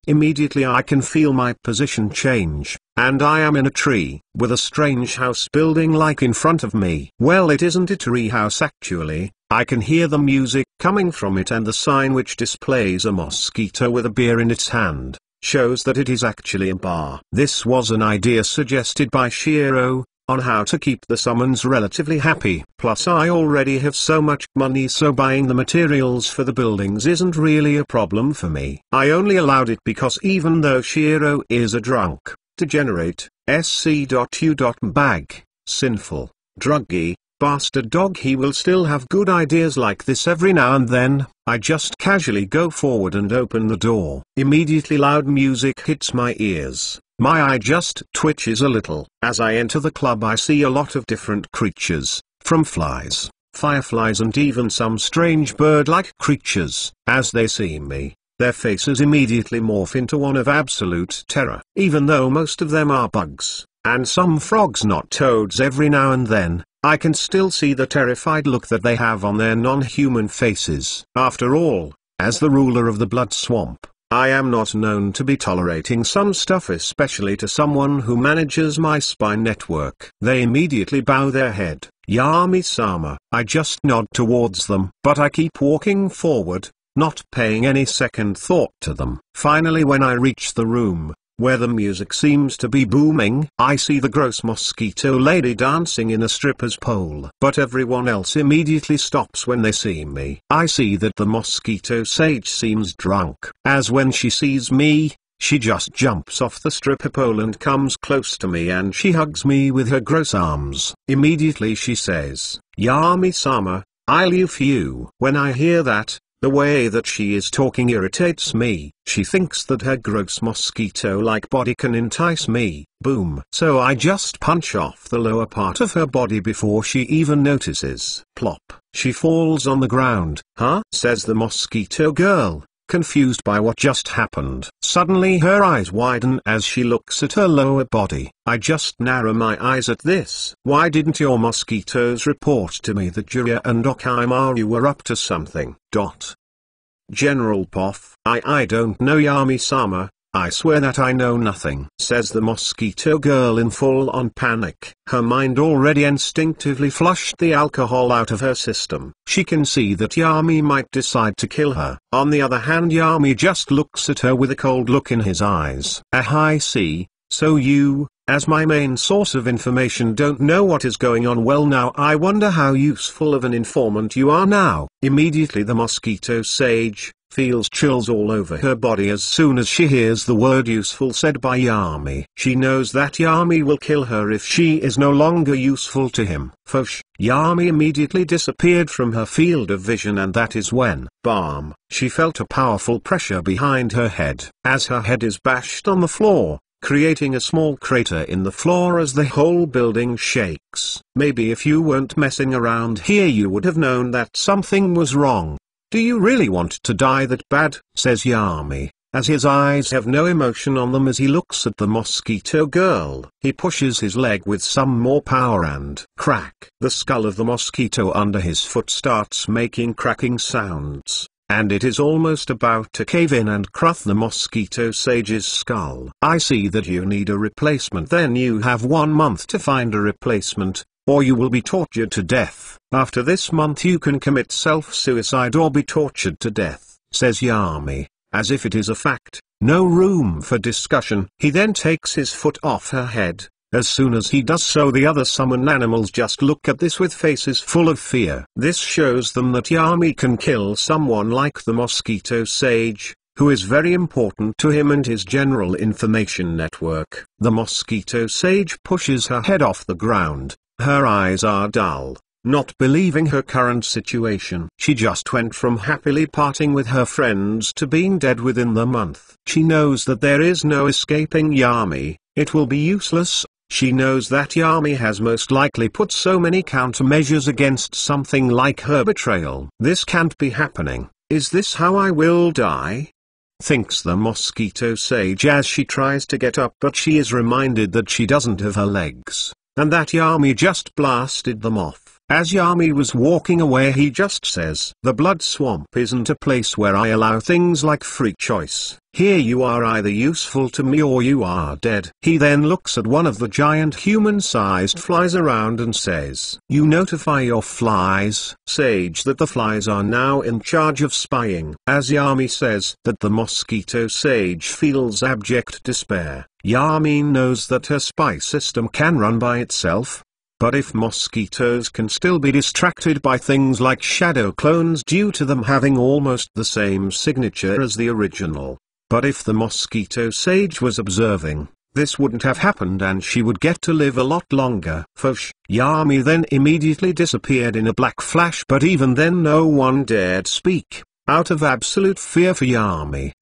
Immediately I can feel my position change, and I am in a tree, with a strange house building like in front of me. Well, it isn't a tree house actually. I can hear the music coming from it, and the sign which displays a mosquito with a beer in its hand, shows that it is actually a bar. This was an idea suggested by Shiro, on how to keep the summons relatively happy. Plus I already have so much money, so buying the materials for the buildings isn't really a problem for me. I only allowed it because even though Shiro is a drunk, degenerate, sc.u.bag, sinful, druggy, bastard dog, he will still have good ideas like this every now and then. I just casually go forward and open the door. Immediately loud music hits my ears. My eye just twitches a little. As I enter the club I see a lot of different creatures, from flies, fireflies and even some strange bird-like creatures. As they see me, their faces immediately morph into one of absolute terror. Even though most of them are bugs, and some frogs not toads every now and then, I can still see the terrified look that they have on their non-human faces. After all, as the ruler of the blood swamp, I am not known to be tolerating some stuff, especially to someone who manages my spy network. They immediately bow their head. Yami-sama. I just nod towards them, but I keep walking forward, not paying any second thought to them. Finally, when I reach the room, where the music seems to be booming, I see the gross mosquito lady dancing in a stripper's pole. But everyone else immediately stops when they see me. I see that the mosquito sage seems drunk, as when she sees me, she just jumps off the stripper pole and comes close to me and she hugs me with her gross arms. Immediately she says, "Yami-sama, I love you." When I hear that, the way that she is talking irritates me. She thinks that her gross mosquito-like body can entice me. Boom. So I just punch off the lower part of her body before she even notices. Plop. She falls on the ground. "Huh?" says the mosquito girl, confused by what just happened. Suddenly her eyes widen as she looks at her lower body. I just narrow my eyes at this. "Why didn't your mosquitoes report to me that Jiraiya and Orochimaru were up to something?" General Poff. I don't know, Yami-sama. I swear that I know nothing, says the mosquito girl in full-on panic. Her mind already instinctively flushed the alcohol out of her system. She can see that Yami might decide to kill her. On the other hand, Yami just looks at her with a cold look in his eyes. I see. So you, as my main source of information, don't know what is going on. Well, now I wonder how useful of an informant you are now. Immediately the mosquito sage feels chills all over her body as soon as she hears the word useful said by Yami. She knows that Yami will kill her if she is no longer useful to him. Fosh! Yami immediately disappeared from her field of vision, and that is when, bam, she felt a powerful pressure behind her head. As her head is bashed on the floor, creating a small crater in the floor as the whole building shakes. Maybe if you weren't messing around here you would have known that something was wrong. Do you really want to die that bad? Says Yami, as his eyes have no emotion on them as he looks at the mosquito girl. He pushes his leg with some more power and crack. The skull of the mosquito under his foot starts making cracking sounds, and it is almost about to cave in and crush the mosquito sage's skull. I see that you need a replacement. Then you have 1 month to find a replacement, or you will be tortured to death. After this month you can commit self-suicide or be tortured to death, says Yami, as if it is a fact. No room for discussion. He then takes his foot off her head. As soon as he does so, the other summon animals just look at this with faces full of fear. This shows them that Yami can kill someone like the mosquito sage, who is very important to him and his general information network. The mosquito sage pushes her head off the ground. Her eyes are dull, not believing her current situation. She just went from happily partying with her friends to being dead within the month. She knows that there is no escaping Yami. It will be useless. She knows that Yami has most likely put so many countermeasures against something like her betrayal. This can't be happening. Is this how I will die? Thinks the mosquito sage as she tries to get up, but she is reminded that she doesn't have her legs, and that Yami just blasted them off. As Yami was walking away, he just says, "The blood swamp isn't a place where I allow things like free choice. Here you are either useful to me or you are dead." He then looks at one of the giant human-sized flies around and says, "You notify your flies, sage, that the flies are now in charge of spying." As Yami says that, the mosquito sage feels abject despair. Yami knows that her spy system can run by itself. But if mosquitoes can still be distracted by things like shadow clones due to them having almost the same signature as the original, but if the mosquito sage was observing, this wouldn't have happened and she would get to live a lot longer. Fosh! Yami then immediately disappeared in a black flash, but even then no one dared speak, out of absolute fear for Yami.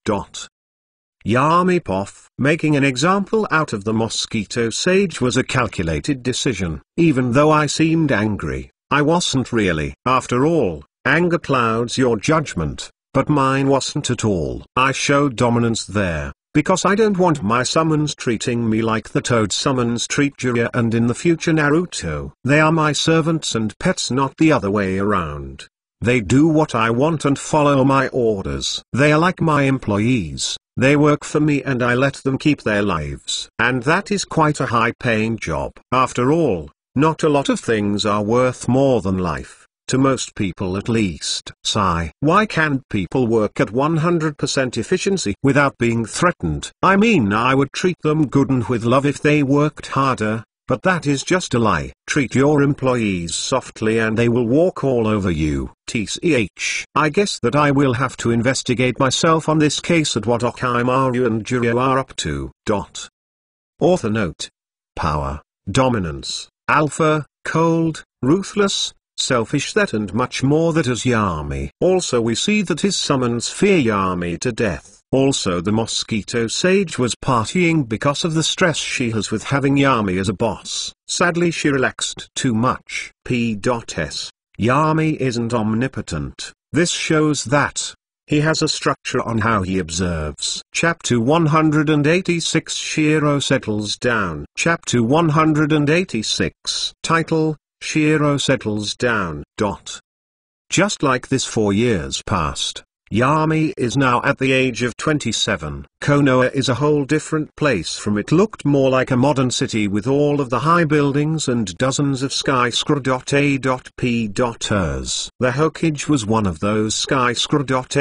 Yami poff. Making an example out of the mosquito sage was a calculated decision. Even though I seemed angry, I wasn't really. After all, anger clouds your judgment, but mine wasn't at all. I showed dominance there, because I don't want my summons treating me like the toad summons treat Jiraiya and in the future Naruto. They are my servants and pets, not the other way around. They do what I want and follow my orders. They are like my employees. They work for me and I let them keep their lives. And that is quite a high-paying job. After all, not a lot of things are worth more than life, to most people at least. Sigh. Why can't people work at 100% efficiency without being threatened? I mean, I would treat them good and with love if they worked harder. But that is just a lie. Treat your employees softly and they will walk all over you. TCH. I guess that I will have to investigate myself on this case at what Orochimaru and Jiraiya are up to. Author note. Power, dominance, alpha, cold, ruthless, selfish, that and much more that as Yami. Also we see that his summons fear Yami to death. Also the mosquito sage was partying because of the stress she has with having Yami as a boss. Sadly she relaxed too much. P.S. Yami isn't omnipotent. This shows that he has a structure on how he observes. Chapter 186 Shiro settles down. Chapter 186. Title, Shiro settles down. Just like this 4 years passed. Yami is now at the age of 27. Konoha is a whole different place from it looked more like a modern city with all of the high buildings and dozens of skyscrapers. The Hokage was one of those skyscrapers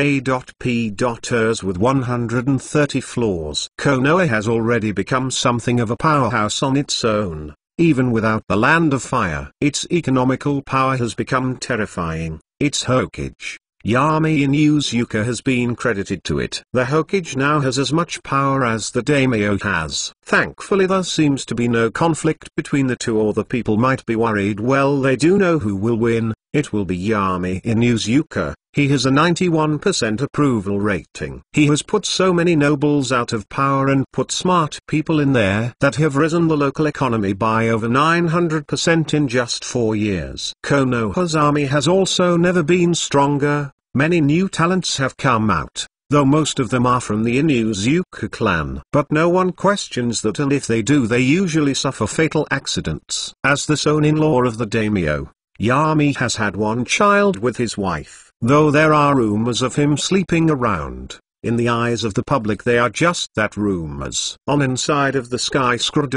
with 130 floors. Konoha has already become something of a powerhouse on its own, even without the Land of Fire. Its economical power has become terrifying. Its Hokage, Yami Inuzuka, has been credited to it. The Hokage now has as much power as the daimyo has. Thankfully there seems to be no conflict between the two, or the people might be worried. Well, they do know who will win. It will be Yami Inuzuka. He has a 91% approval rating. He has put so many nobles out of power and put smart people in there that have risen the local economy by over 900% in just 4 years. Konoha's army has also never been stronger. Many new talents have come out, though most of them are from the Inuzuka clan. But no one questions that, and if they do, they usually suffer fatal accidents. As the son-in-law of the daimyo, Yami has had one child with his wife, though there are rumors of him sleeping around. In the eyes of the public they are just that, rumors. On inside of the skyscraper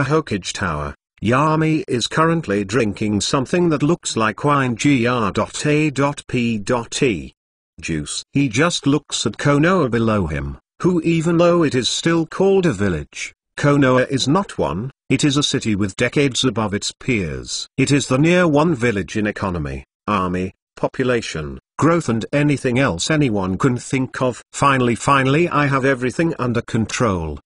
Hokage Tower, Yami is currently drinking something that looks like wine. Juice. He just looks at Konoha below him, who, even though it is still called a village, Konoha is not one. It is a city with decades above its peers. It is the near one village in economy, army, population, growth and anything else anyone can think of. Finally I have everything under control,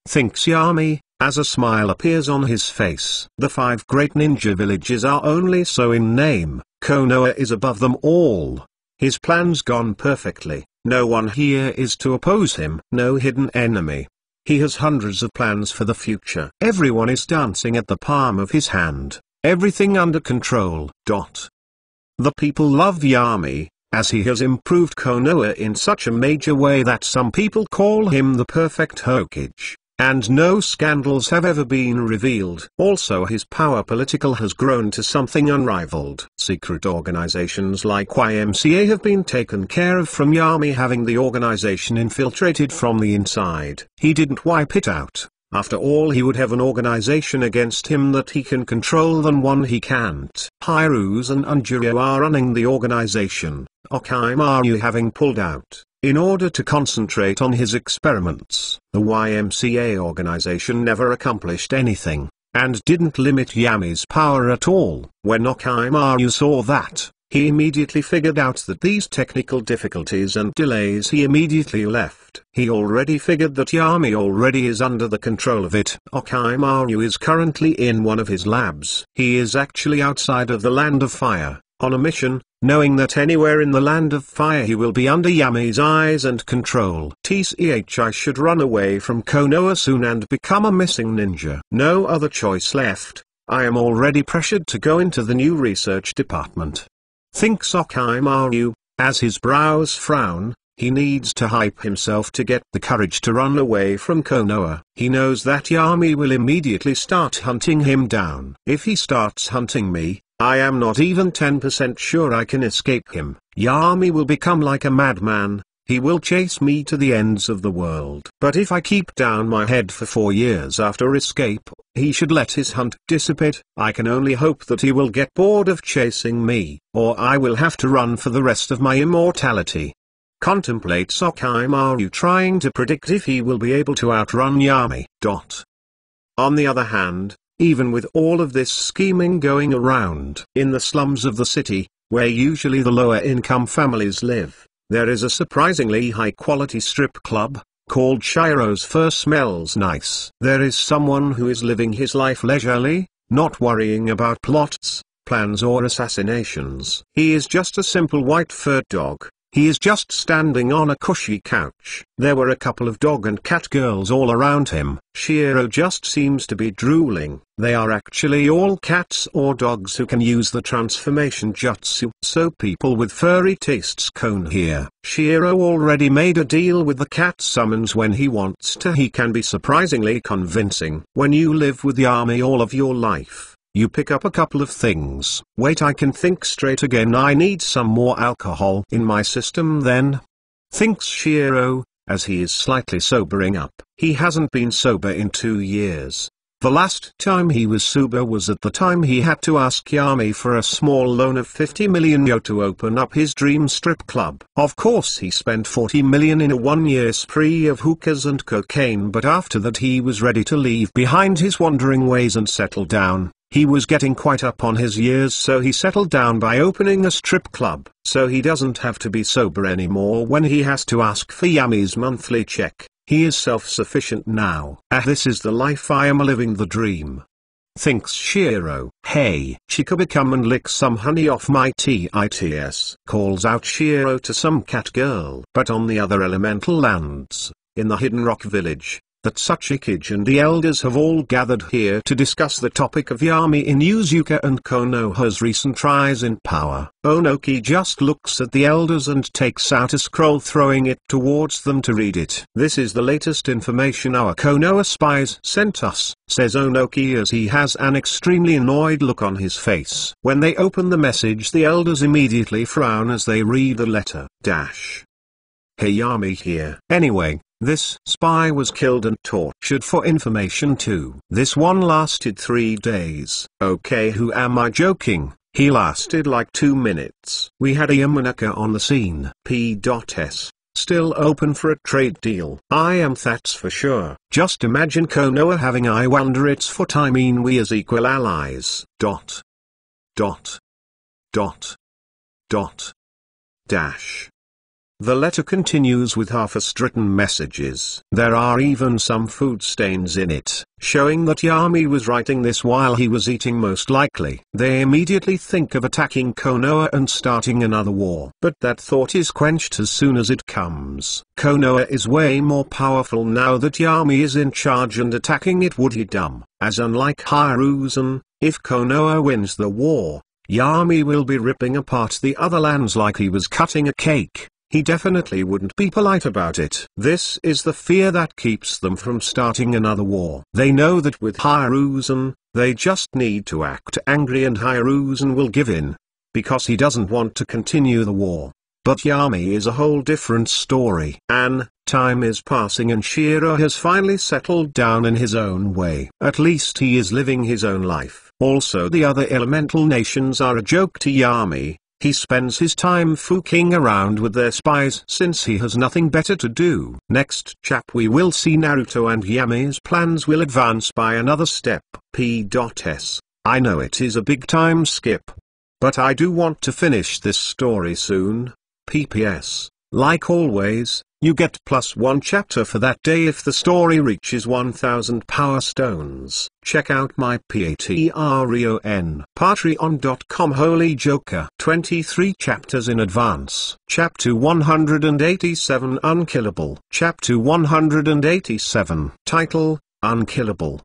thinks Yami, as a smile appears on his face. The 5 great ninja villages are only so in name. Konoha is above them all. His plan's gone perfectly. No one here is to oppose him. No hidden enemy. He has hundreds of plans for the future. Everyone is dancing at the palm of his hand. Everything under control. The people love Yami, as he has improved Konoha in such a major way that some people call him the perfect Hokage, and no scandals have ever been revealed. Also his power political has grown to something unrivaled. Secret organizations like YMCA have been taken care of from Yami having the organization infiltrated from the inside. He didn't wipe it out. After all, he would have an organization against him that he can control than one he can't. Hiruz and Unjiro are running the organization, Orochimaru having pulled out, in order to concentrate on his experiments. The YMCA organization never accomplished anything, and didn't limit Yami's power at all. When Orochimaru saw that, he immediately figured out that these technical difficulties and delays, he immediately left. He already figured that Yami already is under the control of it. Orochimaru is currently in one of his labs. He is actually outside of the Land of Fire, on a mission, knowing that anywhere in the Land of Fire he will be under Yami's eyes and control. I should run away from Konoha soon and become a missing ninja. No other choice left. I am already pressured to go into the new research department, thinks Orochimaru, as his brows frown. He needs to hype himself to get the courage to run away from Konoha. He knows that Yami will immediately start hunting him down. If he starts hunting me, I am not even 10% sure I can escape him. Yami will become like a madman. He will chase me to the ends of the world. But if I keep down my head for 4 years after escape, he should let his hunt dissipate. I can only hope that he will get bored of chasing me, or I will have to run for the rest of my immortality. Contemplates Orochimaru, trying to predict if he will be able to outrun Yami. On the other hand, even with all of this scheming going around, in the slums of the city, where usually the lower income families live, there is a surprisingly high-quality strip club, called Shiro's Fur Smells Nice. There is someone who is living his life leisurely, not worrying about plots, plans or assassinations. He is just a simple white-furred dog. He is just standing on a cushy couch. There were a couple of dog and cat girls all around him. Shiro just seems to be drooling. They are actually all cats or dogs who can use the transformation jutsu. So people with furry tastes come here. Shiro already made a deal with the cat summons when he wants to. He can be surprisingly convincing. When you live with Yami all of your life, You pick up a couple of things. Wait, I can think straight again. I need some more alcohol in my system then. Thinks Shiro, as he is slightly sobering up. He hasn't been sober in 2 years. The last time he was sober was at the time he had to ask Yami for a small loan of 50 million yen to open up his dream strip club. Of course he spent 40 million in a 1-year spree of hookahs and cocaine, but after that he was ready to leave behind his wandering ways and settle down. He was getting quite up on his years, so he settled down by opening a strip club, so he doesn't have to be sober anymore when he has to ask for Yami's monthly check. He is self-sufficient now. This is the life I am living, the dream. Thinks Shiro. Hey, Chikuba, come and lick some honey off my tits. Calls out Shiro to some cat girl. But on the other elemental lands, in the Hidden Rock Village, that Sachikage and the elders have all gathered here to discuss the topic of Yami in Yuzuka and Konoha's recent rise in power. Onoki just looks at the elders and takes out a scroll, throwing it towards them to read it. This is the latest information our Konoha spies sent us, says Onoki as he has an extremely annoyed look on his face. When they open the message, the elders immediately frown as they read the letter. Hey, Yami here. Anyway, this spy was killed and tortured for information too. This one lasted 3 days. Okay, who am I joking? He lasted like 2 minutes. We had a Yamanaka on the scene. P.S. Still open for a trade deal. I am, that's for sure. Just imagine Konoha having I under its foot. I mean, we as equal allies. The letter continues with half-written messages. There are even some food stains in it, showing that Yami was writing this while he was eating most likely. They immediately think of attacking Konoha and starting another war. But that thought is quenched as soon as it comes. Konoha is way more powerful now that Yami is in charge, and attacking it would be dumb, as unlike Hiruzen, if Konoha wins the war, Yami will be ripping apart the other lands like he was cutting a cake. He definitely wouldn't be polite about it. This is the fear that keeps them from starting another war. They know that with Hiruzen, they just need to act angry and Hiruzen will give in, because he doesn't want to continue the war. But Yami is a whole different story. Time is passing and Shiro has finally settled down in his own way. At least he is living his own life. Also, the other elemental nations are a joke to Yami. He spends his time fooking around with their spies since he has nothing better to do. Next chap we will see Naruto and Yami's plans will advance by another step. P.S. I know it is a big time skip, but I do want to finish this story soon. P.P.S. Like always, you get +1 chapter for that day if the story reaches 1000 power stones. Check out my Patreon.com Holy Joker. 23 chapters in advance. Chapter 187 Unkillable. Chapter 187. Title, Unkillable.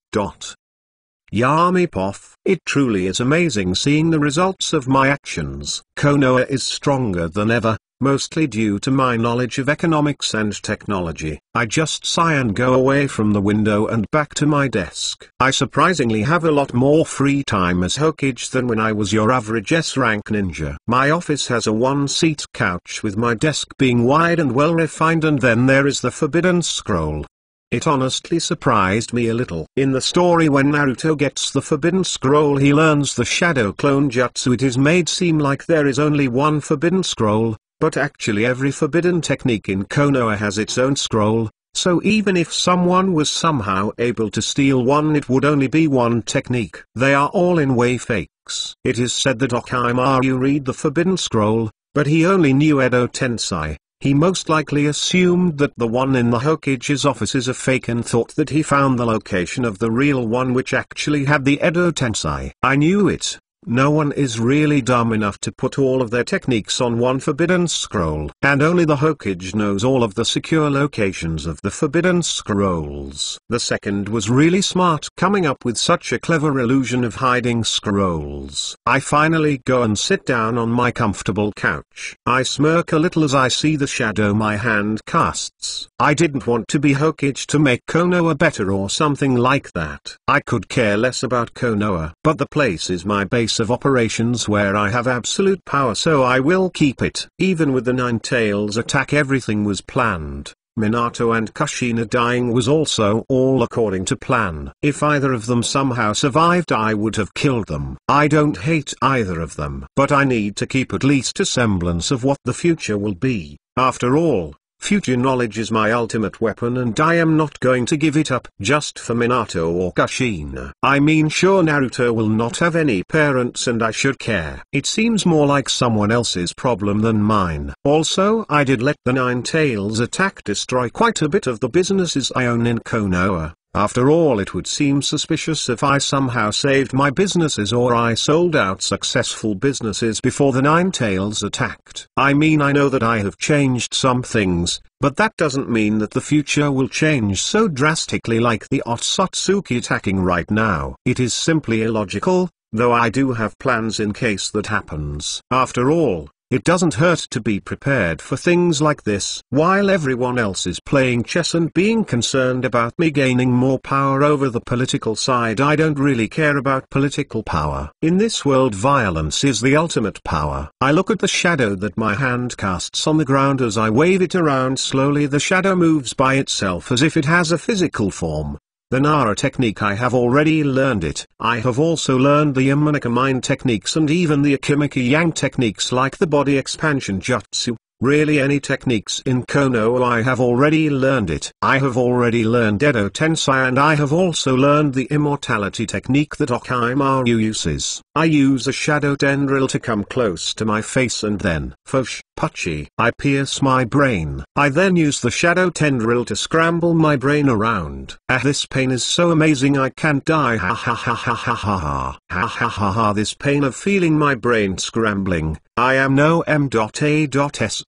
Yami Poff. It truly is amazing seeing the results of my actions. Konoha is stronger than ever, mostly due to my knowledge of economics and technology. I just sigh and go away from the window and back to my desk. I surprisingly have a lot more free time as Hokage than when I was your average S-rank ninja. My office has a 1-seat couch with my desk being wide and well refined, and then there is the Forbidden Scroll. It honestly surprised me a little. In the story when Naruto gets the Forbidden Scroll he learns the Shadow Clone Jutsu. It is made seem like there is only one Forbidden Scroll, but actually every forbidden technique in Konoha has its own scroll, so even if someone was somehow able to steal one it would only be one technique. They are all in way fakes. It is said that Orochimaru read the Forbidden Scroll, but he only knew Edo Tensei. He most likely assumed that the one in the Hokage's office is a fake and thought that he found the location of the real one which actually had the Edo Tensei. I knew it, No one is really dumb enough to put all of their techniques on one forbidden scroll. And only the Hokage knows all of the secure locations of the forbidden scrolls. The second was really smart, coming up with such a clever illusion of hiding scrolls. I finally go and sit down on my comfortable couch. I smirk a little as I see the shadow my hand casts. I didn't want to be Hokage to make Konoha better or something like that. I could care less about Konoha, but the place is my base of operations where I have absolute power, so I will keep it. Even with the Nine Tails attack, everything was planned. Minato and Kushina dying was also all according to plan. If either of them somehow survived, I would have killed them. I don't hate either of them, but I need to keep at least a semblance of what the future will be. After all, future knowledge is my ultimate weapon, and I am not going to give it up just for Minato or Kushina. I mean, sure, Naruto will not have any parents and I should care. It seems more like someone else's problem than mine. Also, I did let the Nine Tails attack destroy quite a bit of the businesses I own in Konoha. After all, it would seem suspicious if I somehow saved my businesses or I sold out successful businesses before the Nine Tails attacked. I mean, I know that I have changed some things, but that doesn't mean that the future will change so drastically like the Otsutsuki attacking right now. It is simply illogical, though I do have plans in case that happens. After all, it doesn't hurt to be prepared for things like this. While everyone else is playing chess and being concerned about me gaining more power over the political side, I don't really care about political power. In this world, violence is the ultimate power. I look at the shadow that my hand casts on the ground as I wave it around slowly. The shadow moves by itself as if it has a physical form. The Nara technique, I have already learned it. I have also learned the Yamanaka Mind techniques and even the Akimiki Yang techniques like the body expansion jutsu. Really, any techniques in Konoha I have already learned it. I have already learned Edo Tensei, and I have also learned the Immortality technique that Orochimaru uses. I use a shadow tendril to come close to my face and then, Fosh, Pucci, I pierce my brain. I then use the shadow tendril to scramble my brain around. This pain is so amazing I can't die. Ha ha ha ha ha ha ha. Ha ha ha ha. This pain of feeling my brain scrambling. I am no m.a.s.o.c.h.i.s.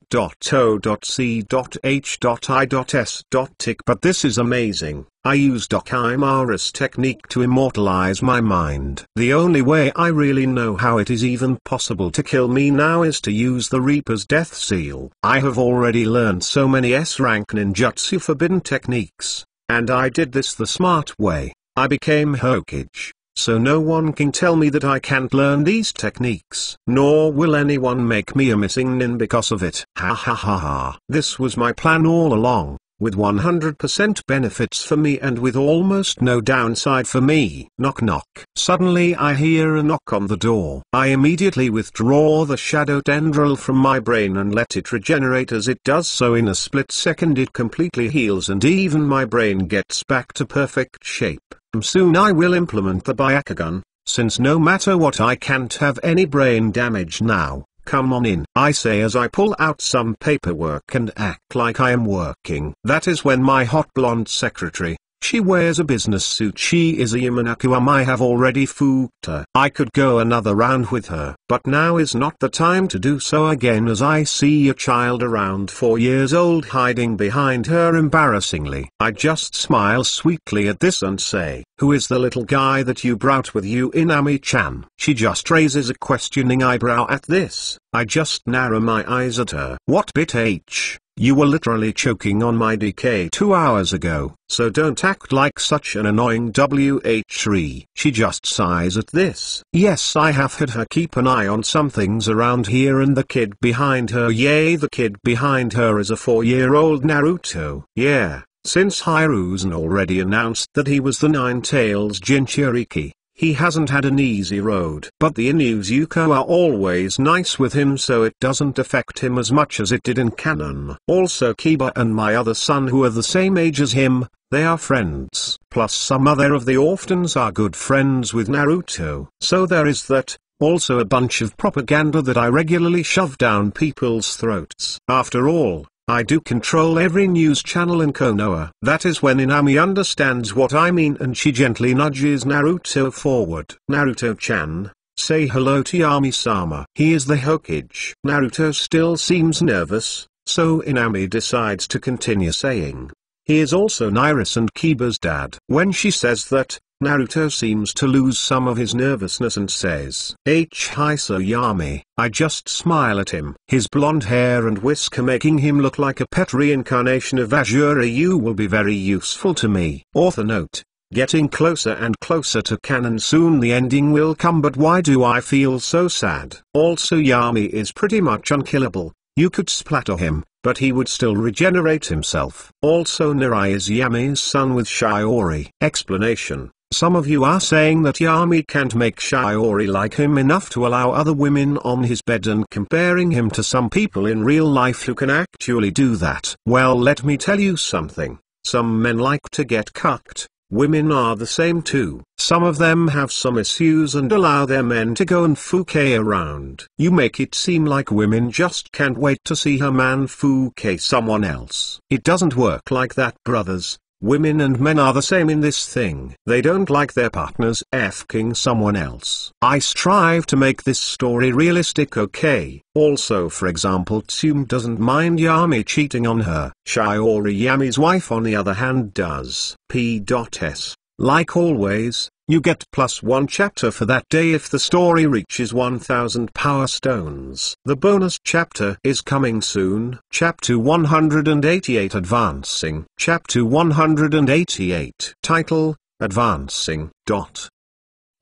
But this is amazing. I used Orochimaru's technique to immortalize my mind. The only way I really know how it is even possible to kill me now is to use the Reaper's Death Seal. I have already learned so many S-rank ninjutsu forbidden techniques, and I did this the smart way. I became Hokage. So no one can tell me that I can't learn these techniques. Nor will anyone make me a missing nin because of it. Ha ha ha ha. This was my plan all along, with 100% benefits for me and with almost no downside for me. Knock knock. Suddenly I hear a knock on the door. I immediately withdraw the shadow tendril from my brain and let it regenerate. As it does so, in a split second it completely heals and even my brain gets back to perfect shape. Soon I will implement the Byakugan, since no matter what I can't have any brain damage now. Come on in, I say as I pull out some paperwork and act like I am working. That is when my hot blonde secretary, she wears a business suit. She is a Yamanaka. I have already fooked her. I could go another round with her, but now is not the time to do so again, as I see a child around 4 years old hiding behind her embarrassingly. I just smile sweetly at this and say, "Who is the little guy that you brought with you, Inami-chan?" She just raises a questioning eyebrow at this. I just narrow my eyes at her. What bit H? You were literally choking on my DK 2 hours ago, so don't act like such an annoying WH3. She just sighs at this. Yes, I have had her keep an eye on some things around here, and the kid behind her, yay, the kid behind her is a 4-year-old Naruto. Yeah, since Hiruzen already announced that he was the Nine Tails Jinchuriki, he hasn't had an easy road. But the Inu Zuko are always nice with him, so it doesn't affect him as much as it did in canon. Also Kiba and my other son, who are the same age as him, they are friends. Plus some other of the orphans are good friends with Naruto. So there is that. Also a bunch of propaganda that I regularly shove down people's throats. After all, I do control every news channel in Konoha. That is when Inami understands what I mean and she gently nudges Naruto forward. Naruto-chan, Say hello to Yami-sama. He is the Hokage. Naruto still seems nervous, so Inami decides to continue saying. He is also Nairis and Kiba's dad. When she says that, Naruto seems to lose some of his nervousness and says, Hi so Yami. I just smile at him. His blonde hair and whisker making him look like a pet reincarnation of Azure. You will be very useful to me. Author note. Getting closer and closer to canon, soon the ending will come, but why do I feel so sad? Also Yami is pretty much unkillable. You could splatter him, but he would still regenerate himself. Also Narai is Yami's son with Shiori. Explanation. Some of you are saying that Yami can't make Shiori like him enough to allow other women on his bed and comparing him to some people in real life who can actually do that. Well, let me tell you something. Some men like to get cucked. Women are the same too. Some of them have some issues and allow their men to go and fouquet around. You make it seem like women just can't wait to see her man fouquet someone else. It doesn't work like that, brothers. Women and men are the same in this thing. They don't like their partners f-king someone else. I strive to make this story realistic, okay? Also, for example, Tsume doesn't mind Yami cheating on her. Shiori, Yami's wife, on the other hand, does. P.S. Like always, you get +1 chapter for that day if the story reaches 1000 power stones. The bonus chapter is coming soon. Chapter 188 Advancing. Chapter 188. Title, Advancing.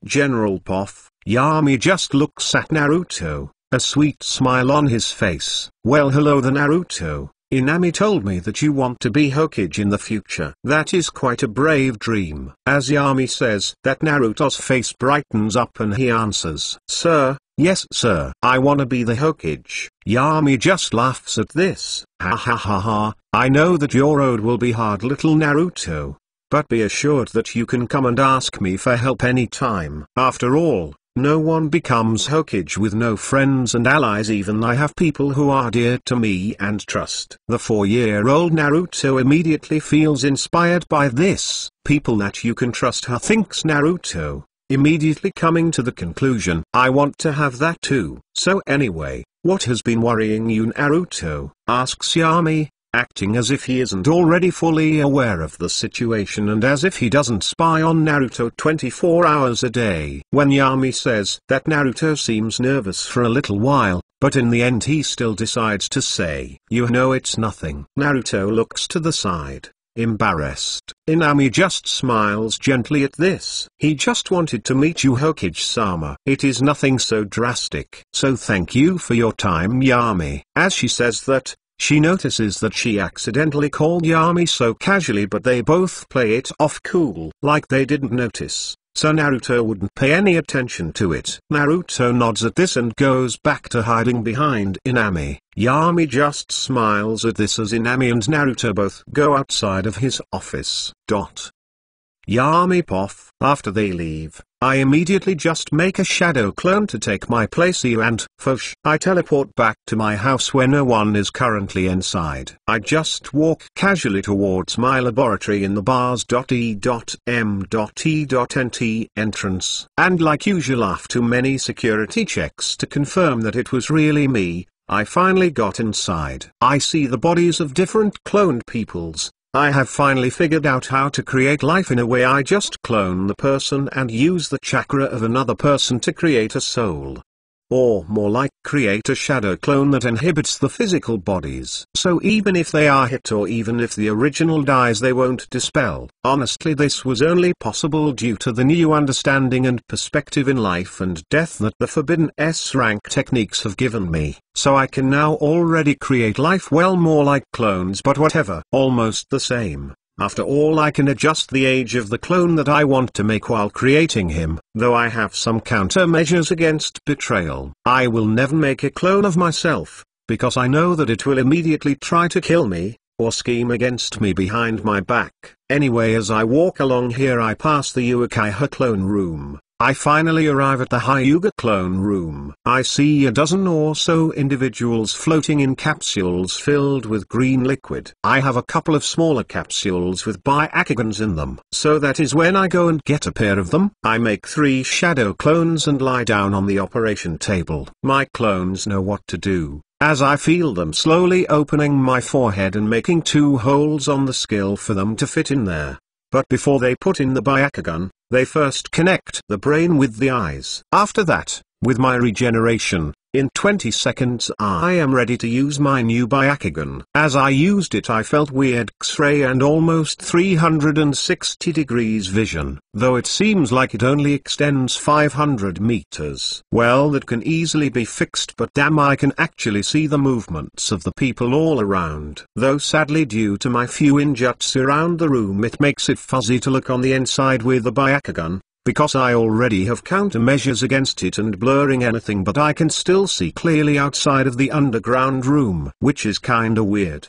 General Poff. Yami just looks at Naruto, a sweet smile on his face. Well, hello there, Naruto. Inami told me that you want to be Hokage in the future. That is quite a brave dream. As Yami says that, Naruto's face brightens up and he answers, Sir, yes sir, I wanna be the Hokage. Yami just laughs at this. Ha ha ha ha, I know that your road will be hard, little Naruto. But be assured that you can come and ask me for help anytime. After all, no one becomes Hokage with no friends and allies. Even I have people who are dear to me and trust. The 4-year-old Naruto immediately feels inspired by this. People that you can trust her, thinks Naruto, immediately coming to the conclusion, I want to have that too. So anyway, what has been worrying you, Naruto? Asks Yami, acting as if he isn't already fully aware of the situation and as if he doesn't spy on Naruto 24 hours a day. When Yami says that, Naruto seems nervous for a little while, but in the end he still decides to say, you know, it's nothing. Naruto looks to the side, embarrassed. Inami just smiles gently at this. He just wanted to meet you, Hokage-sama. It is nothing so drastic. So thank you for your time, Yami. As she says that, she notices that she accidentally called Yami so casually, but they both play it off cool, like they didn't notice, so Naruto wouldn't pay any attention to it. Naruto nods at this and goes back to hiding behind Inami. Yami just smiles at this as Inami and Naruto both go outside of his office. Yami Poff. After they leave, I immediately just make a shadow clone to take my place here and, fosh, I teleport back to my house where no one is currently inside. I just walk casually towards my laboratory in the bars.e.m.e.nt entrance, and like usual, after many security checks to confirm that it was really me, I finally got inside. I see the bodies of different cloned peoples. I have finally figured out how to create life in a way. I just clone the person and use the chakra of another person to create a soul. Or more like, create a shadow clone that inhibits the physical bodies. So even if they are hit or even if the original dies, they won't dispel. Honestly, this was only possible due to the new understanding and perspective in life and death that the Forbidden S-rank techniques have given me. So I can now already create life well more like clones, but whatever, almost the same. After all, I can adjust the age of the clone that I want to make while creating him, though I have some countermeasures against betrayal. I will never make a clone of myself, because I know that it will immediately try to kill me, or scheme against me behind my back. Anyway, as I walk along here, I pass the Uchiha clone room. I finally arrive at the Hyuga clone room. I see a dozen or so individuals floating in capsules filled with green liquid. I have a couple of smaller capsules with Byakugans in them. So that is when I go and get a pair of them. I make 3 shadow clones and lie down on the operation table. My clones know what to do, as I feel them slowly opening my forehead and making 2 holes on the skill for them to fit in there. But before they put in the Byakugan, they first connect the brain with the eyes. After that, with my regeneration, in 20 seconds I am ready to use my new Byakugan. As I used it I felt weird X-ray and almost 360 degrees vision, though it seems like it only extends 500 meters. Well, that can easily be fixed, but damn, I can actually see the movements of the people all around. Though sadly due to my few injuts around the room it makes it fuzzy to look on the inside with the Byakugan, because I already have countermeasures against it and blurring anything, but I can still see clearly outside of the underground room, which is kinda weird.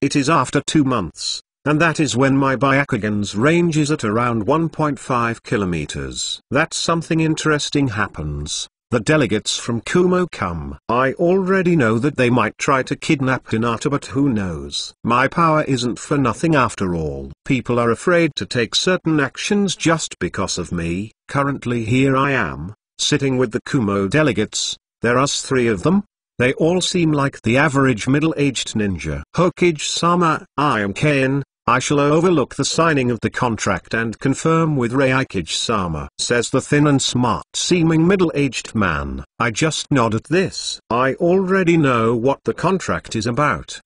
It is after 2 months, and that is when my Byakugan's range is at around 1.5 kilometers. That something interesting happens. The delegates from Kumo come. I already know that they might try to kidnap Hinata, but who knows? My power isn't for nothing after all. People are afraid to take certain actions just because of me. Currently here I am, sitting with the Kumo delegates. There are 3 of them. They all seem like the average middle-aged ninja. Hokage-sama, I am Ken. I shall overlook the signing of the contract and confirm with Reikage-sama, says the thin and smart-seeming middle-aged man. I just nod at this. I already know what the contract is about.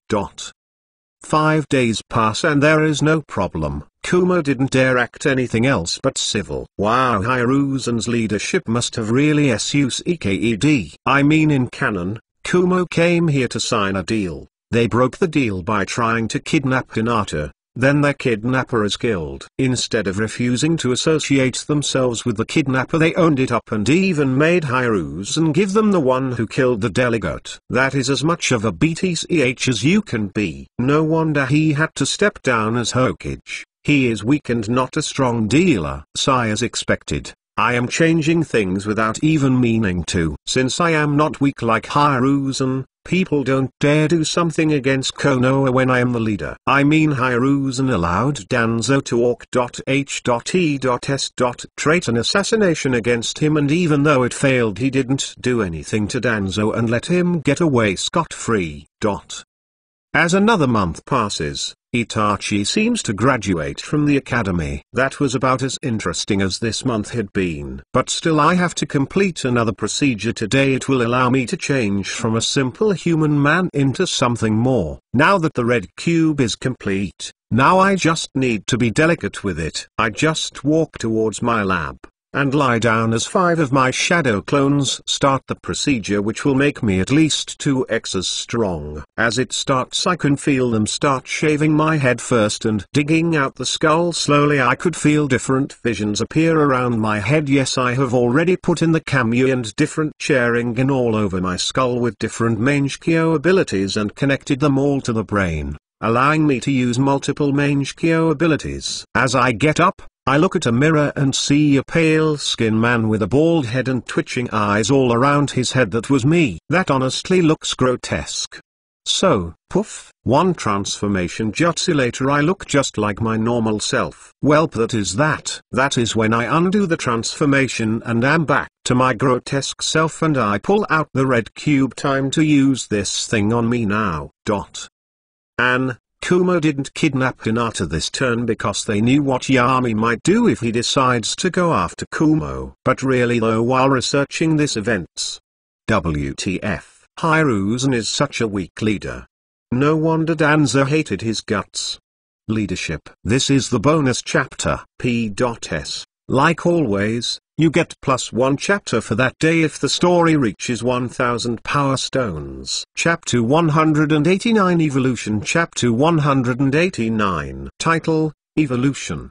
5 days pass and there is no problem. Kumo didn't dare act anything else but civil. Wow, Hiruzen's leadership must have really sucked. I mean, in canon, Kumo came here to sign a deal. They broke the deal by trying to kidnap Hinata. Then their kidnapper is killed. Instead of refusing to associate themselves with the kidnapper, they owned it up and even made Hiruzen give them the one who killed the delegate. That is as much of a BTCH as you can be. No wonder he had to step down as Hokage. He is weak and not a strong dealer. Sigh, as expected. I am changing things without even meaning to. Since I am not weak like Hiruzen, people don't dare do something against Konoha when I am the leader. I mean, Hiruzen allowed Danzo to walk. H.E.S. trait an assassination against him, and even though it failed he didn't do anything to Danzo and let him get away scot-free. As another month passes, Itachi seems to graduate from the academy. That was about as interesting as this month had been. But still I have to complete another procedure today. It will allow me to change from a simple human man into something more. Now that the red cube is complete, now I just need to be delicate with it. I just walk towards my lab and lie down as 5 of my shadow clones start the procedure, which will make me at least 2x as strong. As it starts I can feel them start shaving my head first and digging out the skull slowly. I could feel different visions appear around my head. Yes, I have already put in the Kamui and different Sharingan all over my skull with different Mangekyo abilities and connected them all to the brain, allowing me to use multiple Mangekyo abilities. As I get up, I look at a mirror and see a pale-skinned man with a bald head and twitching eyes all around his head. That was me. That honestly looks grotesque. So, poof, one transformation jutsu later I look just like my normal self. Welp, that is that. That is when I undo the transformation and am back to my grotesque self, and I pull out the red cube. Time to use this thing on me now. Kumo didn't kidnap Hinata this turn because they knew what Yami might do if he decides to go after Kumo. But really though, while researching this events, WTF, Hiruzen is such a weak leader. No wonder Danzo hated his guts. Leadership. This is the bonus chapter. P.S. Like always, you get +1 chapter for that day if the story reaches 1000 power stones. Chapter 189 Evolution. Chapter 189 Title, Evolution.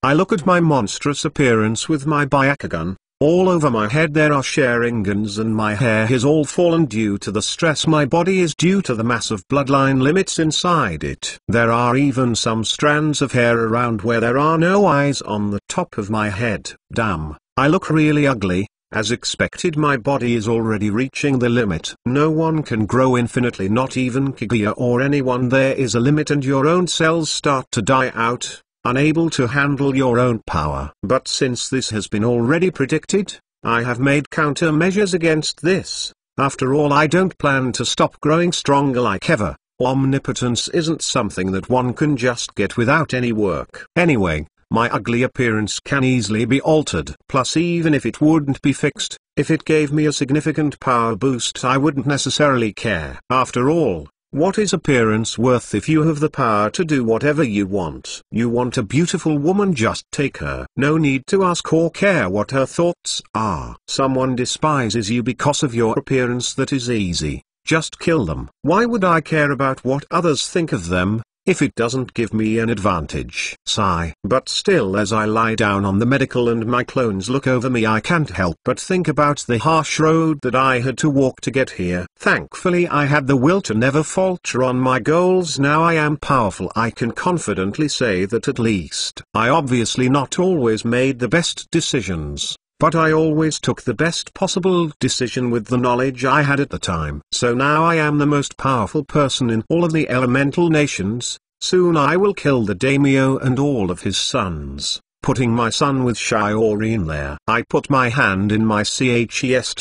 I look at my monstrous appearance with my Byakugan, All over my head there are Sharingans and my hair has all fallen due to the stress my body is due to the massive bloodline limits inside it. There are even some strands of hair around where there are no eyes on the top of my head. Damn, I look really ugly. As expected, my body is already reaching the limit. No one can grow infinitely, not even Kaguya or anyone. There is a limit and your own cells start to die out, unable to handle your own power. But since this has been already predicted, I have made countermeasures against this. After all, I don't plan to stop growing stronger like ever. Omnipotence isn't something that one can just get without any work. Anyway, my ugly appearance can easily be altered. Plus, even if it wouldn't be fixed, if it gave me a significant power boost, I wouldn't necessarily care. After all, what is appearance worth if you have the power to do whatever you want? You want a beautiful woman, just take her. No need to ask or care what her thoughts are. Someone despises you because of your appearance, that is easy. Just kill them. Why would I care about what others think of them, if it doesn't give me an advantage? Sigh. But still, as I lie down on the medical and my clones look over me, I can't help but think about the harsh road that I had to walk to get here. Thankfully, I had the will to never falter on my goals. Now I am powerful. I can confidently say that at least. I obviously not always made the best decisions, but I always took the best possible decision with the knowledge I had at the time. So now I am the most powerful person in all of the elemental nations. Soon I will kill the daimyo and all of his sons, putting my son with Shiori there. I put my hand in my chest,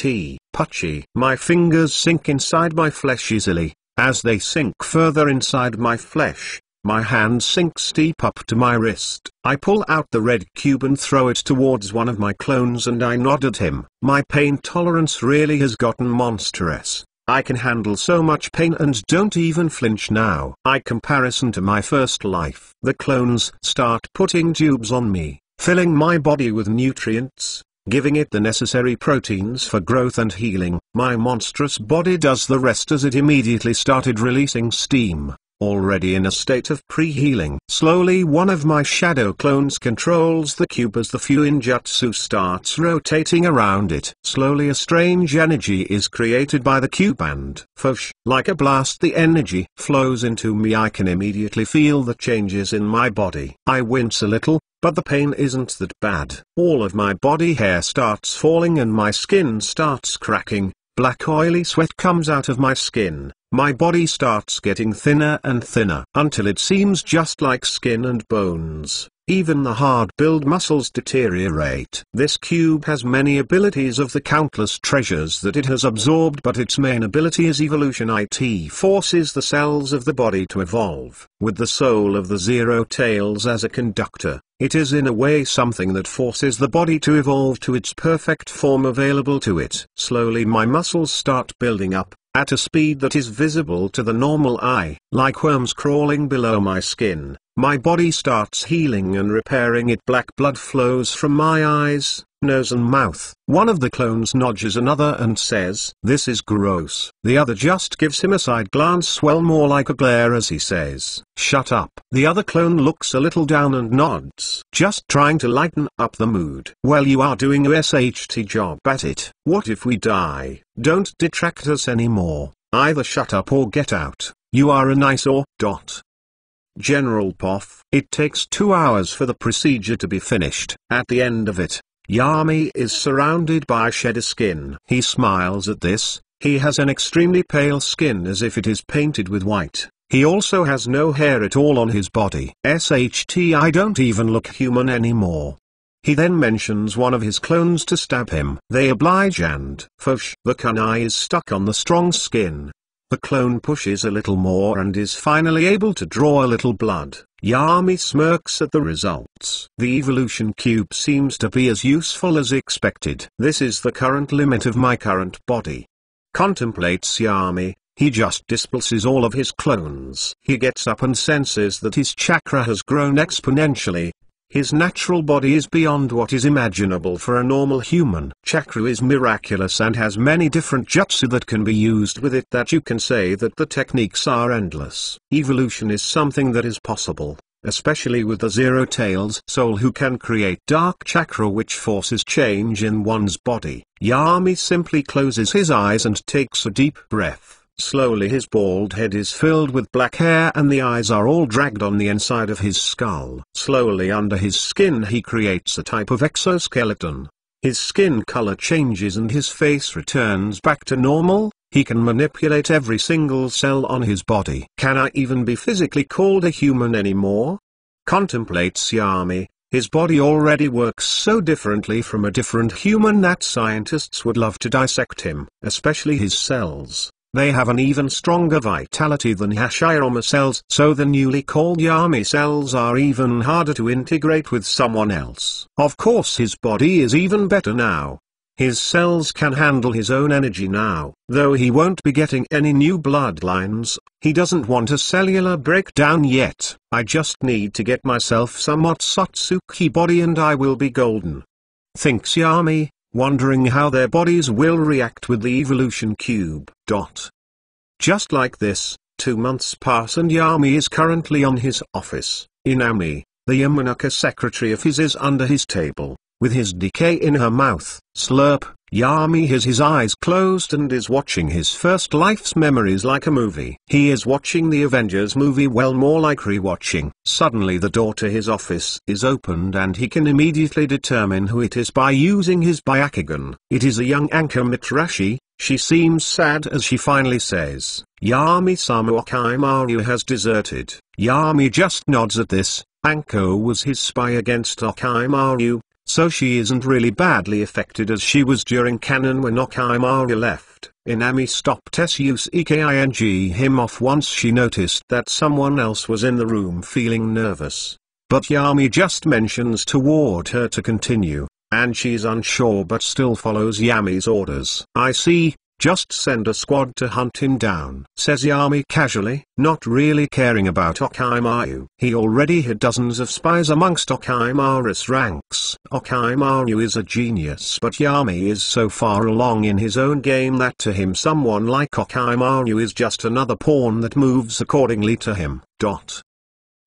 Pucci. My fingers sink inside my flesh easily. As they sink further inside my flesh, my hand sinks deep up to my wrist. I pull out the red cube and throw it towards one of my clones and I nod at him. My pain tolerance really has gotten monstrous. I can handle so much pain and don't even flinch now. By comparison to my first life. The clones start putting tubes on me, filling my body with nutrients, giving it the necessary proteins for growth and healing. My monstrous body does the rest as it immediately started releasing steam. Already in a state of pre-healing. Slowly one of my shadow clones controls the cube as the Fuinjutsu starts rotating around it. Slowly a strange energy is created by the cube and, like a blast, the energy flows into me. I can immediately feel the changes in my body. I wince a little, but the pain isn't that bad. All of my body hair starts falling and my skin starts cracking. Black oily sweat comes out of my skin. My body starts getting thinner and thinner until it seems just like skin and bones. Even the hard-built muscles deteriorate. This cube has many abilities of the countless treasures that it has absorbed, but its main ability is evolution. It forces the cells of the body to evolve. With the soul of the Zero Tails as a conductor, it is in a way something that forces the body to evolve to its perfect form available to it. Slowly my muscles start building up, at a speed that is visible to the normal eye. Like worms crawling below my skin, my body starts healing and repairing it. Black blood flows from my eyes, nose and mouth. One of the clones nudges another and says, "This is gross." The other just gives him a side glance, well more like a glare, as he says, "Shut up." The other clone looks a little down and nods, just trying to lighten up the mood. "Well, you are doing a SHT job at it. What if we die? Don't detract us anymore. Either shut up or get out. You are an eyesore. General Poff. It takes 2 hours for the procedure to be finished. At the end of it, Yami is surrounded by shed skin. He smiles at this. He has an extremely pale skin, as if it is painted with white. He also has no hair at all on his body. SHT, I don't even look human anymore. He then mentions one of his clones to stab him. They oblige and, the kunai is stuck on the strong skin. The clone pushes a little more and is finally able to draw a little blood. Yami smirks at the results. The evolution cube seems to be as useful as expected. This is the current limit of my current body. Contemplates Yami. He just displaces all of his clones. He gets up and senses that his chakra has grown exponentially. His natural body is beyond what is imaginable for a normal human. Chakra is miraculous and has many different jutsu that can be used with it, that you can say that the techniques are endless. Evolution is something that is possible. especially with the Zero Tails soul who can create dark chakra which forces change in one's body. Yami simply closes his eyes and takes a deep breath. Slowly his bald head is filled with black hair and the eyes are all dragged on the inside of his skull. Slowly under his skin he creates a type of exoskeleton. His skin color changes and his face returns back to normal. He can manipulate every single cell on his body. Can I even be physically called a human anymore? Contemplates Yami. His body already works so differently from a different human that scientists would love to dissect him, especially his cells. They have an even stronger vitality than Hashirama cells, so the newly called Yami cells are even harder to integrate with someone else. Of course his body is even better now. His cells can handle his own energy now. Though he won't be getting any new bloodlines, he doesn't want a cellular breakdown yet. I just need to get myself some Otsutsuki body and I will be golden. Thinks Yami, wondering how their bodies will react with the evolution cube. Just like this, 2 months pass and Yami is currently on his office. Inami, the Yamanaka secretary of his, is under his table, with his DK in her mouth. Slurp, Yami has his eyes closed and is watching his first life's memories like a movie. He is watching the Avengers movie, well, more like rewatching. Suddenly the door to his office is opened and he can immediately determine who it is by using his Byakugan. It is a young Anko Mitarashi. She seems sad as she finally says, Yami-sama, Okimaru has deserted. Yami just nods at this. Anko was his spy against Okimaru, so she isn't really badly affected as she was during canon when Okimaru left. Inami stopped suking him off once she noticed that someone else was in the room feeling nervous. But Yami just mentions toward her to continue, and she's unsure but still follows Yami's orders. I see, just send a squad to hunt him down, says Yami casually, not really caring about Okimaru. He already had dozens of spies amongst Okimaru's ranks. Okimaru is a genius, but Yami is so far along in his own game that to him someone like Okimaru is just another pawn that moves accordingly to him.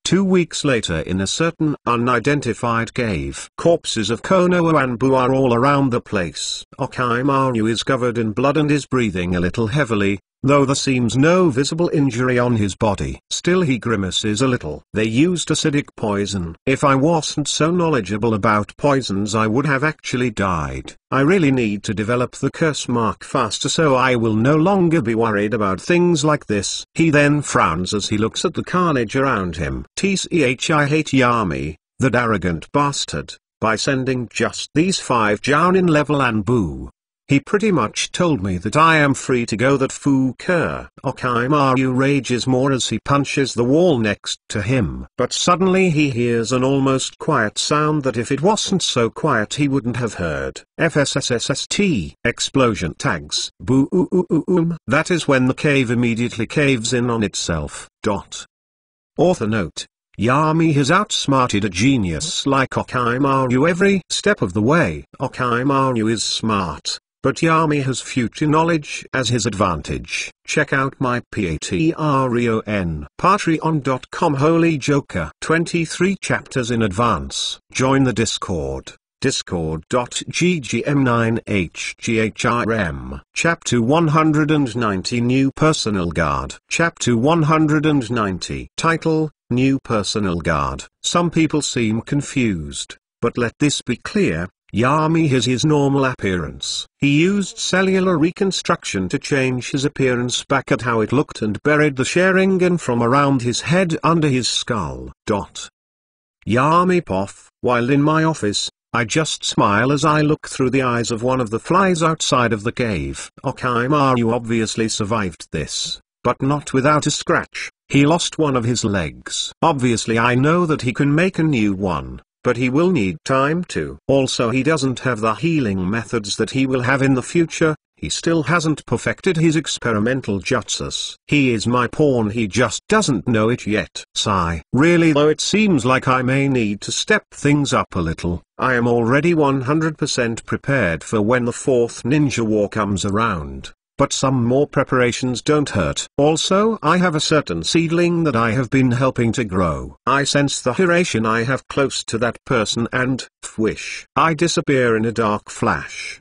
2 weeks later, in a certain unidentified cave, corpses of Konoha and Buu are all around the place. Okimaru is covered in blood and is breathing a little heavily, though there seems no visible injury on his body. Still he grimaces a little. They used acidic poison. If I wasn't so knowledgeable about poisons I would have actually died. I really need to develop the curse mark faster so I will no longer be worried about things like this. He then frowns as he looks at the carnage around him. Tch, I hate Yami, that arrogant bastard, by sending just these 5 Jounin level Anbu. He pretty much told me that I am free to go, that Fuker. Okimaru rages more as he punches the wall next to him. But suddenly he hears an almost quiet sound that if it wasn't so quiet he wouldn't have heard. FSSSST. Explosion tags. Boom. That is when the cave immediately caves in on itself. Author note. Yami has outsmarted a genius like Okimaru every step of the way. Okimaru is smart, but Yami has future knowledge as his advantage. Check out my Patreon. Patreon.com Holy Joker. 23 chapters in advance. Join the Discord. Discord.ggm9hgrm. Chapter 190 New Personal Guard. Chapter 190. Title, New Personal Guard. Some people seem confused, but let this be clear. Yami has his normal appearance. He used cellular reconstruction to change his appearance back at how it looked and buried the Sharingan from around his head under his skull. Yami Poff. While in my office, I just smile as I look through the eyes of one of the flies outside of the cave. Okimaru obviously survived this, but not without a scratch. He lost one of his legs. Obviously I know that he can make a new one, but he will need time to. Also he doesn't have the healing methods that he will have in the future. He still hasn't perfected his experimental jutsus. He is my pawn, he just doesn't know it yet. Sigh. Really though, it seems like I may need to step things up a little. I am already 100% prepared for when the 4th ninja war comes around. but some more preparations don't hurt. Also, I have a certain seedling that I have been helping to grow. I sense the hydration I have close to that person and, whish, I disappear in a dark flash.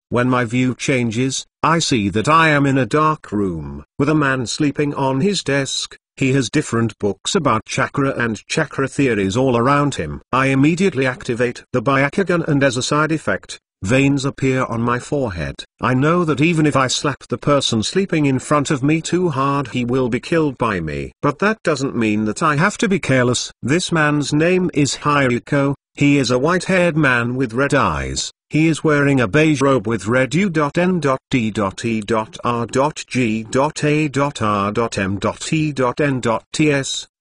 When my view changes, I see that I am in a dark room, with a man sleeping on his desk. He has different books about chakra and chakra theories all around him. I immediately activate the Byakugan, and as a side effect, veins appear on my forehead. I know that even if I slap the person sleeping in front of me too hard, he will be killed by me. But that doesn't mean that I have to be careless. This man's name is Haruko. He is a white-haired man with red eyes. He is wearing a beige robe with red U.N.D.R.G.A.R.M.E.Ts,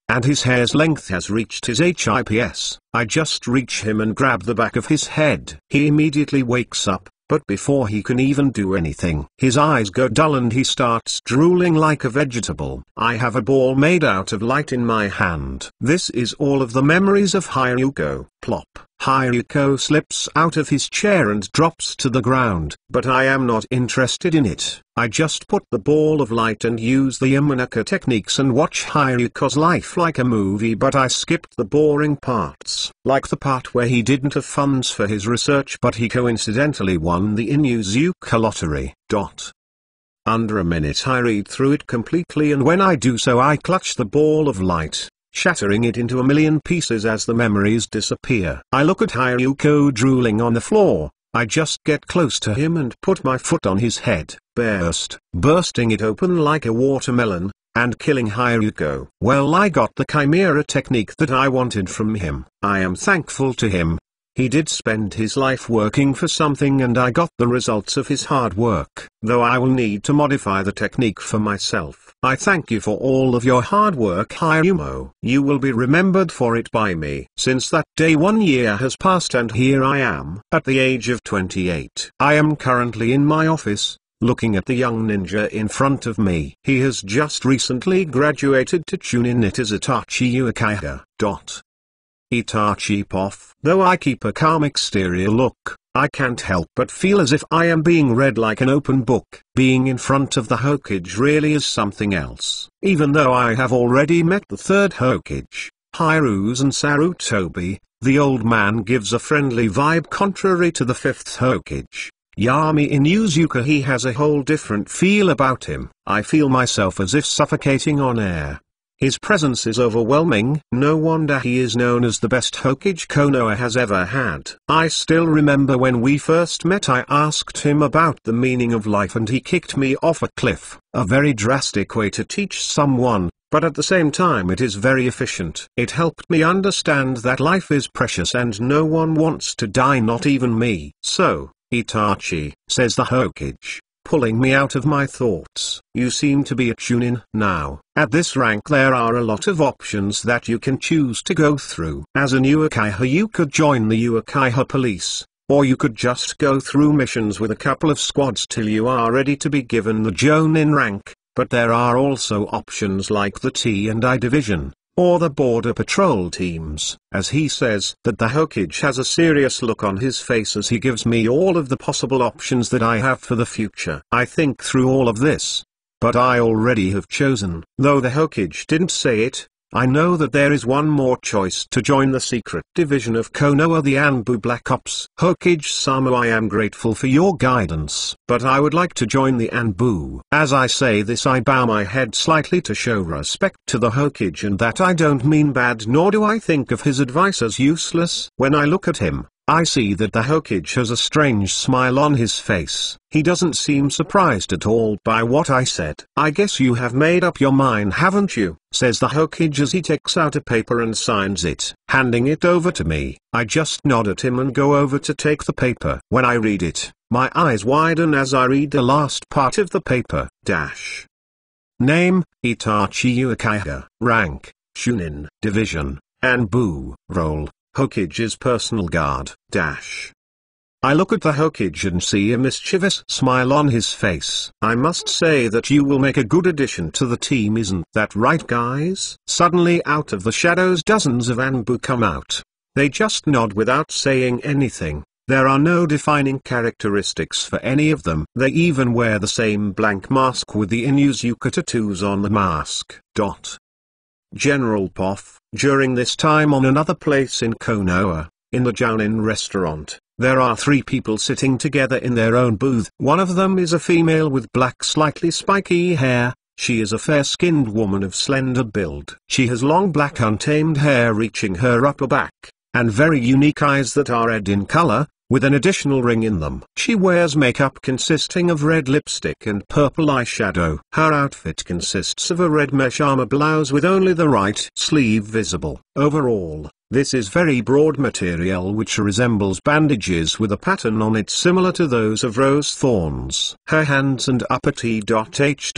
and his hair's length has reached his hips. I just reach him and grab the back of his head. He immediately wakes up, but before he can even do anything, his eyes go dull and he starts drooling like a vegetable. I have a ball made out of light in my hand. This is all of the memories of Haruko. Plop. Haruko slips out of his chair and drops to the ground, but I am not interested in it. I just put the ball of light and use the Yamanaka techniques and watch Haruko's life like a movie, but I skipped the boring parts, like the part where he didn't have funds for his research but he coincidentally won the Inuzuka lottery. Under a minute I read through it completely, and when I do so I clutch the ball of light, shattering it into a million pieces as the memories disappear. I look at Haruko drooling on the floor. I just get close to him and put my foot on his head, bursting it open like a watermelon, and killing Haruko. Well, I got the Chimera technique that I wanted from him. I am thankful to him. He did spend his life working for something and I got the results of his hard work. Though I will need to modify the technique for myself. I thank you for all of your hard work, Harumo. You will be remembered for it by me. Since that day 1 year has passed and here I am, at the age of 28. I am currently in my office, looking at the young ninja in front of me. He has just recently graduated to Chunin. It is Itachi Uchiha. Itachi Poff. Though I keep a calm exterior look, I can't help but feel as if I am being read like an open book. Being in front of the Hokage really is something else. Even though I have already met the third Hokage, Hiruzen Sarutobi, the old man gives a friendly vibe contrary to the fifth Hokage, Yami Inuzuka. He has a whole different feel about him. I feel myself as if suffocating on air. His presence is overwhelming. No wonder he is known as the best Hokage Konoha has ever had. I still remember when we first met, I asked him about the meaning of life and he kicked me off a cliff. A very drastic way to teach someone, but at the same time it is very efficient. It helped me understand that life is precious and no one wants to die, not even me. So, Itachi, says the Hokage, pulling me out of my thoughts. You seem to be a Chunin now. At this rank there are a lot of options that you can choose to go through. As a new Uchiha you could join the Uchiha police, or you could just go through missions with a couple of squads till you are ready to be given the Jonin rank, but there are also options like the T&I division, or the border patrol teams. As he says that the Hokage has a serious look on his face as he gives me all of the possible options that I have for the future. I think through all of this, but I already have chosen. Though the Hokage didn't say it, I know that there is one more choice: to join the secret division of Konoha, the Anbu Black Ops. Hokage-sama, I am grateful for your guidance, but I would like to join the Anbu. As I say this I bow my head slightly to show respect to the Hokage, and that I don't mean bad, nor do I think of his advice as useless. When I look at him, I see that the Hokage has a strange smile on his face. He doesn't seem surprised at all by what I said. I guess you have made up your mind, haven't you? Says the Hokage as he takes out a paper and signs it, handing it over to me. I just nod at him and go over to take the paper. When I read it, my eyes widen as I read the last part of the paper. Name, Itachi Uchiha. Rank, Chunin. Division, Anbu. Role, Hokage's personal guard. I look at the Hokage and see a mischievous smile on his face. I must say that you will make a good addition to the team, isn't that right, guys? Suddenly out of the shadows dozens of Anbu come out. They just nod without saying anything. There are no defining characteristics for any of them. They even wear the same blank mask with the Inuzuka tattoos on the mask. General Poff. During this time on another place in Konoha, in the Jounin restaurant, there are 3 people sitting together in their own booth. One of them is a female with black slightly spiky hair. She is a fair-skinned woman of slender build. She has long black untamed hair reaching her upper back, and very unique eyes that are red in color, with an additional ring in them. She wears makeup consisting of red lipstick and purple eyeshadow. Her outfit consists of a red mesh armor blouse with only the right sleeve visible. Overall, this is very broad material which resembles bandages with a pattern on it similar to those of rose thorns. Her hands and upper T.I.G.Hs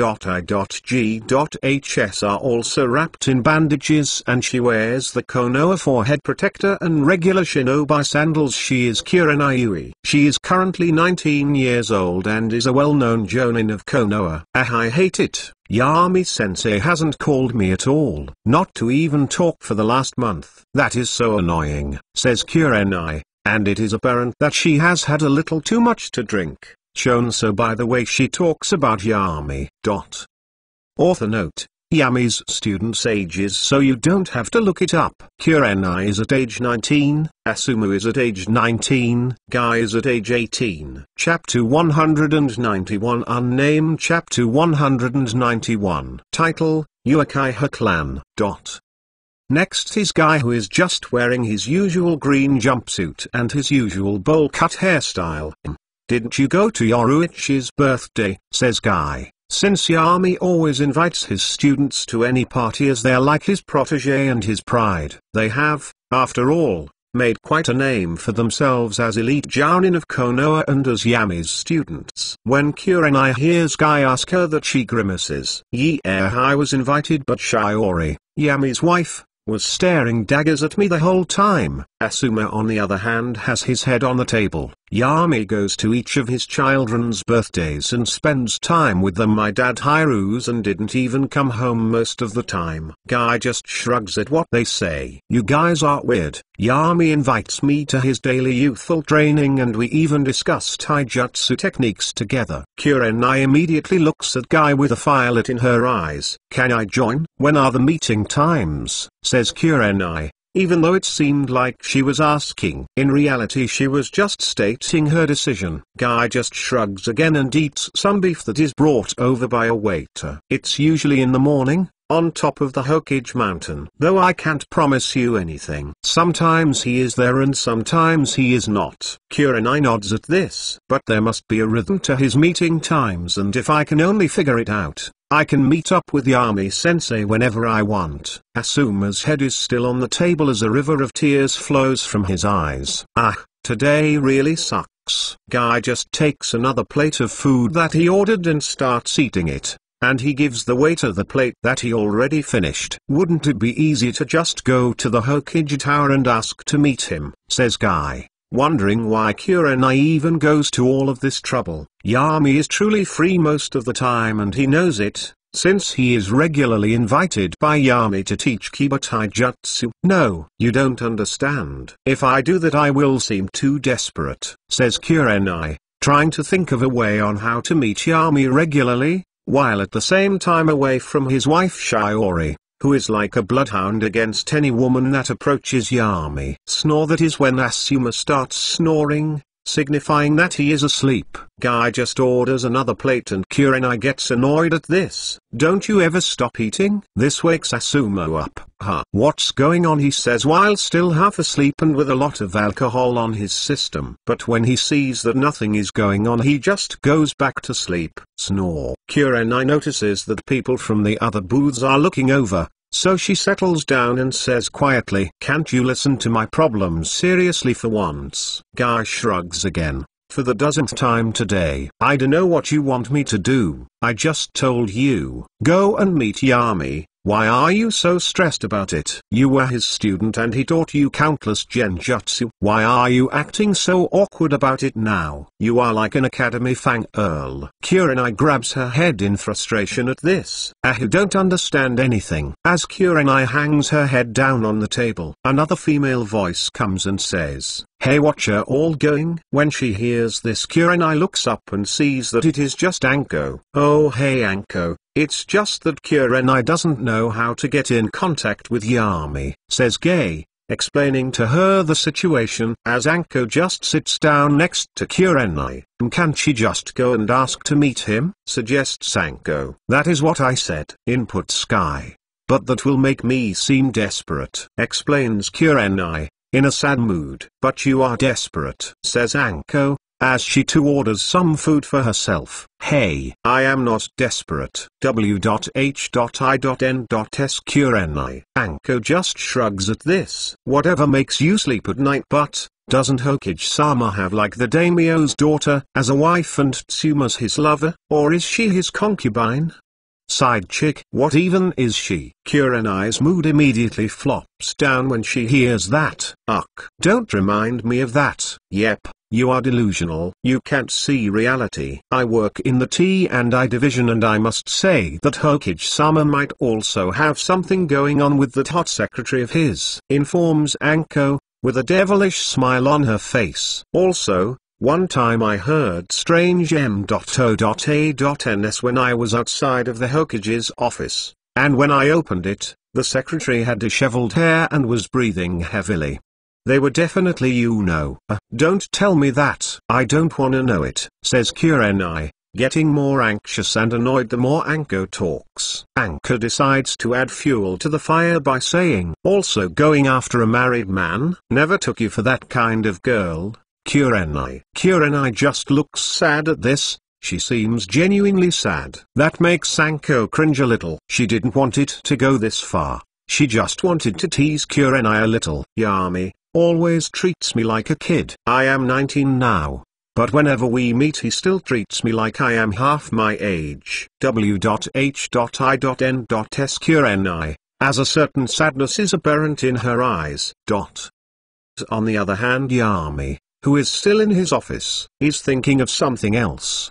are also wrapped in bandages, and she wears the Konoha forehead protector and regular shinobi sandals. She is Kurenai Yui. She is currently 19 years old and is a well-known jonin of Konoha. I hate it. Yami-sensei hasn't called me at all. Not to even talk for the last month. That is so annoying, says Kurenai, and it is apparent that she has had a little too much to drink, shown so by the way she talks about Yami. Author note: Yami's student's age is so you don't have to look it up. Kurenai is at age 19, Asumu is at age 19, Guy is at age 18. Chapter 191 Unnamed. Chapter 191 Title, Uchiha Clan. Next is Guy, who is just wearing his usual green jumpsuit and his usual bowl-cut hairstyle. Didn't you go to Yoruichi's birthday, says Guy. Since Yami always invites his students to any party as they're like his protege and his pride. They have, after all, made quite a name for themselves as elite jounin of Konoha and as Yami's students. When Kurenai hears Guy ask her that, she grimaces. Yeah, I was invited, but Shiori, Yami's wife, was staring daggers at me the whole time. Asuma on the other hand has his head on the table. Yami goes to each of his children's birthdays and spends time with them. My dad Hiru's and didn't even come home most of the time. Guy just shrugs at what they say. You guys are weird. Yami invites me to his daily youthful training and we even discuss taijutsu techniques together. Kurenai immediately looks at Guy with a violet in her eyes. Can I join? When are the meeting times? Says Kurenai, even though it seemed like she was asking. In reality she was just stating her decision. Guy just shrugs again and eats some beef that is brought over by a waiter. It's usually in the morning, on top of the Hokage mountain. Though I can't promise you anything. Sometimes he is there and sometimes he is not. Kurenai nods at this. But there must be a rhythm to his meeting times, and if I can only figure it out, I can meet up with Yami-sensei whenever I want. Asuma's head is still on the table as a river of tears flows from his eyes. Today really sucks. Guy just takes another plate of food that he ordered and starts eating it, and he gives the waiter the plate that he already finished. Wouldn't it be easy to just go to the Hokage Tower and ask to meet him, says Guy, wondering why Kurenai even goes to all of this trouble. Yami is truly free most of the time and he knows it, since he is regularly invited by Yami to teach Kiba Taijutsu. No, you don't understand. If I do that I will seem too desperate, says Kurenai, trying to think of a way on how to meet Yami regularly, while at the same time away from his wife Shiori, who is like a bloodhound against any woman that approaches Yami. Snore. That is when Asuma starts snoring, signifying that he is asleep. Guy just orders another plate and Kurenai gets annoyed at this. Don't you ever stop eating? This wakes Asuma up. What's going on, he says while still half asleep and with a lot of alcohol on his system. But when he sees that nothing is going on he just goes back to sleep. Snore. Kurenai notices that people from the other booths are looking over, so she settles down and says quietly, can't you listen to my problems seriously for once? Guy shrugs again. For the dozenth time today. I don't know what you want me to do. I just told you, go and meet Yami. Why are you so stressed about it? You were his student and he taught you countless genjutsu. Why are you acting so awkward about it now? You are like an academy fangirl. Kurenai grabs her head in frustration at this. Ahu don't understand anything. As Kurenai hangs her head down on the table, another female voice comes and says, "Hey, watch her all going." When she hears this, Kurenai looks up and sees that it is just Anko. Oh hey Anko, it's just that Kurenai doesn't know how to get in contact with Yami, says Gay, explaining to her the situation. As Anko just sits down next to Kurenai, "Can't she just go and ask to meet him?" suggests Anko. "That is what I said." Input Sky. "But that will make me seem desperate," explains Kurenai, in a sad mood. "But you are desperate," says Anko, as she too orders some food for herself. "Hey, I am not desperate." W.H.I.N.S Kurenai. Anko just shrugs at this. "Whatever makes you sleep at night, but doesn't Hokage-sama have like the daimyo's daughter as a wife and Tsuma's his lover, or is she his concubine? Side chick, what even is she?" Kurenai's mood immediately flops down when she hears that. "Ugh, don't remind me of that." "Yep, you are delusional. You can't see reality." "I work in the T&I division and I must say that Hokage-sama might also have something going on with that hot secretary of his," informs Anko, with a devilish smile on her face. "Also, one time I heard strange M.O.A.Ns when I was outside of the Hokage's office, and when I opened it, the secretary had disheveled hair and was breathing heavily. They were definitely don't tell me that." "I don't wanna know it," says Kurenai, getting more anxious and annoyed the more Anko talks. Anko decides to add fuel to the fire by saying, "Also going after a married man? Never took you for that kind of girl, Kurenai." Kurenai just looks sad at this. She seems genuinely sad. That makes Anko cringe a little. She didn't want it to go this far. She just wanted to tease Kurenai a little. "Yami always treats me like a kid. I am 19 now, but whenever we meet he still treats me like I am half my age." W.H.I.N.S Kurenai, as a certain sadness is apparent in her eyes. On the other hand, Yami, who is still in his office, is thinking of something else.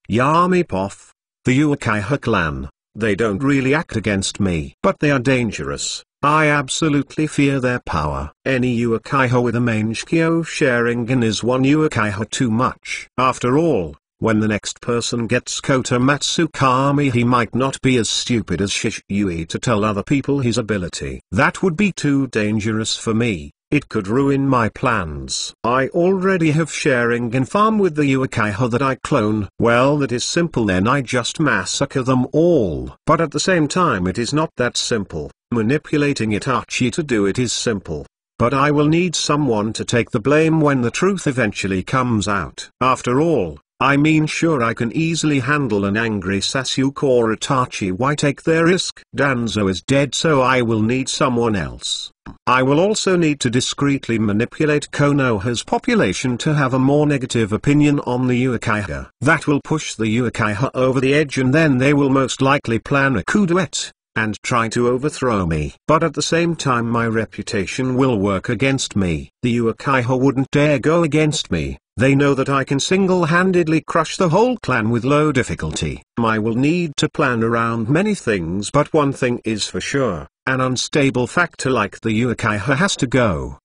"Yami Poff, the Uchiha clan, they don't really act against me, but they are dangerous. I absolutely fear their power. Any Uchiha with a Mangekyo Sharingan is one Uchiha too much. After all, when the next person gets Kotomatsukami, he might not be as stupid as Shisui to tell other people his ability. That would be too dangerous for me. It could ruin my plans. I already have Sharingan farm with the Uchiha that I clone. Well, that is simple, then I just massacre them all. But at the same time it is not that simple. Manipulating Itachi to do it is simple. But I will need someone to take the blame when the truth eventually comes out. After all, I mean, sure, I can easily handle an angry Sasuke or Itachi. Why take their risk? Danzo is dead, so I will need someone else. I will also need to discreetly manipulate Konoha's population to have a more negative opinion on the Uchiha. That will push the Uchiha over the edge, and then they will most likely plan a coup d'etat and try to overthrow me. But at the same time my reputation will work against me. The Uchiha wouldn't dare go against me. They know that I can single-handedly crush the whole clan with low difficulty. I will need to plan around many things, but one thing is for sure, an unstable factor like the Uchiha has to go.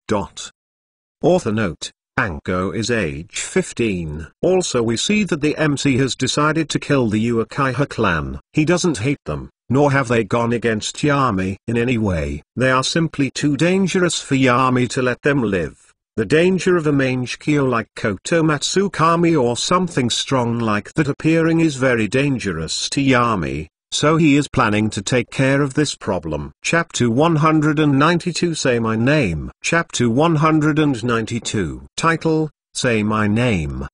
Author note: Anko is age 15. Also we see that the MC has decided to kill the Uchiha clan. He doesn't hate them, nor have they gone against Yami in any way. They are simply too dangerous for Yami to let them live. The danger of a Mangekyo like Kotomatsukami or something strong like that appearing is very dangerous to Yami, so he is planning to take care of this problem. Chapter 192 Say My Name. Chapter 192 Title, Say My Name.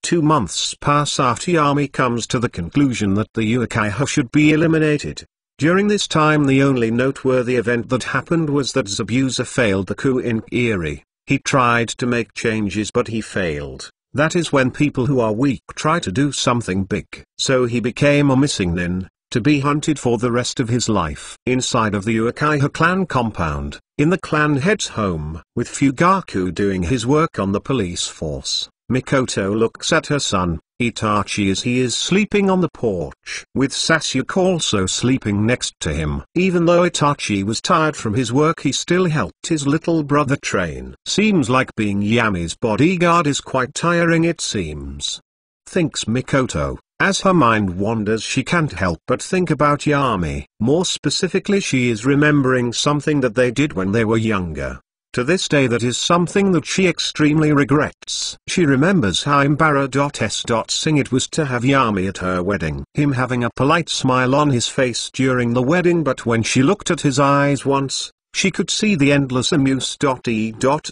2 months pass after Yami comes to the conclusion that the Uchiha should be eliminated. During this time the only noteworthy event that happened was that Zabuza failed the coup in Erie. He tried to make changes but he failed. That is when people who are weak try to do something big. So he became a missing nin, to be hunted for the rest of his life. Inside of the Uchiha clan compound, in the clan head's home, with Fugaku doing his work on the police force, Mikoto looks at her son, Itachi, as he is sleeping on the porch, with Sasuke also sleeping next to him. Even though Itachi was tired from his work, he still helped his little brother train. Seems like being Yami's bodyguard is quite tiring, it seems, thinks Mikoto. As her mind wanders, she can't help but think about Yami. More specifically, she is remembering something that they did when they were younger. To this day, that is something that she extremely regrets. She remembers how embarrassing it was to have Yami at her wedding. Him having a polite smile on his face during the wedding, but when she looked at his eyes once, she could see the endless amuse.e.m.t. that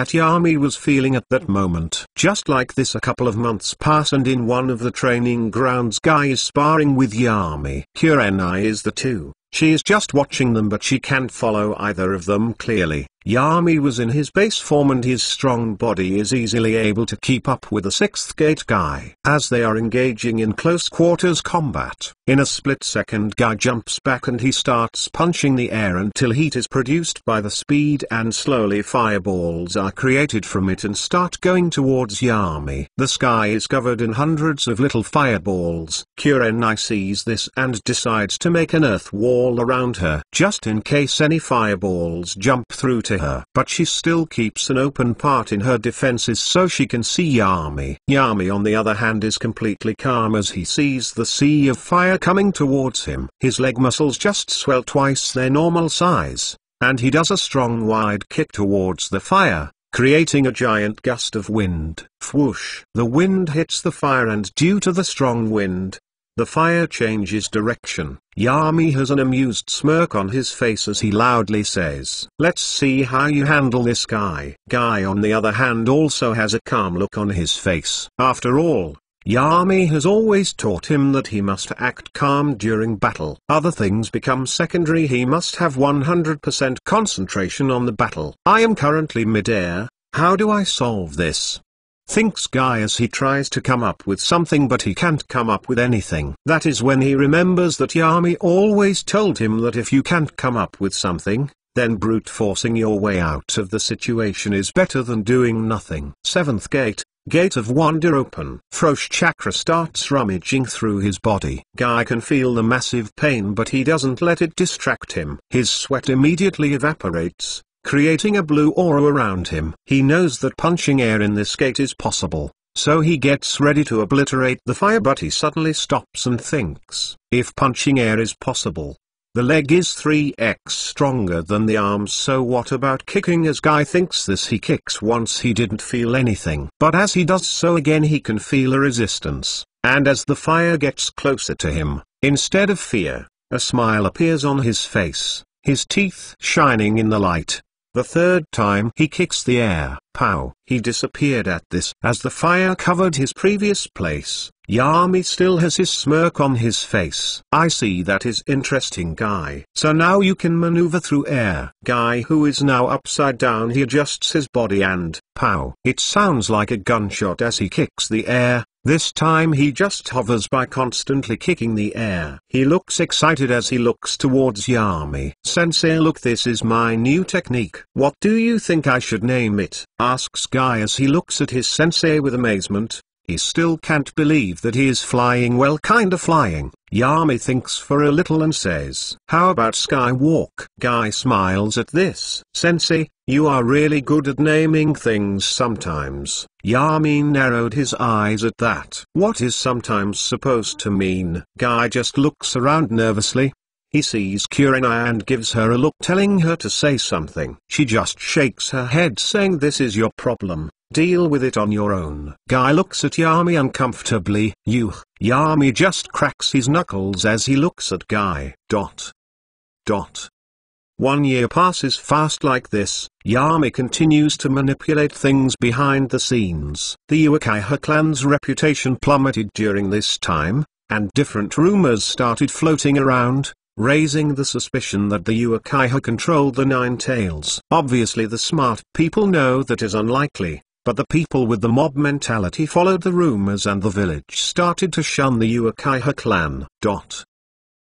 Yami was feeling at that moment. Just like this, a couple of months pass, and in one of the training grounds, Guy is sparring with Yami. Kurenai is the two. She is just watching them, but she can't follow either of them clearly. Yami was in his base form, and his strong body is easily able to keep up with the 6th gate Guy. As they are engaging in close quarters combat, in a split second Guy jumps back and he starts punching the air until heat is produced by the speed, and slowly fireballs are created from it and start going towards Yami. The sky is covered in hundreds of little fireballs. Kurenai sees this and decides to make an earth wall around her, just in case any fireballs jump through to her. But she still keeps an open part in her defenses so she can see Yami. Yami, on the other hand, is completely calm as he sees the sea of fire coming towards him. His leg muscles just swell twice their normal size, and he does a strong wide kick towards the fire, creating a giant gust of wind. Whoosh! The wind hits the fire, and due to the strong wind, the fire changes direction. Yami has an amused smirk on his face as he loudly says, "Let's see how you handle this guy." Guy, on the other hand, also has a calm look on his face. After all, Yami has always taught him that he must act calm during battle. Other things become secondary. He must have 100% concentration on the battle. I am currently mid-air. How do I solve this? Thinks Guy as he tries to come up with something, but he can't come up with anything. That is when he remembers that Yami always told him that if you can't come up with something, then brute forcing your way out of the situation is better than doing nothing. 7th gate, Gate of Wonder open. Frosh chakra starts rummaging through his body. Guy can feel the massive pain, but he doesn't let it distract him. His sweat immediately evaporates, creating a blue aura around him. He knows that punching air in this gate is possible, so he gets ready to obliterate the fire, but he suddenly stops and thinks, if punching air is possible, the leg is 3x stronger than the arms, so what about kicking? As Guy thinks this, he kicks once. He didn't feel anything, but as he does so again, he can feel a resistance, and as the fire gets closer to him, instead of fear, a smile appears on his face, his teeth shining in the light. The third time he kicks the air, pow! He disappeared at this. As the fire covered his previous place, Yami still has his smirk on his face. I see, that is interesting, Guy. So now you can maneuver through air. Guy, who is now upside down, he adjusts his body and, pow! It sounds like a gunshot as he kicks the air. This time he just hovers by constantly kicking the air. He looks excited as he looks towards Yami. "Sensei, look, this is my new technique. What do you think I should name it?" asks Guy as he looks at his sensei with amazement. He still can't believe that he is flying, well, kinda flying. Yami thinks for a little and says, "How about Skywalk?" Guy smiles at this. "Sensei, you are really good at naming things sometimes." Yami narrowed his eyes at that. What is sometimes supposed to mean? Guy just looks around nervously. He sees Kurenai and gives her a look, telling her to say something. She just shakes her head, saying, "This is your problem. Deal with it on your own." Guy looks at Yami uncomfortably. Yami just cracks his knuckles as he looks at Guy. 1 year passes fast like this. Yami continues to manipulate things behind the scenes. The Uchiha clan's reputation plummeted during this time, and different rumors started floating around, raising the suspicion that the Uchiha controlled the Nine Tails. Obviously the smart people know that is unlikely, But the people with the mob mentality followed the rumors and the village started to shun the Uchiha clan.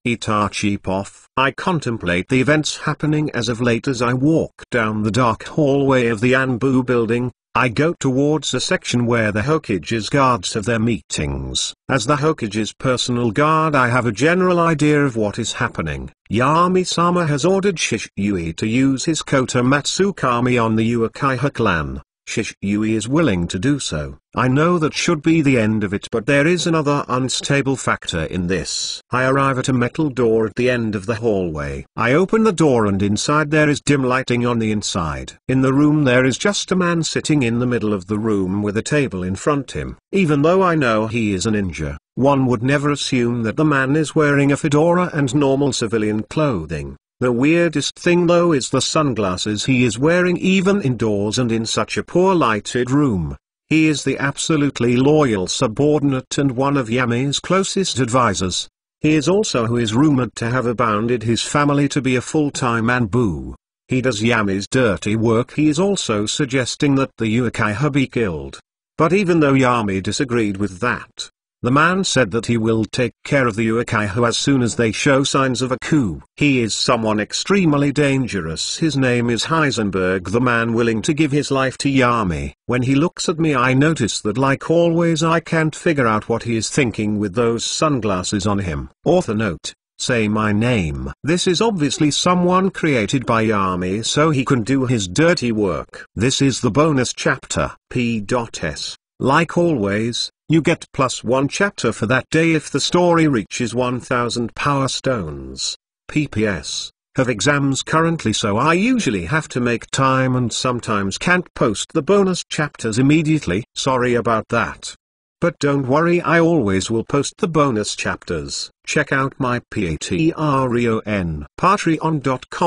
Itachi Poff. I contemplate the events happening as of late as I walk down the dark hallway of the Anbu building. I go towards a section where the Hokage's guards have their meetings. As the Hokage's personal guard, I have a general idea of what is happening. Yami-sama has ordered Shisui to use his Koto Matsukami on the Uchiha clan. Shisui is willing to do so. I know that should be the end of it, but there is another unstable factor in this. I arrive at a metal door at the end of the hallway. I open the door and inside there is dim lighting on the inside. In the room there is just a man sitting in the middle of the room with a table in front of him. Even though I know he is a ninja, one would never assume that the man is wearing a fedora and normal civilian clothing. The weirdest thing though is the sunglasses he is wearing even indoors and in such a poor lighted room. He is the absolutely loyal subordinate and one of Yami's closest advisors. He is also who is rumored to have abounded his family to be a full-time Anbu. He does Yami's dirty work. He is also suggesting that the Uchiha be killed. But even though Yami disagreed with that, the man said that he will take care of the Uchiha as soon as they show signs of a coup. He is someone extremely dangerous. His name is Heisenberg, the man willing to give his life to Yami. When he looks at me I notice that like always I can't figure out what he is thinking with those sunglasses on him. Author note: say my name. This is obviously someone created by Yami so he can do his dirty work. This is the bonus chapter. P.S. Like always, you get +1 chapter for that day if the story reaches 1000 power stones. PPS. Have exams currently so I usually have to make time and sometimes can't post the bonus chapters immediately. Sorry about that. But don't worry, I always will post the bonus chapters. Check out my Patreon.com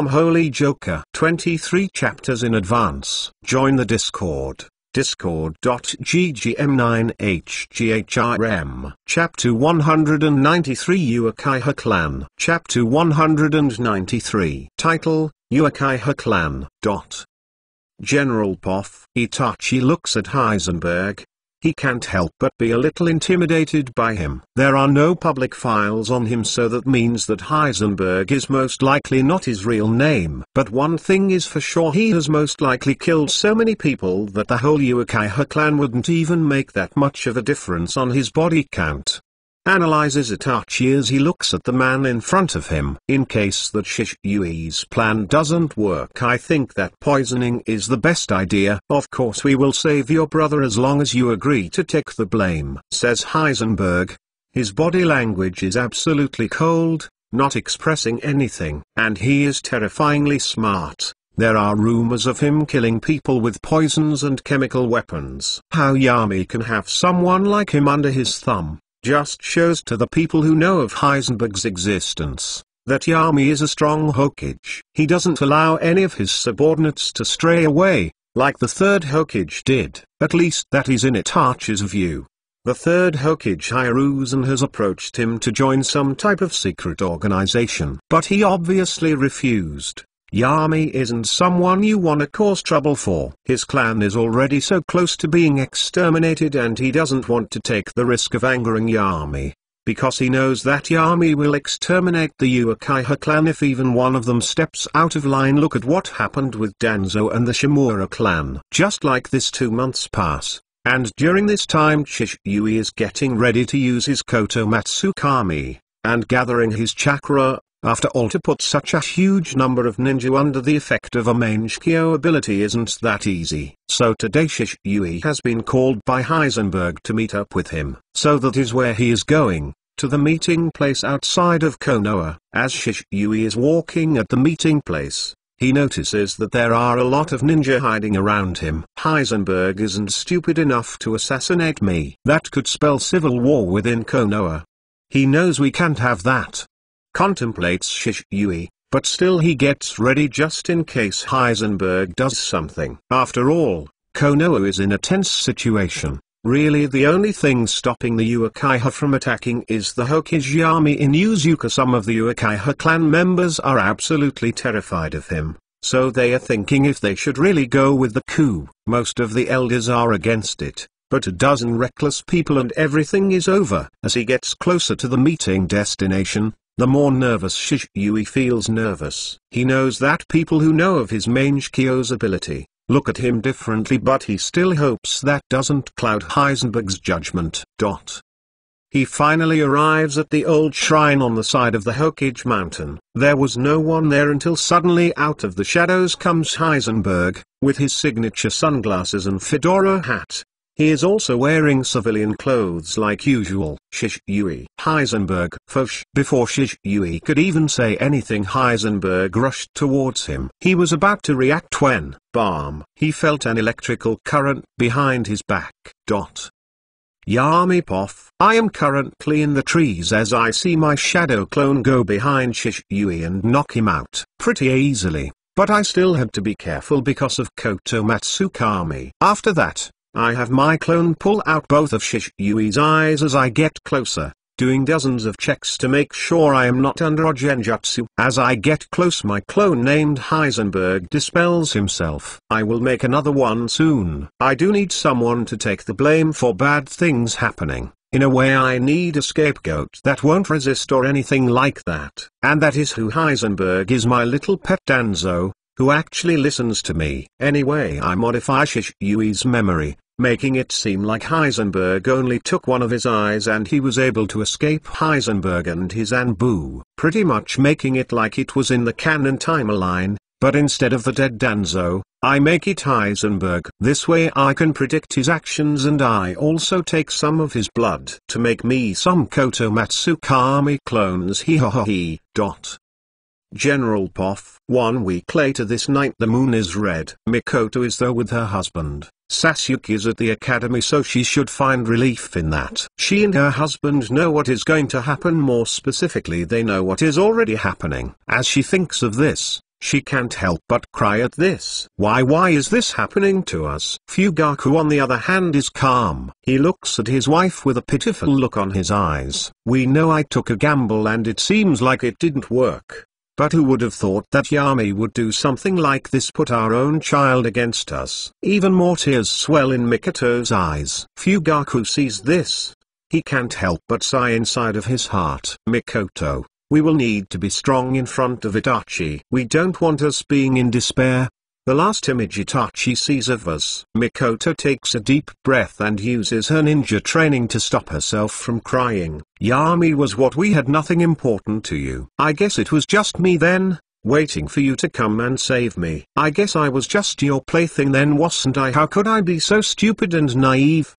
Holy Joker 23 chapters in advance. Join the Discord. Discord.ggm9hgrm. Chapter 193 Uchiha Clan. Chapter 193. Title: Uchiha Clan. General Poff. Itachi looks at Heisenberg. He can't help but be a little intimidated by him. There are no public files on him, so that means that Heisenberg is most likely not his real name. But one thing is for sure, he has most likely killed so many people that the whole Uchiha clan wouldn't even make that much of a difference on his body count. Analyzes Itachi as he looks at the man in front of him. In case that Shisui's plan doesn't work, I think that poisoning is the best idea. Of course we will save your brother as long as you agree to take the blame, says Heisenberg. His body language is absolutely cold, not expressing anything. And he is terrifyingly smart. There are rumors of him killing people with poisons and chemical weapons. How Yami can have someone like him under his thumb just shows to the people who know of Heisenberg's existence that Yami is a strong Hokage. He doesn't allow any of his subordinates to stray away, like the third Hokage did. At least that is in Itachi's view. The third Hokage Hiruzen has approached him to join some type of secret organization, but he obviously refused. Yami isn't someone you wanna cause trouble for. His clan is already so close to being exterminated and he doesn't want to take the risk of angering Yami, because he knows that Yami will exterminate the Uchiha clan if even one of them steps out of line. Look at what happened with Danzo and the Shimura clan. Just like this 2 months pass, and during this time Shisui is getting ready to use his Koto Matsukami, and gathering his chakra. After all, to put such a huge number of ninja under the effect of a Mangekyo ability isn't that easy. So today Shisui has been called by Heisenberg to meet up with him. So that is where he is going, to the meeting place outside of Konoha. As Shisui is walking at the meeting place, he notices that there are a lot of ninja hiding around him. Heisenberg isn't stupid enough to assassinate me. That could spell civil war within Konoha. He knows we can't have that. Contemplates Shisui, but still he gets ready just in case Heisenberg does something. After all, Konoha is in a tense situation. Really the only thing stopping the Uchiha from attacking is the Hokage Yami in Uzuka. Some of the Uchiha clan members are absolutely terrified of him. so they are thinking if they should really go with the coup. Most of the elders are against it, but a dozen reckless people and everything is over. As he gets closer to the meeting destination, the more nervous Shisui feels nervous. He knows that people who know of his Mangekyo's ability look at him differently, but he still hopes that doesn't cloud Heisenberg's judgment. He finally arrives at the old shrine on the side of the Hokage mountain. There was no one there until suddenly out of the shadows comes Heisenberg, with his signature sunglasses and fedora hat. He is also wearing civilian clothes like usual. Shisui. Heisenberg. Fosh. Before Shisui could even say anything, Heisenberg rushed towards him. He was about to react when, bam, he felt an electrical current behind his back. Yami Poff. I am currently in the trees as I see my shadow clone go behind Shisui and knock him out pretty easily, but I still had to be careful because of Koto Matsukami. After that, I have my clone pull out both of Shisui's eyes as I get closer, doing dozens of checks to make sure I am not under a genjutsu. As I get close, my clone named Heisenberg dispels himself. I will make another one soon. I do need someone to take the blame for bad things happening. In a way, I need a scapegoat that won't resist or anything like that. And that is who Heisenberg is, my little pet Danzo, who actually listens to me. Anyway, I modify Shisui's memory, making it seem like Heisenberg only took one of his eyes and he was able to escape Heisenberg and his Anbu, pretty much making it like it was in the canon timeline, but instead of the dead Danzo, I make it Heisenberg. This way I can predict his actions, and I also take some of his blood to make me some Koto Matsukami clones. He. General Poff. 1 week later this night the moon is red. Mikoto is there with her husband. Sasuke is at the academy, so she should find relief in that. She and her husband know what is going to happen. More specifically, they know what is already happening. As she thinks of this, she can't help but cry at this. Why is this happening to us? Fugaku on the other hand is calm. He looks at his wife with a pitiful look on his eyes. We know I took a gamble and it seems like it didn't work. But who would have thought that Yami would do something like this, put our own child against us? Even more tears swell in Mikoto's eyes. Fugaku sees this. He can't help but sigh inside of his heart. Mikoto, we will need to be strong in front of Itachi. We don't want us being in despair. The last image Itachi sees of us. Mikoto takes a deep breath and uses her ninja training to stop herself from crying. Yami was what we had, nothing important to you. I guess it was just me then, waiting for you to come and save me. I guess I was just your plaything then, wasn't I? How could I be so stupid and naive?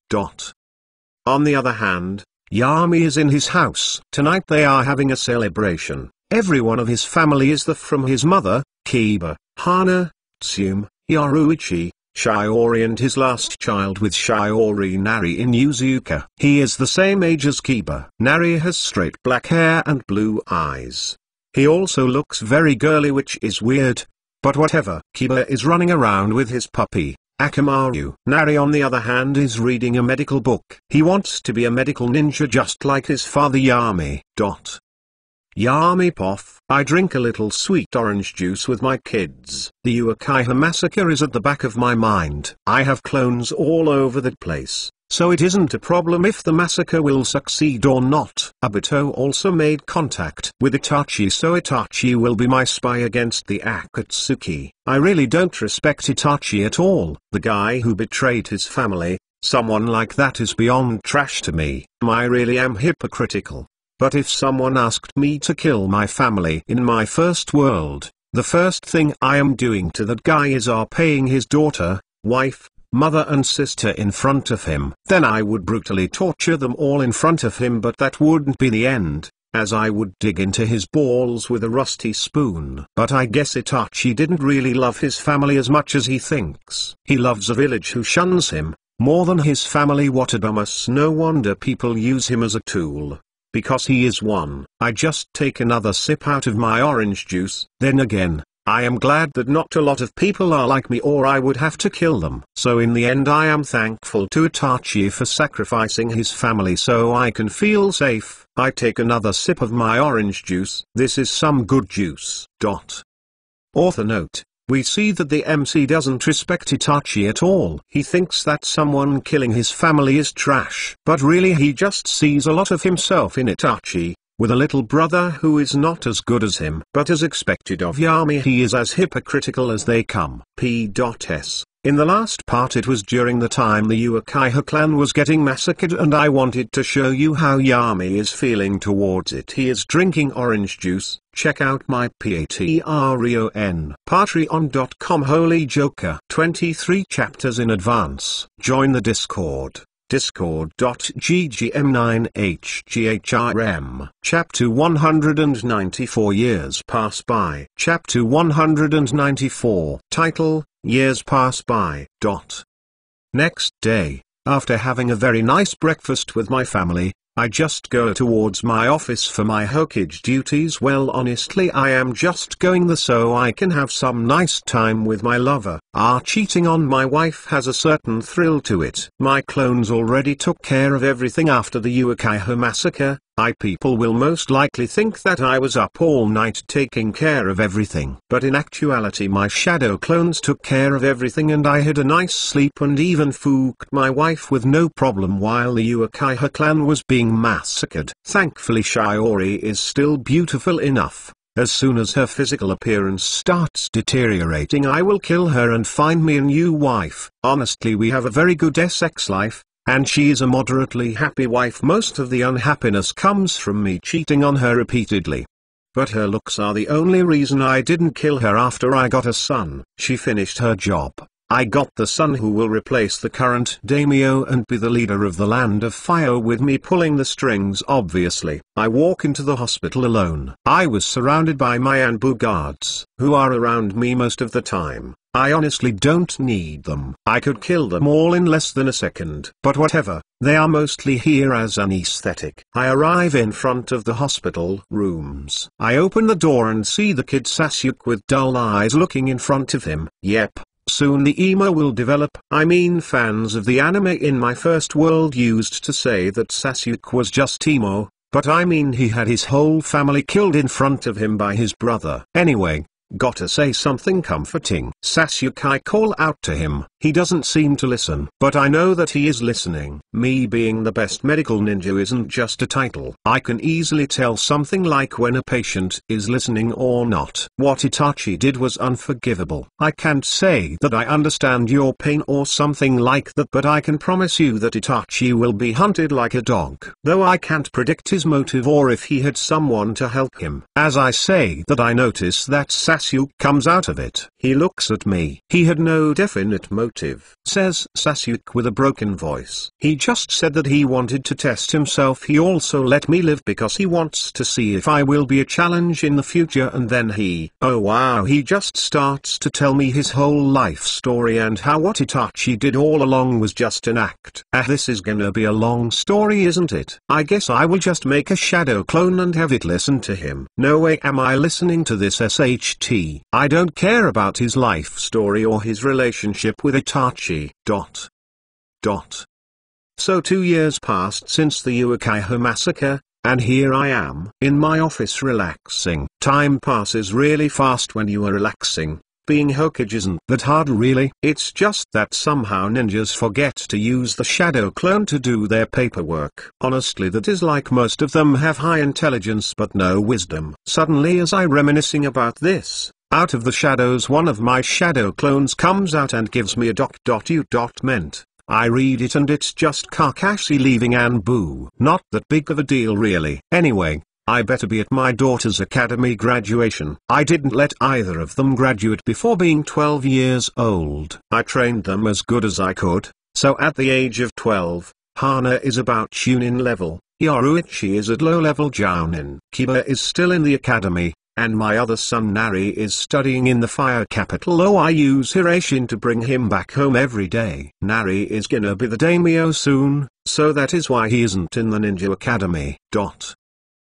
On the other hand, Yami is in his house. Tonight they are having a celebration. Every one of his family is there, from his mother, Kiba, Hana, Tsume, Yoruichi, Shiori and his last child with Shiori, Nari in Yuzuka. He is the same age as Kiba. Nari has straight black hair and blue eyes. He also looks very girly, which is weird. But whatever. Kiba is running around with his puppy, Akamaru. Nari on the other hand is reading a medical book. He wants to be a medical ninja just like his father Yami. Yami Poff. I drink a little sweet orange juice with my kids. The Uchiha massacre is at the back of my mind. I have clones all over the place, so it isn't a problem if the massacre will succeed or not. Obito also made contact with Itachi, so Itachi will be my spy against the Akatsuki. I really don't respect Itachi at all. The guy who betrayed his family, someone like that is beyond trash to me. I really am hypocritical. But if someone asked me to kill my family in my first world, the first thing I am doing to that guy is paying his daughter, wife, mother and sister in front of him. Then I would brutally torture them all in front of him, but that wouldn't be the end, as I would dig into his balls with a rusty spoon. But I guess Itachi didn't really love his family as much as he thinks. He loves a village who shuns him, more than his family. What a dumbass. No wonder people use him as a tool. Because he is one. I just take another sip out of my orange juice. Then again, I am glad that not a lot of people are like me, or I would have to kill them. So in the end I am thankful to Itachi for sacrificing his family so I can feel safe. I take another sip of my orange juice. This is some good juice. Author note: we see that the MC doesn't respect Itachi at all. He thinks that someone killing his family is trash. But really he just sees a lot of himself in Itachi, with a little brother who is not as good as him. But as expected of Yami, he is as hypocritical as they come. P.S. In the last part it was during the time the Uchiha clan was getting massacred, and I wanted to show you how Yami is feeling towards it. He is drinking orange juice. Check out my Patreon.com Holy Joker. 23 chapters in advance. Join the Discord. Discord.ggm9hgrm. Chapter 194 Years Pass By. Chapter 194. Title, Years Pass By. Next day, after having a very nice breakfast with my family, I just go towards my office for my Hokage duties. Well, honestly, I am just going there so I can have some nice time with my lover. Cheating on my wife has a certain thrill to it. My clones already took care of everything after the Uchiha massacre. People will most likely think that I was up all night taking care of everything. But in actuality my shadow clones took care of everything, and I had a nice sleep and even fucked my wife with no problem while the Uchiha clan was being massacred. Thankfully Shiori is still beautiful enough. As soon as her physical appearance starts deteriorating, I will kill her and find me a new wife. Honestly, we have a very good sex life. And she is a moderately happy wife. Most of the unhappiness comes from me cheating on her repeatedly. But her looks are the only reason I didn't kill her after I got a son. She finished her job. I got the son who will replace the current daimyo and be the leader of the Land of Fire, with me pulling the strings obviously. I walk into the hospital alone. I was surrounded by my Anbu guards, who are around me most of the time. I honestly don't need them. I could kill them all in less than a second. But whatever, they are mostly here as an aesthetic. I arrive in front of the hospital rooms. I open the door and see the kid Sasuke with dull eyes looking in front of him. Yep. Soon the emo will develop. I mean, fans of the anime in my first world used to say that Sasuke was just emo, but I mean he had his whole family killed in front of him by his brother. Anyway, gotta say something comforting. Sasuke, I call out to him. He doesn't seem to listen, but I know that he is listening. Me being the best medical ninja isn't just a title. I can easily tell something like when a patient is listening or not. What Itachi did was unforgivable. I can't say that I understand your pain or something like that, but I can promise you that Itachi will be hunted like a dog. Though I can't predict his motive or if he had someone to help him. As I say that, I notice that Sasuke comes out of it. He looks at me. He had no definite motive, says Sasuke with a broken voice. He just said that he wanted to test himself. He also let me live because he wants to see if I will be a challenge in the future, and then oh wow, he just starts to tell me his whole life story and how what Itachi did all along was just an act. This is gonna be a long story, isn't it? I guess I will just make a shadow clone and have it listen to him. No way am I listening to this SHT. I don't care about his life story or his relationship with Itachi. So 2 years passed since the Uchiha massacre, and here I am in my office relaxing. Time passes really fast when you are relaxing. Being Hokage isn't that hard really. It's just that somehow ninjas forget to use the shadow clone to do their paperwork. Honestly, that is like most of them have high intelligence but no wisdom. Suddenly, as I reminiscing about this, out of the shadows one of my shadow clones comes out and gives me a .u.ment. I read it and it's just Kakashi leaving Anbu. Not that big of a deal really. Anyway, I better be at my daughter's academy graduation. I didn't let either of them graduate before being 12 years old. I trained them as good as I could, so at the age of 12, Hana is about Chunin level, Yoruichi is at low level Jounin. Kiba is still in the academy, and my other son Nari is studying in the fire capital. I use Hirashin to bring him back home every day. Nari is gonna be the daimyo soon, so that is why he isn't in the ninja academy.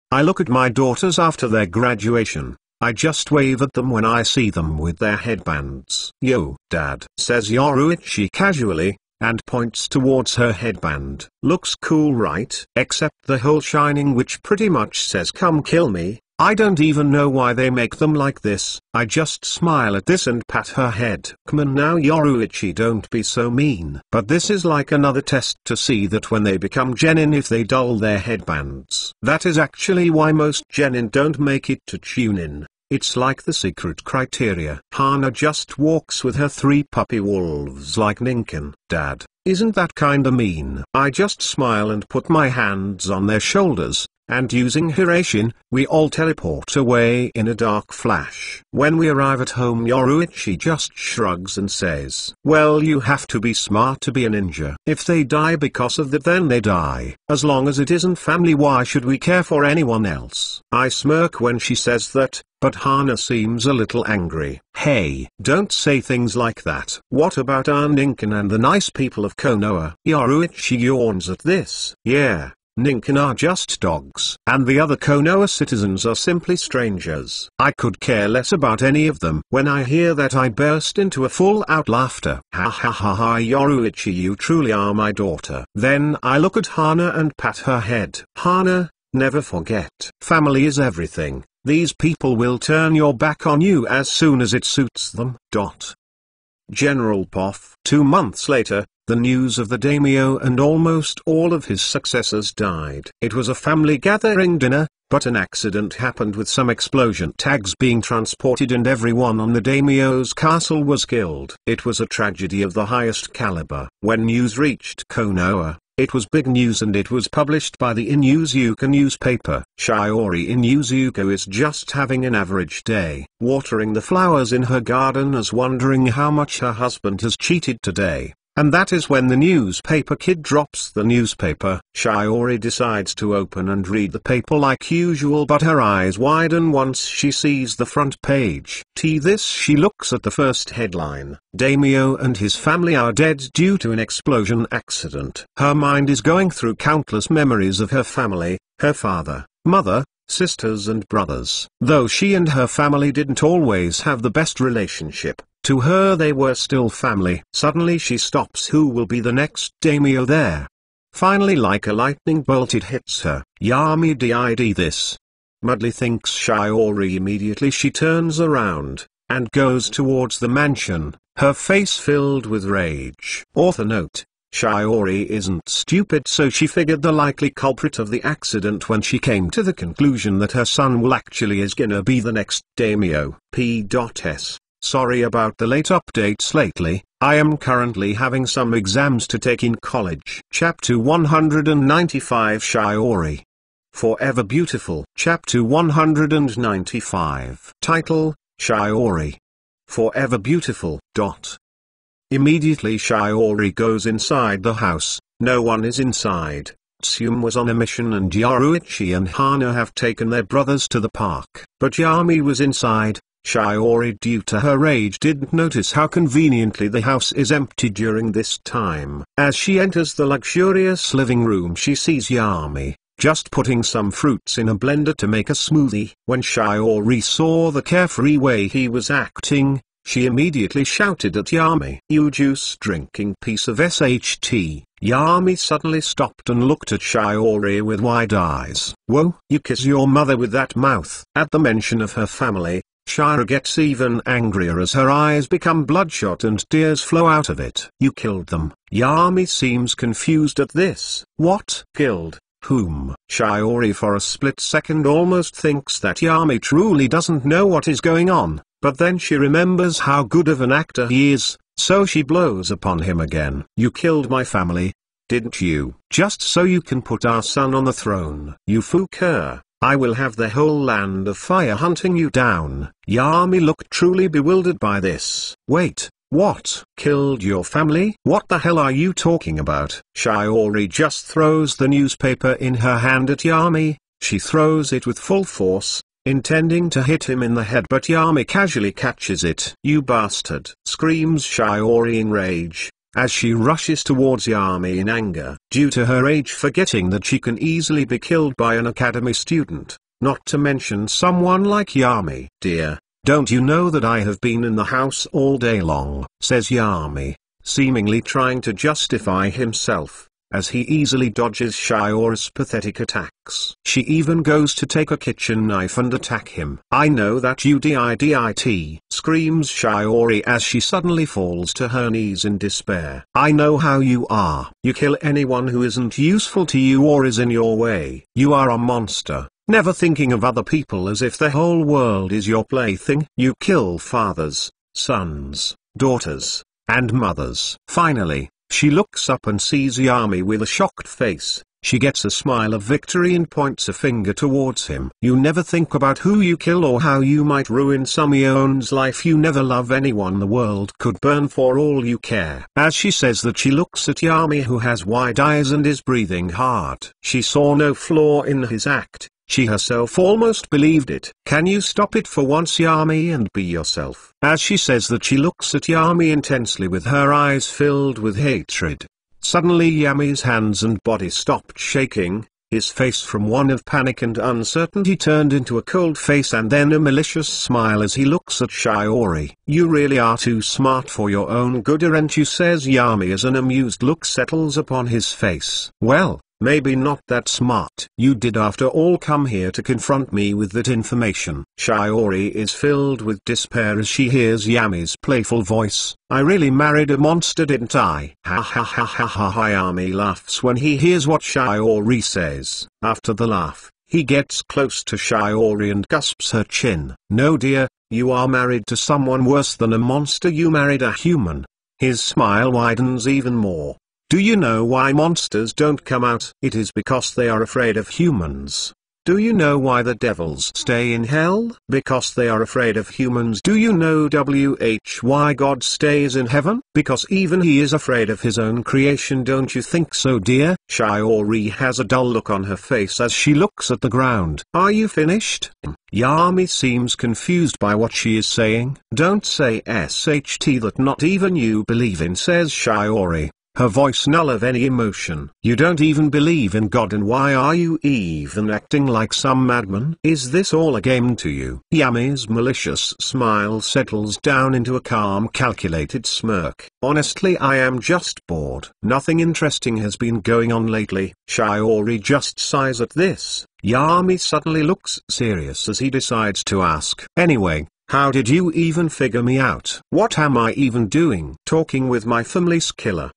I look at my daughters after their graduation. I just wave at them when I see them with their headbands. "Yo, Dad," says Yoruichi casually, and points towards her headband. Looks cool, right? Except the whole shining, which pretty much says "come kill me." I don't even know why they make them like this. I just smile at this and pat her head. Come on now Yoruichi, don't be so mean. But this is like another test to see that when they become genin if they dull their headbands. That is actually why most genin don't make it to Chunin. It's like the secret criteria. Hana just walks with her 3 puppy wolves like Ninken. Dad, isn't that kinda mean? I just smile and put my hands on their shoulders, and using Hirashin, we all teleport away in a dark flash. When we arrive at home Yoruichi just shrugs and says, well, you have to be smart to be a ninja. If they die because of that then they die. As long as it isn't family, why should we care for anyone else? I smirk when she says that, but Hana seems a little angry. Hey, don't say things like that. What about our Ninken and the nice people of Konoha? Yoruichi yawns at this. Yeah. Ninken are just dogs, and the other Konoha citizens are simply strangers. I could care less about any of them. When I hear that I burst into a full-out laughter. Ha ha ha ha Yoruichi, you truly are my daughter. Then I look at Hana and pat her head. Hana, never forget. Family is everything. These people will turn your back on you as soon as it suits them. General Poff. 2 months later, the news of the daimyo and almost all of his successors died. It was a family gathering dinner, but an accident happened with some explosion tags being transported and everyone on the daimyo's castle was killed. It was a tragedy of the highest caliber. When news reached Konoha, it was big news and it was published by the Inuzuka newspaper. Shiori Inuzuka is just having an average day, watering the flowers in her garden as wondering how much her husband has cheated today. And that is when the newspaper kid drops the newspaper. Shiori decides to open and read the paper like usual, but her eyes widen once she sees the front page. She looks at the first headline. Daimyo and his family are dead due to an explosion accident. Her mind is going through countless memories of her family, her father, mother, sisters and brothers. Though she and her family didn't always have the best relationship, to her they were still family. Suddenly she stops. Who will be the next daimyo there? Finally, like a lightning bolt, it hits her. Yami did this. Mudley thinks Shiori. Immediately she turns around, and goes towards the mansion, her face filled with rage. Author note: Shiori isn't stupid, so she figured the likely culprit of the accident when she came to the conclusion that her son will actually is gonna be the next daimyo. P.S. Sorry about the late updates lately, I am currently having some exams to take in college. Chapter 195 Shiori. Forever Beautiful. Chapter 195. Title: Shiori. Forever Beautiful. Immediately Shiori goes inside the house. No one is inside. Tsum was on a mission and Yoruichi and Hana have taken their brothers to the park. But Yami was inside. Shiori, due to her rage, didn't notice how conveniently the house is empty during this time. As she enters the luxurious living room, she sees Yami just putting some fruits in a blender to make a smoothie. When Shiori saw the carefree way he was acting, she immediately shouted at Yami, "You juice-drinking piece of SHT." Yami suddenly stopped and looked at Shiori with wide eyes. "Whoa, you kiss your mother with that mouth." At the mention of her family, Shira gets even angrier as her eyes become bloodshot and tears flow out of it. "You killed them." Yami seems confused at this. "What? Killed? Whom?" Shiori for a split second almost thinks that Yami truly doesn't know what is going on, but then she remembers how good of an actor he is, so she blows upon him again. "You killed my family, didn't you? Just so you can put our son on the throne. You fucker. I will have the whole land of fire hunting you down." Yami looked truly bewildered by this. "Wait, what? Killed your family? What the hell are you talking about?" Shiori just throws the newspaper in her hand at Yami. She throws it with full force, intending to hit him in the head, but Yami casually catches it. "You bastard!" screams Shiori in rage, as she rushes towards Yami in anger, due to her rage forgetting that she can easily be killed by an academy student, not to mention someone like Yami. "Dear, don't you know that I have been in the house all day long?" says Yami, seemingly trying to justify himself. as he easily dodges Shiori's pathetic attacks. She even goes to take a kitchen knife and attack him. "I know that you did," screams Shiori as she suddenly falls to her knees in despair. "I know how you are. You kill anyone who isn't useful to you or is in your way. You are a monster, never thinking of other people as if the whole world is your plaything. You kill fathers, sons, daughters, and mothers." Finally, she looks up and sees Yami with a shocked face. She gets a smile of victory and points a finger towards him. "You never think about who you kill or how you might ruin someone's life. You never love anyone. The world could burn for all you care." As she says that, she looks at Yami, who has wide eyes and is breathing hard. She saw no flaw in his act. She herself almost believed it. "Can you stop it for once, Yami, and be yourself?" As she says that, she looks at Yami intensely with her eyes filled with hatred. Suddenly Yami's hands and body stopped shaking, his face from one of panic and uncertainty turned into a cold face and then a malicious smile as he looks at Shiori. "You really are too smart for your own good, aren't you?" says Yami as an amused look settles upon his face. "Well, maybe not that smart. You did after all come here to confront me with that information." Shiori is filled with despair as she hears Yami's playful voice. "I really married a monster, didn't I?" Ha ha ha ha ha. Yami laughs when he hears what Shiori says. After the laugh, he gets close to Shiori and cusps her chin. "No dear, you are married to someone worse than a monster. You married a human." His smile widens even more. "Do you know why monsters don't come out? It is because they are afraid of humans. Do you know why the devils stay in hell? Because they are afraid of humans. Do you know why God stays in heaven? Because even he is afraid of his own creation. Don't you think so, dear?" Shiori has a dull look on her face as she looks at the ground. "Are you finished?" Yami seems confused by what she is saying. "Don't say SHT that not even you believe in," says Shiori, her voice null of any emotion. "You don't even believe in God, and why are you even acting like some madman? Is this all a game to you?" Yami's malicious smile settles down into a calm, calculated smirk. "Honestly, I am just bored. Nothing interesting has been going on lately." Shiori just sighs at this. Yami suddenly looks serious as he decides to ask, "Anyway, how did you even figure me out? What am I even doing talking with my family's killer?"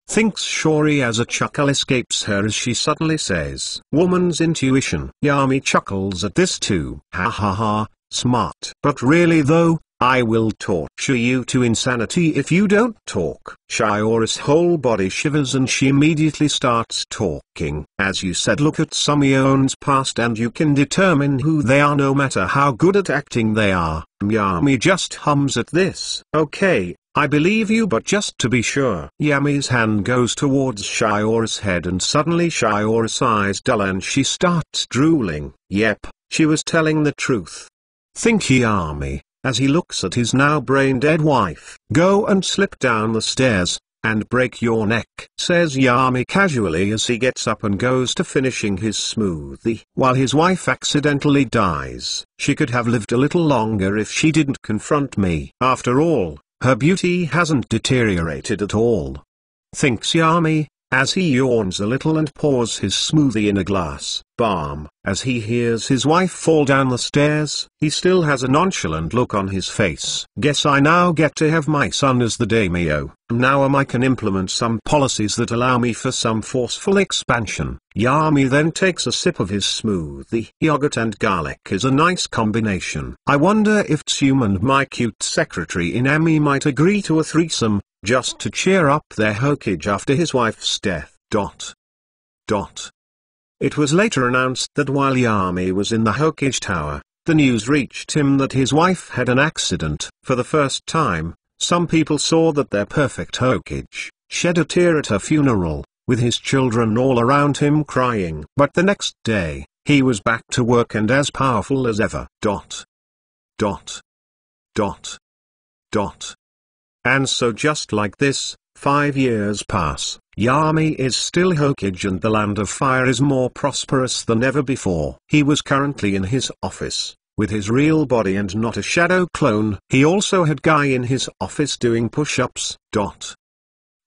Thinks Shiori as a chuckle escapes her as she suddenly says, "Woman's intuition." Yami chuckles at this too. "Ha ha ha, smart. But really though, I will torture you to insanity if you don't talk." Shiori's whole body shivers and she immediately starts talking. "As you said, look at someone's past and you can determine who they are no matter how good at acting they are." Yami just hums at this. "Okay, I believe you, but just to be sure." Yami's hand goes towards Shiori's head and suddenly Shiori's eyes dull and she starts drooling. Yep, she was telling the truth. Think Yami, as he looks at his now brain-dead wife. "Go and slip down the stairs, and break your neck," says Yami casually as he gets up and goes to finishing his smoothie. While his wife accidentally dies, she could have lived a little longer if she didn't confront me. After all, her beauty hasn't deteriorated at all. Thinks Yami, as he yawns a little and pours his smoothie in a glass. Balm. As he hears his wife fall down the stairs, he still has a nonchalant look on his face. "Guess I now get to have my son as the daimyo. Now I can implement some policies that allow me for some forceful expansion." Yami then takes a sip of his smoothie. Yogurt and garlic is a nice combination. "I wonder if Tsum and my cute secretary Inami might agree to a threesome, just to cheer up their hokage after his wife's death." It was later announced that while Yami was in the Hokage Tower, the news reached him that his wife had an accident. For the first time, some people saw that their perfect Hokage shed a tear at her funeral, with his children all around him crying. But the next day, he was back to work and as powerful as ever. And so just like this, 5 years pass. Yami is still Hokage and the Land of Fire is more prosperous than ever before. He was currently in his office, with his real body and not a shadow clone. He also had Guy in his office doing push-ups.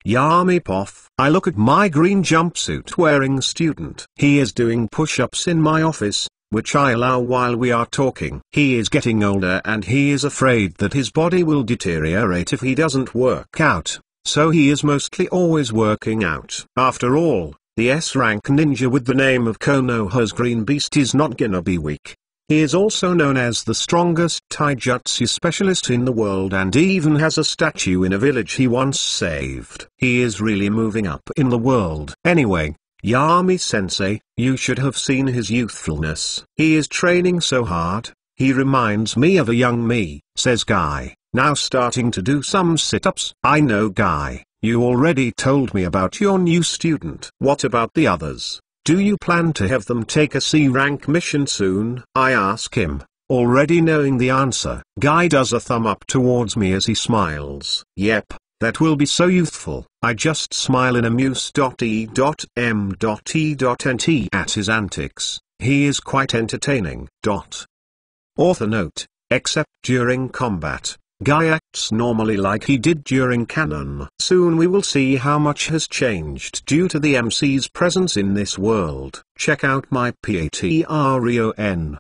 Yami Poff, I look at my green jumpsuit wearing student. He is doing push-ups in my office, which I allow while we are talking. He is getting older and he is afraid that his body will deteriorate if he doesn't work out, so he is mostly always working out. After all, the S-rank ninja with the name of Konoha's Green Beast is not gonna be weak. He is also known as the strongest taijutsu specialist in the world and even has a statue in a village he once saved. He is really moving up in the world. Anyway, Yami-sensei, you should have seen his youthfulness. He is training so hard, he reminds me of a young me, says Guy, now starting to do some sit-ups. I know Guy, you already told me about your new student. What about the others? Do you plan to have them take a C-rank mission soon? I ask him, already knowing the answer. Guy does a thumb up towards me as he smiles. Yep. That will be so youthful. I just smile in amuse.e.m.e.nt at his antics. He is quite entertaining. Author note, except during combat, Guy acts normally like he did during canon. Soon we will see how much has changed due to the MC's presence in this world. Check out my Patreon.com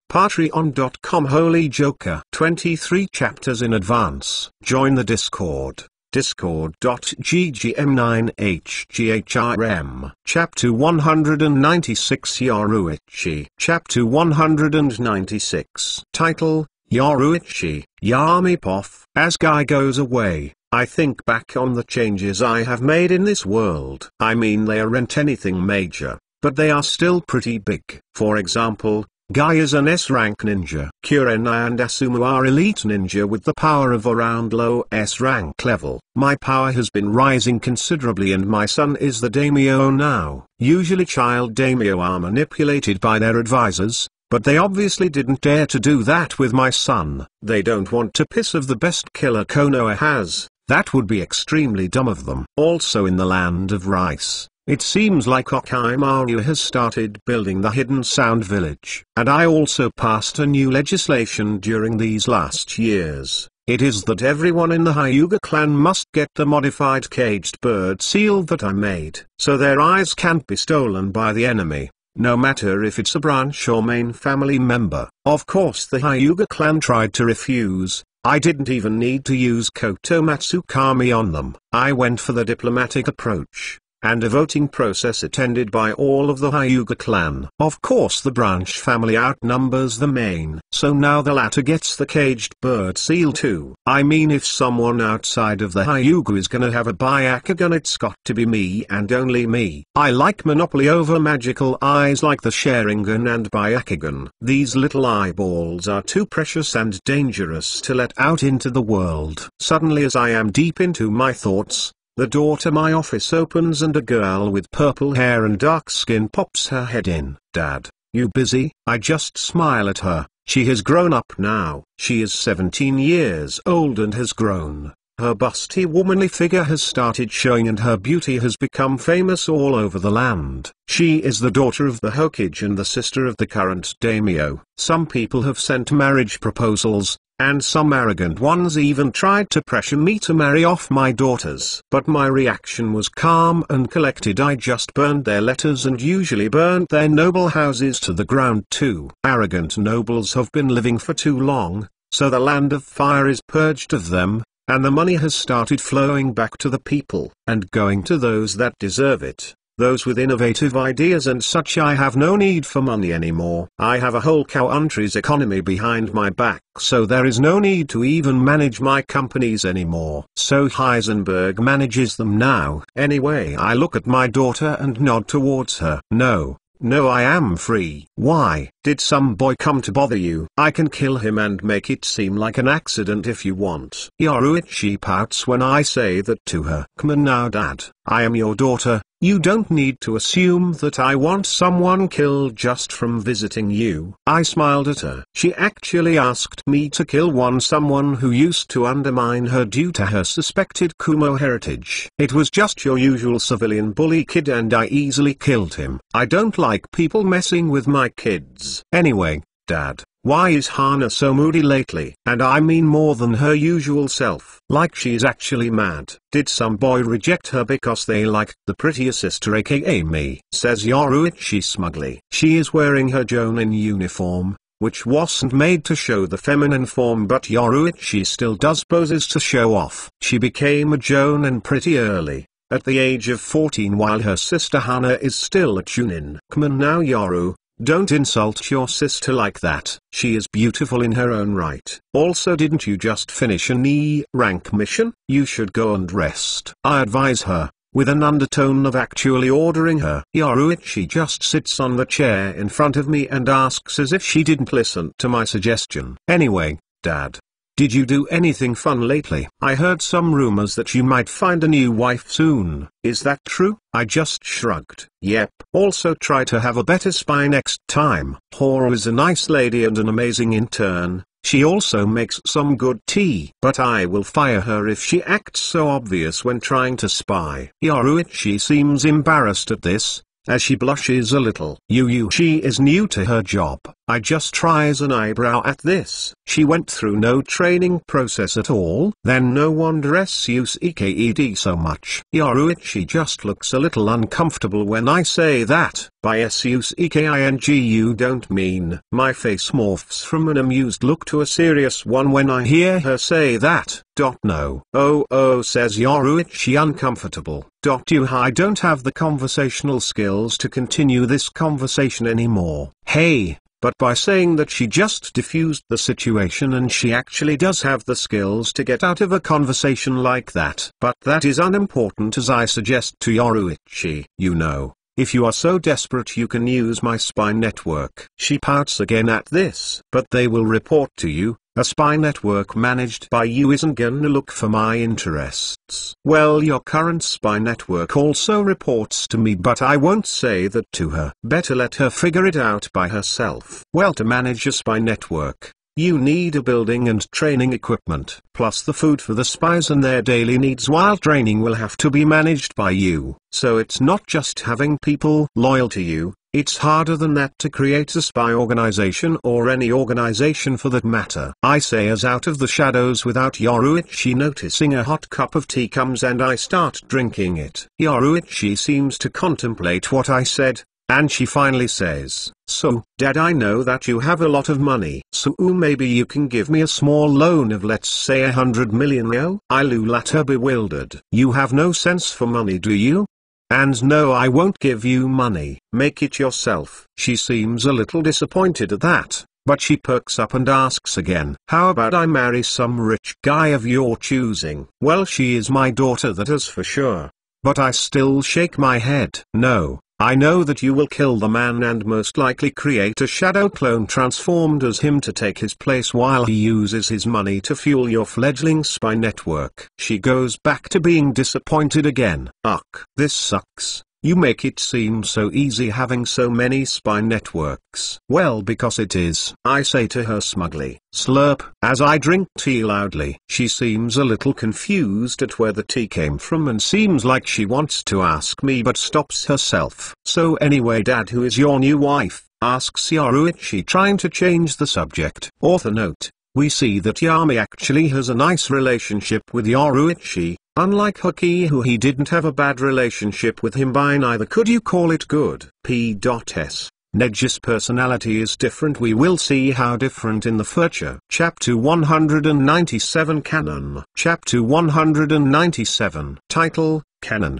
Holy Joker 23 chapters in advance. Join the Discord. Discord.ggm9hgrm. Chapter 196 Yaruichi. Chapter 196. Title, Yaruichi, Yami Poff. As Guy goes away, I think back on the changes I have made in this world. I mean they aren't anything major, but they are still pretty big. For example, Guy is an S-rank ninja. Kurenai and Asumu are elite ninja with the power of around low S-rank level. My power has been rising considerably and my son is the daimyo now. Usually child daimyo are manipulated by their advisors, but they obviously didn't dare to do that with my son. They don't want to piss off the best killer Konoha has. That would be extremely dumb of them. Also in the land of rice, it seems like Okimaru has started building the Hidden Sound Village. And I also passed a new legislation during these last years. It is that everyone in the Hyuga clan must get the modified caged bird seal that I made, so their eyes can't be stolen by the enemy, no matter if it's a branch or main family member. Of course the Hyuga clan tried to refuse. I didn't even need to use Koto Matsukami on them. I went for the diplomatic approach, and a voting process attended by all of the Hyuga clan. Of course the branch family outnumbers the main, so now the latter gets the caged bird seal too. I mean if someone outside of the Hyuga is gonna have a Byakugan it's got to be me and only me. I like monopoly over magical eyes like the Sharingan and Byakugan. These little eyeballs are too precious and dangerous to let out into the world. Suddenly as I am deep into my thoughts, the door to my office opens and a girl with purple hair and dark skin pops her head in. Dad, you busy? I just smile at her. She has grown up now. She is 17 years old and has grown. Her busty womanly figure has started showing and her beauty has become famous all over the land. She is the daughter of the Hokage and the sister of the current daimyo. Some people have sent marriage proposals, and some arrogant ones even tried to pressure me to marry off my daughters. But my reaction was calm and collected. I just burned their letters and usually burnt their noble houses to the ground too. Arrogant nobles have been living for too long, so the land of fire is purged of them, and the money has started flowing back to the people, and going to those that deserve it. Those with innovative ideas and such. I have no need for money anymore. I have a whole country's economy behind my back, so there is no need to even manage my companies anymore. So Heisenberg manages them now. Anyway, I look at my daughter and nod towards her. No, I am free. Why? Did some boy come to bother you? I can kill him and make it seem like an accident if you want. Yaruichi pouts when I say that to her. Come on now Dad, I am your daughter. You don't need to assume that I want someone killed just from visiting you. I smiled at her. She actually asked me to kill someone who used to undermine her due to her suspected Kumo heritage. It was just your usual civilian bully kid and I easily killed him. I don't like people messing with my kids. Anyway, Dad, why is Hana so moody lately? And I mean more than her usual self. Like she's actually mad. Did some boy reject her because they liked the prettier sister aka me? Says Yoruichi smugly. She is wearing her Jonin uniform, which wasn't made to show the feminine form, but Yoruichi still does poses to show off. She became a Jonin pretty early, at the age of 14, while her sister Hana is still a Chunin. Come on now Yoru, don't insult your sister like that. She is beautiful in her own right. Also, didn't you just finish an E rank mission? You should go and rest, I advise her, with an undertone of actually ordering her. Yoruichi just sits on the chair in front of me and asks as if she didn't listen to my suggestion. Anyway, Dad, did you do anything fun lately? I heard some rumors that you might find a new wife soon. Is that true? I just shrugged. Yep. Also try to have a better spy next time. Hora is a nice lady and an amazing intern. She also makes some good tea. But I will fire her if she acts so obvious when trying to spy. Yoruichi seems embarrassed at this, as she blushes a little. She is new to her job. I just raise an eyebrow at this. She went through no training process at all. Then no wonder SUSEKED so much. Yoruichi just looks a little uncomfortable when I say that. By SUSEKING you don't mean. My face morphs from an amused look to a serious one when I hear her say that. No. Oh says Yoruichi uncomfortable. I don't have the conversational skills to continue this conversation anymore. Hey. But by saying that she just diffused the situation and she actually does have the skills to get out of a conversation like that. But that is unimportant, as I suggest to Yoruichi. You know, if you are so desperate you can use my spy network. She pouts again at this. But they will report to you. A spy network managed by you isn't gonna look for my interests. Well, your current spy network also reports to me, but I won't say that to her. Better let her figure it out by herself. Well, to manage a spy network, you need a building and training equipment, plus the food for the spies and their daily needs, while training will have to be managed by you. So it's not just having people loyal to you. It's harder than that to create a spy organization, or any organization for that matter. I say as out of the shadows without Yoruichi noticing. A hot cup of tea comes and I start drinking it. Yoruichi seems to contemplate what I said, and she finally says, "So, Dad, I know that you have a lot of money. So maybe you can give me a small loan of, let's say, 100 million yo?" I look at her bewildered. You have no sense for money, do you? And no, I won't give you money. Make it yourself. She seems a little disappointed at that, but she perks up and asks again. How about I marry some rich guy of your choosing? Well, she is my daughter, that is for sure. But I still shake my head. No, I know that you will kill the man and most likely create a shadow clone transformed as him to take his place while he uses his money to fuel your fledgling spy network. She goes back to being disappointed again. Ugh, this sucks. You make it seem so easy having so many spy networks. Well, because it is, I say to her smugly. Slurp. As I drink tea loudly. She seems a little confused at where the tea came from and seems like she wants to ask me but stops herself. So anyway, Dad, who is your new wife? Asks Yoruichi, trying to change the subject. Author note. We see that Yami actually has a nice relationship with Yoruichi. Unlike Hoki, who he didn't have a bad relationship with him by neither could you call it good. P.S. Neji's personality is different. We will see how different in the future. Chapter 197 Canon. Chapter 197 Title, Canon.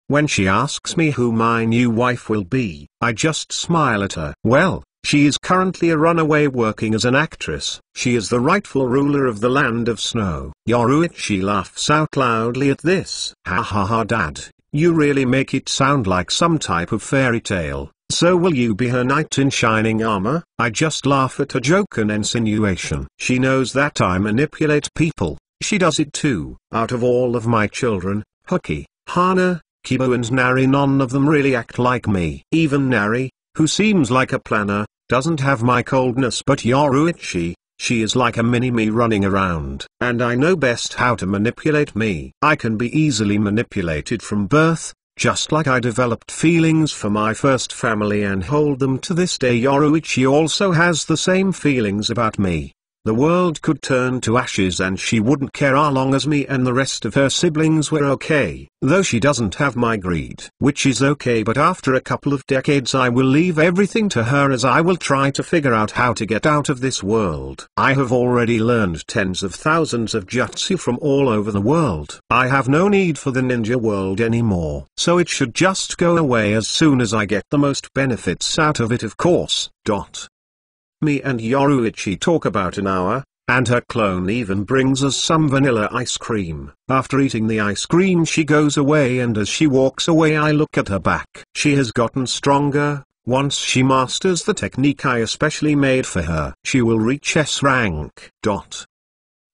When she asks me who my new wife will be, I just smile at her. Well, she is currently a runaway working as an actress. She is the rightful ruler of the land of snow. Yoruichi laughs out loudly at this. Ha ha ha, Dad, you really make it sound like some type of fairy tale. So will you be her knight in shining armor? I just laugh at her joke and insinuation. She knows that I manipulate people. She does it too. Out of all of my children, Hoki, Hana, Kibo and Nari, none of them really act like me. Even Nari, who seems like a planner, doesn't have my coldness, but Yoruichi, she is like a mini-me running around. And I know best how to manipulate me. I can be easily manipulated from birth, just like I developed feelings for my first family and hold them to this day. Yoruichi also has the same feelings about me. The world could turn to ashes and she wouldn't care as long as me and the rest of her siblings were okay. Though she doesn't have my greed, which is okay, but after a couple of decades I will leave everything to her as I will try to figure out how to get out of this world. I have already learned tens of thousands of jutsu from all over the world. I have no need for the ninja world anymore. So it should just go away as soon as I get the most benefits out of it, of course. Me and Yoruichi talk about an hour, and her clone even brings us some vanilla ice cream. After eating the ice cream she goes away, and as she walks away I look at her back. She has gotten stronger. Once she masters the technique I especially made for her, she will reach S rank.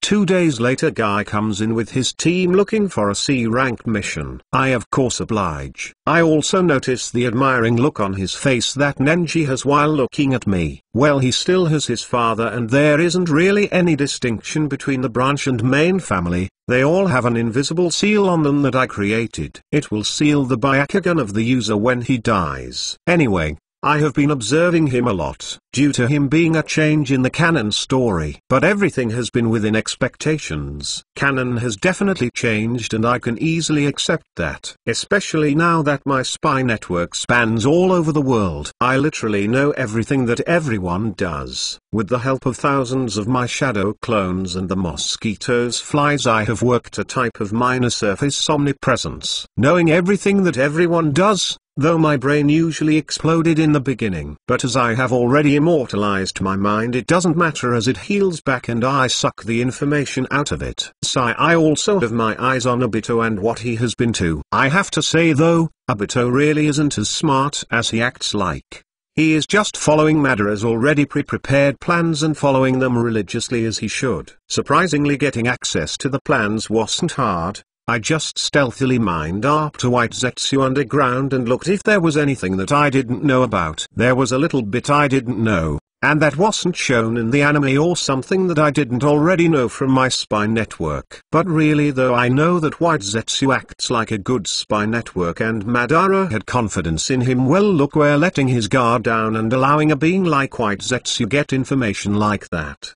2 days later Guy comes in with his team looking for a C rank mission. I of course oblige. I also notice the admiring look on his face that Nenji has while looking at me. Well, he still has his father and there isn't really any distinction between the branch and main family. They all have an invisible seal on them that I created. It will seal the Byakugan of the user when he dies. Anyway, I have been observing him a lot, due to him being a change in the canon story. But everything has been within expectations. Canon has definitely changed and I can easily accept that. Especially now that my spy network spans all over the world. I literally know everything that everyone does. With the help of thousands of my shadow clones and the mosquitoes flies I have worked a type of minor surface omnipresence. Knowing everything that everyone does, though my brain usually exploded in the beginning. But as I have already immortalized my mind, it doesn't matter as it heals back and I suck the information out of it. I also have my eyes on Obito and what he has been to. I have to say though, Obito really isn't as smart as he acts like. He is just following Madara's already pre-prepared plans and following them religiously as he should. Surprisingly, getting access to the plans wasn't hard. I just stealthily mined up to White Zetsu underground and looked if there was anything that I didn't know about. There was a little bit I didn't know, and that wasn't shown in the anime or something that I didn't already know from my spy network. But really though, I know that White Zetsu acts like a good spy network and Madara had confidence in him. Well, look, we're letting his guard down and allowing a being like White Zetsu get information like that.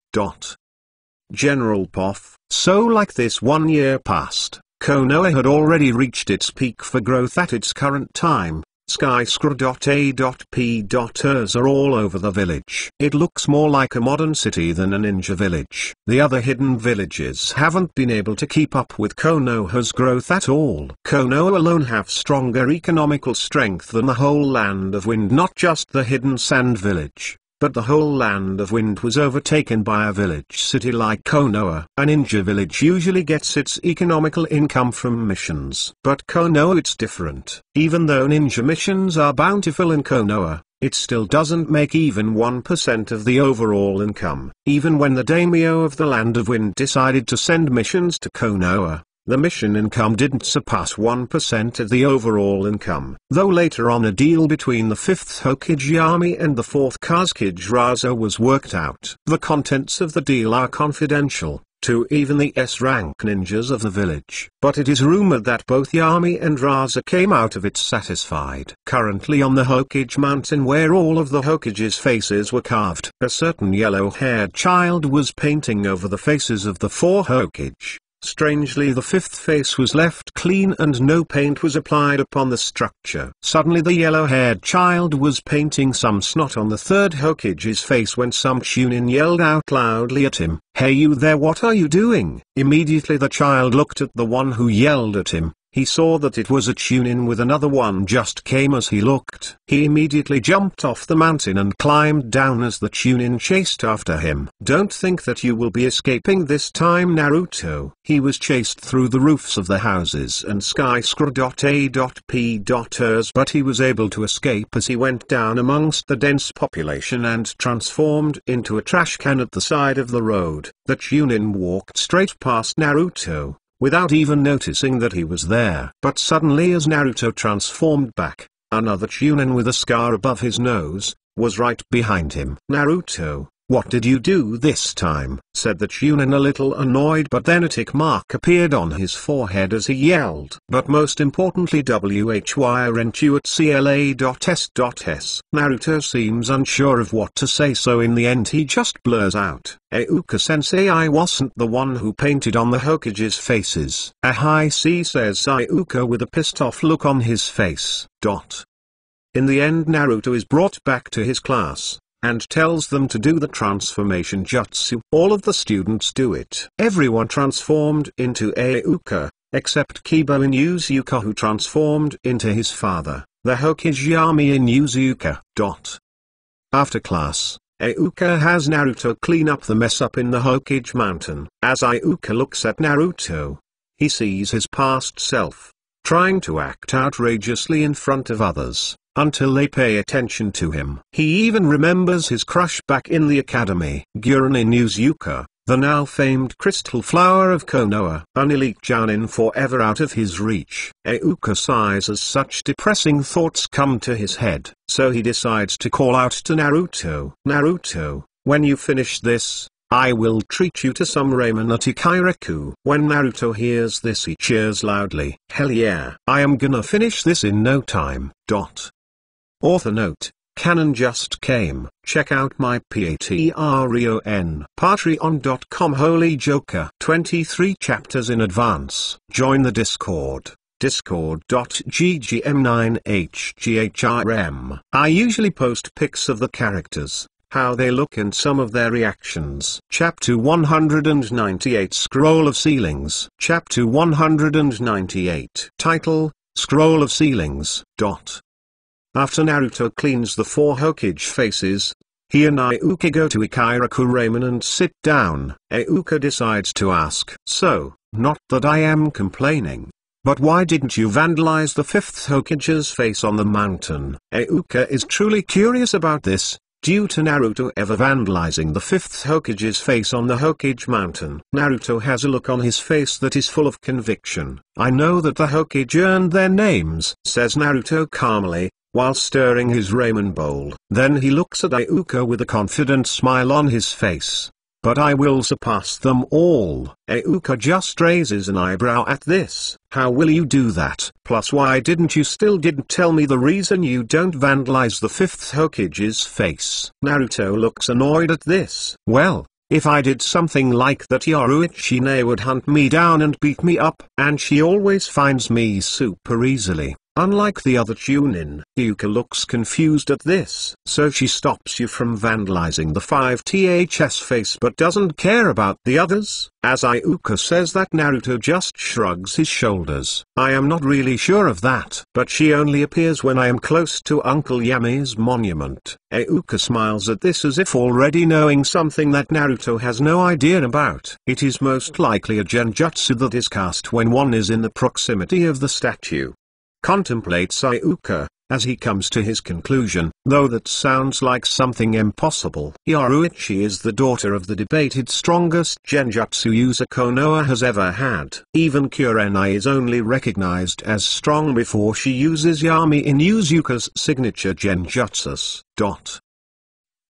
General Poff. So like this 1 year passed. Konoha had already reached its peak for growth at its current time. Skyscra.A.P.ers are all over the village. It looks more like a modern city than a ninja village. The other hidden villages haven't been able to keep up with Konoha's growth at all. Konoha alone have stronger economical strength than the whole Land of Wind. Not just the hidden sand village, but the whole Land of Wind was overtaken by a village city like Konoha. A ninja village usually gets its economical income from missions. But Konoha it's different. Even though ninja missions are bountiful in Konoha, it still doesn't make even 1% of the overall income. Even when the daimyo of the Land of Wind decided to send missions to Konoha, the mission income didn't surpass 1% of the overall income. Though later on a deal between the 5th Hokage Army and the 4th Kazekage Raza was worked out. The contents of the deal are confidential to even the S-rank ninjas of the village. But it is rumored that both Yami and Raza came out of it satisfied. Currently on the Hokage mountain where all of the Hokage's faces were carved, a certain yellow-haired child was painting over the faces of the 4 Hokage. Strangely, the 5th face was left clean and no paint was applied upon the structure. Suddenly the yellow-haired child was painting some snot on the 3rd Hokage's face when some Chunin yelled out loudly at him, "Hey you there, what are you doing?" Immediately the child looked at the one who yelled at him. He saw that it was a Chunin with another one just came as he looked. He immediately jumped off the mountain and climbed down as the Chunin chased after him. Don't think that you will be escaping this time, Naruto. He was chased through the roofs of the houses and skyscra.A.P.ers, but he was able to escape as he went down amongst the dense population and transformed into a trash can at the side of the road. The Chunin walked straight past Naruto, without even noticing that he was there. But suddenly as Naruto transformed back, another Chunin with a scar above his nose, was right behind him. Naruto, "What did you do this time?" said the Chunin, a little annoyed, but then a tick mark appeared on his forehead as he yelled. "But most importantly WHYRNTUATCLA.S.S." Naruto seems unsure of what to say, so in the end he just blurs out, "Iuka-sensei, I wasn't the one who painted on the Hokage's faces." "I see," says Iuka with a pissed off look on his face. In the end Naruto is brought back to his class, and tells them to do the transformation jutsu. All of the students do it. Everyone transformed into Iuka, except Kiba Inuzuka, who transformed into his father, the Hokage Yami Inuzuka. After class, Iuka has Naruto clean up the mess up in the Hokage Mountain. As Iuka looks at Naruto, he sees his past self, trying to act outrageously in front of others, until they pay attention to him. He even remembers his crush back in the academy, Guren Inuzuka, the now famed crystal flower of Konoha. Unleak Jounin forever out of his reach. Iuka sighs as such depressing thoughts come to his head, so he decides to call out to Naruto. "Naruto, when you finish this, I will treat you to some ramen at Ikiraku." When Naruto hears this, he cheers loudly. "Hell yeah, I am gonna finish this in no time." Author note: Canon just came. Check out my Patreon. Patreon.com Holy Joker. 23 chapters in advance. Join the Discord. Discord.ggm9hgrm. I usually post pics of the characters, how they look and some of their reactions. Chapter 198 Scroll of Ceilings. Chapter 198. Title: Scroll of Ceilings. After Naruto cleans the 4 Hokage faces, he and Iuka go to Ikiraku Ramen and sit down. Iuka decides to ask, "So, not that I am complaining, but why didn't you vandalize the 5th Hokage's face on the mountain?" Iuka is truly curious about this, due to Naruto ever vandalizing the 5th Hokage's face on the Hokage Mountain. Naruto has a look on his face that is full of conviction. "I know that the Hokage earned their names," says Naruto calmly, while stirring his ramen bowl. Then he looks at Iuka with a confident smile on his face. "But I will surpass them all." Iuka just raises an eyebrow at this. "How will you do that? Plus why didn't you tell me the reason you don't vandalize the 5th Hokage's face?" Naruto looks annoyed at this. "Well, if I did something like that, Yaruichine would hunt me down and beat me up, and she always finds me super easily, unlike the other Chunin." Iuka looks confused at this. "So she stops you from vandalizing the 5th's face but doesn't care about the others?" As Iuka says that, Naruto just shrugs his shoulders. "I am not really sure of that. But she only appears when I am close to Uncle Yami's monument." Iuka smiles at this as if already knowing something that Naruto has no idea about. "It is most likely a genjutsu that is cast when one is in the proximity of the statue," contemplates Iuka, as he comes to his conclusion, "though that sounds like something impossible." Yaruichi is the daughter of the debated strongest genjutsu user Konoha has ever had. Even Kurenai is only recognized as strong before she uses Yami Inuzuka's signature genjutsus.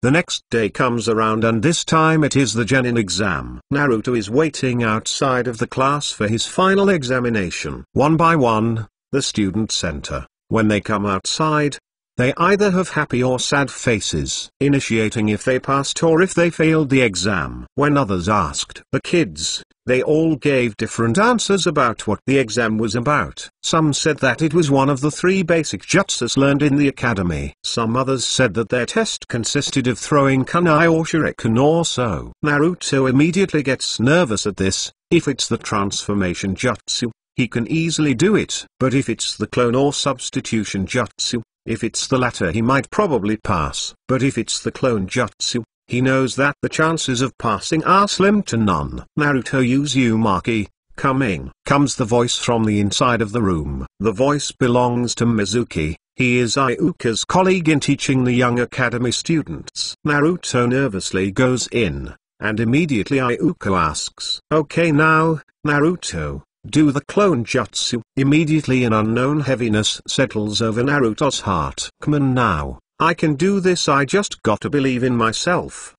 The next day comes around and this time it is the genin exam. Naruto is waiting outside of the class for his final examination. One by one, the students enter. When they come outside, they either have happy or sad faces, initiating if they passed or if they failed the exam. When others asked the kids, they all gave different answers about what the exam was about. Some said that it was one of the 3 basic jutsus learned in the academy. Some others said that their test consisted of throwing kunai or shuriken or so. Naruto immediately gets nervous at this. If it's the transformation jutsu, he can easily do it. But if it's the clone or substitution jutsu, if it's the latter, he might probably pass. But if it's the clone jutsu, he knows that the chances of passing are slim to none. "Naruto Uzumaki, coming," comes the voice from the inside of the room. The voice belongs to Mizuki. He is Iuka's colleague in teaching the young academy students. Naruto nervously goes in, and immediately Iuka asks, "Okay now, Naruto, do the clone jutsu." Immediately an unknown heaviness settles over Naruto's heart. "Come on now, I can do this, I just gotta believe in myself."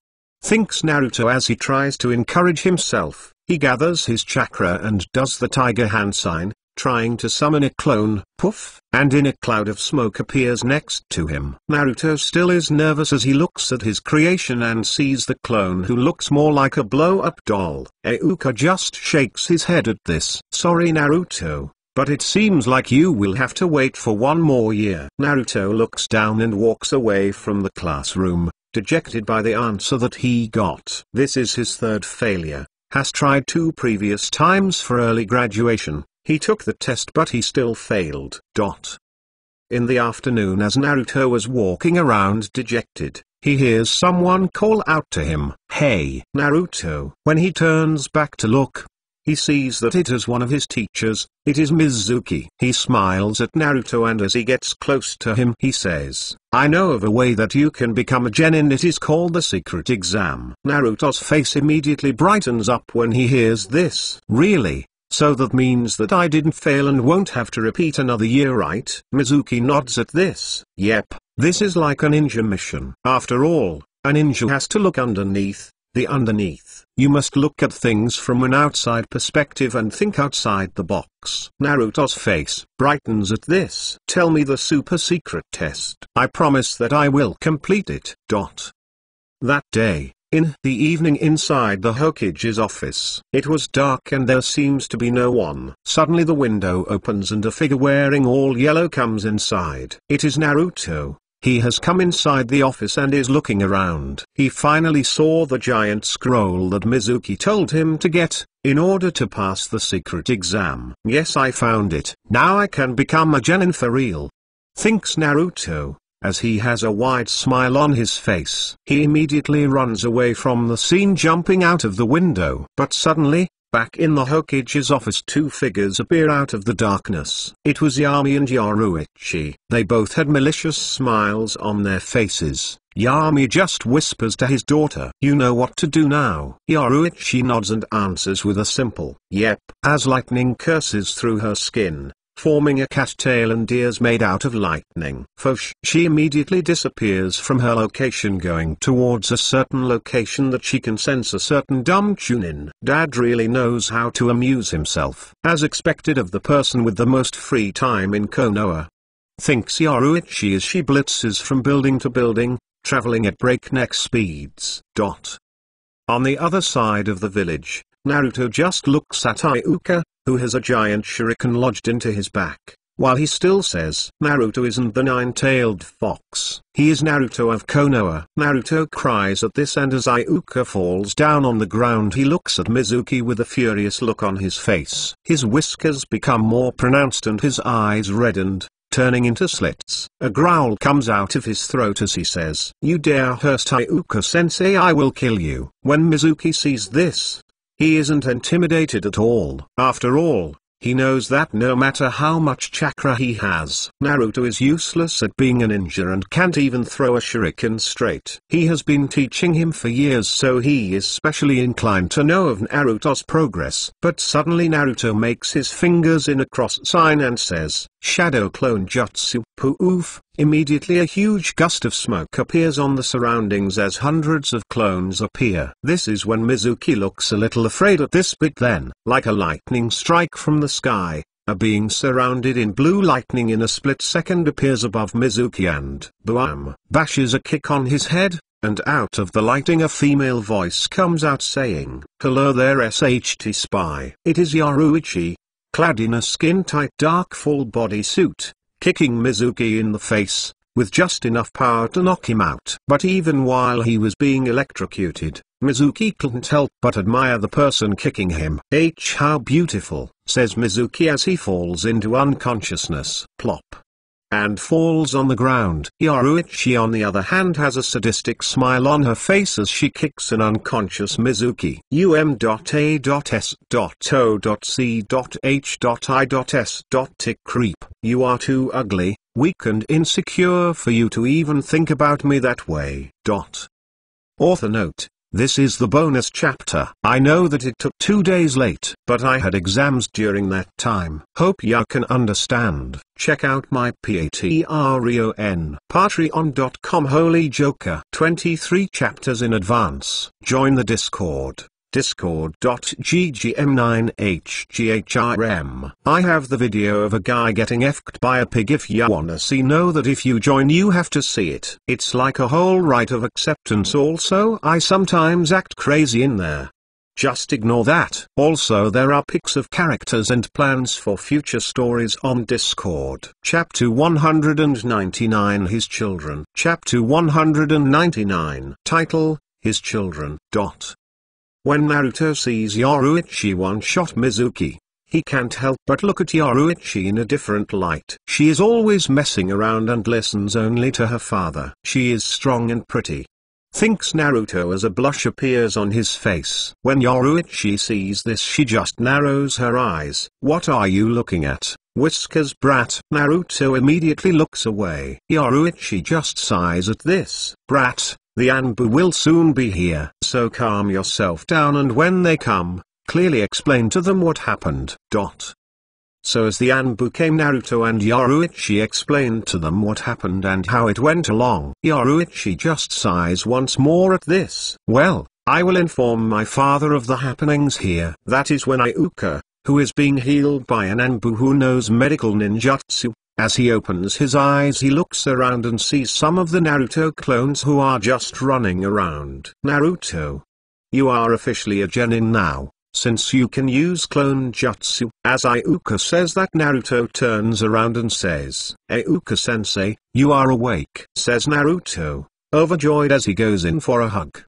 thinks Naruto as he tries to encourage himself. He gathers his chakra and does the tiger hand sign, trying to summon a clone. Poof! And in a cloud of smoke appears next to him. Naruto still is nervous as he looks at his creation and sees the clone who looks more like a blow-up doll. Iuka just shakes his head at this. Sorry Naruto, but it seems like you will have to wait for one more year. Naruto looks down and walks away from the classroom, dejected by the answer that he got. This is his third failure. Has tried 2 previous times for early graduation. He took the test but he still failed. In the afternoon as Naruto was walking around dejected, he hears someone call out to him, "Hey, Naruto." When he turns back to look, he sees that it is one of his teachers. It is Mizuki. He smiles at Naruto and as he gets close to him he says, "I know of a way that you can become a genin. It is called the secret exam." Naruto's face immediately brightens up when he hears this. Really? So that means that I didn't fail and won't have to repeat another year, right? Mizuki nods at this. Yep, this is like a ninja mission. After all, a ninja has to look underneath. You must look at things from an outside perspective and think outside the box. Naruto's face brightens at this. Tell me the super secret test. I promise that I will complete it. That day, in the evening inside the Hokage's office, it was dark and there seems to be no one. Suddenly the window opens and a figure wearing all yellow comes inside. It is Naruto. He has come inside the office and is looking around. He finally saw the giant scroll that Mizuki told him to get, in order to pass the secret exam. Yes, I found it. Now I can become a genin for real, thinks Naruto, as he has a wide smile on his face. He immediately runs away from the scene, jumping out of the window. But suddenly, back in the Hokage's office, 2 figures appear out of the darkness. It was Yami and Yoruichi. They both had malicious smiles on their faces. Yami just whispers to his daughter, "You know what to do now." Yoruichi nods and answers with a simple, "Yep," as lightning curses through her skin, forming a cat tail and ears made out of lightning. Fosh! She immediately disappears from her location, going towards a certain location that she can sense a certain dumb tune-in. Dad really knows how to amuse himself, as expected of the person with the most free time in Konoha, thinks Yoruichi as she blitzes from building to building, traveling at breakneck speeds. On the other side of the village, Naruto just looks at Iuka, who has a giant shuriken lodged into his back, while he still says, "Naruto isn't the 9-tailed fox. He is Naruto of Konoha." Naruto cries at this and as Iuka falls down on the ground he looks at Mizuki with a furious look on his face. His whiskers become more pronounced and his eyes reddened, turning into slits. A growl comes out of his throat as he says, "You dare hurt Iuka-sensei, I will kill you." When Mizuki sees this, he isn't intimidated at all. After all, he knows that no matter how much chakra he has, Naruto is useless at being a ninja and can't even throw a shuriken straight. He has been teaching him for years, so he is specially inclined to know of Naruto's progress. But suddenly Naruto makes his fingers in a cross sign and says, "Shadow clone jutsu." Poof! Immediately a huge gust of smoke appears on the surroundings as hundreds of clones appear. This is when Mizuki looks a little afraid at this, but then, like a lightning strike from the sky, a being surrounded in blue lightning in a split second appears above Mizuki and, boom, bashes a kick on his head, and out of the lighting a female voice comes out saying, "Hello there SHT spy." It is Yoruichi, clad in a skin-tight dark full body suit, kicking Mizuki in the face, with just enough power to knock him out. But even while he was being electrocuted, Mizuki couldn't help but admire the person kicking him. How beautiful, says Mizuki as he falls into unconsciousness. Plop. And falls on the ground. Yoruichi on the other hand has a sadistic smile on her face as she kicks an unconscious Mizuki. Um.A.S.O.C.H.I.S. Tick creep. You are too ugly, weak and insecure for you to even think about me that way. Author note: This is the bonus chapter. I know that it took 2 days late, but I had exams during that time. Hope ya can understand. Check out my Patreon.com Holy Joker. 23 chapters in advance. Join the Discord. Discord.ggm9hgrm. I have the video of a guy getting effed by a pig. If ya wanna see, know that if you join you have to see it. It's like a whole rite of acceptance. Also, I sometimes act crazy in there. Just ignore that. Also, there are pics of characters and plans for future stories on Discord. Chapter 199, His Children. Chapter 199. Title, His Children. When Naruto sees Yoruichi one-shot Mizuki, he can't help but look at Yoruichi in a different light. She is always messing around and listens only to her father. She is strong and pretty. Thinks Naruto as a blush appears on his face. When Yoruichi sees this, she just narrows her eyes. What are you looking at, Whiskers brat? Naruto immediately looks away. Yoruichi just sighs at this. Brat, the Anbu will soon be here, so calm yourself down, and when they come, clearly explain to them what happened. So as the Anbu came, Naruto and Yoruichi explained to them what happened and how it went along. Yoruichi just sighs once more at this. Well, I will inform my father of the happenings here. That is when Iuka, who is being healed by an Anbu who knows medical ninjutsu, as he opens his eyes he looks around and sees some of the Naruto clones who are just running around. Naruto, you are officially a genin now, since you can use clone jutsu. As Iuka says that, Naruto turns around and says, Iuka-sensei, you are awake, says Naruto, overjoyed as he goes in for a hug.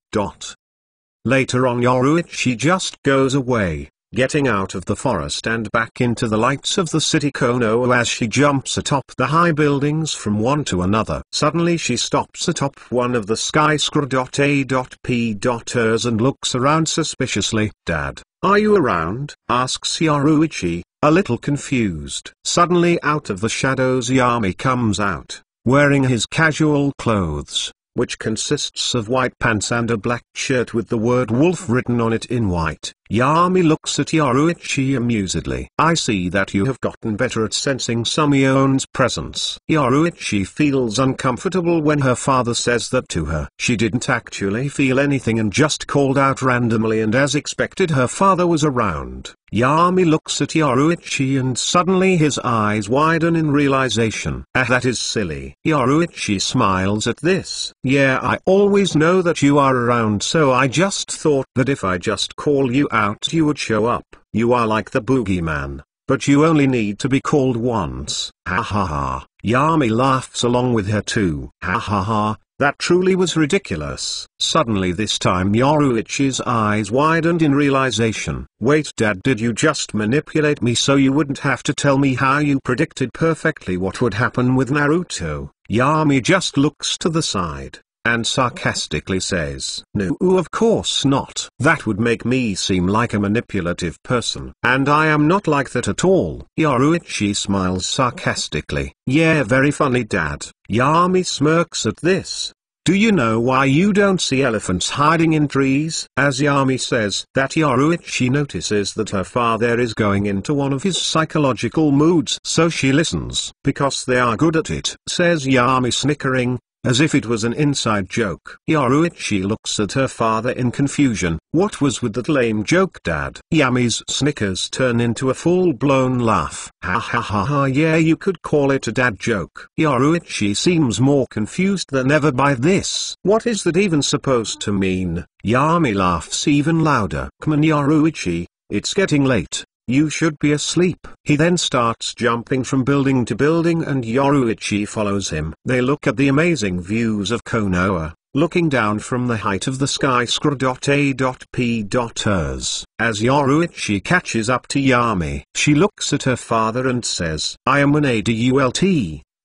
Later on, Yoruichi just goes away, getting out of the forest and back into the lights of the city Konoha as she jumps atop the high buildings from one to another. Suddenly she stops atop one of the skyscraper.a.p.ers and looks around suspiciously. Dad, are you around? Asks Yoruichi, a little confused. Suddenly out of the shadows Yami comes out, wearing his casual clothes, which consists of white pants and a black shirt with the word wolf written on it in white. Yami looks at Yoruichi amusedly. I see that you have gotten better at sensing Sumion's presence. Yoruichi feels uncomfortable when her father says that to her. She didn't actually feel anything and just called out randomly, and as expected her father was around. Yami looks at Yoruichi and suddenly his eyes widen in realization. That is silly. Yoruichi smiles at this. Yeah, I always know that you are around, so I just thought that if I just call you out you would show up. You are like the boogeyman, but you only need to be called once. Ha ha ha. Yami laughs along with her too. Ha ha ha. That truly was ridiculous. Suddenly this time Yoruichi's eyes widened in realization. Wait, Dad, did you just manipulate me so you wouldn't have to tell me how you predicted perfectly what would happen with Naruto? Yami just looks to the side and sarcastically says, No, of course not. That would make me seem like a manipulative person. And I am not like that at all. Yoruichi smiles sarcastically. Yeah, very funny, Dad. Yami smirks at this. Do you know why you don't see elephants hiding in trees? As Yami says that, Yoruichi notices that her father is going into one of his psychological moods, so she listens. Because they are good at it, says Yami, snickering, as if it was an inside joke. Yoruichi looks at her father in confusion. What was with that lame joke, Dad? Yami's snickers turn into a full-blown laugh. Ha ha ha ha, yeah, you could call it a dad joke. Yoruichi seems more confused than ever by this. What is that even supposed to mean? Yami laughs even louder. Come on, Yoruichi, it's getting late. You should be asleep. He then starts jumping from building to building and Yoruichi follows him. They look at the amazing views of Konoha, looking down from the height of the skyscraper.a.p.ers. As Yoruichi catches up to Yami, she looks at her father and says, I am an adult,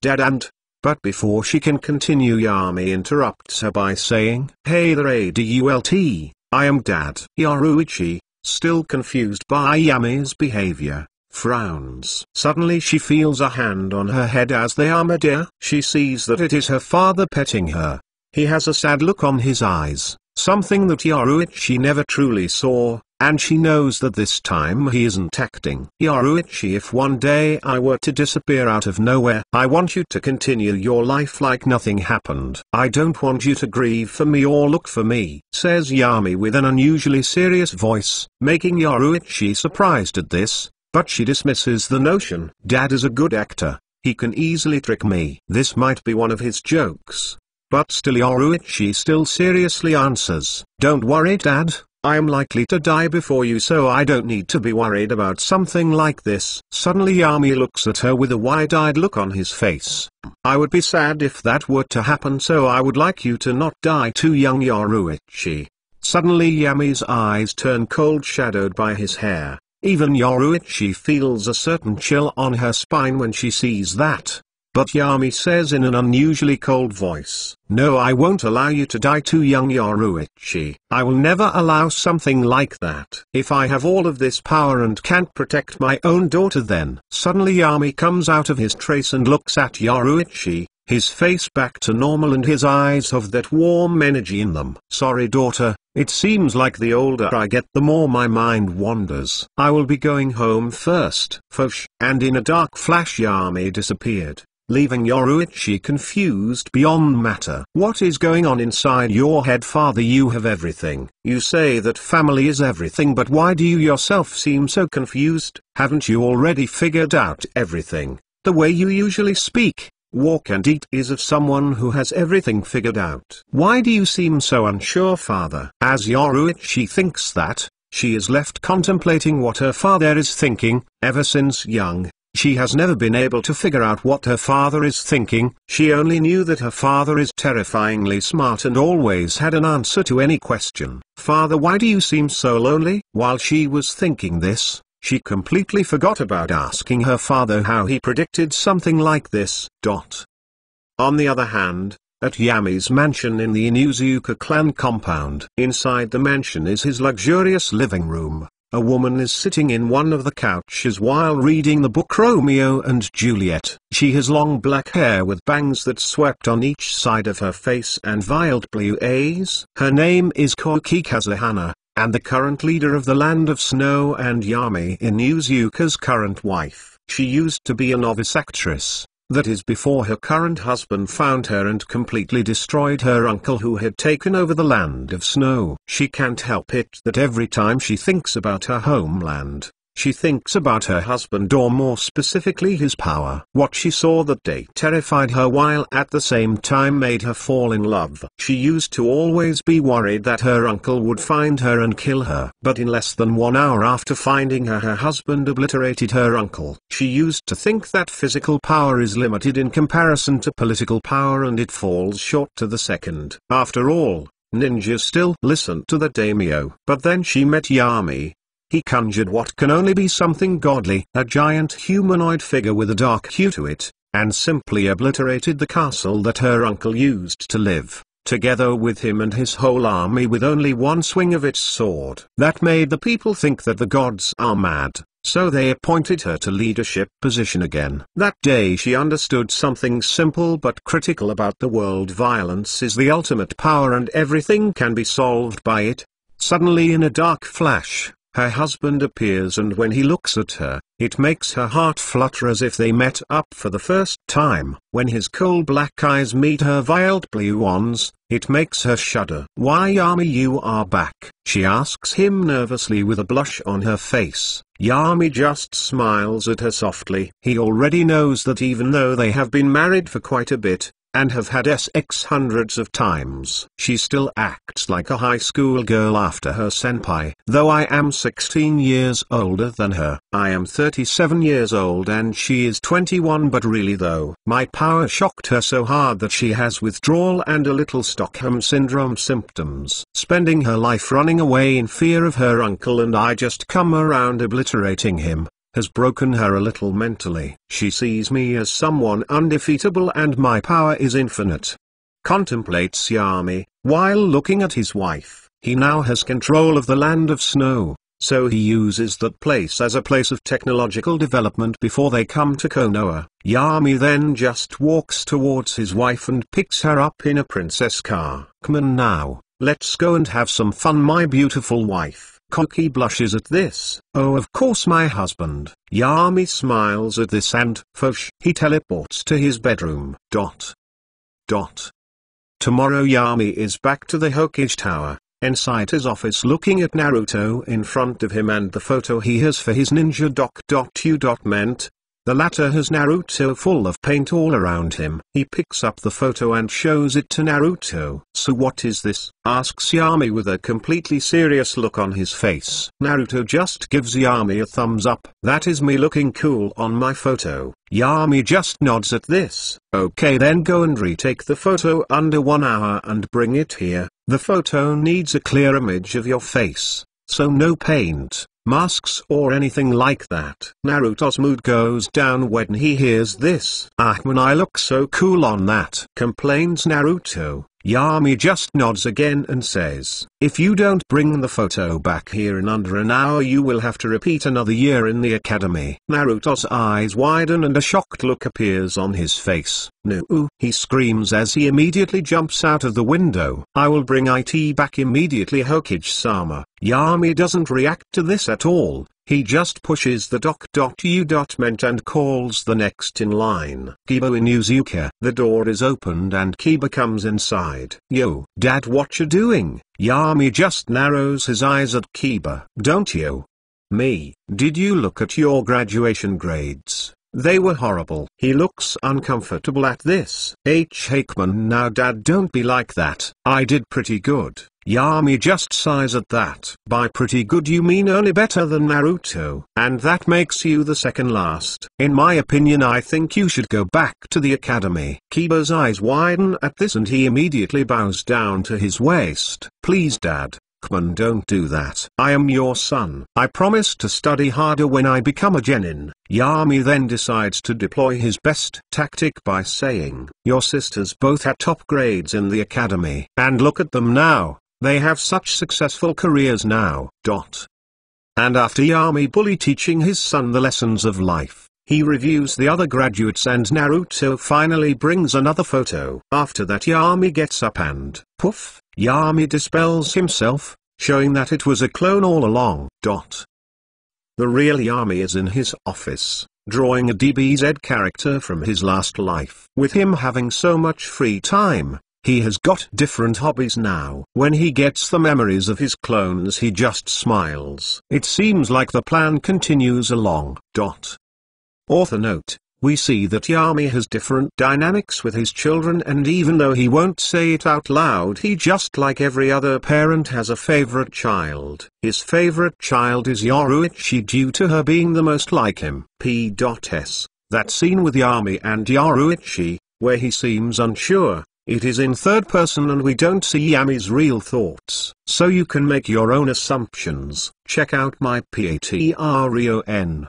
Dad, and... But before she can continue, Yami interrupts her by saying, Hey there, adult, I am Dad. Yoruichi, still confused by Yami's behavior, frowns. Suddenly she feels a hand on her head as they are mid-air. She sees that it is her father petting her. He has a sad look on his eyes. something that Yoruichi never truly saw, and she knows that this time he isn't acting. Yoruichi, if one day I were to disappear out of nowhere, I want you to continue your life like nothing happened. I don't want you to grieve for me or look for me, says Yami with an unusually serious voice, making Yoruichi surprised at this, but she dismisses the notion. Dad is a good actor, he can easily trick me. This might be one of his jokes. But still Yoruichi still seriously answers, don't worry Dad. I am likely to die before you, so I don't need to be worried about something like this. Suddenly Yami looks at her with a wide-eyed look on his face. I would be sad if that were to happen, so I would like you to not die too young, Yoruichi. Suddenly Yami's eyes turn cold, shadowed by his hair. Even Yoruichi feels a certain chill on her spine when she sees that. But Yami says in an unusually cold voice, no, I won't allow you to die too young, Yoruichi. I will never allow something like that. If I have all of this power and can't protect my own daughter, then. Suddenly Yami comes out of his trace and looks at Yoruichi, his face back to normal and his eyes have that warm energy in them. Sorry daughter, it seems like the older I get the more my mind wanders. I will be going home first. Fosh. And in a dark flash Yami disappeared, leaving Yoruichi confused beyond matter. What is going on inside your head, father? You have everything. You say that family is everything, but why do you yourself seem so confused? Haven't you already figured out everything? The way you usually speak, walk and eat is of someone who has everything figured out. Why do you seem so unsure, father? As Yoruichi thinks that, she is left contemplating what her father is thinking. Ever since young, she has never been able to figure out what her father is thinking. She only knew that her father is terrifyingly smart and always had an answer to any question. Father, why do you seem so lonely? While she was thinking this, she completely forgot about asking her father how he predicted something like this. On the other hand, at Yami's mansion in the Inuzuka clan compound, inside the mansion is his luxurious living room. A woman is sitting in one of the couches while reading the book Romeo and Juliet. She has long black hair with bangs that swept on each side of her face and violet blue eyes. Her name is Koki Kazuhana, and the current leader of the Land of Snow and Yami Inuzuka's current wife. She used to be a novice actress. That is before her current husband found her and completely destroyed her uncle who had taken over the Land of Snow. She can't help it that every time she thinks about her homeland, she thinks about her husband, or more specifically his power. What she saw that day terrified her while at the same time made her fall in love. She used to always be worried that her uncle would find her and kill her. But in less than 1 hour after finding her, her husband obliterated her uncle. She used to think that physical power is limited in comparison to political power, and it falls short to the second. After all, ninjas still listen to the daimyo. But then she met Yami. He conjured what can only be something godly, a giant humanoid figure with a dark hue to it, and simply obliterated the castle that her uncle used to live, together with him and his whole army, with only one swing of its sword. That made the people think that the gods are mad, so they appointed her to leadership position again. That day she understood something simple but critical about the world. Violence is the ultimate power and everything can be solved by it. Suddenly, in a dark flash, her husband appears, and when he looks at her, it makes her heart flutter as if they met up for the first time. When his coal black eyes meet her violet blue ones, it makes her shudder. Why, Yami, you are back? She asks him nervously with a blush on her face. Yami just smiles at her softly. He already knows that even though they have been married for quite a bit, and have had sex hundreds of times, she still acts like a high school girl after her senpai. Though I am 16 years older than her, I am 37 years old and she is 21. But really though, my power shocked her so hard that she has withdrawal and a little Stockholm Syndrome symptoms, spending her life running away in fear of her uncle, and I just come around obliterating him, has broken her a little mentally. She sees me as someone undefeatable and my power is infinite. Contemplates Yami, while looking at his wife. He now has control of the Land of Snow, so he uses that place as a place of technological development before they come to Konoha. Yami then just walks towards his wife and picks her up in a princess car. Come on now, let's go and have some fun, my beautiful wife. Koki blushes at this. Oh, of course, my husband. Yami smiles at this and, fosh, he teleports to his bedroom. Tomorrow Yami is back to the Hokage Tower, inside his office, looking at Naruto in front of him and the photo he has for his ninja doc. The latter has Naruto full of paint all around him. He picks up the photo and shows it to Naruto. So what is this? Asks Yami with a completely serious look on his face. Naruto just gives Yami a thumbs up. That is me looking cool on my photo. Yami just nods at this. Okay, then go and retake the photo under 1 hour and bring it here. The photo needs a clear image of your face, so no paint, masks or anything like that. Naruto's mood goes down when he hears this. Man, I look so cool on that, complains Naruto. Yami just nods again and says, if you don't bring the photo back here in under an hour, you will have to repeat another year in the academy. Naruto's eyes widen and a shocked look appears on his face. No, he screams as he immediately jumps out of the window. I will bring it back immediately, Hokage-sama. Yami doesn't react to this at all. He just pushes the doc.u.ment and calls the next in line. Kiba Inuzuka. The door is opened and Kiba comes inside. Yo, Dad, what you doing? Yami just narrows his eyes at Kiba. Don't you? Me, did you look at your graduation grades? They were horrible. He looks uncomfortable at this. Hickman, now Dad, don't be like that. I did pretty good. Yami just sighs at that. By pretty good you mean only better than Naruto, and that makes you the second last. In my opinion, I think you should go back to the academy. Kiba's eyes widen at this and he immediately bows down to his waist. Please Dad, come on, don't do that. I am your son. I promise to study harder when I become a genin. Yami then decides to deploy his best tactic by saying, your sisters both had top grades in the academy, and look at them now. They have such successful careers now. And after Yami bully teaching his son the lessons of life, he reviews the other graduates and Naruto finally brings another photo. After that Yami gets up and, poof, Yami dispels himself, showing that it was a clone all along. The real Yami is in his office, drawing a DBZ character from his last life. With him having so much free time, he has got different hobbies now. When he gets the memories of his clones, he just smiles. It seems like the plan continues along. Author note: we see that Yami has different dynamics with his children, and even though he won't say it out loud, he just like every other parent has a favorite child. His favorite child is Yoruichi due to her being the most like him. P.S. That scene with Yami and Yoruichi, where he seems unsure, it is in third person and we don't see Yami's real thoughts, so you can make your own assumptions. Check out my Patreon.com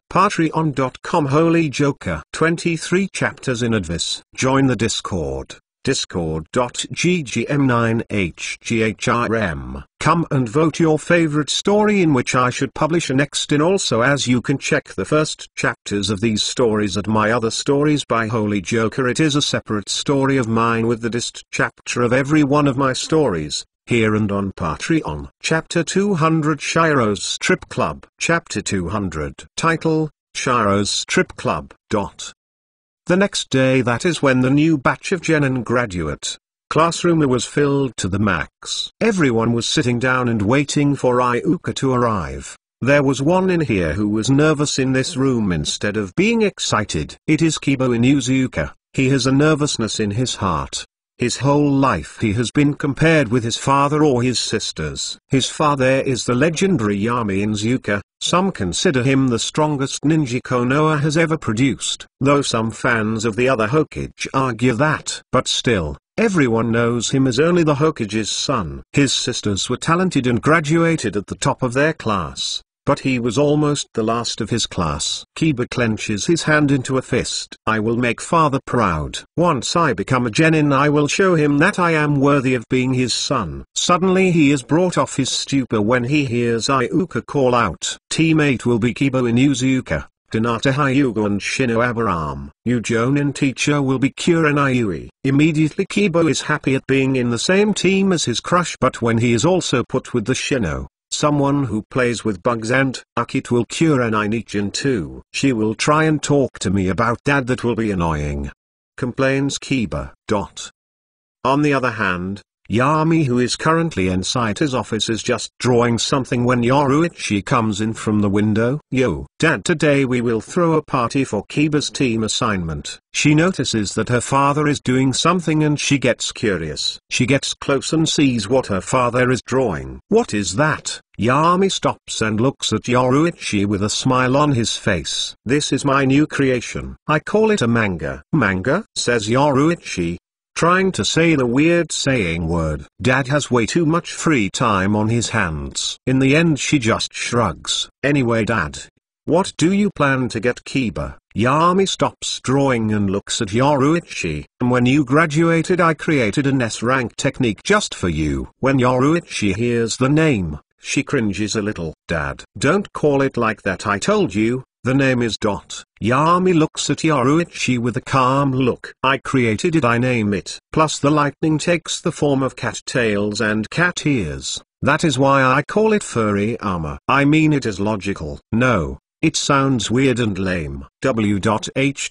Holy Joker. 23 chapters in Advice. Join the Discord. Discord.ggm9hgrm. Come and vote your favorite story in which I should publish next in. Also, as you can check the first chapters of these stories at my other stories by Holy Joker. It is a separate story of mine with the dist chapter of every one of my stories, here and on Patreon. Chapter 200, Shiro's Strip Club. Chapter 200. Title: Shiro's Strip Club. The next day, that is when the new batch of genin graduate classroom was filled to the max. Everyone was sitting down and waiting for Iuka to arrive. There was one in here who was nervous in this room instead of being excited. It is Kiba Inuzuka. He has a nervousness in his heart. His whole life he has been compared with his father or his sisters. His father is the legendary Yami Inuzuka. Some consider him the strongest ninja Konoha has ever produced, though some fans of the other Hokage argue that. But still, everyone knows him as only the Hokage's son. His sisters were talented and graduated at the top of their class, but he was almost the last of his class. Kiba clenches his hand into a fist. I will make father proud. Once I become a genin, I will show him that I am worthy of being his son. Suddenly he is brought off his stupor when he hears Iuka call out. Teammate will be Kiba Inuzuka. Hinata Hyuga and Shino Abaram. Your Jonin teacher will be Kuren Yui. Immediately Kiba is happy at being in the same team as his crush, but when he is also put with the Shino, someone who plays with bugs and it will Kurenai Nichin too. She will try and talk to me about dad, that will be annoying, complains Kiba. On the other hand, Yami, who is currently inside his office, is just drawing something when Yoruichi comes in from the window. Yo, Dad, today we will throw a party for Kiba's team assignment. She notices that her father is doing something and she gets curious. She gets close and sees what her father is drawing. What is that? Yami stops and looks at Yoruichi with a smile on his face. This is my new creation. I call it a manga. Manga? Says Yoruichi, trying to say the weird saying word. Dad has way too much free time on his hands. In the end she just shrugs. Anyway Dad, what do you plan to get Kiba? Yami stops drawing and looks at Yoruichi. When you graduated I created an S-rank technique just for you. When Yoruichi hears the name, she cringes a little. Dad, don't call it like that, I told you. The name is Yami looks at Yoruichi with a calm look. I created it, I name it. Plus the lightning takes the form of cat tails and cat ears. That is why I call it furry armor. I mean, it is logical. No, it sounds weird and lame. W.H.I.N.S.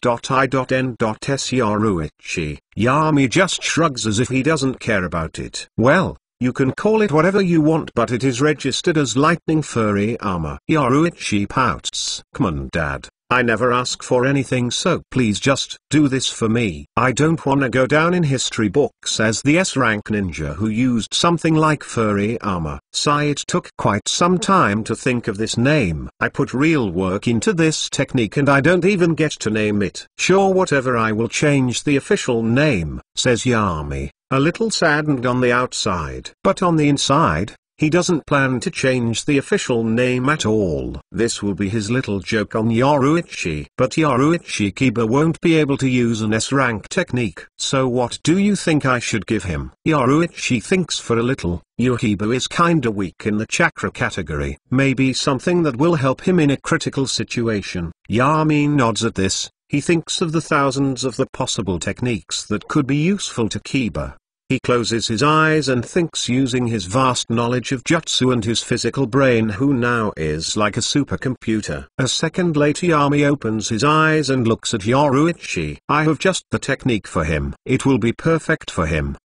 Yoruichi. Yami just shrugs as if he doesn't care about it. Well, you can call it whatever you want, but it is registered as lightning furry armor. Yoruichi pouts. Come on Dad, I never ask for anything, so please just do this for me. I don't wanna go down in history books as the S-rank ninja who used something like furry armor. Sigh, it took quite some time to think of this name. I put real work into this technique and I don't even get to name it. Sure, whatever, I will change the official name, says Yami, a little saddened on the outside. But on the inside, he doesn't plan to change the official name at all. This will be his little joke on Yoruichi. But Yoruichi Kiba won't be able to use an S-rank technique. So what do you think I should give him? Yoruichi thinks for a little. Kiba is kinda weak in the chakra category. Maybe something that will help him in a critical situation. Yami nods at this. He thinks of the thousands of the possible techniques that could be useful to Kiba. He closes his eyes and thinks, using his vast knowledge of jutsu and his physical brain, who now is like a supercomputer. A second later Yami opens his eyes and looks at Yoruichi. I have just the technique for him. It will be perfect for him.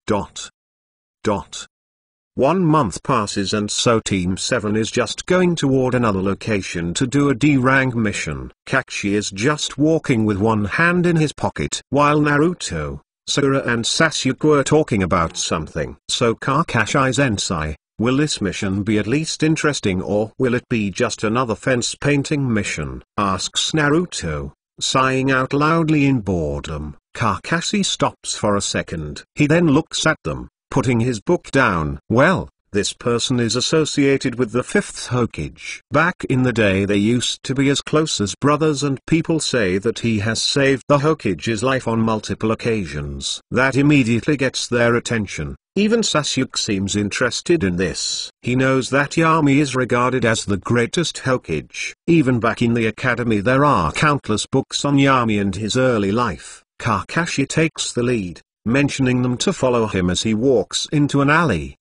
1 month passes and so Team 7 is just going toward another location to do a D-rank mission. Kakashi is just walking with one hand in his pocket, while Naruto, Sakura and Sasuke were talking about something. So Kakashi-sensei, will this mission be at least interesting, or will it be just another fence painting mission? Asks Naruto, sighing out loudly in boredom. Kakashi stops for a second. He then looks at them, putting his book down. Well, this person is associated with the 5th Hokage. Back in the day they used to be as close as brothers, and people say that he has saved the Hokage's life on multiple occasions. That immediately gets their attention. Even Sasuke seems interested in this. He knows that Yami is regarded as the greatest Hokage. Even back in the academy there are countless books on Yami and his early life. Kakashi takes the lead, mentioning them to follow him as he walks into an alley.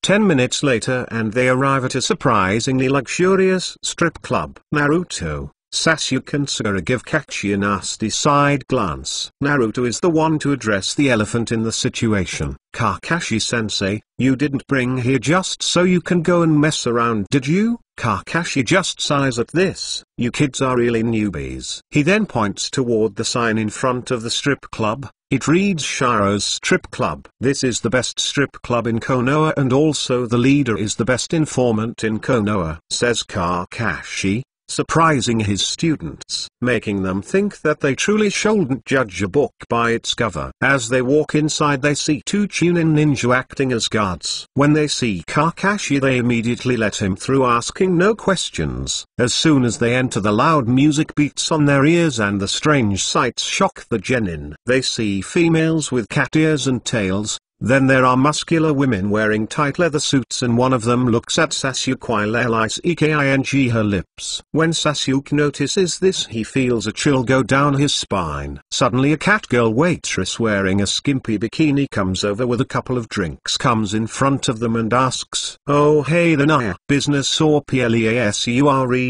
10 minutes later and they arrive at a surprisingly luxurious strip club. Naruto, Sasuke and Sakura give Kakashi a nasty side glance. Naruto is the one to address the elephant in the situation. Kakashi-sensei, you didn't bring here just so you can go and mess around, did you? Kakashi just sighs at this. You kids are really newbies. He then points toward the sign in front of the strip club. It reads Shiro's Strip Club. This is the best strip club in Konoha, and also the leader is the best informant in Konoha, says Kakashi, surprising his students, making them think that they truly shouldn't judge a book by its cover. As they walk inside they see 2 Chunin ninja acting as guards. When they see Kakashi they immediately let him through, asking no questions. As soon as they enter the loud music beats on their ears and the strange sights shock the genin. They see females with cat ears and tails, Then there are muscular women wearing tight leather suits, and one of them looks at Sasuke while licking her lips. When Sasuke notices this, he feels a chill go down his spine. Suddenly a catgirl waitress wearing a skimpy bikini comes over with a couple of drinks, comes in front of them and asks, "Oh hey the Naya, business or pleasure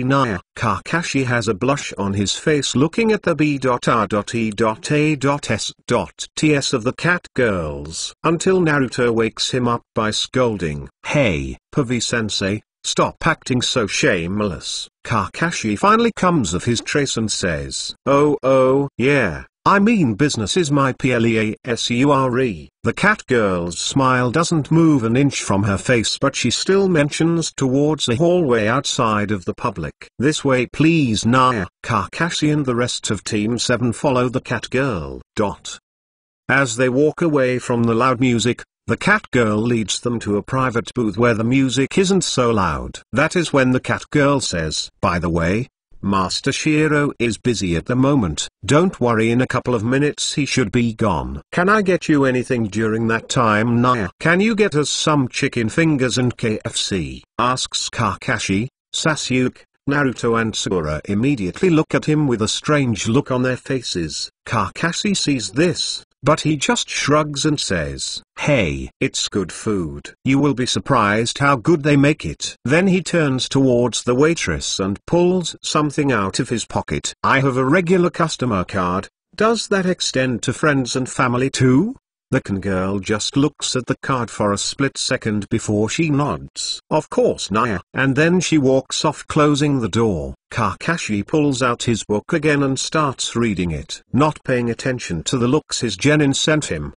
Naya?" Kakashi has a blush on his face looking at the B.R.E.A.S.Ts of the cat girls, until Naruto wakes him up by scolding, "Hey, Pavi-sensei, stop acting so shameless." Kakashi finally comes of his trace and says, Oh yeah, I mean business is my pleasure." The cat girl's smile doesn't move an inch from her face, but she still mentions towards the hallway outside of the public. "This way please Naya." Kakashi and the rest of Team 7 follow the cat girl. As they walk away from the loud music, the cat girl leads them to a private booth where the music isn't so loud. That is when the cat girl says, "By the way, Master Shiro is busy at the moment. Don't worry, in a couple of minutes he should be gone. Can I get you anything during that time, Naya?" "Can you get us some chicken fingers and KFC?" asks Kakashi. Sasuke, Naruto and Sakura immediately look at him with a strange look on their faces. Kakashi sees this, but he just shrugs and says, "Hey, it's good food. You will be surprised how good they make it." Then he turns towards the waitress and pulls something out of his pocket. "I have a regular customer card. Does that extend to friends and family too?" The can girl just looks at the card for a split second before she nods. "Of course Naya." And then she walks off, closing the door. Kakashi pulls out his book again and starts reading it, not paying attention to the looks his genin sent him.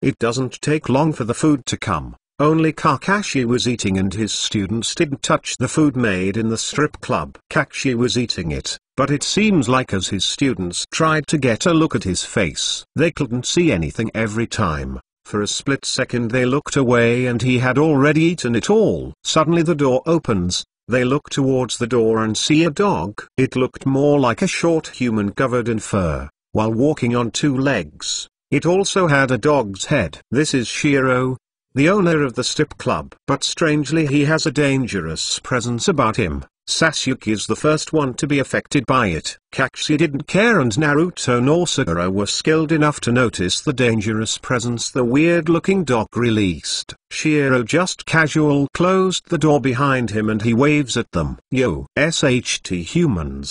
It doesn't take long for the food to come. Only Kakashi was eating and his students didn't touch the food made in the strip club. Kakashi was eating it, but it seems like as his students tried to get a look at his face, they couldn't see anything every time. For a split second they looked away and he had already eaten it all. Suddenly the door opens. They look towards the door and see a dog. It looked more like a short human covered in fur, while walking on two legs. It also had a dog's head. This is Shiro, the owner of the strip club. But strangely he has a dangerous presence about him. Sasuke is the first one to be affected by it. Kakashi didn't care, and Naruto nor Sakura were skilled enough to notice the dangerous presence the weird-looking dog released. Shiro just casual closed the door behind him and he waves at them. "Yo, SHT humans.